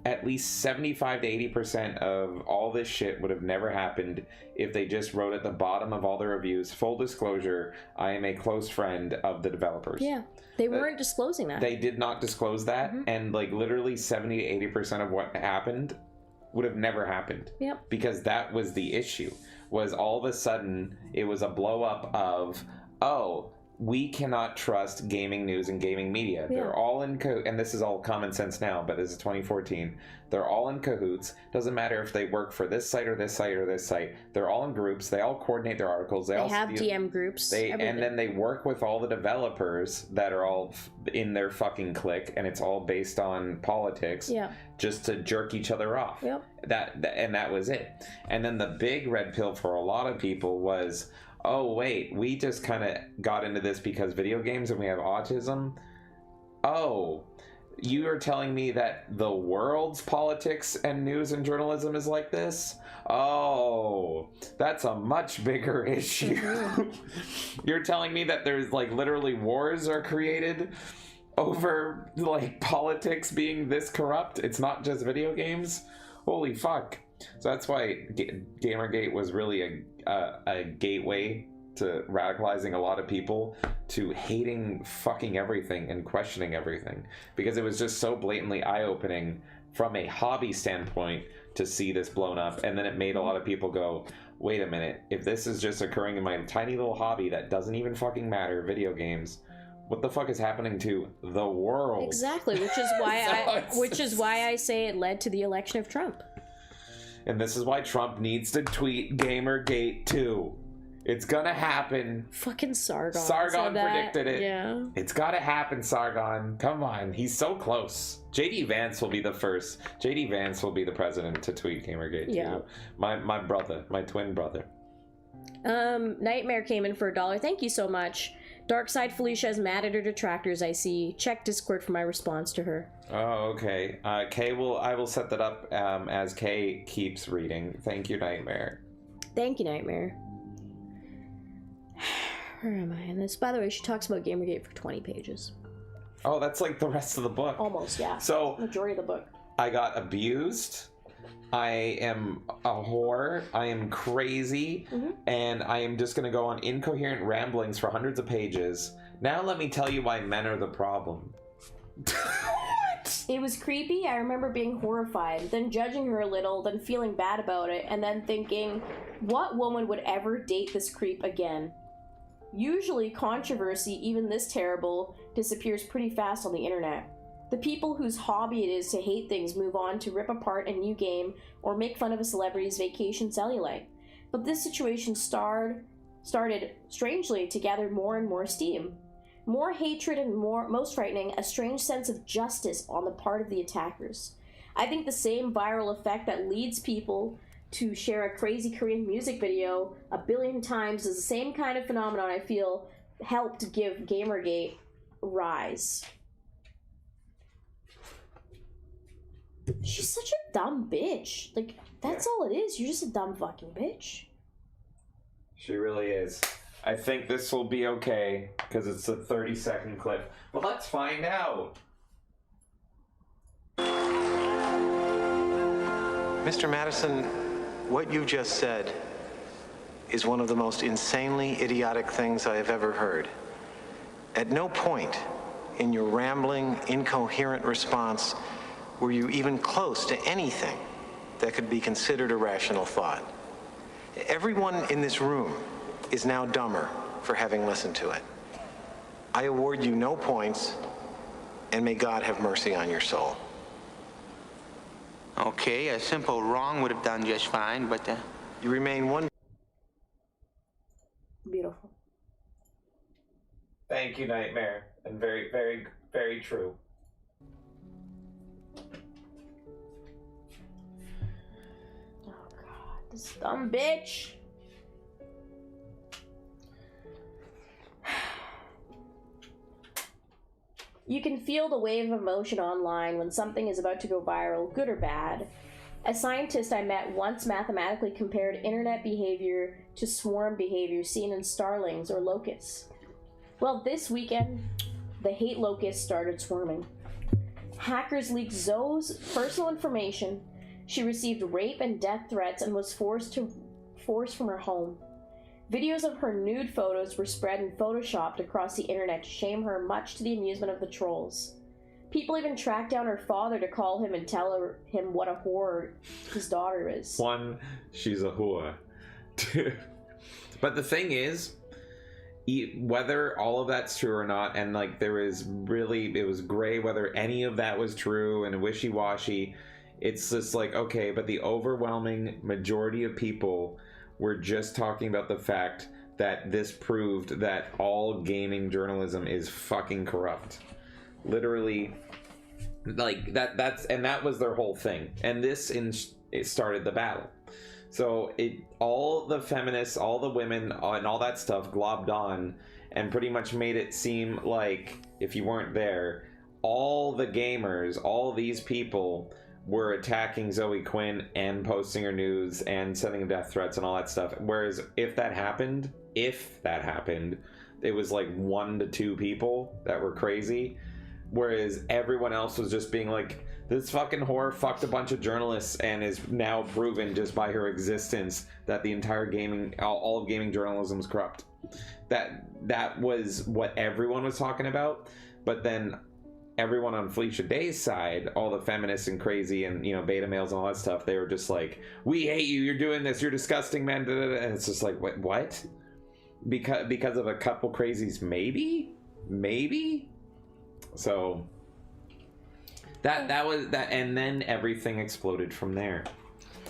at least 75 to 80% of all this shit would have never happened if they just wrote at the bottom of all the reviews, full disclosure, I am a close friend of the developers. Yeah. They weren't disclosing that. They did not disclose that, and like literally 70 to 80% of what happened would have never happened. Yep. Because that was the issue, was all of a sudden it was a blow up of, oh, we cannot trust gaming news and gaming media. Yeah. They're all in and this is all common sense now, but this is 2014. They're all in cahoots. Doesn't matter if they work for this site or this site or this site. They're all in groups. They all coordinate their articles. They all have DM groups. And then they work with all the developers that are all in their fucking clique, and it's all based on politics. Yeah. Just to jerk each other off. Yep. That was it. And then the big red pill for a lot of people was, oh wait, we just kind of got into this because video games and we have autism. Oh, you are telling me that the world's politics and news and journalism is like this? Oh, that's a much bigger issue. You're telling me that there's like literally wars are created over like politics being this corrupt? It's not just video games? Holy fuck. So that's why Gamergate was really a gateway to radicalizing a lot of people to hating fucking everything and questioning everything, because it was just so blatantly eye-opening from a hobby standpoint to see this blown up. And then it made a lot of people go, wait a minute, if this is just occurring in my tiny little hobby that doesn't even fucking matter, video games, what the fuck is happening to the world? Exactly, which is why I say it led to the election of Trump. And this is why Trump needs to tweet Gamergate 2. It's gonna happen. Fucking Sargon. Sargon predicted it. Yeah. It's gotta happen, Sargon. Come on. He's so close. JD Vance will be the first. JD Vance will be the president to tweet Gamergate 2. Yeah. My brother. My twin brother. Knightmare came in for $1. Thank you so much. Darkside Felicia is mad at her detractors, I see. Check Discord for my response to her. Oh, okay. I will set that up as Kay keeps reading. Thank you, Knightmare. Thank you, Knightmare. Where am I in this? By the way, she talks about Gamergate for 20 pages. Oh, that's like the rest of the book. Almost, yeah. So, majority of the book. I got abused. I am a whore. I am crazy. And I am just going to go on incoherent ramblings for hundreds of pages. Now let me tell you why men are the problem. What? It was creepy. I remember being horrified, then judging her a little, then feeling bad about it, and then thinking, what woman would ever date this creep again? Usually, controversy, even this terrible, disappears pretty fast on the internet. The people whose hobby it is to hate things move on to rip apart a new game or make fun of a celebrity's vacation cellulite. But this situation started, strangely, to gather more and more steam. More hatred and most frightening, a strange sense of justice on the part of the attackers. I think the same viral effect that leads people to share a crazy Korean music video 1 billion times is the same kind of phenomenon I feel helped give Gamergate rise. She's such a dumb bitch. Like, that's all it is. You're just a dumb fucking bitch. She really is. I think this will be okay because it's a 30-second clip. But let's find out. Mr. Madison, what you just said is one of the most insanely idiotic things I have ever heard. At no point in your rambling, incoherent response were you even close to anything that could be considered a rational thought. Everyone in this room is now dumber for having listened to it. I award you no points, and may God have mercy on your soul. Okay, a simple wrong would have done just fine, but You remain one. Beautiful. Thank you, Knightmare. And very, very, very true. Oh god, this dumb bitch. You can feel the wave of emotion online when something is about to go viral, good or bad. A scientist I met once mathematically compared internet behavior to swarm behavior seen in starlings or locusts. Well, this weekend, the hate locusts started swarming. Hackers leaked Zoe's personal information. She received rape and death threats and was forced from her home. Videos of her nude photos were spread and photoshopped across the internet to shame her, much to the amusement of the trolls. People even tracked down her father to call him and tell him what a whore his daughter is. One, she's a whore. Two, but the thing is, whether all of that's true or not, and like it was gray whether any of that was true and wishy-washy. It's just like, okay, but the overwhelming majority of people were just talking about the fact that this proved that all gaming journalism is fucking corrupt. Literally, like that was their whole thing. And it started the battle. So all the feminists, all the women, and all that stuff globbed on and pretty much made it seem like, if you weren't there, all the gamers, all these people were attacking Zoe Quinn and posting her news and sending death threats and all that stuff. Whereas if that happened, it was like 1 to 2 people that were crazy. Whereas everyone else was just being like, this fucking whore fucked a bunch of journalists and is now proven just by her existence that the entire all of gaming journalism is corrupt. That was what everyone was talking about. But then everyone on Felicia Day's side, all the feminists and crazy and, beta males and all that stuff, they were just like, we hate you, you're doing this, you're disgusting, man. And it's just like, what? Because of a couple crazies, maybe? So that was that, and then everything exploded from there.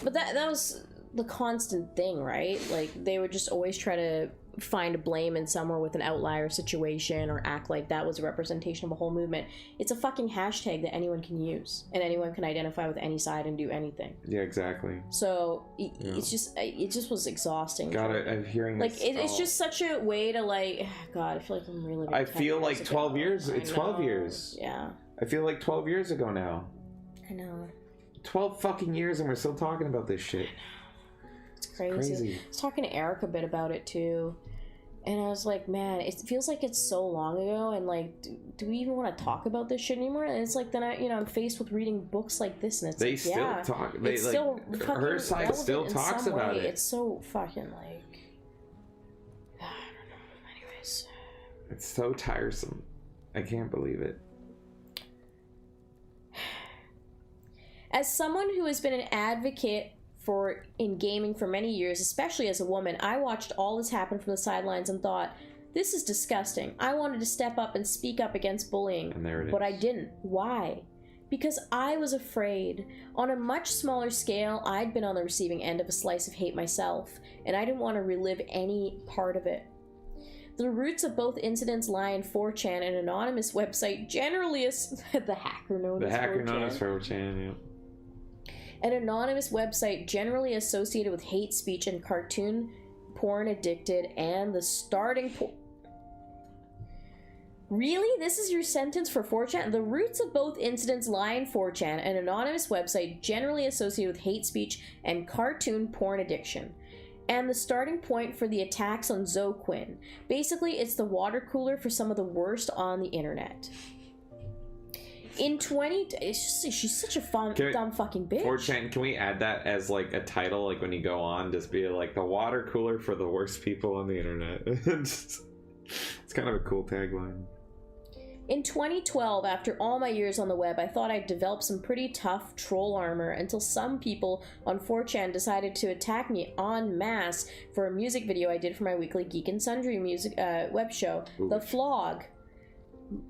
But that was the constant thing, right? Like, they would just always try to find blame in somewhere with an outlier situation or act like that was a representation of a whole movement. It's a fucking hashtag that anyone can use and anyone can identify with any side and do anything. Yeah, exactly. So it just was exhausting. God, I'm hearing like this. It's just such a way to like, God, I feel like I'm really. I feel like 12 years. It's 12 years. Yeah. I feel like 12 years ago now. I know. 12 fucking years and we're still talking about this shit. It's crazy. I was talking to Eric a bit about it too. And I was like, man, it feels like it's so long ago, and like, do we even want to talk about this shit anymore? And it's like, then I'm faced with reading books like this, and it's they like, still yeah, talk. It's still her side still talks about it. It's so fucking like, I don't know. Anyways, it's so tiresome. I can't believe it. As someone who has been an advocate in gaming for many years, especially as a woman, I watched all this happen from the sidelines and thought, this is disgusting. I wanted to step up and speak up against bullying, and there it but is. I didn't. Why? Because I was afraid. On a much smaller scale, I'd been on the receiving end of a slice of hate myself, and I didn't want to relive any part of it. The roots of both incidents lie in 4chan, an anonymous website generally the hacker known as 4chan. Yeah. An anonymous website generally associated with hate speech and cartoon porn addicted and the starting point. Really? This is your sentence for 4chan? The roots of both incidents lie in 4chan, an anonymous website generally associated with hate speech and cartoon porn addiction. and the starting point for the attacks on Zoe Quinn. Basically, it's the water cooler for some of the worst on the internet. In she's such a dumb fucking bitch. 4chan, can we add that as like a title, like when you go on, just be like the water cooler for the worst people on the internet? It's kind of a cool tagline. In 2012, after all my years on the web, I thought I'd developed some pretty tough troll armor until some people on 4chan decided to attack me en masse for a music video I did for my weekly Geek and Sundry music web show, The Flog.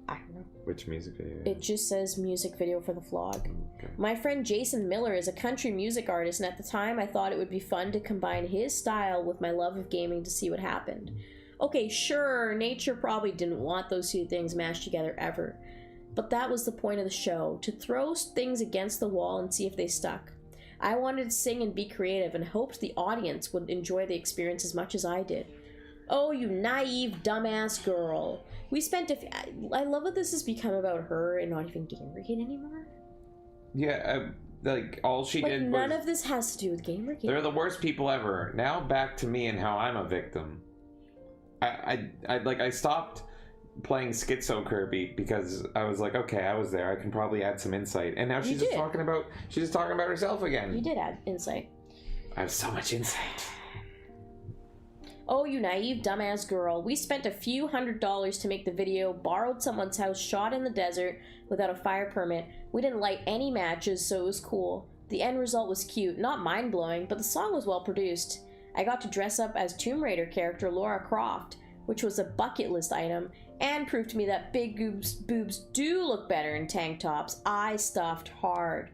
I don't know. Which music video? It just says music video for The Flog. Okay. My friend Jason Miller is a country music artist, and at the time I thought it would be fun to combine his style with my love of gaming to see what happened. Okay, sure, nature probably didn't want those two things mashed together ever, but that was the point of the show, to throw things against the wall and see if they stuck. I wanted to sing and be creative and hoped the audience would enjoy the experience as much as I did. Oh, you naive, dumbass girl. We spent I love that this has become about her and not even Gamergate anymore. Yeah, like, all she did was... none of this has to do with Gamergate. They're the worst people ever. Now back to me and how I'm a victim. I stopped playing Schizo Kirby because I was like, okay, I was there. I can probably add some insight. And now she's just talking about herself again. You did add insight. I have so much insight. Oh, you naive dumbass girl. We spent a few $100s to make the video, borrowed someone's house, shot in the desert without a fire permit. We didn't light any matches, so it was cool. The end result was cute, not mind-blowing, but the song was well produced. I got to dress up as Tomb Raider character Lara Croft, which was a bucket list item, and proved to me that big boobs do look better in tank tops. I stuffed hard.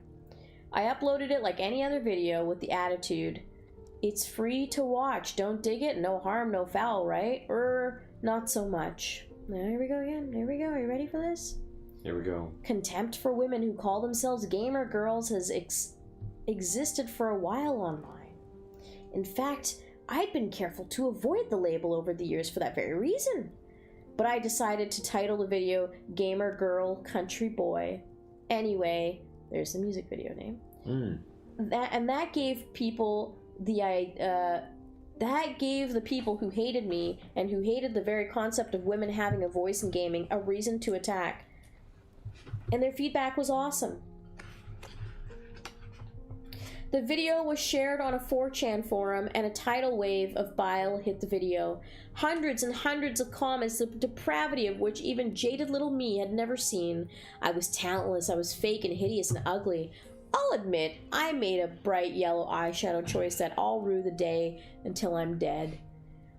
I uploaded it like any other video with the attitude, it's free to watch, don't dig it, no harm, no foul, right? Not so much. Now, here we go again, here we go, are you ready for this? Here we go. Contempt for women who call themselves gamer girls has existed for a while online. In fact, I'd been careful to avoid the label over the years for that very reason. But I decided to title the video Gamer Girl Country Boy. Anyway, there's the music video name. That gave people the people who hated me and who hated the very concept of women having a voice in gaming a reason to attack. And their feedback was awesome. The video was shared on a 4chan forum, and a tidal wave of bile hit the video. Hundreds and hundreds of comments, the depravity of which even jaded little me had never seen. I was talentless, I was fake and hideous and ugly. I'll admit, I made a bright yellow eyeshadow choice that I'll rue the day until I'm dead.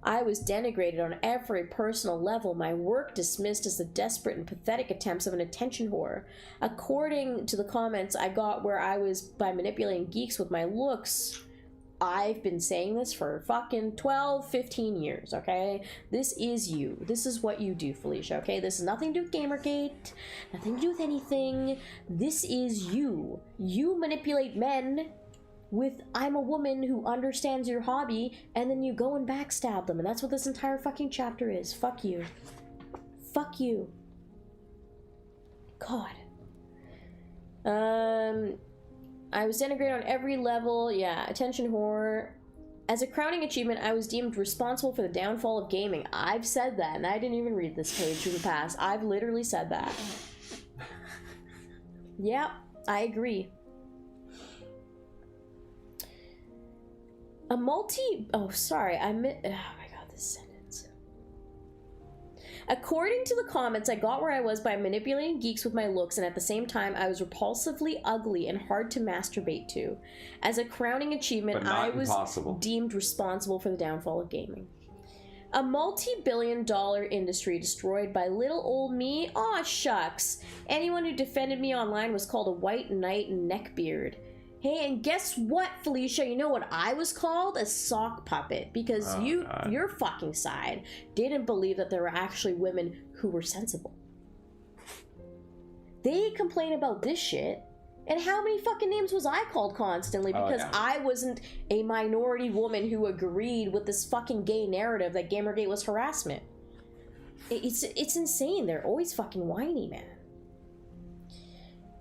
I was denigrated on every personal level, my work dismissed as the desperate and pathetic attempts of an attention whore. According to the comments I got where I was by manipulating geeks with my looks, I've been saying this for fucking 12, 15 years, okay? This is you. This is what you do, Felicia, okay? This has nothing to do with Gamergate, nothing to do with anything. This is you. You manipulate men with I'm a woman who understands your hobby, and then you go and backstab them, and that's what this entire fucking chapter is. Fuck you. Fuck you. God. I was denigrated on every level. Yeah, attention whore. As a crowning achievement, I was deemed responsible for the downfall of gaming. I've said that, and I didn't even read this page in the past. I've literally said that. Yep, I agree. Oh, sorry, oh my god, this sentence. According to the comments, I got where I was by manipulating geeks with my looks, and at the same time, I was repulsively ugly and hard to masturbate to. As a crowning achievement, I was deemed responsible for the downfall of gaming. A multi-billion-dollar industry destroyed by little old me? Aw, shucks. Anyone who defended me online was called a white knight neckbeard. Hey, and guess what, Felicia? You know what I was called? A sock puppet. Because your fucking side didn't believe that there were actually women who were sensible. They complain about this shit. And how many fucking names was I called constantly? Because I wasn't a minority woman who agreed with this fucking gay narrative that Gamergate was harassment. It's insane. They're always fucking whiny, man.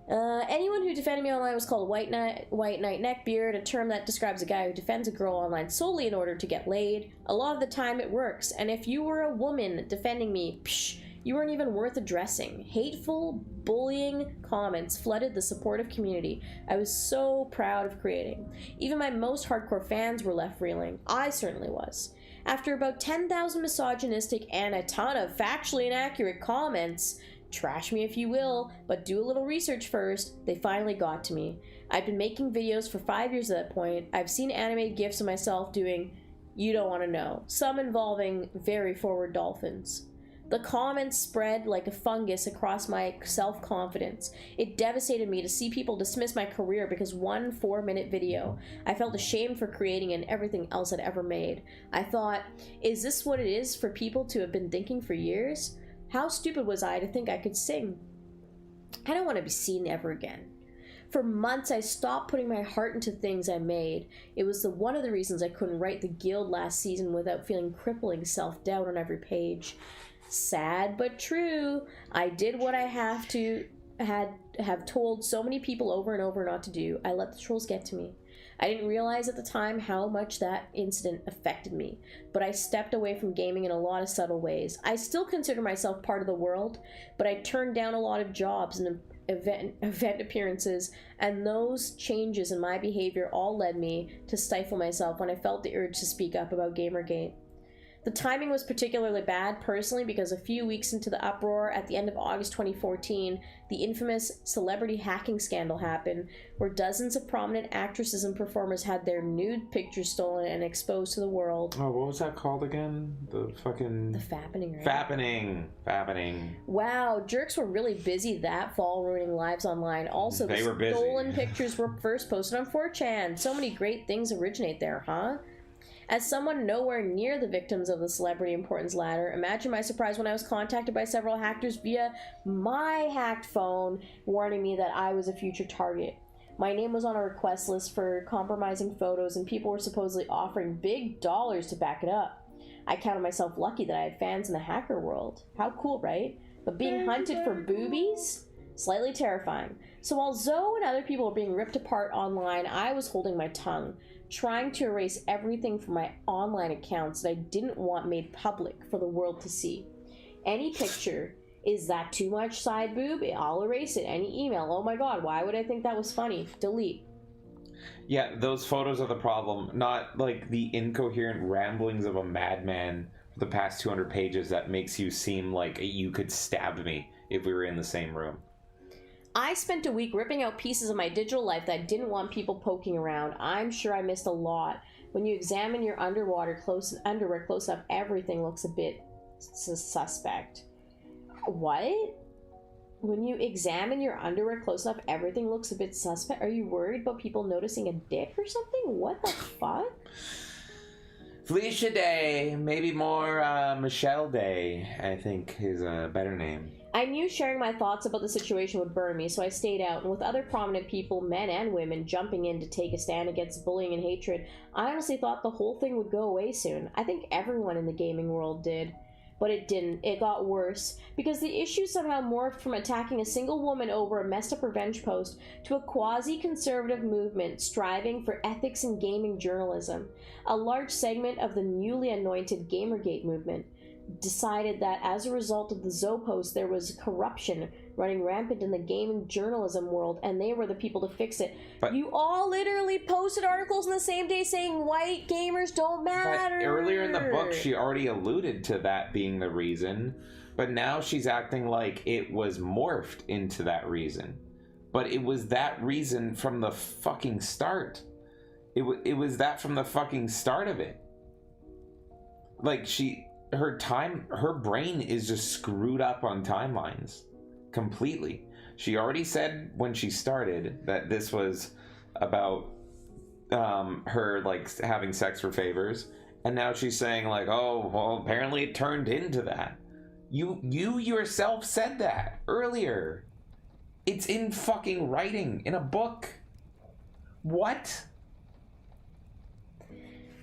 Anyone who defended me online was called white knight neckbeard, a term that describes a guy who defends a girl online solely in order to get laid. A lot of the time it works, and if you were a woman defending me, psh, you weren't even worth addressing. Hateful, bullying comments flooded the supportive community I was so proud of creating. Even my most hardcore fans were left reeling. I certainly was. After about 10,000 misogynistic and a ton of factually inaccurate comments, trash me if you will, but do a little research first, they finally got to me. I'd been making videos for 5 years at that point. I've seen animated GIFs of myself doing, you don't want to know, some involving very forward dolphins. The comments spread like a fungus across my self-confidence. It devastated me to see people dismiss my career because one 4-minute video. I felt ashamed for creating and everything else I'd ever made. I thought, is this what it is for people to have been thinking for years? How stupid was I to think I could sing? I don't want to be seen ever again. For months, I stopped putting my heart into things I made. It was one of the reasons I couldn't write the Guild last season without feeling crippling self-doubt on every page. Sad but true. I did what I have told so many people over and over not to do. I let the trolls get to me. I didn't realize at the time how much that incident affected me, but I stepped away from gaming in a lot of subtle ways. I still consider myself part of the world, but I turned down a lot of jobs and event appearances, and those changes in my behavior all led me to stifle myself when I felt the urge to speak up about Gamergate. The timing was particularly bad personally because a few weeks into the uproar at the end of August 2014, the infamous celebrity hacking scandal happened, where dozens of prominent actresses and performers had their nude pictures stolen and exposed to the world. Oh, what was that called again? The fappening, right? Fappening. Wow, jerks were really busy that fall ruining lives online. Also, They were busy. Stolen pictures were first posted on 4chan. So many great things originate there, huh? As someone nowhere near the victims of the celebrity importance ladder, imagine my surprise when I was contacted by several hackers via my hacked phone, warning me that I was a future target. My name was on a request list for compromising photos, and people were supposedly offering big dollars to back it up. I counted myself lucky that I had fans in the hacker world. How cool, right? But being hunted for boobies? Slightly terrifying. So while Zoe and other people were being ripped apart online, I was holding my tongue, trying to erase everything from my online accounts that I didn't want made public for the world to see. Any picture, is that too much side boob? I'll erase it. Any email, oh my god, why would I think that was funny? Delete. Yeah, those photos are the problem, not like the incoherent ramblings of a madman for the past 200 pages that makes you seem like you could stab me if we were in the same room. I spent a week ripping out pieces of my digital life that I didn't want people poking around. I'm sure I missed a lot. When you examine your underwear close up, everything looks a bit suspect. What? When you examine your underwear close up, everything looks a bit suspect? Are you worried about people noticing a dick or something? What the fuck? Felicia Day, maybe more Michelle Day, I think is a better name. I knew sharing my thoughts about the situation would burn me, so I stayed out, and with other prominent people, men and women, jumping in to take a stand against bullying and hatred, I honestly thought the whole thing would go away soon. I think everyone in the gaming world did. But it didn't. It got worse, because the issue somehow morphed from attacking a single woman over a messed up revenge post to a quasi-conservative movement striving for ethics in gaming journalism. A large segment of the newly anointed Gamergate movement decided that as a result of the Zoe post, there was corruption running rampant in the gaming journalism world, and they were the people to fix it. But you all literally posted articles in the same day saying white gamers don't matter. But earlier in the book, she already alluded to that being the reason, but now she's acting like it was morphed into that reason. But it was that reason from the fucking start. It was that from the fucking start of it. Like, her brain is just screwed up on timelines completely. She already said when she started that this was about her like having sex for favors, and now she's saying like, oh well, apparently it turned into that. You yourself said that earlier. It's in fucking writing in a book. What?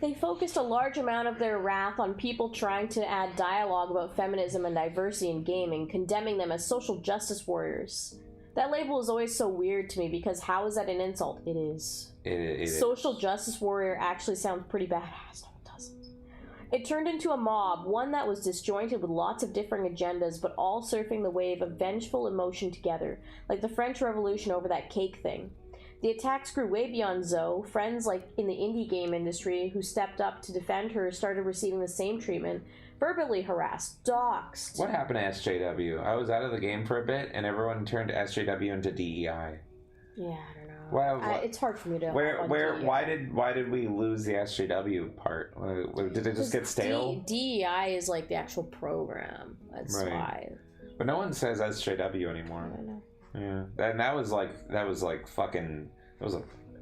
They focused a large amount of their wrath on people trying to add dialogue about feminism and diversity in gaming, condemning them as social justice warriors. That label is always so weird to me because how is that an insult? It is. It Social justice warrior actually sounds pretty badass. No, it doesn't. It turned into a mob, one that was disjointed with lots of different agendas, but all surfing the wave of vengeful emotion together, like the French Revolution over that cake thing. The attacks grew way beyond Zoe. Friends like in the indie game industry who stepped up to defend her started receiving the same treatment. Verbally harassed, doxxed. What happened to SJW? I was out of the game for a bit, and everyone turned SJW into DEI. Yeah, I don't know. Well, it's hard for me to. Why did we lose the SJW part? Did it just get stale? DEI is like the actual program. That's why. But no one says SJW anymore. I know. Yeah, and that was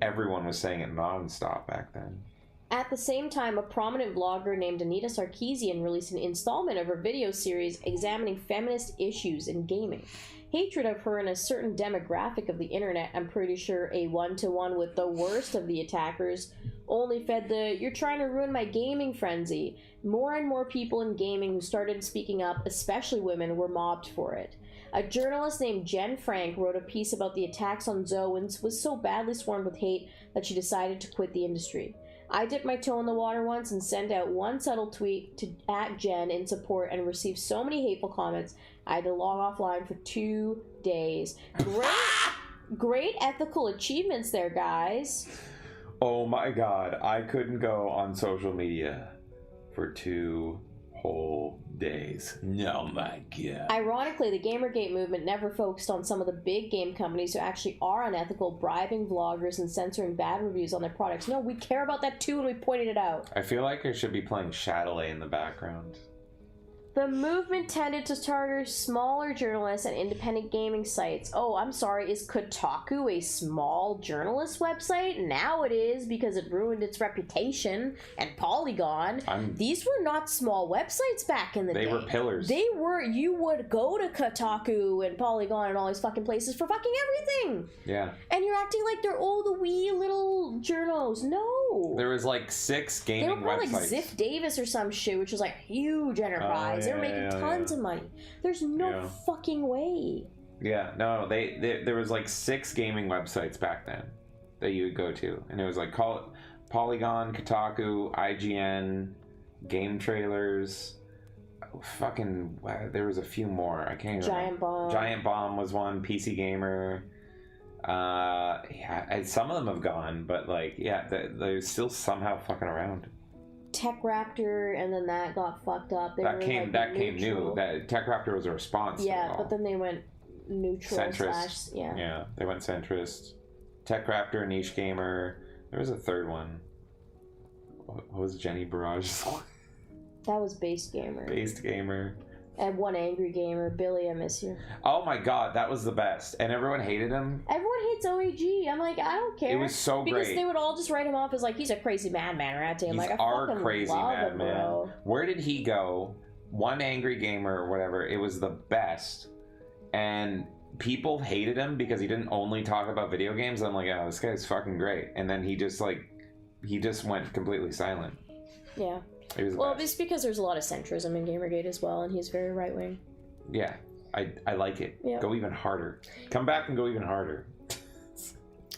everyone was saying it nonstop back then. At the same time, a prominent blogger named Anita Sarkeesian released an installment of her video series examining feminist issues in gaming. Hatred of her in a certain demographic of the internet, I'm pretty sure a one-to-one with the worst of the attackers, only fed the "you're trying to ruin my gaming" frenzy. More and more people in gaming who started speaking up, especially women, were mobbed for it. A journalist named Jen Frank wrote a piece about the attacks on Zoe and was so badly swarmed with hate that she decided to quit the industry. I dipped my toe in the water once and sent out one subtle tweet to @Jen in support and received so many hateful comments I had to log offline for 2 days. Great ethical achievements there, guys. Oh my god, I couldn't go on social media for 2 whole days. No, my god. Ironically, the Gamergate movement never focused on some of the big game companies who actually are unethical, bribing vloggers and censoring bad reviews on their products. No, we care about that too, and we pointed it out. I feel like I should be playing Shadowlay in the background. The movement tended to target smaller journalists and independent gaming sites. Oh, I'm sorry, is Kotaku a small journalist website? Now it is because it ruined its reputation. And Polygon. These were not small websites back in the day. They were pillars. They were, you would go to Kotaku and Polygon and all these fucking places for fucking everything. Yeah. And you're acting like they're all the wee little journos. No. There was like 6 gaming websites. They were probably like Ziff Davis or some shit, which was like a huge enterprise. They were making tons of money. There's no fucking way. Yeah, no, there was like 6 gaming websites back then that you would go to, and it was like Polygon, Kotaku, IGN, Game Trailers. Fucking, there was a few more. I can't even remember. Giant Bomb was one. PC Gamer. Yeah, some of them have gone, but like, yeah, they're still somehow fucking around. Tech Raptor, and then that got fucked up. That came new. That Tech Raptor was a response. Yeah, but then they went neutral. Centrist. Yeah, they went centrist. Tech Raptor, Niche Gamer. There was a third one. What was Jenny Barrage's one? That was Based Gamer. Based Gamer. And one Angry Gamer. Billy, I miss you. Oh my god, that was the best. And everyone hated him. Everyone hates OAG. I'm like, I don't care. It was so great. Because they would all just write him off as like, he's a crazy madman or at him. He's like, I our fucking crazy love him, madman. bro. Where did he go? One Angry Gamer or whatever. It was the best. And people hated him because he didn't only talk about video games. I'm like, oh, this guy's fucking great. And then he just went completely silent. Yeah. Well, it's because there's a lot of centrism in Gamergate as well, and he's very right-wing. Yeah, I like it. Yeah. Go even harder. Come back and go even harder.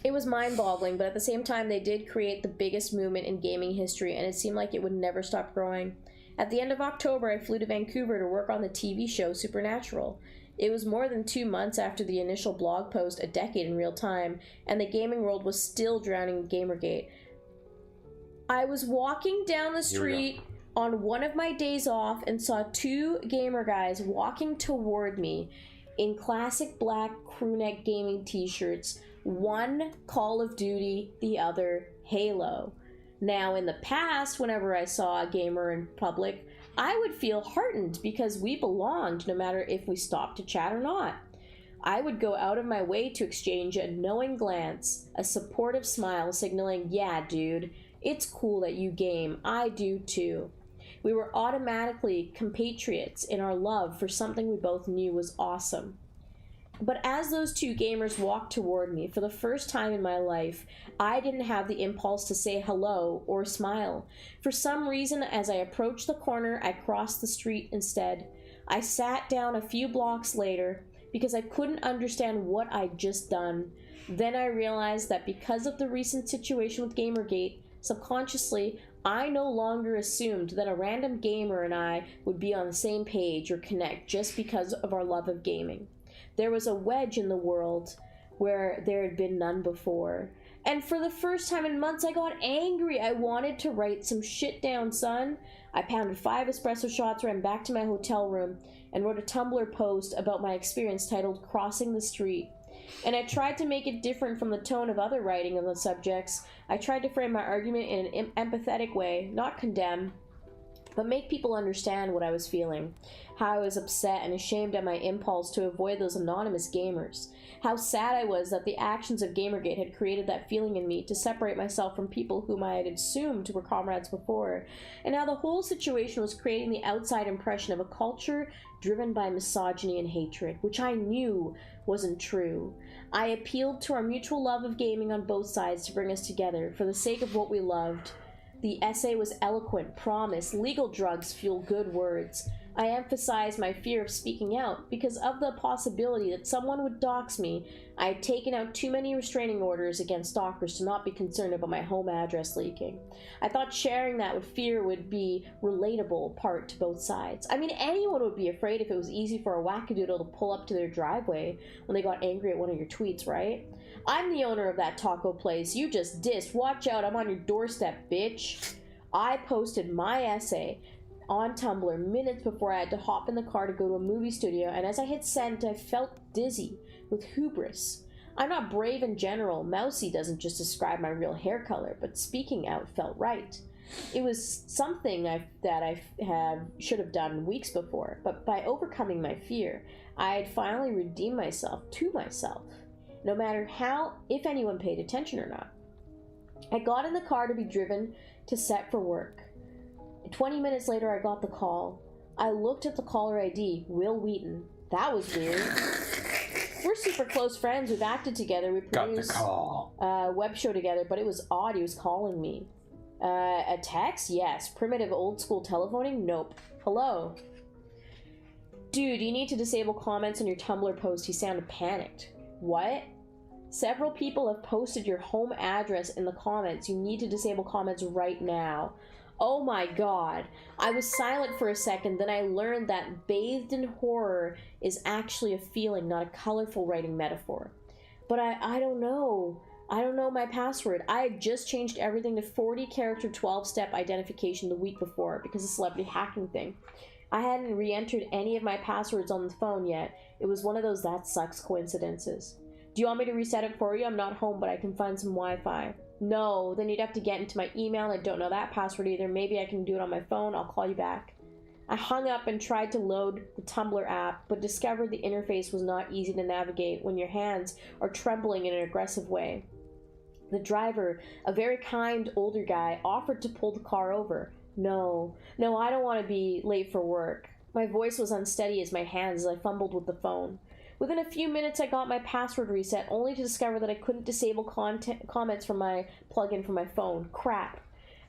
It was mind-boggling, but at the same time, they did create the biggest movement in gaming history, and it seemed like it would never stop growing. At the end of October, I flew to Vancouver to work on the TV show Supernatural. It was more than 2 months after the initial blog post, A Decade in Real Time, and the gaming world was still drowning in Gamergate. I was walking down the street on one of my days off and saw 2 gamer guys walking toward me in classic black crewneck gaming t-shirts, one Call of Duty, the other Halo. Now, in the past, whenever I saw a gamer in public, I would feel heartened because we belonged no matter if we stopped to chat or not. I would go out of my way to exchange a knowing glance, a supportive smile signaling, yeah, dude, it's cool that you game, I do too. We were automatically compatriots in our love for something we both knew was awesome. But as those 2 gamers walked toward me for the first time in my life, I didn't have the impulse to say hello or smile. For some reason, as I approached the corner, I crossed the street instead. I sat down a few blocks later, because I couldn't understand what I'd just done. Then I realized that because of the recent situation with Gamergate, subconsciously, I no longer assumed that a random gamer and I would be on the same page or connect just because of our love of gaming. There was a wedge in the world where there had been none before. And for the first time in months, I got angry. I wanted to write some shit down, son. I pounded 5 espresso shots, ran back to my hotel room, and wrote a Tumblr post about my experience titled Crossing the Street. And I tried to make it different from the tone of other writing on the subjects. I tried to frame my argument in an empathetic way, not condemn, but make people understand what I was feeling. How I was upset and ashamed at my impulse to avoid those anonymous gamers. How sad I was that the actions of Gamergate had created that feeling in me to separate myself from people whom I had assumed were comrades before. And how the whole situation was creating the outside impression of a culture driven by misogyny and hatred, which I knew wasn't true. I appealed to our mutual love of gaming on both sides to bring us together for the sake of what we loved. The essay was eloquent, promise, legal drugs fuel good words. I emphasized my fear of speaking out because of the possibility that someone would dox me. I had taken out too many restraining orders against stalkers to not be concerned about my home address leaking. I thought sharing that with fear would be relatable part to both sides. I mean, anyone would be afraid if it was easy for a wackadoodle to pull up to their driveway when they got angry at one of your tweets, right? I'm the owner of that taco place you just dissed. Watch out, I'm on your doorstep, bitch. I posted my essay on Tumblr minutes before I had to hop in the car to go to a movie studio, and as I hit send, I felt dizzy with hubris. I'm not brave in general. Mousy doesn't just describe my real hair color, but speaking out felt right. It was something that I should have done weeks before, but by overcoming my fear, I had finally redeemed myself to myself, no matter how, if anyone paid attention or not. I got in the car to be driven to set for work. 20 minutes later, I got the call. I looked at the caller ID, Will Wheaton. That was weird. We're super close friends. We've acted together. We produced a web show together, but it was odd. He was calling me. A text? Yes. Primitive old school telephoning? Nope. Hello. Dude, you need to disable comments on your Tumblr post. He sounded panicked. What? Several people have posted your home address in the comments. You need to disable comments right now. Oh my god. I was silent for a second, then I learned that bathed in horror is actually a feeling, not a colorful writing metaphor. But I don't know. I don't know my password. I had just changed everything to 40-character 12-step identification the week before because of the celebrity hacking thing. I hadn't re-entered any of my passwords on the phone yet. It was one of those that sucks coincidences. Do you want me to reset it for you? I'm not home, but I can find some Wi-Fi. No, then you'd have to get into my email. I don't know that password either. Maybe I can do it on my phone. I'll call you back. I hung up and tried to load the Tumblr app, but discovered the interface was not easy to navigate when your hands are trembling in an aggressive way. The driver, a very kind older guy, offered to pull the car over. No, I don't want to be late for work. My voice was unsteady as my hands as I fumbled with the phone. Within a few minutes, I got my password reset, only to discover that I couldn't disable comments from my plugin for my phone. Crap.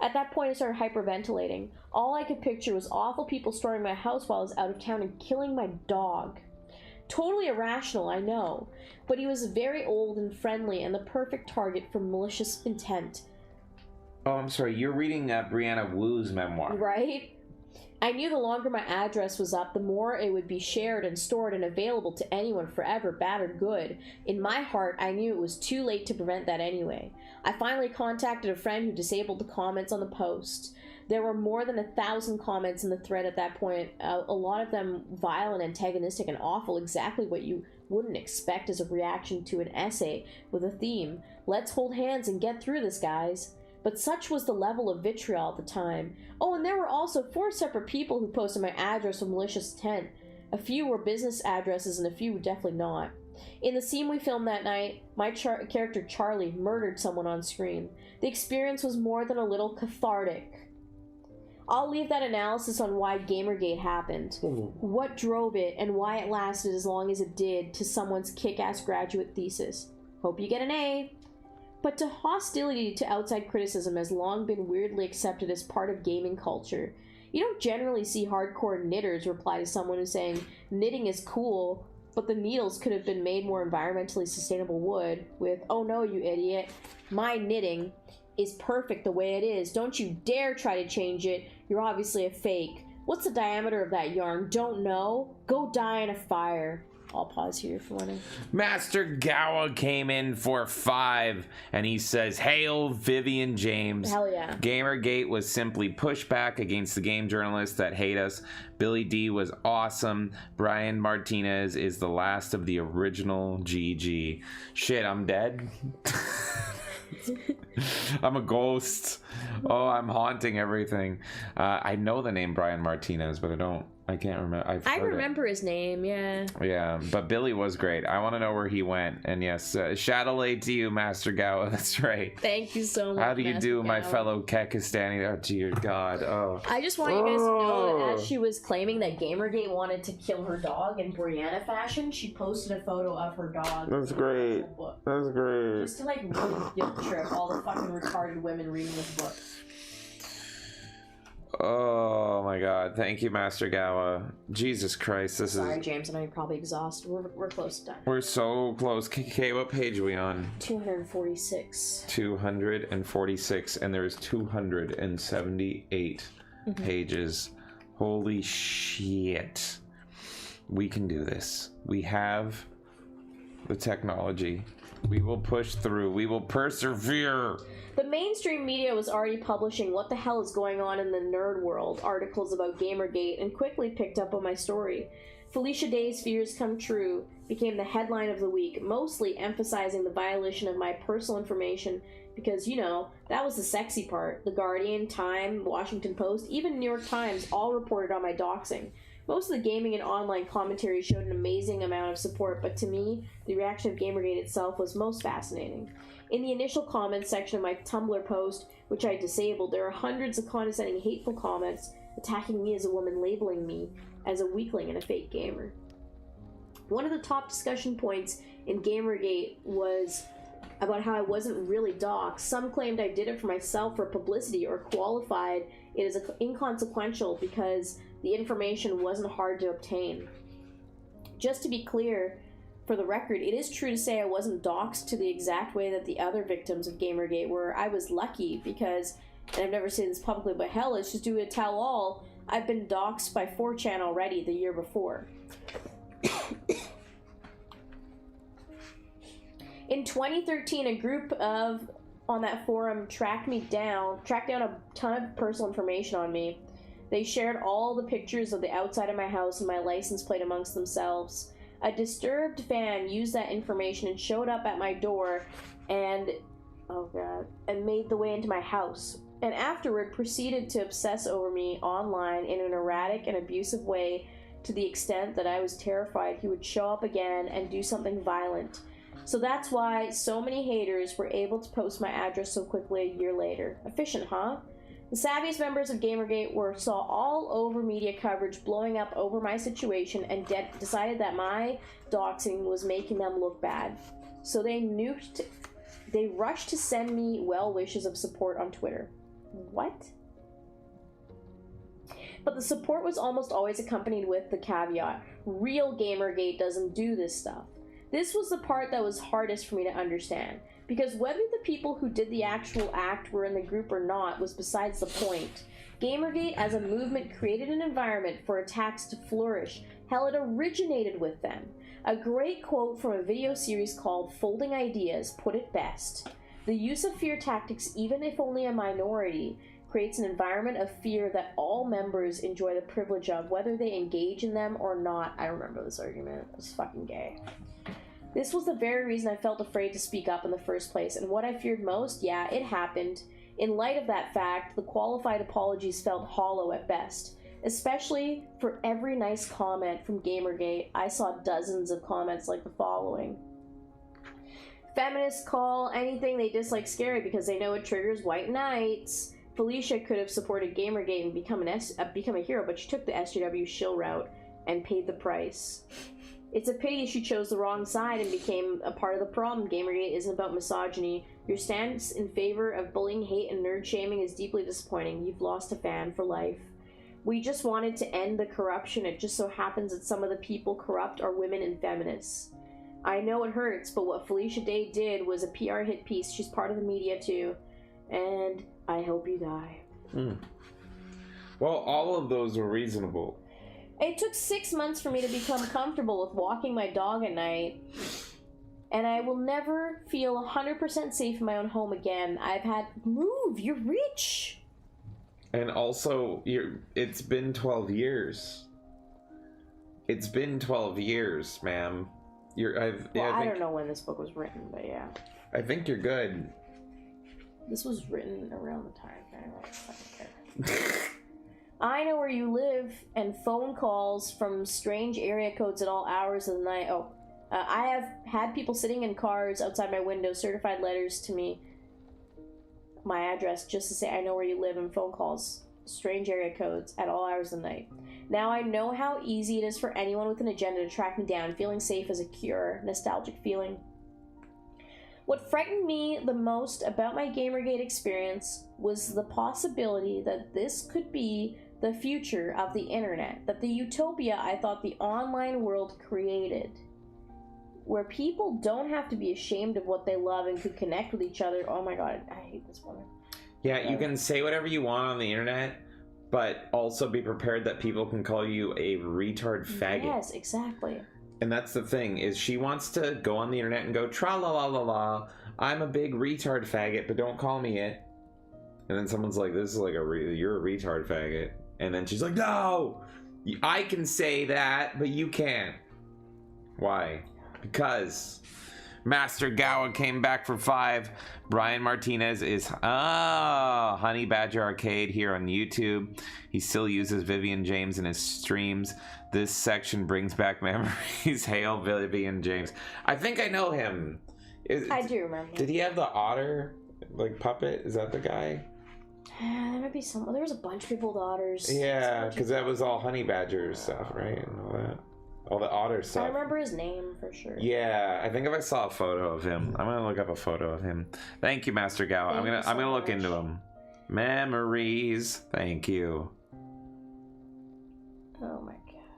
At that point, I started hyperventilating. All I could picture was awful people storming my house while I was out of town and killing my dog. Totally irrational, I know, but he was very old and friendly and the perfect target for malicious intent. Oh, I'm sorry, you're reading Brianna Wu's memoir. Right? I knew the longer my address was up, the more it would be shared and stored and available to anyone forever, bad or good. In my heart, I knew it was too late to prevent that anyway. I finally contacted a friend who disabled the comments on the post. There were more than 1,000 comments in the thread at that point, a lot of them vile and antagonistic and awful, exactly what you wouldn't expect as a reaction to an essay with a theme. Let's hold hands and get through this, guys. But such was the level of vitriol at the time. Oh, and there were also 4 separate people who posted my address with malicious intent. A few were business addresses and a few were definitely not. In the scene we filmed that night, my character Charlie murdered someone on screen. The experience was more than a little cathartic. I'll leave that analysis on why Gamergate happened, what drove it, and why it lasted as long as it did to someone's kick-ass graduate thesis. Hope you get an A. But hostility to outside criticism has long been weirdly accepted as part of gaming culture. You don't generally see hardcore knitters reply to someone who's saying, knitting is cool, But the needles could have been made more environmentally sustainable wood with, oh no, you idiot, my knitting is perfect the way it is. Don't you dare try to change it. You're obviously a fake. What's the diameter of that yarn? Don't know? Go die in a fire. I'll pause here if you want to. Master Gowa came in for 5, and he says, "Hail, Vivian James." Hell yeah. Gamergate was simply pushback against the game journalists that hate us. Billy D was awesome. Brian Martinez is the last of the original GG. Shit, I'm dead. I'm a ghost. Oh, I'm haunting everything. I know the name Brian Martinez, but I can't remember. I remember his name, yeah. Yeah, but Billy was great. I want to know where he went. And yes, Shadowlay to you, Master Gowa. That's right. Thank you so much. How do you Master do, my Gowa. fellow Kekistani? Oh, dear God. Oh. I just want you guys to know that as she was claiming that Gamergate wanted to kill her dog in Brianna fashion, she posted a photo of her dog. That's great. That's great. Just to like really guilt trip all the fucking retarded women reading this book. Oh my God. Thank you, Master Gowa. Jesus Christ. This Sorry, is. James, I know you're probably exhausted. We're close to done. We're so close. KK, what page are we on? 246. 246, and there's 278 pages. Holy shit. We can do this. We have the technology. We will push through. We will persevere. The mainstream media was already publishing what the hell is going on in the nerd world articles about Gamergate and quickly picked up on my story. Felicia Day's fears come true became the headline of the week, mostly emphasizing the violation of my personal information because, you know, that was the sexy part. The Guardian, Time, Washington Post, even New York Times all reported on my doxing. Most of the gaming and online commentary showed an amazing amount of support, but to me, the reaction of Gamergate itself was most fascinating. In the initial comments section of my Tumblr post, which I disabled, there are hundreds of condescending, hateful comments attacking me as a woman, labeling me as a weakling and a fake gamer. One of the top discussion points in Gamergate was about how I wasn't really doxxed. Some claimed I did it for myself for publicity or qualified it as inconsequential because the information wasn't hard to obtain. Just to be clear, for the record, it is true to say I wasn't doxxed to the exact way that the other victims of Gamergate were. I was lucky because, and I've never said this publicly, but hell, let's just do a tell-all. I've been doxxed by 4chan already the year before. In 2013, a group on that forum tracked down a ton of personal information on me. They shared all the pictures of the outside of my house and my license plate amongst themselves. A disturbed fan used that information and showed up at my door and made the way into my house. And afterward proceeded to obsess over me online in an erratic and abusive way to the extent that I was terrified he would show up again and do something violent. So that's why so many haters were able to post my address so quickly a year later. Efficient, huh? The savviest members of Gamergate saw all over media coverage blowing up over my situation and decided that my doxing was making them look bad. So they rushed to send me well wishes of support on Twitter. What? But the support was almost always accompanied with the caveat, real Gamergate doesn't do this stuff. This was the part that was hardest for me to understand, because whether the people who did the actual act were in the group or not was besides the point. Gamergate as a movement created an environment for attacks to flourish. Hell, it originated with them. A great quote from a video series called Folding Ideas put it best. The use of fear tactics, even if only a minority, creates an environment of fear that all members enjoy the privilege of, whether they engage in them or not. I remember this argument. It was fucking gay. This was the very reason I felt afraid to speak up in the first place, and what I feared most, yeah, it happened. In light of that fact, the qualified apologies felt hollow at best. Especially for every nice comment from Gamergate, I saw dozens of comments like the following. Feminists call anything they dislike scary because they know it triggers white knights. Felicia could have supported Gamergate and become a hero, but she took the SJW shill route and paid the price. It's a pity she chose the wrong side and became a part of the problem. Gamergate isn't about misogyny. Your stance in favor of bullying, hate, and nerd shaming is deeply disappointing. You've lost a fan for life. We just wanted to end the corruption. It just so happens that some of the people corrupt are women and feminists. I know it hurts, but what Felicia Day did was a PR hit piece. She's part of the media too. And I hope you die. Well, all of those were reasonable. It took 6 months for me to become comfortable with walking my dog at night. And I will never feel 100% safe in my own home again. I've had... Move! You're rich! And also, it's been 12 years. It's been 12 years, ma'am. I don't know when this book was written, but yeah. I think you're good. This was written around the time. Anyway, I don't care. I know where you live, and phone calls from strange area codes at all hours of the night. I have had people sitting in cars outside my window, certified letters to me, my address, just to say I know where you live, and phone calls, strange area codes at all hours of the night. Now I know how easy it is for anyone with an agenda to track me down. Feeling safe is a cure. Nostalgic feeling. What frightened me the most about my Gamergate experience was the possibility that this could be the future of the internet, that the utopia I thought the online world created, where people don't have to be ashamed of what they love and could connect with each other. Oh my god, I hate this woman. Yeah, you can say whatever you want on the internet, but also be prepared that people can call you a retard faggot. Yes, exactly. And that's the thing, is she wants to go on the internet and go, tra-la-la-la-la, I'm a big retard faggot, but don't call me it. And then someone's like, this is like you're a retard faggot. And then she's like, no! I can say that, but you can't. Why? Because Master Gowa came back for 5. Brian Martinez is Honey Badger Arcade here on YouTube. He still uses Vivian James in his streams. This section brings back memories. Hail Vivian James. I think I know him. I do remember. Did he have the otter like puppet? Is that the guy? There might be some. There was a bunch of people with otters. Yeah, because that was all Honey Badger stuff, right? And all that. All the otter stuff. I remember his name for sure. Yeah, I think if I saw a photo of him, I'm gonna look up a photo of him. Thank you, Master Gowa. I'm gonna look into him. Memories. Thank you. Oh my god.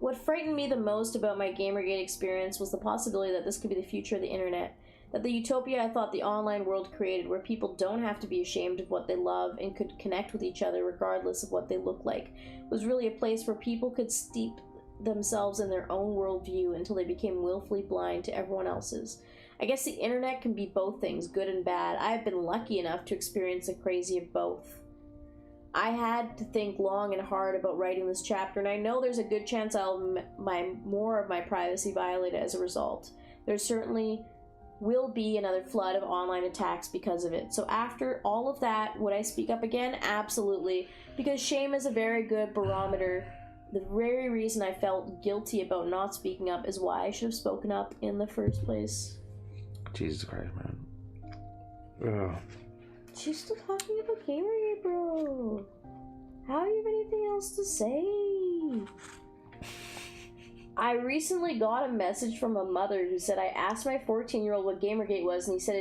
What frightened me the most about my Gamergate experience was the possibility that this could be the future of the internet. That the utopia I thought the online world created, where people don't have to be ashamed of what they love and could connect with each other regardless of what they look like, was really a place where people could steep themselves in their own worldview until they became willfully blind to everyone else's. I guess the internet can be both things, good and bad. I've been lucky enough to experience the crazy of both. I had to think long and hard about writing this chapter, and I know there's a good chance I'll more of my privacy violated as a result. There certainly will be another flood of online attacks because of it. So after all of that, would I speak up again? Absolutely. Because shame is a very good barometer. The very reason I felt guilty about not speaking up is why I should have spoken up in the first place. Jesus Christ, man. Ugh. She's still talking about Gamergate, bro. How do you have anything else to say? I recently got a message from a mother who said I asked my 14-year-old what Gamergate was, and he said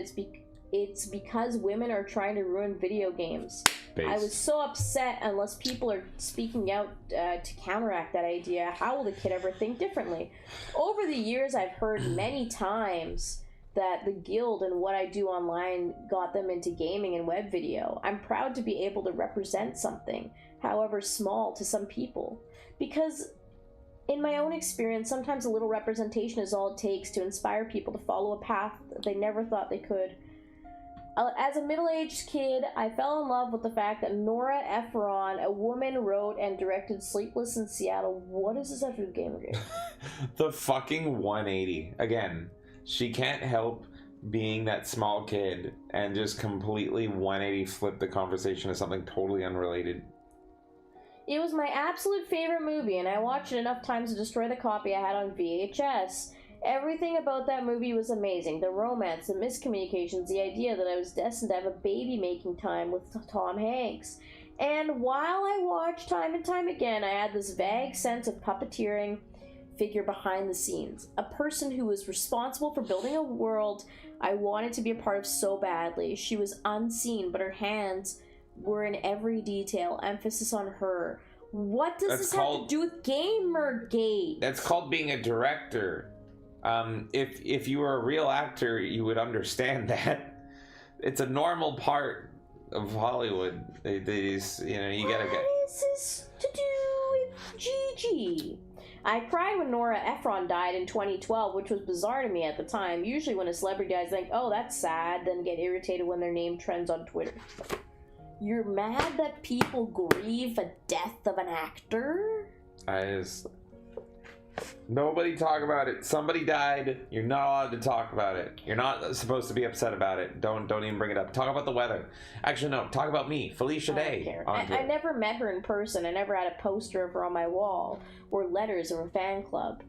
it's because women are trying to ruin video games. Base. I was so upset. Unless people are speaking out to counteract that idea, how will the kid ever think differently? Over the years, I've heard many times that the guild and what I do online got them into gaming and web video. I'm proud to be able to represent something, however small, to some people. Because in my own experience, sometimes a little representation is all it takes to inspire people to follow a path that they never thought they could. As a middle-aged kid, I fell in love with the fact that Nora Ephron, a woman, wrote and directed Sleepless in Seattle. What does this have to do with Gamergate? The fucking 180. Again, she can't help being that small kid and just completely 180 flip the conversation to something totally unrelated. It was my absolute favorite movie, and I watched it enough times to destroy the copy I had on VHS. Everything about that movie was amazing. The romance, the miscommunications, the idea that I was destined to have a baby-making time with Tom Hanks. And while I watched time and time again, I had this vague sense of puppeteering figure behind the scenes. A person who was responsible for building a world I wanted to be a part of so badly. She was unseen, but her hands were in every detail, emphasis on her. What does this have to do with Gamergate? That's called being a director. If you were a real actor, you would understand that. It's a normal part of Hollywood. You gotta get. What is this to do with Gigi? I cried when Nora Ephron died in 2012, which was bizarre to me at the time. Usually when a celebrity dies, I think, oh, that's sad, then get irritated when their name trends on Twitter. You're mad that people grieve a death of an actor? Nobody talk about it. Somebody died. You're not allowed to talk about it. You're not supposed to be upset about it. Don't even bring it up. Talk about the weather. Actually, no. Talk about me, Felicia Day. I never met her in person. I never had a poster of her on my wall or letters of her fan club.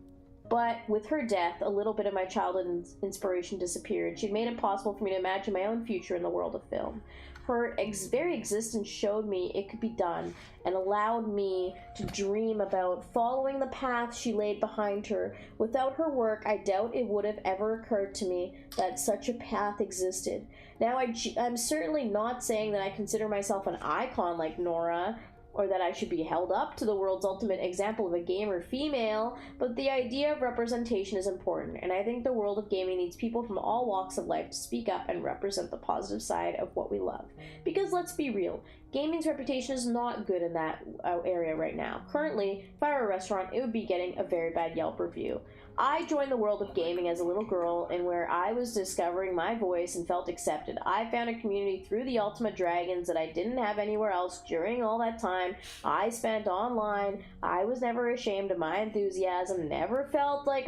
But with her death, a little bit of my childhood inspiration disappeared. She'd made it possible for me to imagine my own future in the world of film. Her very existence showed me it could be done and allowed me to dream about following the path she laid behind her. Without her work, I doubt it would have ever occurred to me that such a path existed. Now, I'm certainly not saying that I consider myself an icon like Nora, or that I should be held up to the world's ultimate example of a gamer female, but the idea of representation is important, and I think the world of gaming needs people from all walks of life to speak up and represent the positive side of what we love. Because let's be real, gaming's reputation is not good in that area right now. Currently, if I were a restaurant, it would be getting a very bad Yelp review. I joined the world of gaming as a little girl, and where I was discovering my voice and felt accepted. I found a community through the Ultimate Dragons that I didn't have anywhere else during all that time I spent online. I was never ashamed of my enthusiasm, never felt like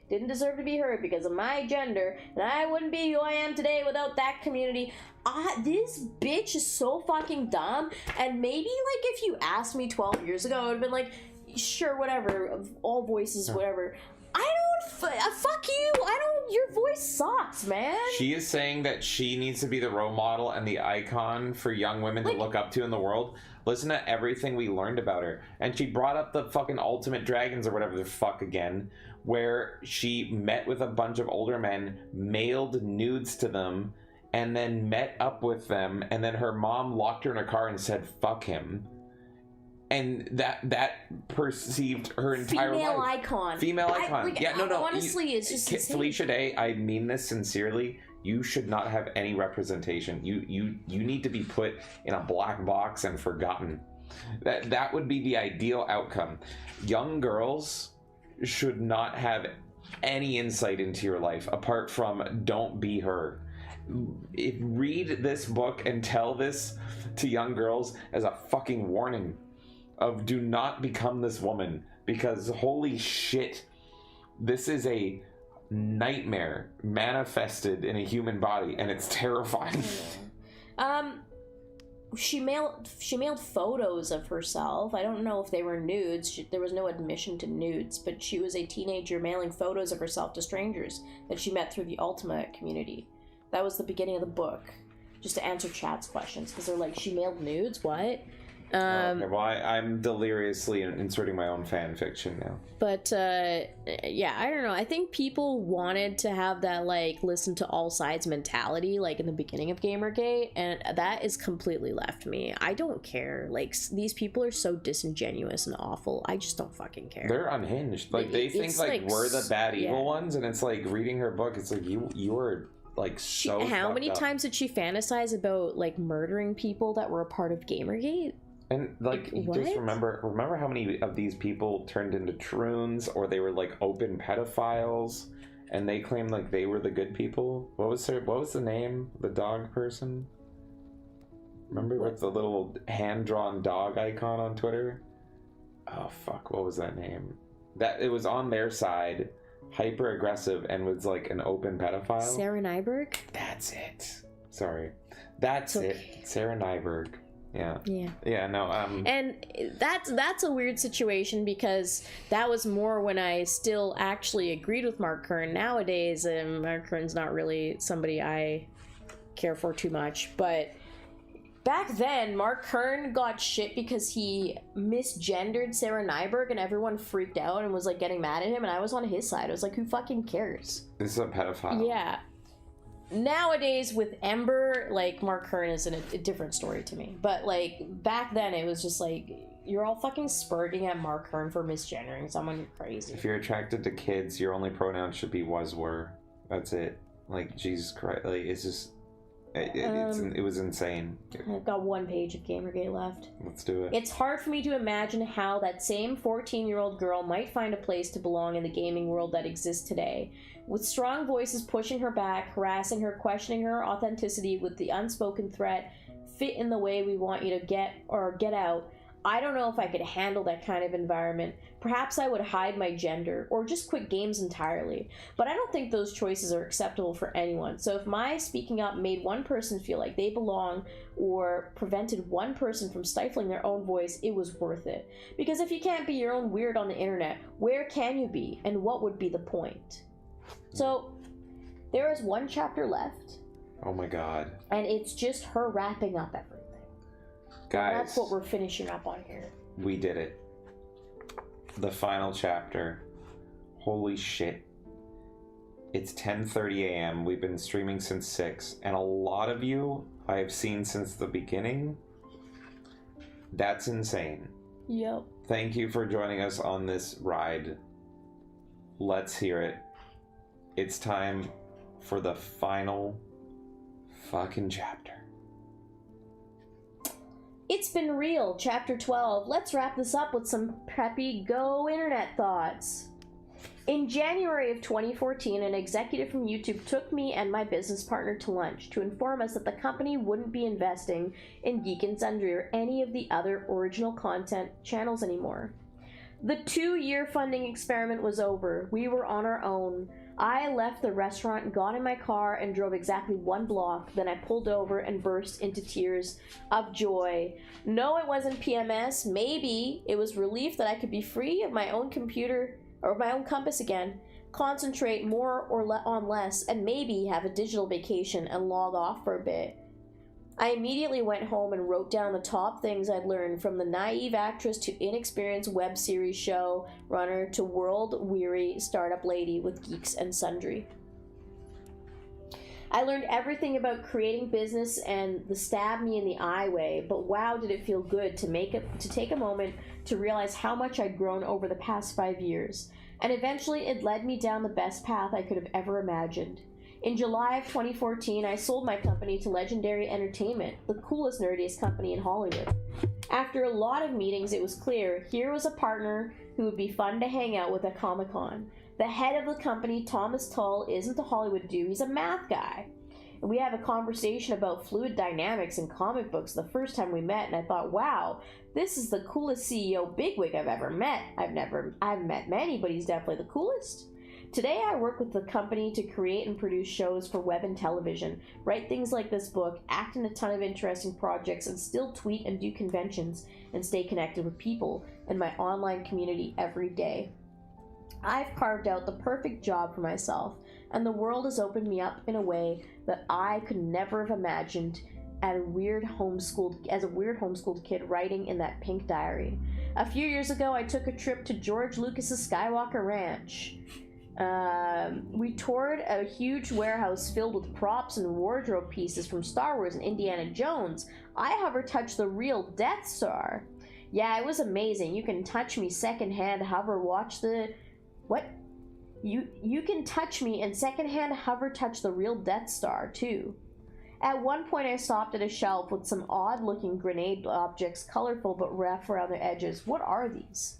didn't deserve to be heard because of my gender, and I wouldn't be who I am today without that community. This bitch is so fucking dumb, and maybe, if you asked me 12 years ago, I would have been like, sure, whatever, all voices, whatever. Fuck you, your voice sucks, man. She is saying that she needs to be the role model and the icon for young women to look up to in the world. Listen to everything we learned about her. And she brought up the fucking Ultimate Dragons or whatever the fuck again, where she met with a bunch of older men, mailed nudes to them, and then met up with them, and then her mom locked her in a car and said, fuck him. And that perceived her entire life. Female icon. Honestly, it's just Felicia Day, I mean this sincerely. You should not have any representation. You need to be put in a black box and forgotten. That would be the ideal outcome. Young girls should not have any insight into your life apart from don't be her. Read this book and tell this to young girls as a fucking warning of do not become this woman, because holy shit, this is a nightmare manifested in a human body, and it's terrifying. She mailed photos of herself. I don't know if they were nudes. There was no admission to nudes, but she was a teenager mailing photos of herself to strangers that she met through the Ultima community. That was the beginning of the book, just to answer chat's questions, because they're like, she mailed nudes? What? Okay, well, I'm deliriously inserting my own fan fiction now. But, yeah, I don't know. I think people wanted to have that, listen to all sides mentality, in the beginning of Gamergate, and that is completely left me. I don't care. These people are so disingenuous and awful. I just don't fucking care. They're unhinged. They think, we're the bad evil ones, and it's reading her book, it's you are... so how many times did she fantasize about murdering people that were a part of Gamergate? And just remember how many of these people turned into troons, or they were open pedophiles, and they claimed they were the good people. What was the name? The dog person? Remember with the little hand-drawn dog icon on Twitter? Oh fuck, what was that name? That it was on their side, hyper aggressive, and was an open pedophile. Sarah Nyberg? That's it. Sorry. That's it. Sarah Nyberg. Yeah, no, and that's a weird situation, because that was more when I still actually agreed with Mark Kern. Nowadays, Mark Kern's not really somebody I care for too much, but back then, Mark Kern got shit because he misgendered Sarah Nyberg, and everyone freaked out and was getting mad at him, and I was on his side. I was like, who fucking cares? This is a pedophile. Yeah. Nowadays with Ember, Mark Kern is a different story to me, but back then it was just you're all fucking spurting at Mark Hearn for misgendering someone. You're crazy. If you're attracted to kids, your only pronoun should be was, were. That's it. Like, Jesus Christ. Like, it's just... It was insane. I've got 1 page of Gamergate left. Let's do it. It's hard for me to imagine how that same 14-year-old girl might find a place to belong in the gaming world that exists today. With strong voices pushing her back, harassing her, questioning her authenticity with the unspoken threat, fit in the way we want you to get out. I don't know if I could handle that kind of environment. Perhaps I would hide my gender, or just quit games entirely. But I don't think those choices are acceptable for anyone. So if my speaking up made one person feel like they belong, or prevented one person from stifling their own voice, it was worth it. Because if you can't be your own weird on the internet, where can you be, and what would be the point? So, there is 1 chapter left. Oh my god. And it's just her wrapping up everything. Guys, and that's what we're finishing up on here. We did it. The final chapter. Holy shit. It's 10:30 a.m. We've been streaming since 6, and a lot of you I have seen since the beginning. That's insane. Yep. Thank you for joining us on this ride. Let's hear it. It's time for the final fucking chapter. It's been real, chapter 12. Let's wrap this up with some preppy go internet thoughts. In January of 2014, an executive from YouTube took me and my business partner to lunch to inform us that the company wouldn't be investing in Geek and Sundry or any of the other original content channels anymore. The 2-year funding experiment was over. We were on our own. I left the restaurant, got in my car, and drove exactly 1 block. Then I pulled over and burst into tears of joy. No, it wasn't PMS. Maybe it was relief that I could be free of my own computer or my own compass again, concentrate more or on less, and maybe have a digital vacation and log off for a bit. I immediately went home and wrote down the top things I'd learned, from the naive actress to inexperienced web series show runner to world-weary startup lady with Geeks and Sundry. I learned everything about creating business and the stab me in the eye way, but wow, did it feel good to take a moment to realize how much I'd grown over the past 5 years. And eventually it led me down the best path I could have ever imagined. In July of 2014, I sold my company to Legendary Entertainment, the coolest, nerdiest company in Hollywood. After a lot of meetings, it was clear here was a partner who would be fun to hang out with at Comic-Con. The head of the company, Thomas Tull, isn't a Hollywood dude, he's a math guy. And we have a conversation about fluid dynamics in comic books the first time we met, and I thought, wow, this is the coolest CEO bigwig I've ever met. I've met many, but he's definitely the coolest. Today I work with the company to create and produce shows for web and television, write things like this book, act in a ton of interesting projects, and still tweet and do conventions and stay connected with people in my online community every day. I've carved out the perfect job for myself, and the world has opened me up in a way that I could never have imagined as a weird homeschooled kid writing in that pink diary. A few years ago, I took a trip to George Lucas's Skywalker Ranch. We toured a huge warehouse filled with props and wardrobe pieces from Star Wars and Indiana Jones. I hover touched the real Death Star. Yeah, it was amazing. You can touch me secondhand, hover watch the... What? You can touch me and secondhand hover touch the real Death Star, too. At one point I stopped at a shelf with some odd-looking grenade objects, colorful but rough around their edges. What are these?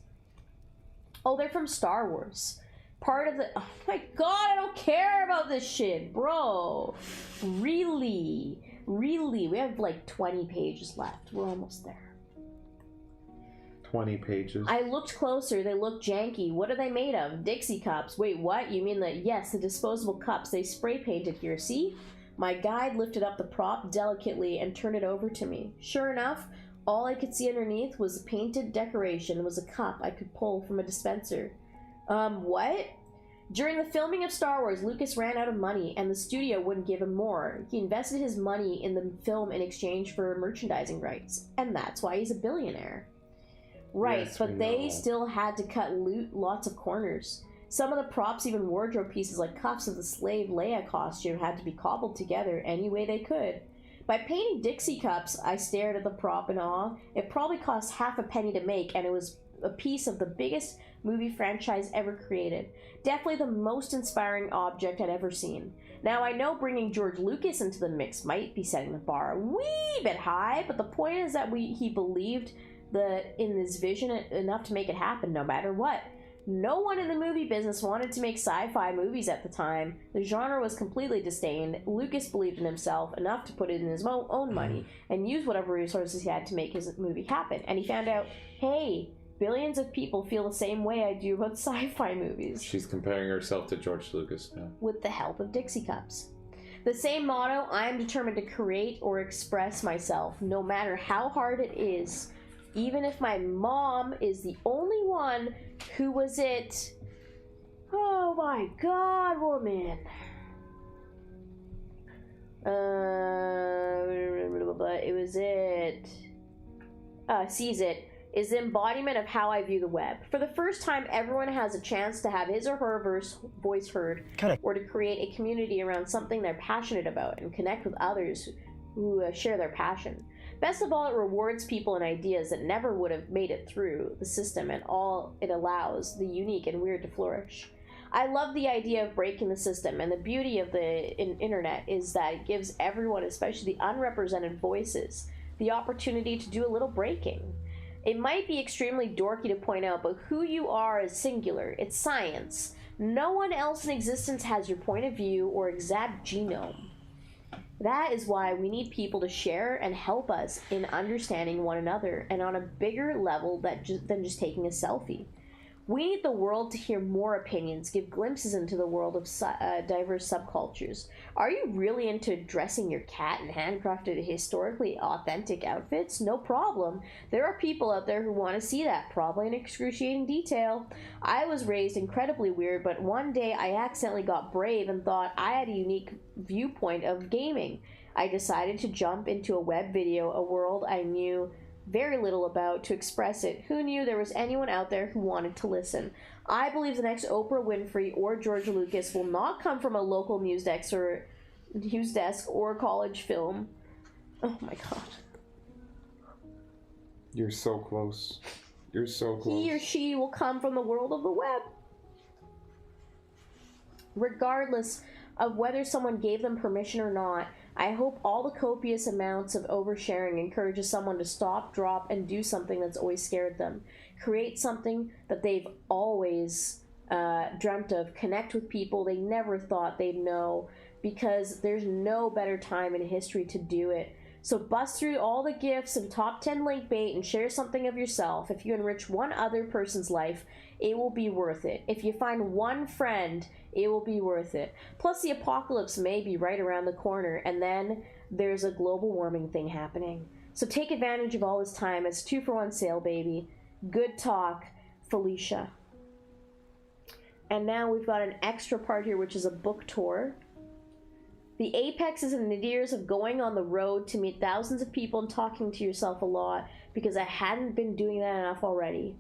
Oh, they're from Star Wars. Part of the... Oh my god, I don't care about this shit, bro. Really? We have like 20 pages left. We're almost there. 20 pages. I looked closer. They look janky. What are they made of? Dixie cups. Wait, what? You mean yes, the disposable cups. They spray painted here, see? My guide lifted up the prop delicately and turned it over to me. Sure enough, all I could see underneath was a painted decoration. It was a cup I could pull from a dispenser. What? During the filming of Star Wars, Lucas ran out of money and the studio wouldn't give him more. He invested his money in the film in exchange for merchandising rights, and that's why he's a billionaire. Right, yes, but they still had to cut lots of corners. Some of the props, even wardrobe pieces like cuffs of the slave Leia costume, had to be cobbled together any way they could. By painting Dixie cups, I stared at the prop in awe. It probably cost half a penny to make, and it was a piece of the biggest movie franchise ever created. Definitely the most inspiring object I'd ever seen. Now, I know bringing George Lucas into the mix might be setting the bar a wee bit high, but the point is that he believed in this vision enough to make it happen no matter what. No one in the movie business wanted to make sci-fi movies at the time. The genre was completely disdained. Lucas believed in himself enough to put it in his own money and use whatever resources he had to make his movie happen. And he found out, hey, billions of people feel the same way I do about sci-fi movies. She's comparing herself to George Lucas now. With the help of Dixie cups. The same motto, I am determined to create or express myself, no matter how hard it is. Even if my mom is the only one who was it. Oh my god, woman. It was it. Sees it. Is the embodiment of how I view the web. For the first time, everyone has a chance to have his or her voice heard, or to create a community around something they're passionate about and connect with others who share their passion. Best of all, it rewards people and ideas that never would have made it through the system, and all it allows the unique and weird to flourish. I love the idea of breaking the system, and the beauty of the internet is that it gives everyone, especially the unrepresented voices, the opportunity to do a little breaking. It might be extremely dorky to point out, but who you are is singular. It's science. No one else in existence has your point of view or exact genome. That is why we need people to share and help us in understanding one another, and on a bigger level than just taking a selfie. We need the world to hear more opinions, give glimpses into the world of diverse subcultures. Are you really into dressing your cat in handcrafted, historically authentic outfits? No problem. There are people out there who want to see that, probably in excruciating detail. I was raised incredibly weird, but one day I accidentally got brave and thought I had a unique viewpoint of gaming. I decided to jump into a web video, a world I knew very little about, to express it. Who knew there was anyone out there who wanted to listen? I believe the next Oprah Winfrey or George Lucas will not come from a local news desk or college film. Oh my god. You're so close. You're so close. He or she will come from the world of the web. Regardless of whether someone gave them permission or not, I hope all the copious amounts of oversharing encourages someone to stop, drop, and do something that's always scared them. Create something that they've always dreamt of. Connect with people they never thought they'd know, because there's no better time in history to do it. So bust through all the gifts and top 10 link bait and share something of yourself. If you enrich one other person's life, it will be worth it. If you find one friend, it will be worth it. Plus, the apocalypse may be right around the corner, and then there's a global warming thing happening. So take advantage of all this time. It's 2-for-1 sale, baby. Good talk, Felicia. And now we've got an extra part here, which is a book tour. The apex is in the years of going on the road to meet thousands of people and talking to yourself a lot, because I hadn't been doing that enough already.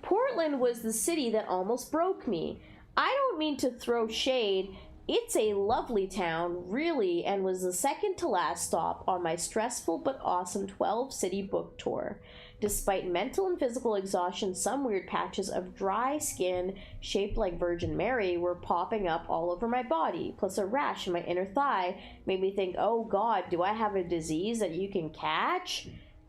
Portland was the city that almost broke me. I don't mean to throw shade. It's a lovely town, really, and was the second to last stop on my stressful but awesome 12-city book tour. Despite mental and physical exhaustion, some weird patches of dry skin shaped like Virgin Mary were popping up all over my body, plus a rash in my inner thigh made me think, oh god, do I have a disease that you can catch?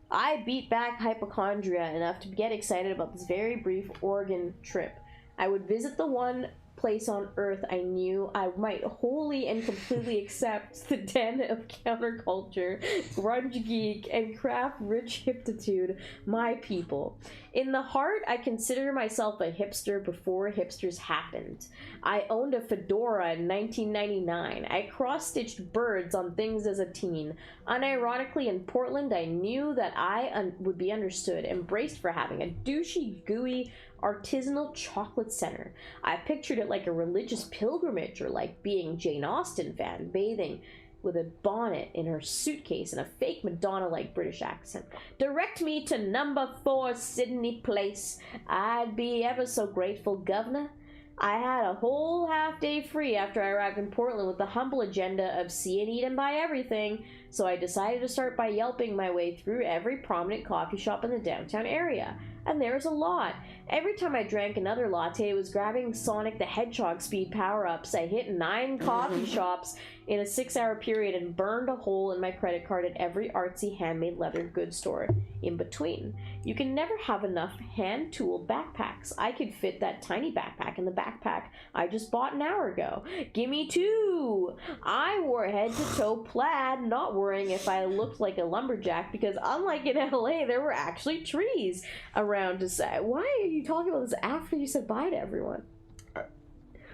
I beat back hypochondria enough to get excited about this very brief Oregon trip. I would visit the one place on earth I knew I might wholly and completely accept, the den of counterculture, grunge geek, and craft-rich hiptitude, my people. In the heart, I consider myself a hipster before hipsters happened. I owned a fedora in 1999. I cross-stitched birds on things as a teen. Unironically, in Portland, I knew that I would be understood, embraced for having a douchey, gooey, artisanal chocolate center. I pictured it like a religious pilgrimage, or like being Jane Austen fan, bathing with a bonnet in her suitcase and a fake Madonna-like British accent. Direct me to number 4 Sydney Place. I'd be ever so grateful, governor. I had a whole half day free after I arrived in Portland with the humble agenda of see and eat and buy everything, so I decided to start by Yelping my way through every prominent coffee shop in the downtown area. And there's a lot. Every time I drank another latte, it was grabbing Sonic the Hedgehog speed power-ups. I hit 9 coffee shops in a 6-hour period and burned a hole in my credit card at every artsy handmade leather goods store in between. You can never have enough hand-tooled backpacks. I could fit that tiny backpack in the backpack I just bought an hour ago. Gimme 2! I wore head-to-toe plaid, not worrying if I looked like a lumberjack, because unlike in LA, there were actually trees around to say. Why are you talking about this after you said bye to everyone?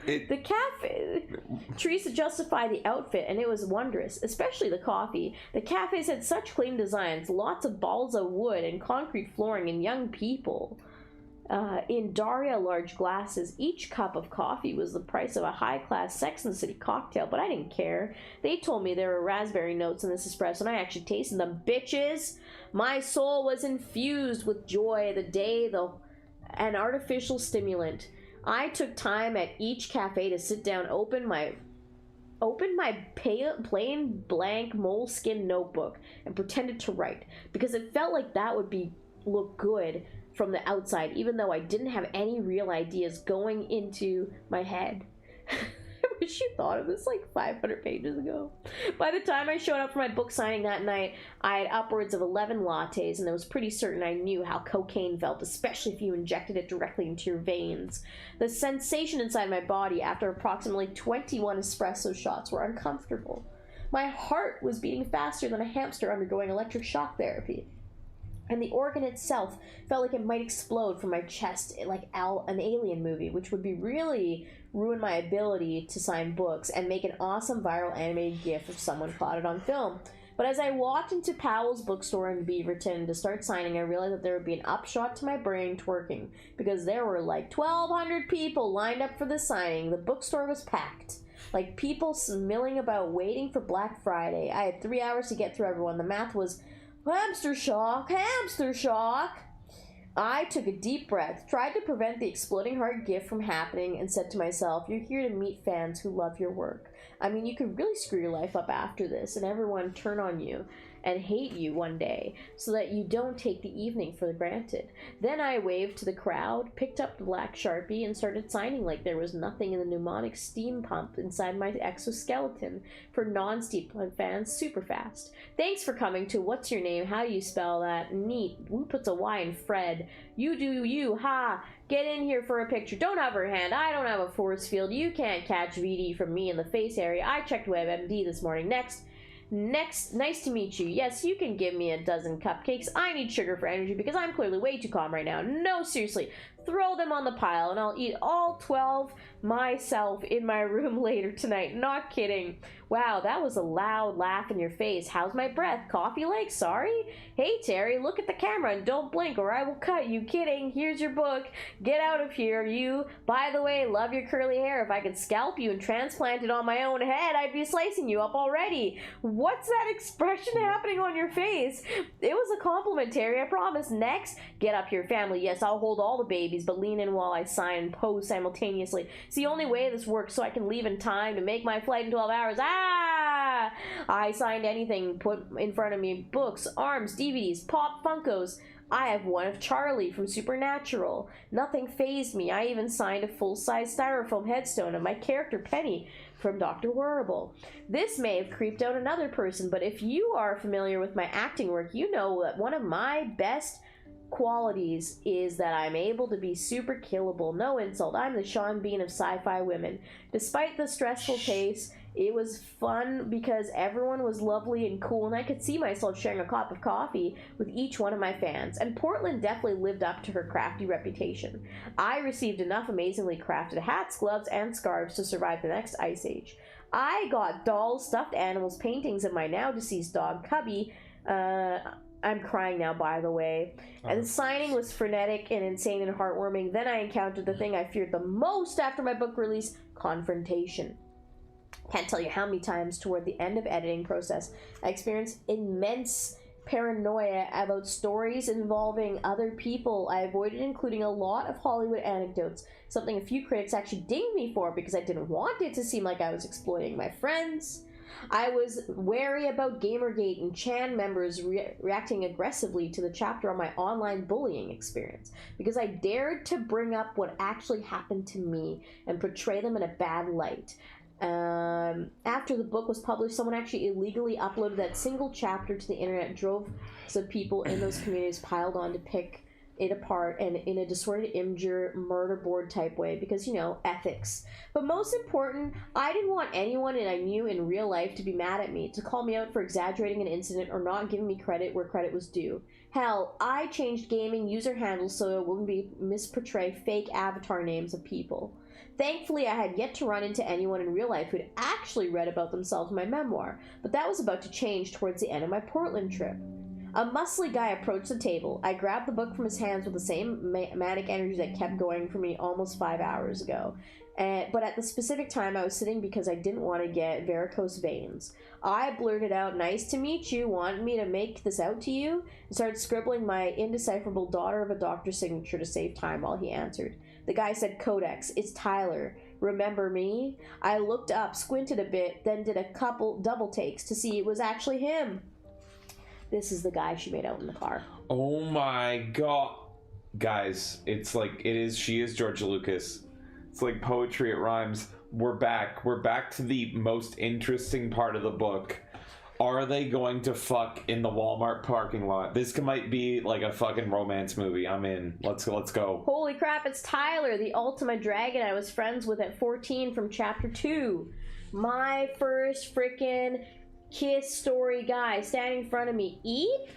The cafe trees to justify the outfit, and it was wondrous, especially the coffee. The cafes had such clean designs, lots of balsa wood and concrete flooring, and young people in Daria large glasses. Each cup of coffee was the price of a high-class Sex and the City cocktail, but I didn't care. They told me there were raspberry notes in this espresso, and I actually tasted them, bitches. My soul was infused with joy the day an artificial stimulant. I took time at each cafe to sit down, open my plain blank moleskin notebook and pretended to write, because it felt like that would look good from the outside, even though I didn't have any real ideas going into my head. I wish you thought of this like 500 pages ago. By the time I showed up for my book signing that night, I had upwards of 11 lattes, and I was pretty certain I knew how cocaine felt, especially if you injected it directly into your veins. The sensation inside my body after approximately 21 espresso shots were uncomfortable. My heart was beating faster than a hamster undergoing electric shock therapy, and the organ itself felt like it might explode from my chest like an Alien movie, which would be really ruin my ability to sign books and make an awesome viral animated gif if someone caught it on film. But as I walked into Powell's bookstore in Beaverton to start signing, I realized that there would be an upshot to my brain twerking, because there were like 1,200 people lined up for the signing. The bookstore was packed, like people milling about waiting for Black Friday. I had 3 hours to get through everyone. The math was hamster shock, hamster shock. I took a deep breath, tried to prevent the exploding heart gift from happening, and said to myself, you're here to meet fans who love your work. I mean, you could really screw your life up after this, and everyone turn on you and hate you one day, so that you don't take the evening for granted. Then I waved to the crowd, picked up the black Sharpie, and started signing like there was nothing in the mnemonic steam pump inside my exoskeleton for non-steampunk fans super fast. Thanks for coming to What's Your Name? How do you spell that? Neat. Who puts a Y in Fred? You do you. Ha! Get in here for a picture. Don't have her hand. I don't have a force field. You can't catch VD from me in the face area. I checked WebMD this morning. Next, nice to meet you. Yes, you can give me a dozen cupcakes. I need sugar for energy because I'm clearly way too calm right now. No, seriously. Throw them on the pile and I'll eat all 12 myself in my room later tonight. Not kidding. Wow, that was a loud laugh in your face. How's my breath? Coffee leg? Sorry? Hey, Terry, look at the camera and don't blink or I will cut you. Kidding. Here's your book. Get out of here, you. By the way, love your curly hair. If I could scalp you and transplant it on my own head, I'd be slicing you up already. What's that expression happening on your face? It was a compliment, Terry, I promise. Next, get up here, family. Yes, I'll hold all the babies, but lean in while I sign and pose simultaneously. It's the only way this works so I can leave in time to make my flight in 12 hours. Ah! I signed anything put in front of me. Books, arms, DVDs, pop Funkos. I have one of Charlie from Supernatural. Nothing fazed me. I even signed a full-size styrofoam headstone of my character Penny from Dr. Horrible. This may have creeped out another person, but if you are familiar with my acting work, you know that one of my best qualities is that I'm able to be super killable. No insult. I'm the Sean Bean of sci-fi women. Despite the stressful pace, it was fun because everyone was lovely and cool, and I could see myself sharing a cup of coffee with each one of my fans. And Portland definitely lived up to her crafty reputation. I received enough amazingly crafted hats, gloves, and scarves to survive the next ice age. I got dolls, stuffed animals, paintings of my now deceased dog Cubby. I'm crying now, by the way. And the signing was frenetic and insane and heartwarming. Then I encountered the thing I feared the most after my book release, confrontation. Can't tell you how many times toward the end of editing process I experienced immense paranoia about stories involving other people. I avoided including a lot of Hollywood anecdotes, something a few critics actually dinged me for because I didn't want it to seem like I was exploiting my friends. I was wary about Gamergate and Chan members reacting aggressively to the chapter on my online bullying experience because I dared to bring up what actually happened to me and portray them in a bad light. After the book was published, someone actually illegally uploaded that single chapter to the internet, drove some people in those communities piled on to pick it apart and in a disordered imgur murder board type way because, you know, ethics. But most important, I didn't want anyone that I knew in real life to be mad at me, to call me out for exaggerating an incident or not giving me credit where credit was due. Hell, I changed gaming user handles so it wouldn't be misportray fake avatar names of people. Thankfully, I had yet to run into anyone in real life who'd actually read about themselves in my memoir, but that was about to change towards the end of my Portland trip. A muscly guy approached the table. I grabbed the book from his hands with the same manic energy that kept going for me almost 5 hours ago. But at the specific time, I was sitting because I didn't want to get varicose veins. I blurted out, "Nice to meet you. Want me to make this out to you?" and started scribbling my indecipherable daughter of a doctor signature to save time while he answered. The guy said, "Codex, it's Tyler. Remember me?" I looked up, squinted a bit, then did a couple double takes to see it was actually him. This is the guy she made out in the car. Oh my god. Guys, it's like, she is George Lucas. It's like poetry, it rhymes. We're back. We're back to the most interesting part of the book. Are they going to fuck in the Walmart parking lot? This might be like a fucking romance movie. I'm in. Let's go. Holy crap, it's Tyler, the Ultima Dragon I was friends with at 14 from chapter 2. My first freaking kiss story guy standing in front of me. Eep?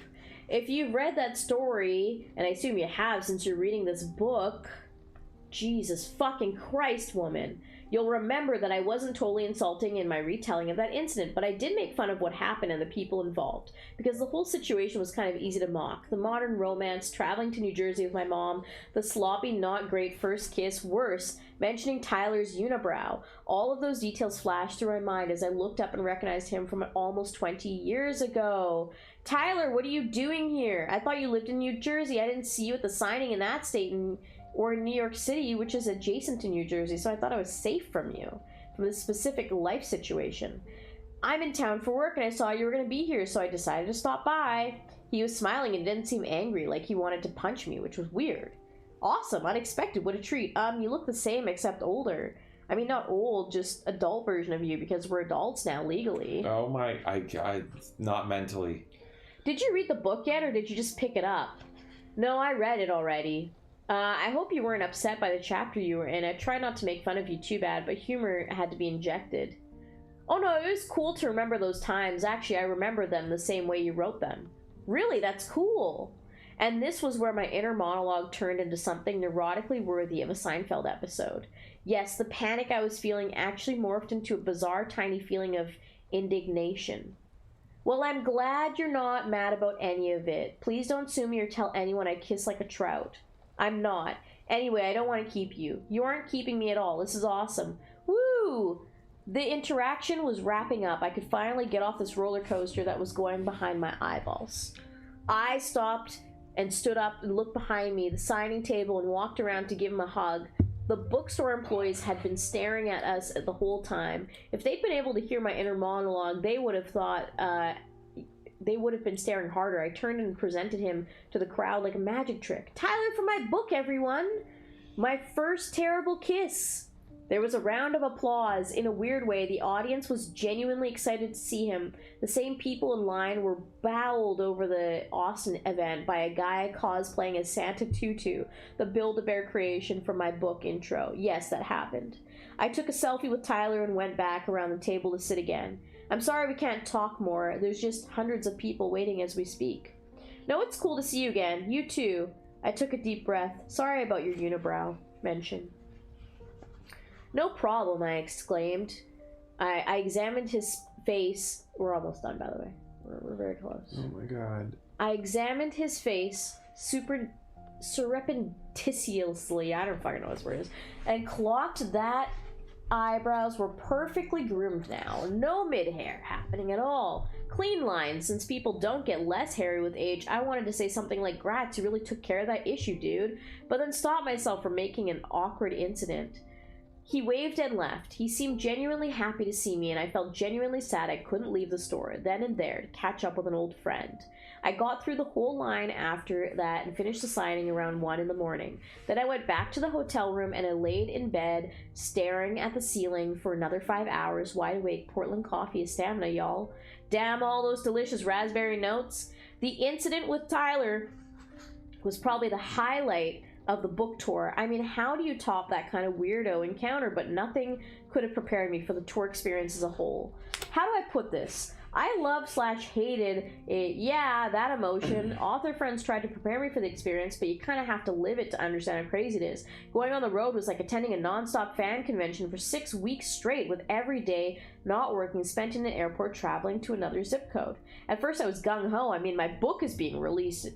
If you've read that story, and I assume you have since you're reading this book, Jesus fucking Christ, woman, you'll remember that I wasn't totally insulting in my retelling of that incident, but I did make fun of what happened and the people involved, because the whole situation was kind of easy to mock. The modern romance, traveling to New Jersey with my mom, the sloppy, not great first kiss, worse, mentioning Tyler's unibrow. All of those details flashed through my mind as I looked up and recognized him from almost 20 years ago. Tyler, what are you doing here? I thought you lived in New Jersey. I didn't see you at the signing in that state or in New York City, which is adjacent to New Jersey, so I thought I was safe from you, from this specific life situation. I'm in town for work and I saw you were going to be here, so I decided to stop by. He was smiling and didn't seem angry, like he wanted to punch me, which was weird. Awesome, unexpected, what a treat. You look the same except older. I mean, not old, just adult version of you, because we're adults now, legally. Oh my, I not mentally. Did you read the book yet, or did you just pick it up? No, I read it already. I hope you weren't upset by the chapter you were in. I tried not to make fun of you too bad, but humor had to be injected. Oh no, it was cool to remember those times. Actually, I remember them the same way you wrote them. Really, that's cool. And this was where my inner monologue turned into something neurotically worthy of a Seinfeld episode. Yes, the panic I was feeling actually morphed into a bizarre tiny feeling of indignation. Well, I'm glad you're not mad about any of it. Please don't sue me or tell anyone I kiss like a trout. I'm not. Anyway, I don't want to keep you. You aren't keeping me at all. This is awesome. Woo! The interaction was wrapping up. I could finally get off this roller coaster that was going behind my eyeballs. I stopped and stood up and looked behind me, the signing table, and walked around to give him a hug. The bookstore employees had been staring at us the whole time. If they'd been able to hear my inner monologue, they would have thought, they would have been staring harder. I turned and presented him to the crowd like a magic trick. Tyler from my book, everyone! My first terrible kiss! There was a round of applause. In a weird way, the audience was genuinely excited to see him. The same people in line were bowled over the Austin event by a guy cosplaying as Santa Tutu, the Build-A-Bear creation from my book intro. Yes, that happened. I took a selfie with Tyler and went back around the table to sit again. I'm sorry we can't talk more. There's just hundreds of people waiting as we speak. No, it's cool to see you again. You too. I took a deep breath. Sorry about your unibrow mention. No problem, I exclaimed. I examined his face. We're almost done, by the way. We're very close. Oh my god. I examined his face surreptitiously, I don't fucking know what this word is, and clocked that eyebrows were perfectly groomed now. No mid-hair happening at all. Clean lines, since people don't get less hairy with age. I wanted to say something like, "Grats, you really took care of that issue, dude," but then stopped myself from making an awkward incident. He waved and left. He seemed genuinely happy to see me, and I felt genuinely sad I couldn't leave the store then and there to catch up with an old friend. I got through the whole line after that and finished the signing around 1 in the morning. Then I went back to the hotel room and I laid in bed, staring at the ceiling for another 5 hours, wide awake. Portland coffee is stamina, y'all. Damn all those delicious raspberry notes. The incident with Tyler was probably the highlight of the book tour. I mean, how do you top that kind of weirdo encounter? But nothing could have prepared me for the tour experience as a whole. How do I put this? I love/hated it. Yeah, that emotion. Author friends tried to prepare me for the experience, but you kind of have to live it to understand how crazy it is. Going on the road was like attending a non-stop fan convention for 6 weeks straight, with every day not working spent in an airport traveling to another zip code. At first I was gung-ho. I mean, my book is being released.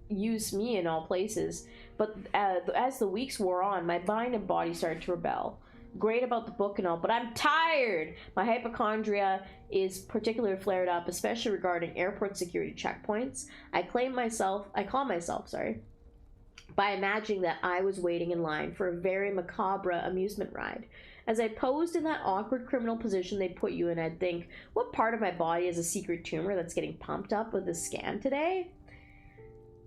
Use me in all places. But as the weeks wore on, my mind and body started to rebel. Great about the book and all, but I'm tired. My hypochondria is particularly flared up, especially regarding airport security checkpoints. I call myself, by imagining that I was waiting in line for a very macabre amusement ride. As I posed in that awkward criminal position they put you in, I'd think, what part of my body is a secret tumor that's getting pumped up with this scan today?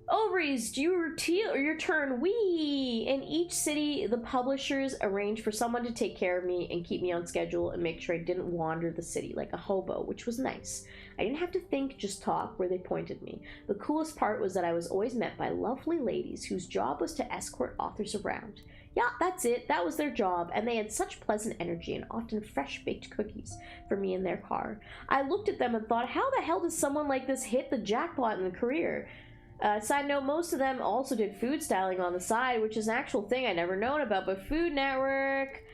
Ovaries, your turn. Wee! In each city, the publishers arranged for someone to take care of me and keep me on schedule and make sure I didn't wander the city like a hobo, which was nice. I didn't have to think, just talk where they pointed me. The coolest part was that I was always met by lovely ladies whose job was to escort authors around. Yeah, that's it. That was their job, and they had such pleasant energy and often fresh-baked cookies for me in their car. I looked at them and thought, how the hell does someone like this hit the jackpot in a career? Side note, most of them also did food styling on the side, which is an actual thing I'd never known about, but Food Network.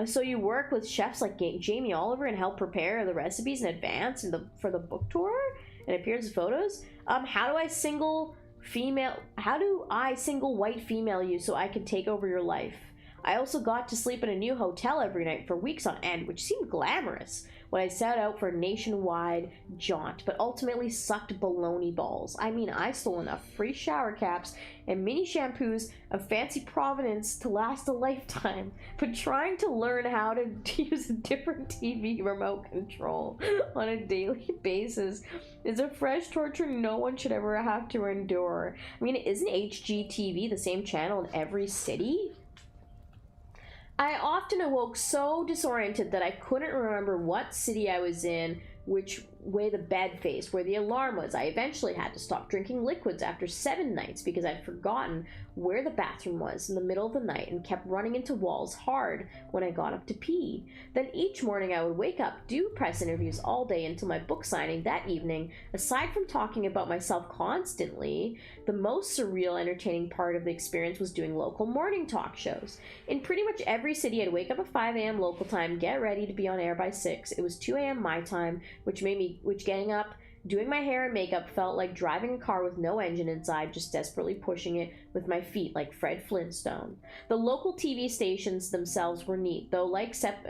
So you work with chefs like Jamie Oliver and help prepare the recipes in advance for the book tour and appearance of photos? How do I single white female you so I can take over your life? I also got to sleep in a new hotel every night for weeks on end, which seemed glamorous when I set out for a nationwide jaunt, but ultimately sucked baloney balls. I mean, I stole enough free shower caps and mini shampoos of fancy provenance to last a lifetime, but trying to learn how to use a different TV remote control on a daily basis is a fresh torture no one should ever have to endure. I mean, isn't HGTV the same channel in every city? I often awoke so disoriented that I couldn't remember what city I was in, which way the bed faced, where the alarm was. I eventually had to stop drinking liquids after 7 nights because I'd forgotten where the bathroom was in the middle of the night and kept running into walls hard when I got up to pee. Then each morning I would wake up, do press interviews all day until my book signing that evening. Aside from talking about myself constantly, the most surreal, entertaining part of the experience was doing local morning talk shows. In pretty much every city, I'd wake up at 5 a.m. local time, get ready to be on air by 6. It was 2 a.m. my time, which getting up, doing my hair and makeup felt like driving a car with no engine inside, just desperately pushing it with my feet like Fred Flintstone. The local TV stations themselves were neat, though like stepping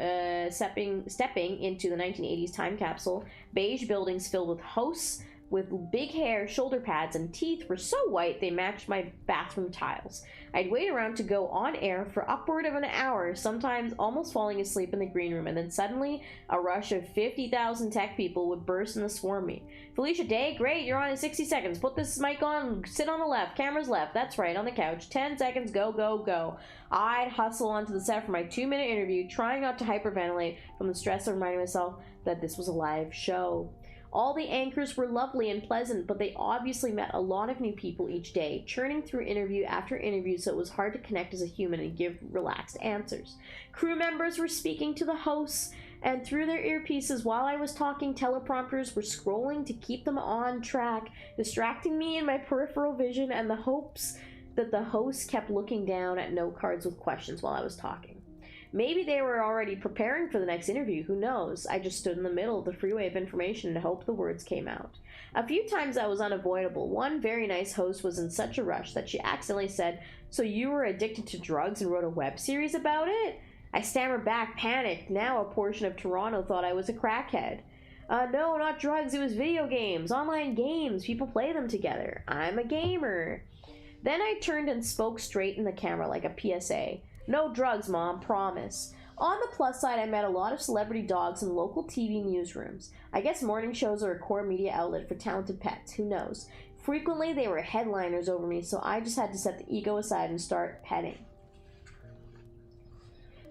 into the 1980s time capsule. Beige buildings filled with hosts with big hair, shoulder pads, and teeth were so white they matched my bathroom tiles. I'd wait around to go on air for upward of an hour, sometimes almost falling asleep in the green room, and then suddenly a rush of 50,000 tech people would burst and swarm me. Felicia Day, great, you're on in 60 seconds. Put this mic on, sit on the left, camera's left, that's right, on the couch. 10 seconds, go, go, go. I'd hustle onto the set for my 2-minute interview, trying not to hyperventilate from the stress of reminding myself that this was a live show. All the anchors were lovely and pleasant, but they obviously met a lot of new people each day, churning through interview after interview, so it was hard to connect as a human and give relaxed answers. Crew members were speaking to the hosts, and through their earpieces while I was talking, teleprompters were scrolling to keep them on track, distracting me in my peripheral vision and the hopes that the hosts kept looking down at note cards with questions while I was talking. Maybe they were already preparing for the next interview, who knows? I just stood in the middle of the freeway of information and hoped the words came out. A few times that was unavoidable. One very nice host was in such a rush that she accidentally said, "So you were addicted to drugs and wrote a web series about it?" I stammered back, panicked. Now a portion of Toronto thought I was a crackhead. No, not drugs, it was video games, online games, people play them together. I'm a gamer. Then I turned and spoke straight in the camera like a PSA. No drugs, Mom, promise. On the plus side, I met a lot of celebrity dogs in local TV newsrooms. I guess morning shows are a core media outlet for talented pets, who knows. Frequently, they were headliners over me, so I just had to set the ego aside and start petting.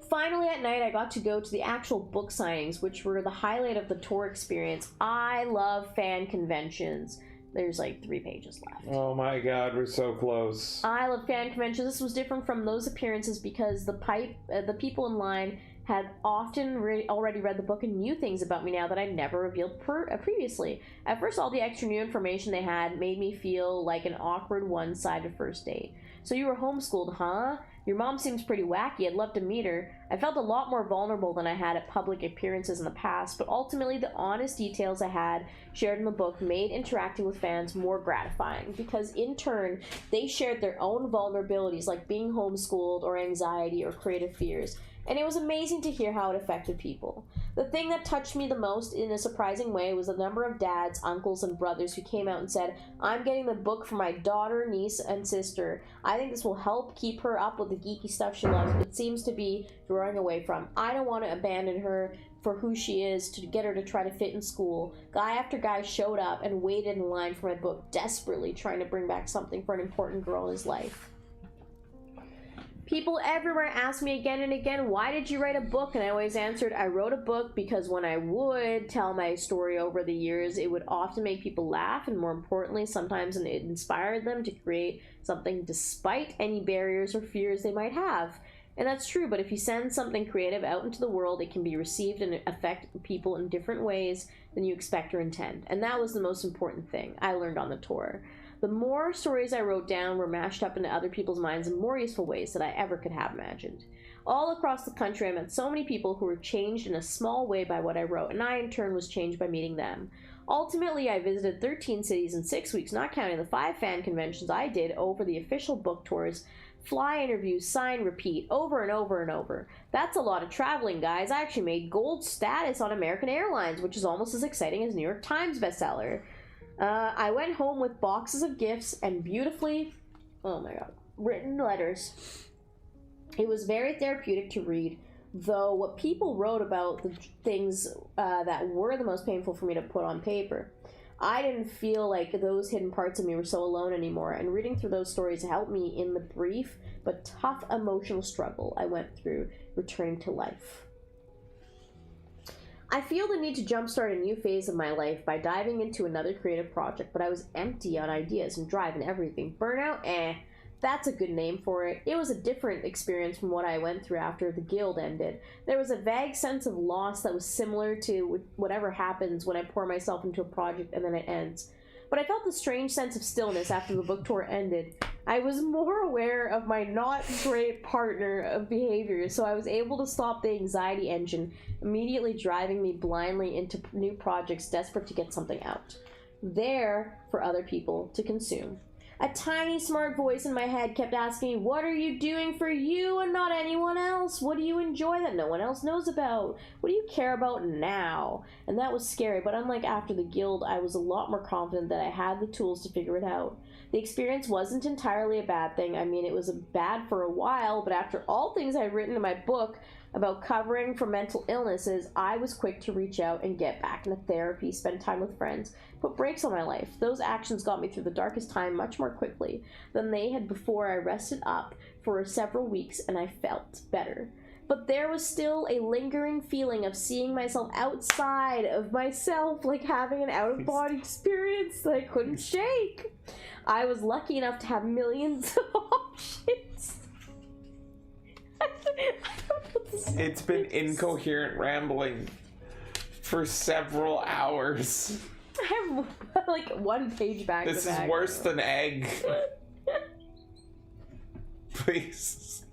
Finally, at night, I got to go to the actual book signings, which were the highlight of the tour experience. I love fan conventions. There's like 3 pages left. Oh my god, we're so close. I love fan conventions. This was different from those appearances because the people in line had often already read the book and knew things about me now that I never revealed previously. At first, all the extra new information they had made me feel like an awkward one-sided first date. So you were homeschooled, huh? Your mom seems pretty wacky. I'd love to meet her. I felt a lot more vulnerable than I had at public appearances in the past, but ultimately the honest details I had shared in the book made interacting with fans more gratifying because in turn, they shared their own vulnerabilities like being homeschooled or anxiety or creative fears. And it was amazing to hear how it affected people. The thing that touched me the most in a surprising way was the number of dads, uncles, and brothers who came out and said, I'm getting the book for my daughter, niece, and sister. I think this will help keep her up with the geeky stuff she loves, but seems to be drawing away from. I don't want to abandon her for who she is to get her to try to fit in school. Guy after guy showed up and waited in line for my book, desperately trying to bring back something for an important girl in his life. People everywhere ask me again and again, why did you write a book? And I always answered, I wrote a book because when I would tell my story over the years, it would often make people laugh, and more importantly, sometimes it inspired them to create something despite any barriers or fears they might have. And that's true, but if you send something creative out into the world, it can be received and affect people in different ways than you expect or intend. And that was the most important thing I learned on the tour. The more stories I wrote down were mashed up into other people's minds in more useful ways than I ever could have imagined. All across the country, I met so many people who were changed in a small way by what I wrote, and I in turn was changed by meeting them. Ultimately, I visited 13 cities in 6 weeks, not counting the 5 fan conventions I did over the official book tours, fly interviews, sign, repeat, over and over and over. That's a lot of traveling, guys. I actually made gold status on American Airlines, which is almost as exciting as New York Times bestseller. I went home with boxes of gifts and beautifully, oh my god, written letters. It was very therapeutic to read, though what people wrote about the things that were the most painful for me to put on paper. I didn't feel like those hidden parts of me were so alone anymore, and reading through those stories helped me in the brief but tough emotional struggle I went through returning to life. I feel the need to jumpstart a new phase of my life by diving into another creative project, but I was empty on ideas and drive and everything. Burnout? That's a good name for it. It was a different experience from what I went through after the guild ended. There was a vague sense of loss that was similar to whatever happens when I pour myself into a project and then it ends. But I felt the strange sense of stillness after the book tour ended. I was more aware of my not great partner of behavior, so I was able to stop the anxiety engine immediately driving me blindly into new projects desperate to get something out. There for other people to consume. A tiny smart voice in my head kept asking me, what are you doing for you and not anyone else? What do you enjoy that no one else knows about? What do you care about now? And that was scary, but unlike after the guild, I was a lot more confident that I had the tools to figure it out. The experience wasn't entirely a bad thing. I mean, it was bad for a while, but after all things I had written in my book about covering for mental illnesses, I was quick to reach out and get back into therapy, spend time with friends, put brakes on my life. Those actions got me through the darkest time much more quickly than they had before I rested up for several weeks and I felt better. But there was still a lingering feeling of seeing myself outside of myself, like having an out-of-body experience that I couldn't shake. I was lucky enough to have millions of options. It's been incoherent rambling for several hours. I have like 1 page back. This is worse than egg. Please.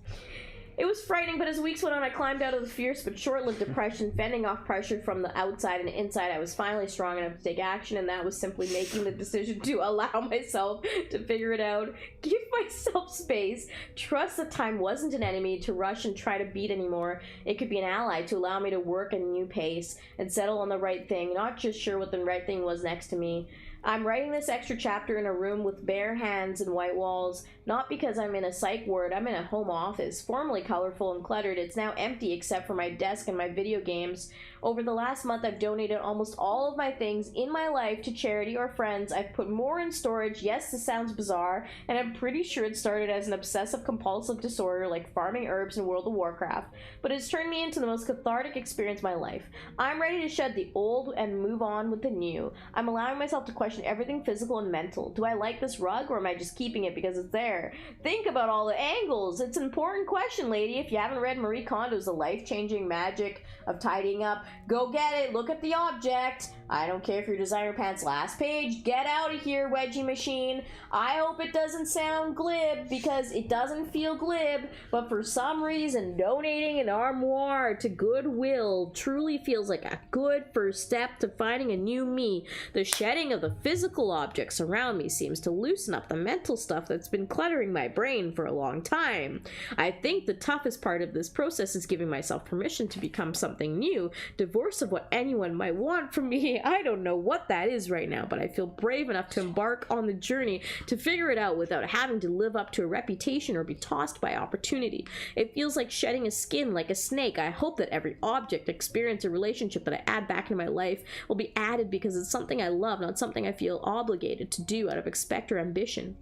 It was frightening, but as weeks went on, I climbed out of the fierce but short-lived depression, fending off pressure from the outside and inside. I was finally strong enough to take action, and that was simply making the decision to allow myself to figure it out, give myself space, trust that time wasn't an enemy to rush and try to beat anymore. It could be an ally to allow me to work at a new pace and settle on the right thing, not just sure what the right thing was next to me. I'm writing this extra chapter in a room with bare hands and white walls, not because I'm in a psych ward. I'm in a home office, formerly colorful and cluttered. It's now empty except for my desk and my video games. Over the last month, I've donated almost all of my things in my life to charity or friends. I've put more in storage. Yes, this sounds bizarre, and I'm pretty sure it started as an obsessive-compulsive disorder like farming herbs in World of Warcraft, but it's turned me into the most cathartic experience of my life. I'm ready to shed the old and move on with the new. I'm allowing myself to question everything physical and mental. Do I like this rug, or am I just keeping it because it's there? Think about all the angles. It's an important question, lady. If you haven't read Marie Kondo's The Life-Changing Magic of Tidying Up, go get it. Look at the object. I don't care if your designer pants last page. Get out of here, wedgie machine. I hope it doesn't sound glib, because it doesn't feel glib, but for some reason donating an armoire to Goodwill truly feels like a good first step to finding a new me. The shedding of the physical objects around me seems to loosen up the mental stuff that's been cluttering my brain for a long time. I think the toughest part of this process is giving myself permission to become something new, divorce of what anyone might want from me. I don't know what that is right now, but I feel brave enough to embark on the journey to figure it out without having to live up to a reputation or be tossed by opportunity. It feels like shedding a skin, like a snake. I hope that every object, experience, or relationship that I add back into my life will be added because it's something I love, not something I feel obligated to do out of expect or ambition.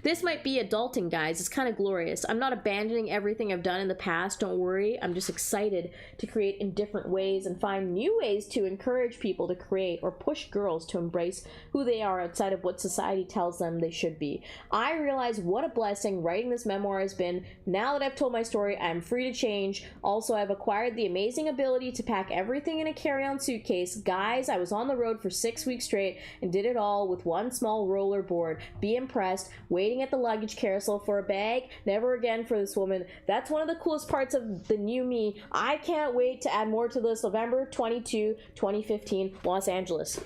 This might be adulting, guys. It's kind of glorious. I'm not abandoning everything I've done in the past, don't worry. I'm just excited to create in different ways and find new ways to encourage people to create, or push girls to embrace who they are outside of what society tells them they should be. I realize what a blessing writing this memoir has been. Now that I've told my story, I'm free to change. Also, I've acquired the amazing ability to pack everything in a carry-on suitcase. Guys, I was on the road for 6 weeks straight and did it all with one small roller board. Be impressed. Waiting at the luggage carousel for a bag? Never again for this woman. That's one of the coolest parts of the new me. I can't wait to add more to this. November 22, 2015, Los Angeles.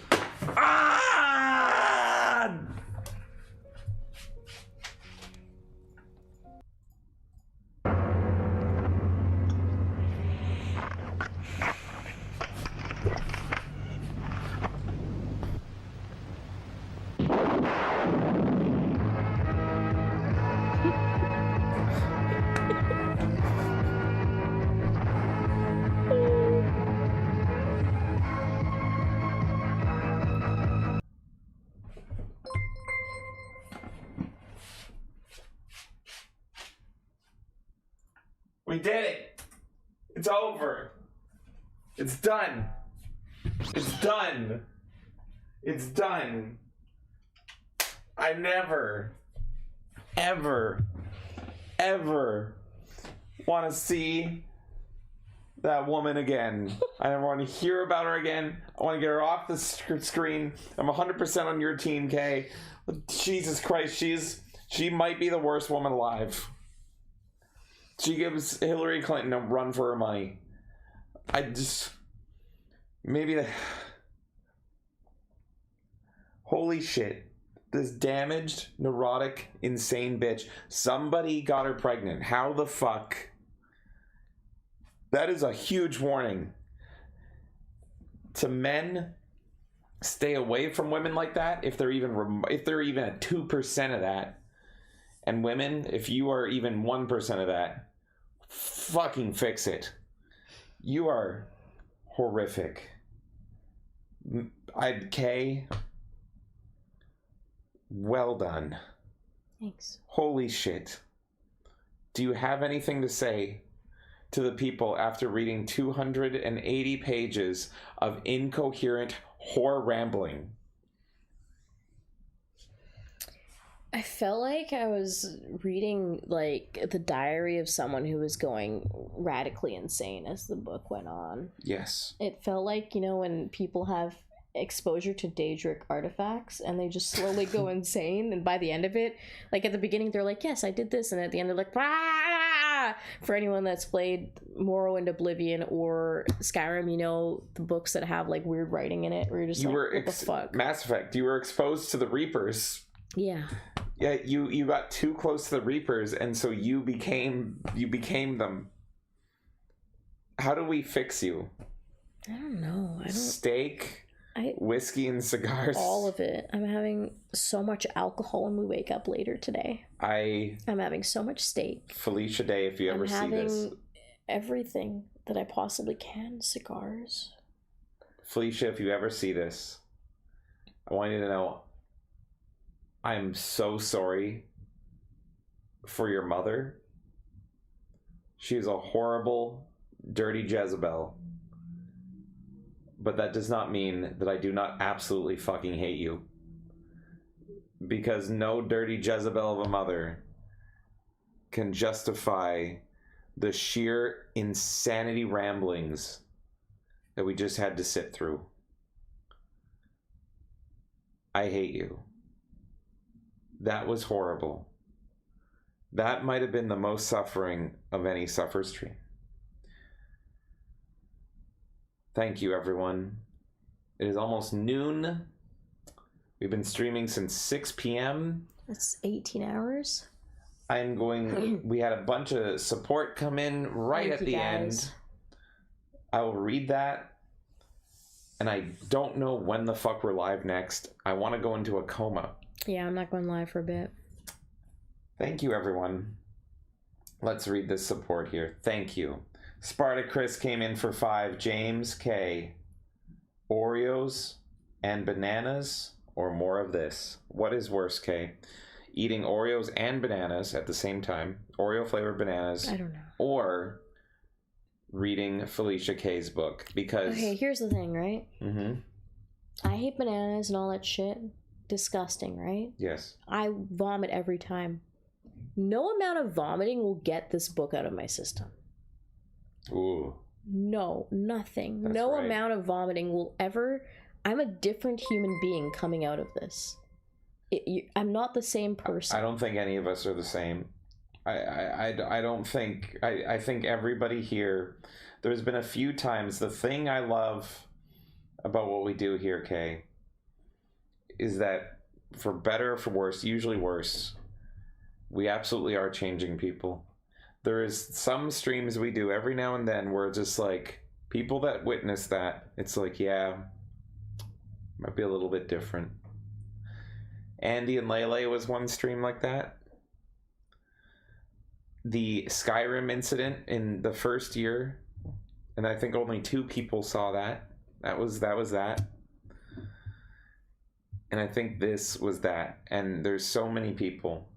Ah! We did it! It's over! It's done! It's done! It's done! I never, ever, ever want to see that woman again. I never want to hear about her again. I want to get her off the screen. I'm 100% on your team, Kay. Jesus Christ, she might be the worst woman alive. She gives Hillary Clinton a run for her money. Holy shit. This damaged, neurotic, insane bitch. Somebody got her pregnant. How the fuck? That is a huge warning. To men, stay away from women like that if they're even at 2% of that. And women, if you are even 1% of that, fucking fix it. You are horrific. Kay, well done. Thanks. Holy shit. Do you have anything to say to the people after reading 280 pages of incoherent whore rambling? I felt like I was reading, like, the diary of someone who was going radically insane as the book went on. Yes. It felt like, you know, when people have exposure to Daedric artifacts and they just slowly go insane, and by the end of it, like, at the beginning they're like, yes, I did this, and at the end they're like, ah! For anyone that's played Morrowind, Oblivion, or Skyrim, you know the books that have like weird writing in it. Where you're just what the fuck? Mass Effect. You were exposed to the Reapers. Yeah. Yeah, you got too close to the Reapers, and so you became them. How do we fix you? I don't know. Steak, whiskey, and cigars. All of it. I'm having so much alcohol when we wake up later today. I'm having so much steak. Felicia Day, if you ever see this. I'm having everything that I possibly can. Cigars. Felicia, if you ever see this, I want you to know I'm so sorry for your mother. She's a horrible, dirty Jezebel. But that does not mean that I do not absolutely fucking hate you. Because no dirty Jezebel of a mother can justify the sheer insanity ramblings that we just had to sit through. I hate you. That was horrible. That might have been the most suffering of any suffer stream. Thank you, everyone. It is almost noon. We've been streaming since 6 p.m. That's 18 hours. We had a bunch of support come in right at the end. I will read that. And I don't know when the fuck we're live next. I want to go into a coma. Yeah, I'm not going live for a bit. Thank you, everyone. Let's read this support here. Thank you. Spartacus came in for 5. James K. Oreos and bananas or more of this? What is worse, K? Eating Oreos and bananas at the same time. Oreo flavored bananas. I don't know. Or reading Felicia K's book. Because... Okay, here's the thing, right? Mm-hmm. I hate bananas and all that shit. Disgusting, right? Yes. I vomit every time. No amount of vomiting will get this book out of my system. Ooh. No, nothing. That's no right. amount of vomiting will ever... I'm a different human being coming out of this. I'm not the same person. I don't think any of us are the same. I don't think... I think everybody here... There's been a few times... The thing I love about what we do here, Kay, is that for better or for worse, usually worse, we absolutely are changing people. There is some streams we do every now and then where it's just like, people that witness that, it's like, yeah, might be a little bit different. Andy and Lele was one stream like that. The Skyrim incident in the first year, and I think only 2 people saw that. That was that. And I think this was that. And there's so many people.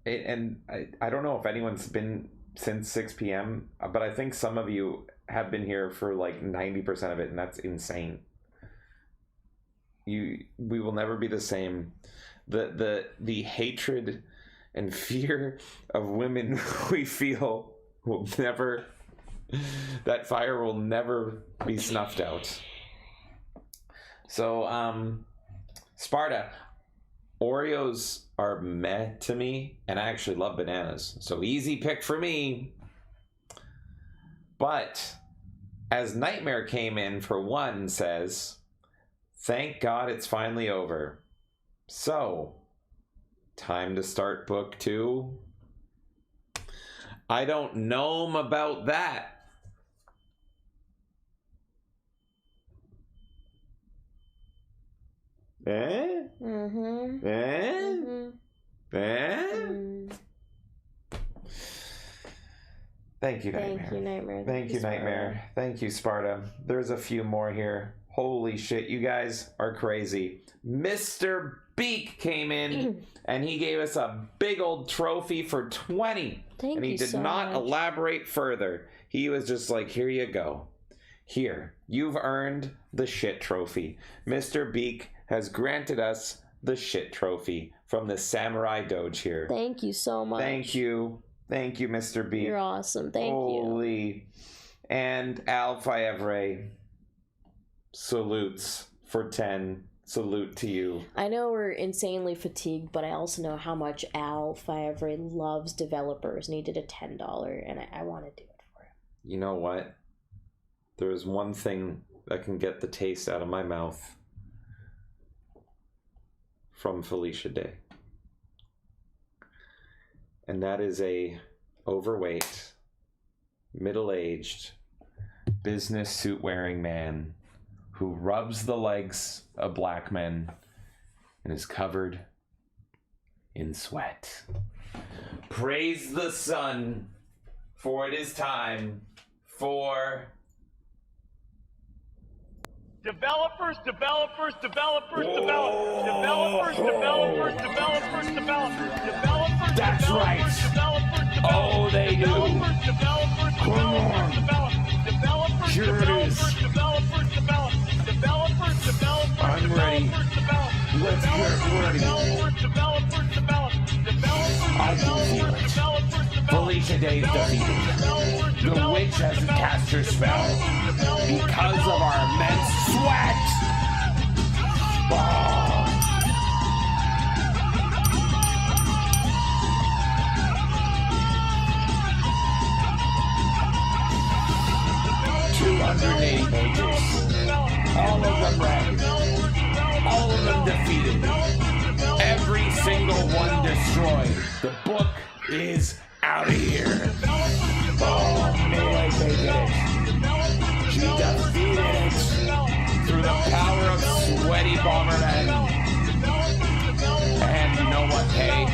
And I don't know if anyone's been since 6 p.m., but I think some of you have been here for like 90% of it, and that's insane. We will never be the same. The hatred and fear of women we feel will never... That fire will never be snuffed out. So, Sparta, Oreos are meh to me, and I actually love bananas. So easy pick for me. But, as Knightmare came in for 1, says, thank God it's finally over. So, time to start book 2. I don't know about that. Eh? Mm-hmm. Eh? Mm-hmm. Eh? Mm. Thank you, Knightmare. Thank you, Knightmare. Thank you, Knightmare. Thank you, Sparta. There's a few more here. Holy shit, you guys are crazy. Mr. Beak came in and he gave us a big old trophy for 20. Thank and he you did so not much. elaborate further. He was just like, here you go. Here, you've earned the shit trophy. Mr. Beak has granted us the shit trophy from the Samurai Doge here. Thank you so much. Thank you. Thank you, Mr. Beak. You're awesome. Thank you. Holy. And Al Faevre salutes for 10. Salute to you. I know we're insanely fatigued, but I also know how much Al Favre loves developers, and he did a $10, and I want to do it for him. You know what? There is one thing that can get the taste out of my mouth from Felicia Day. And that is a overweight, middle-aged, business suit-wearing man who rubs the legs of black men and is covered in sweat. Praise the sun, for it is time for... Developers, developers, developers, developers, developers, developers, developers, developers, developers. That's right. Oh, they do. Come on. Here it is. I'm ready. Let's get ready. I can feel it. Felicia Day's defeated. The witch has cast her spell because of our immense sweat. Oh. $280 pages. All of them ragged. All of them defeated. Every single one destroyed. The book is out of here. Oh, man, they did it. She defeated it through the power of sweaty bombermen. And you know what, hey?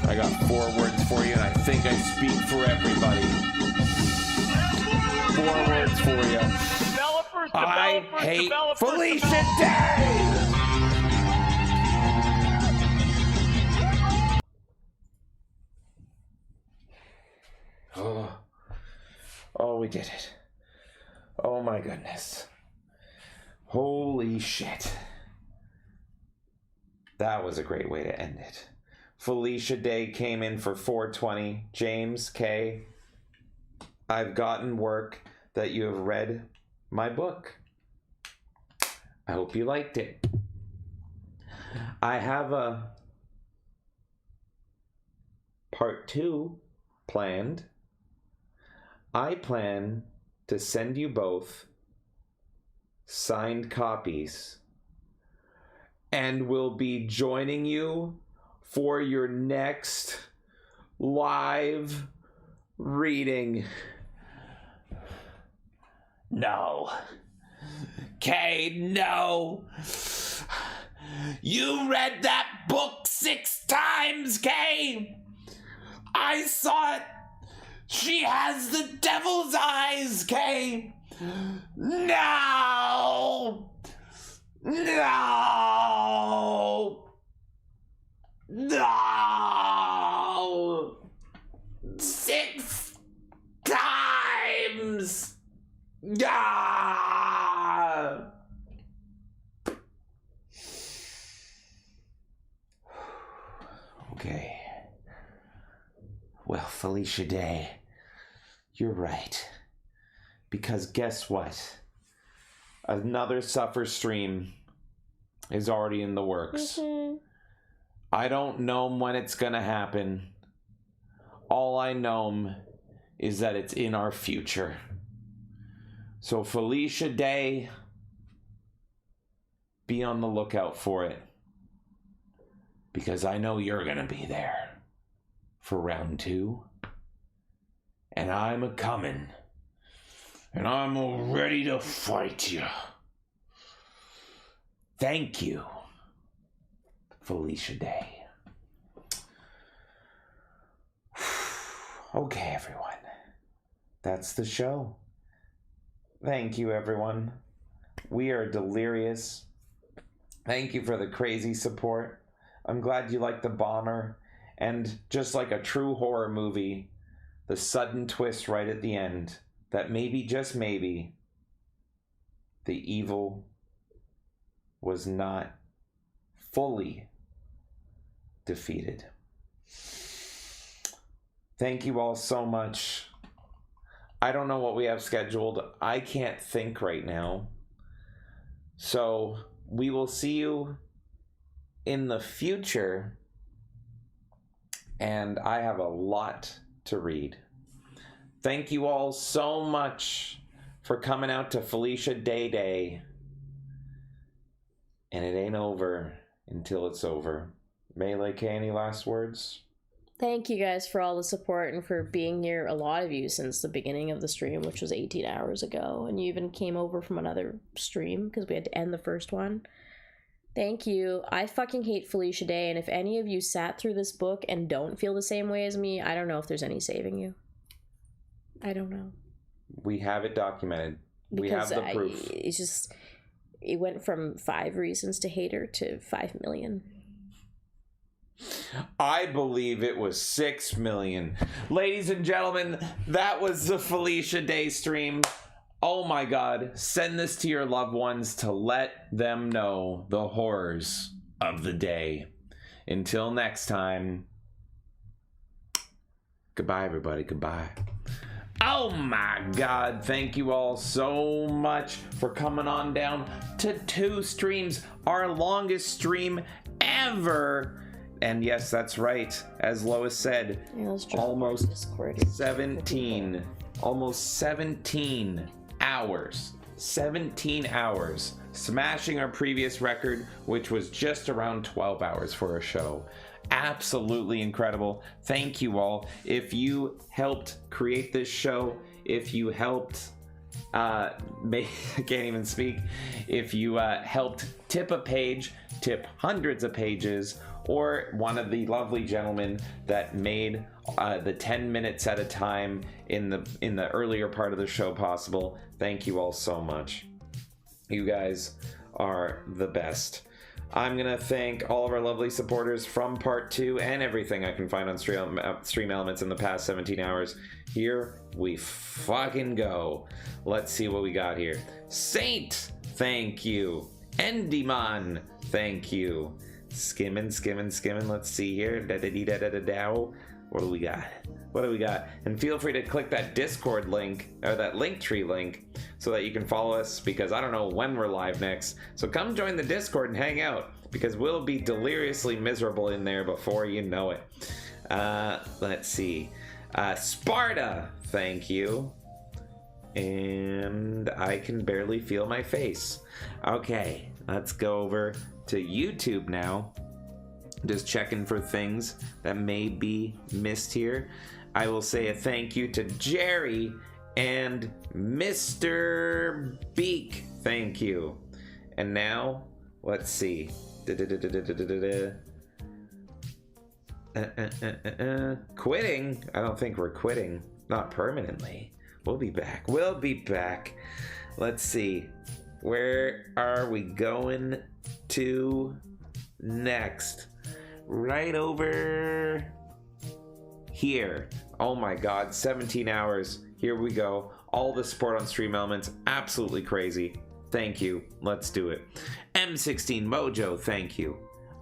I got 4 words for you, and I think I speak for everybody. 4 words for you. I hate Felicia Day! Oh, we did it. Oh my goodness. Holy shit. That was a great way to end it. Felicia Day came in for 420. James K., I've gotten work that you have read my book. I hope you liked it. I have a part 2 planned. I plan to send you both signed copies and will be joining you for your next live reading. No. Kay, no. You read that book 6 times, Kay. I saw it. She has the devil's eyes, Kay. No. No. No. 6 times. Ah. Okay. Well, Felicia Day, you're right. Because guess what? Another Suffer stream is already in the works. I don't know when it's gonna happen. All I know is that it's in our future. So Felicia Day, be on the lookout for it. Because I know you're gonna be there for round 2. And I'm a-coming. And I'm ready to fight you. Thank you, Felicia Day. Okay, everyone. That's the show. Thank you, everyone. We are delirious. Thank you for the crazy support. I'm glad you liked the bomber. And just like a true horror movie, the sudden twist right at the end, that maybe, just maybe, the evil was not fully defeated. Thank you all so much. I don't know what we have scheduled. I can't think right now. So we will see you in the future, and I have a lot to read. Thank you all so much for coming out to Felicia Day. And it ain't over until it's over. Melee K, any last words? Thank you guys for all the support and for being here, a lot of you, since the beginning of the stream, which was 18 hours ago. And you even came over from another stream because we had to end the first one. Thank you. I fucking hate Felicia Day, and if any of you sat through this book and don't feel the same way as me, I don't know if there's any saving you. I don't know. We have it documented. We have the proof. It's just, it went from 5 reasons to hate her to 5 million. I believe it was 6 million. Ladies and gentlemen, that was the Felicia Day stream. Oh my god, send this to your loved ones to let them know the horrors of the day. Until next time, goodbye everybody, goodbye. Oh my god, thank you all so much for coming on down to 2 streams, our longest stream ever. And yes, that's right, as Lois said, almost 17 hours. 17 hours, smashing our previous record, which was just around 12 hours for a show. Absolutely incredible. Thank you all. If you helped create this show, if you helped I can't even speak, if you helped tip a page, tip hundreds of pages, or one of the lovely gentlemen that made the 10 minutes at a time in the earlier part of the show possible, thank you all so much. You guys are the best. I'm gonna thank all of our lovely supporters from part 2 and everything I can find on Stream Elements in the past 17 hours. Here we fucking go. Let's see what we got here. Saint, thank you. Endyman, thank you. Skimming. Let's see here. What do we got? And feel free to click that Discord link, or that Linktree link, so that you can follow us, because I don't know when we're live next. So come join the Discord and hang out, because we'll be deliriously miserable in there before you know it. Let's see. Sparta, thank you. And I can barely feel my face. Okay, let's go over to YouTube now. Just checking for things that may be missed here. I will say a thank you to Jerry and Mr. Beak. Thank you. And now, let's see. Quitting? I don't think we're quitting. Not permanently. We'll be back. Let's see. Where are we going to next? Right over here. Oh my god, 17 hours. Here we go. All the support on Stream Elements. Absolutely crazy. Thank you. Let's do it. M16 Mojo, thank you.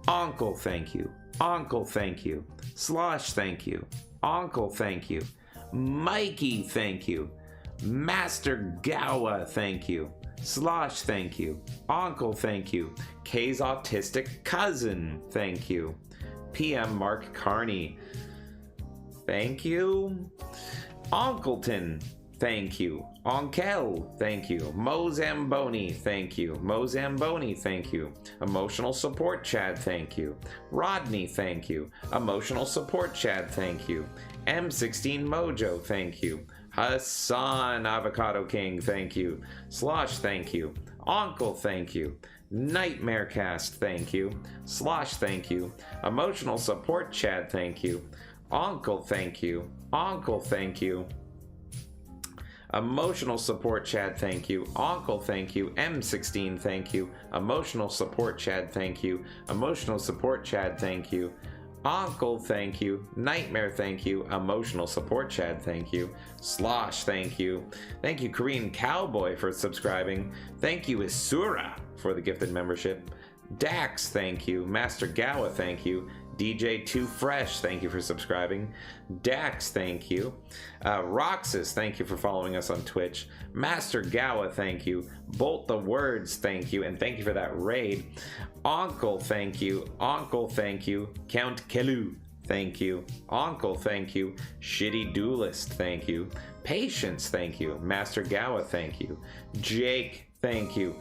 Uncle, thank you. Uncle, thank you. Slosh, thank you. Uncle, thank you. Mikey, thank you. Master Gowa, thank you. Slosh, thank you. Uncle, thank you. K's autistic cousin, thank you. PM Mark Carney, thank you. Uncleton, thank you. Onkel, thank you. Mozamboni, thank you. Mozamboni, thank you. Emotional support Chad, thank you. Rodney, thank you. Emotional support Chad, thank you. M16 Mojo, thank you. Hassan Avocado King, thank you. Slosh, thank you. Uncle, thank you. Knightmare Cast, thank you. Slosh, thank you. Emotional support Chad, thank you. Uncle, thank you. Uncle, thank you. Emotional support Chad, thank you. Uncle, thank you. M16, thank you. Emotional support Chad, thank you. Emotional support Chad, thank you. Uncle, thank you. Knightmare, thank you. Emotional support Chad, thank you. Slosh, thank you. Thank you, Korean Cowboy, for subscribing. Thank you, Isura, for the gifted membership. Dax, thank you. Master Gawa, thank you. DJ Too Fresh, thank you for subscribing. Dax, thank you. Roxas, thank you for following us on Twitch. Master Gawa, thank you. Bolt the Words, thank you, and thank you for that raid. Uncle, thank you. Uncle, thank you. Count Kelu, thank you. Uncle, thank you. Shitty Duelist, thank you. Patience, thank you. Master Gawa, thank you. Jake, thank you.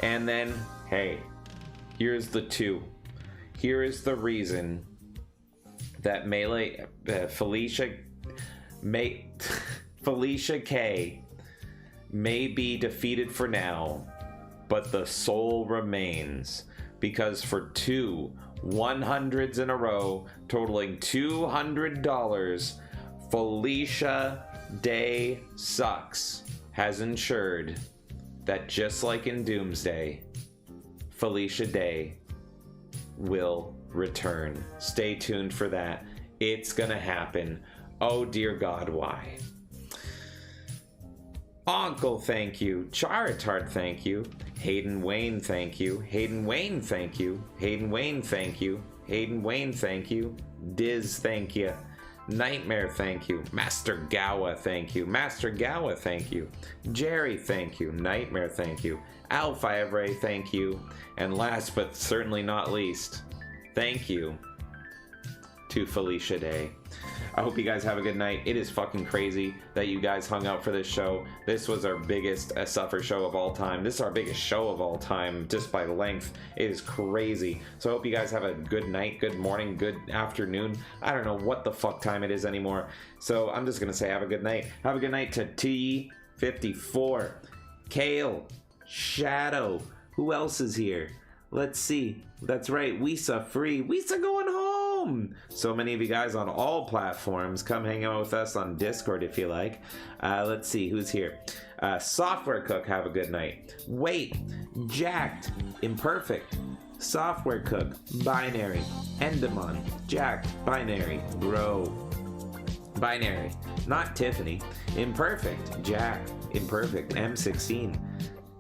And then, hey, here's the two. Here is the reason that Felicia K may be defeated for now, but the soul remains. Because for 2 100s in a row, totaling $200, Felicia Day Sucks has ensured that just like in Doomsday, Felicia Day will return. Stay tuned for that. It's gonna happen. Oh dear God, why? Uncle, thank you. Charitard, thank you. Hayden Wayne, thank you. Hayden Wayne, thank you. Hayden Wayne, thank you. Hayden Wayne, thank you. Diz, thank you. Knightmare, thank you. Master Gawa, thank you. Master Gawa, thank you. Jerry, thank you. Knightmare, thank you. Alpha Evray, thank you. And last but certainly not least, thank you to Felicia Day. I hope you guys have a good night. It is fucking crazy that you guys hung out for this show. This was our biggest Suffer show of all time. This is our biggest show of all time, just by length. It is crazy. So I hope you guys have a good night, good morning, good afternoon. I don't know what the fuck time it is anymore. So I'm just gonna say have a good night. Have a good night to T54, Kale, Shadow. Who else is here? Let's see. That's right, Wisa Free. Wisa going home! So many of you guys on all platforms. Come hang out with us on Discord if you like. Let's see, who's here? Software Cook, have a good night. Wait, Jacked, Imperfect, Software Cook, Binary, Endemon, Jacked, Binary, Bro, Binary, Not Tiffany, Imperfect, Jack, Imperfect, M16.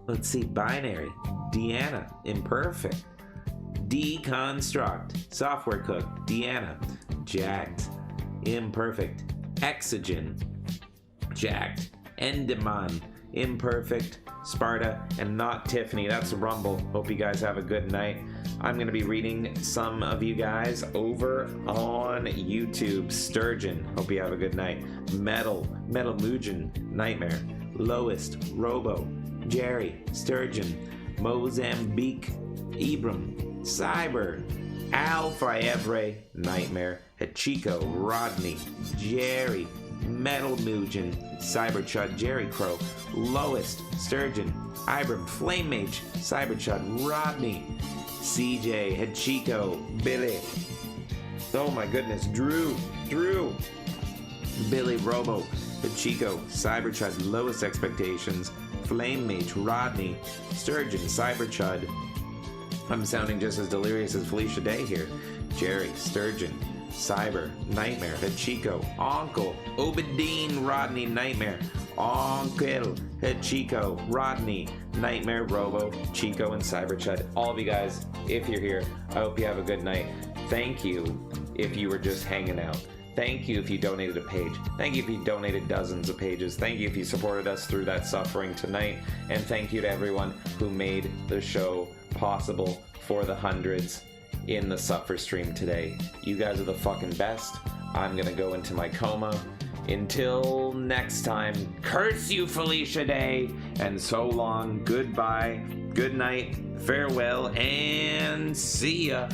Let's see, Binary, Deanna, Imperfect, Deconstruct, Software Cook, Deanna, Jacked, Imperfect, Exogen, Jacked, Endemon, Imperfect, Sparta, and Not Tiffany. That's Rumble. Hope you guys have a good night. I'm going to be reading some of you guys over on YouTube. Sturgeon, hope you have a good night. Metal Mugen, Knightmare, Lowest, Robo, Jerry, Sturgeon, Mozambique, Ibram, Cyber, Alpha Evray, Knightmare, Hachiko, Rodney, Jerry, Metal Mugen, Cyberchud, Jerry Crow, Lowest, Sturgeon, Ibram, Flame Mage, Cyberchud, Rodney, CJ, Hachiko, Billy, oh my goodness, Drew, Billy, Robo, Hachiko, Cyberchud, Lowest Expectations, Flame Mage, Rodney, Sturgeon, Cyberchud. I'm sounding just as delirious as Felicia Day here. Jerry, Sturgeon, Cyber, Knightmare, Hachiko, Uncle, Obadine, Rodney, Knightmare, Uncle, Hachiko, Rodney, Knightmare, Robo, Chico, and Cyberchud. All of you guys, if you're here, I hope you have a good night. Thank you if you were just hanging out. Thank you if you donated a page. Thank you if you donated dozens of pages. Thank you if you supported us through that suffering tonight. And thank you to everyone who made the show possible for the hundreds in the Suffer stream today. You guys are the fucking best. I'm gonna go into my coma. Until next time, curse you, Felicia Day, and so long, goodbye, good night, farewell, and see ya.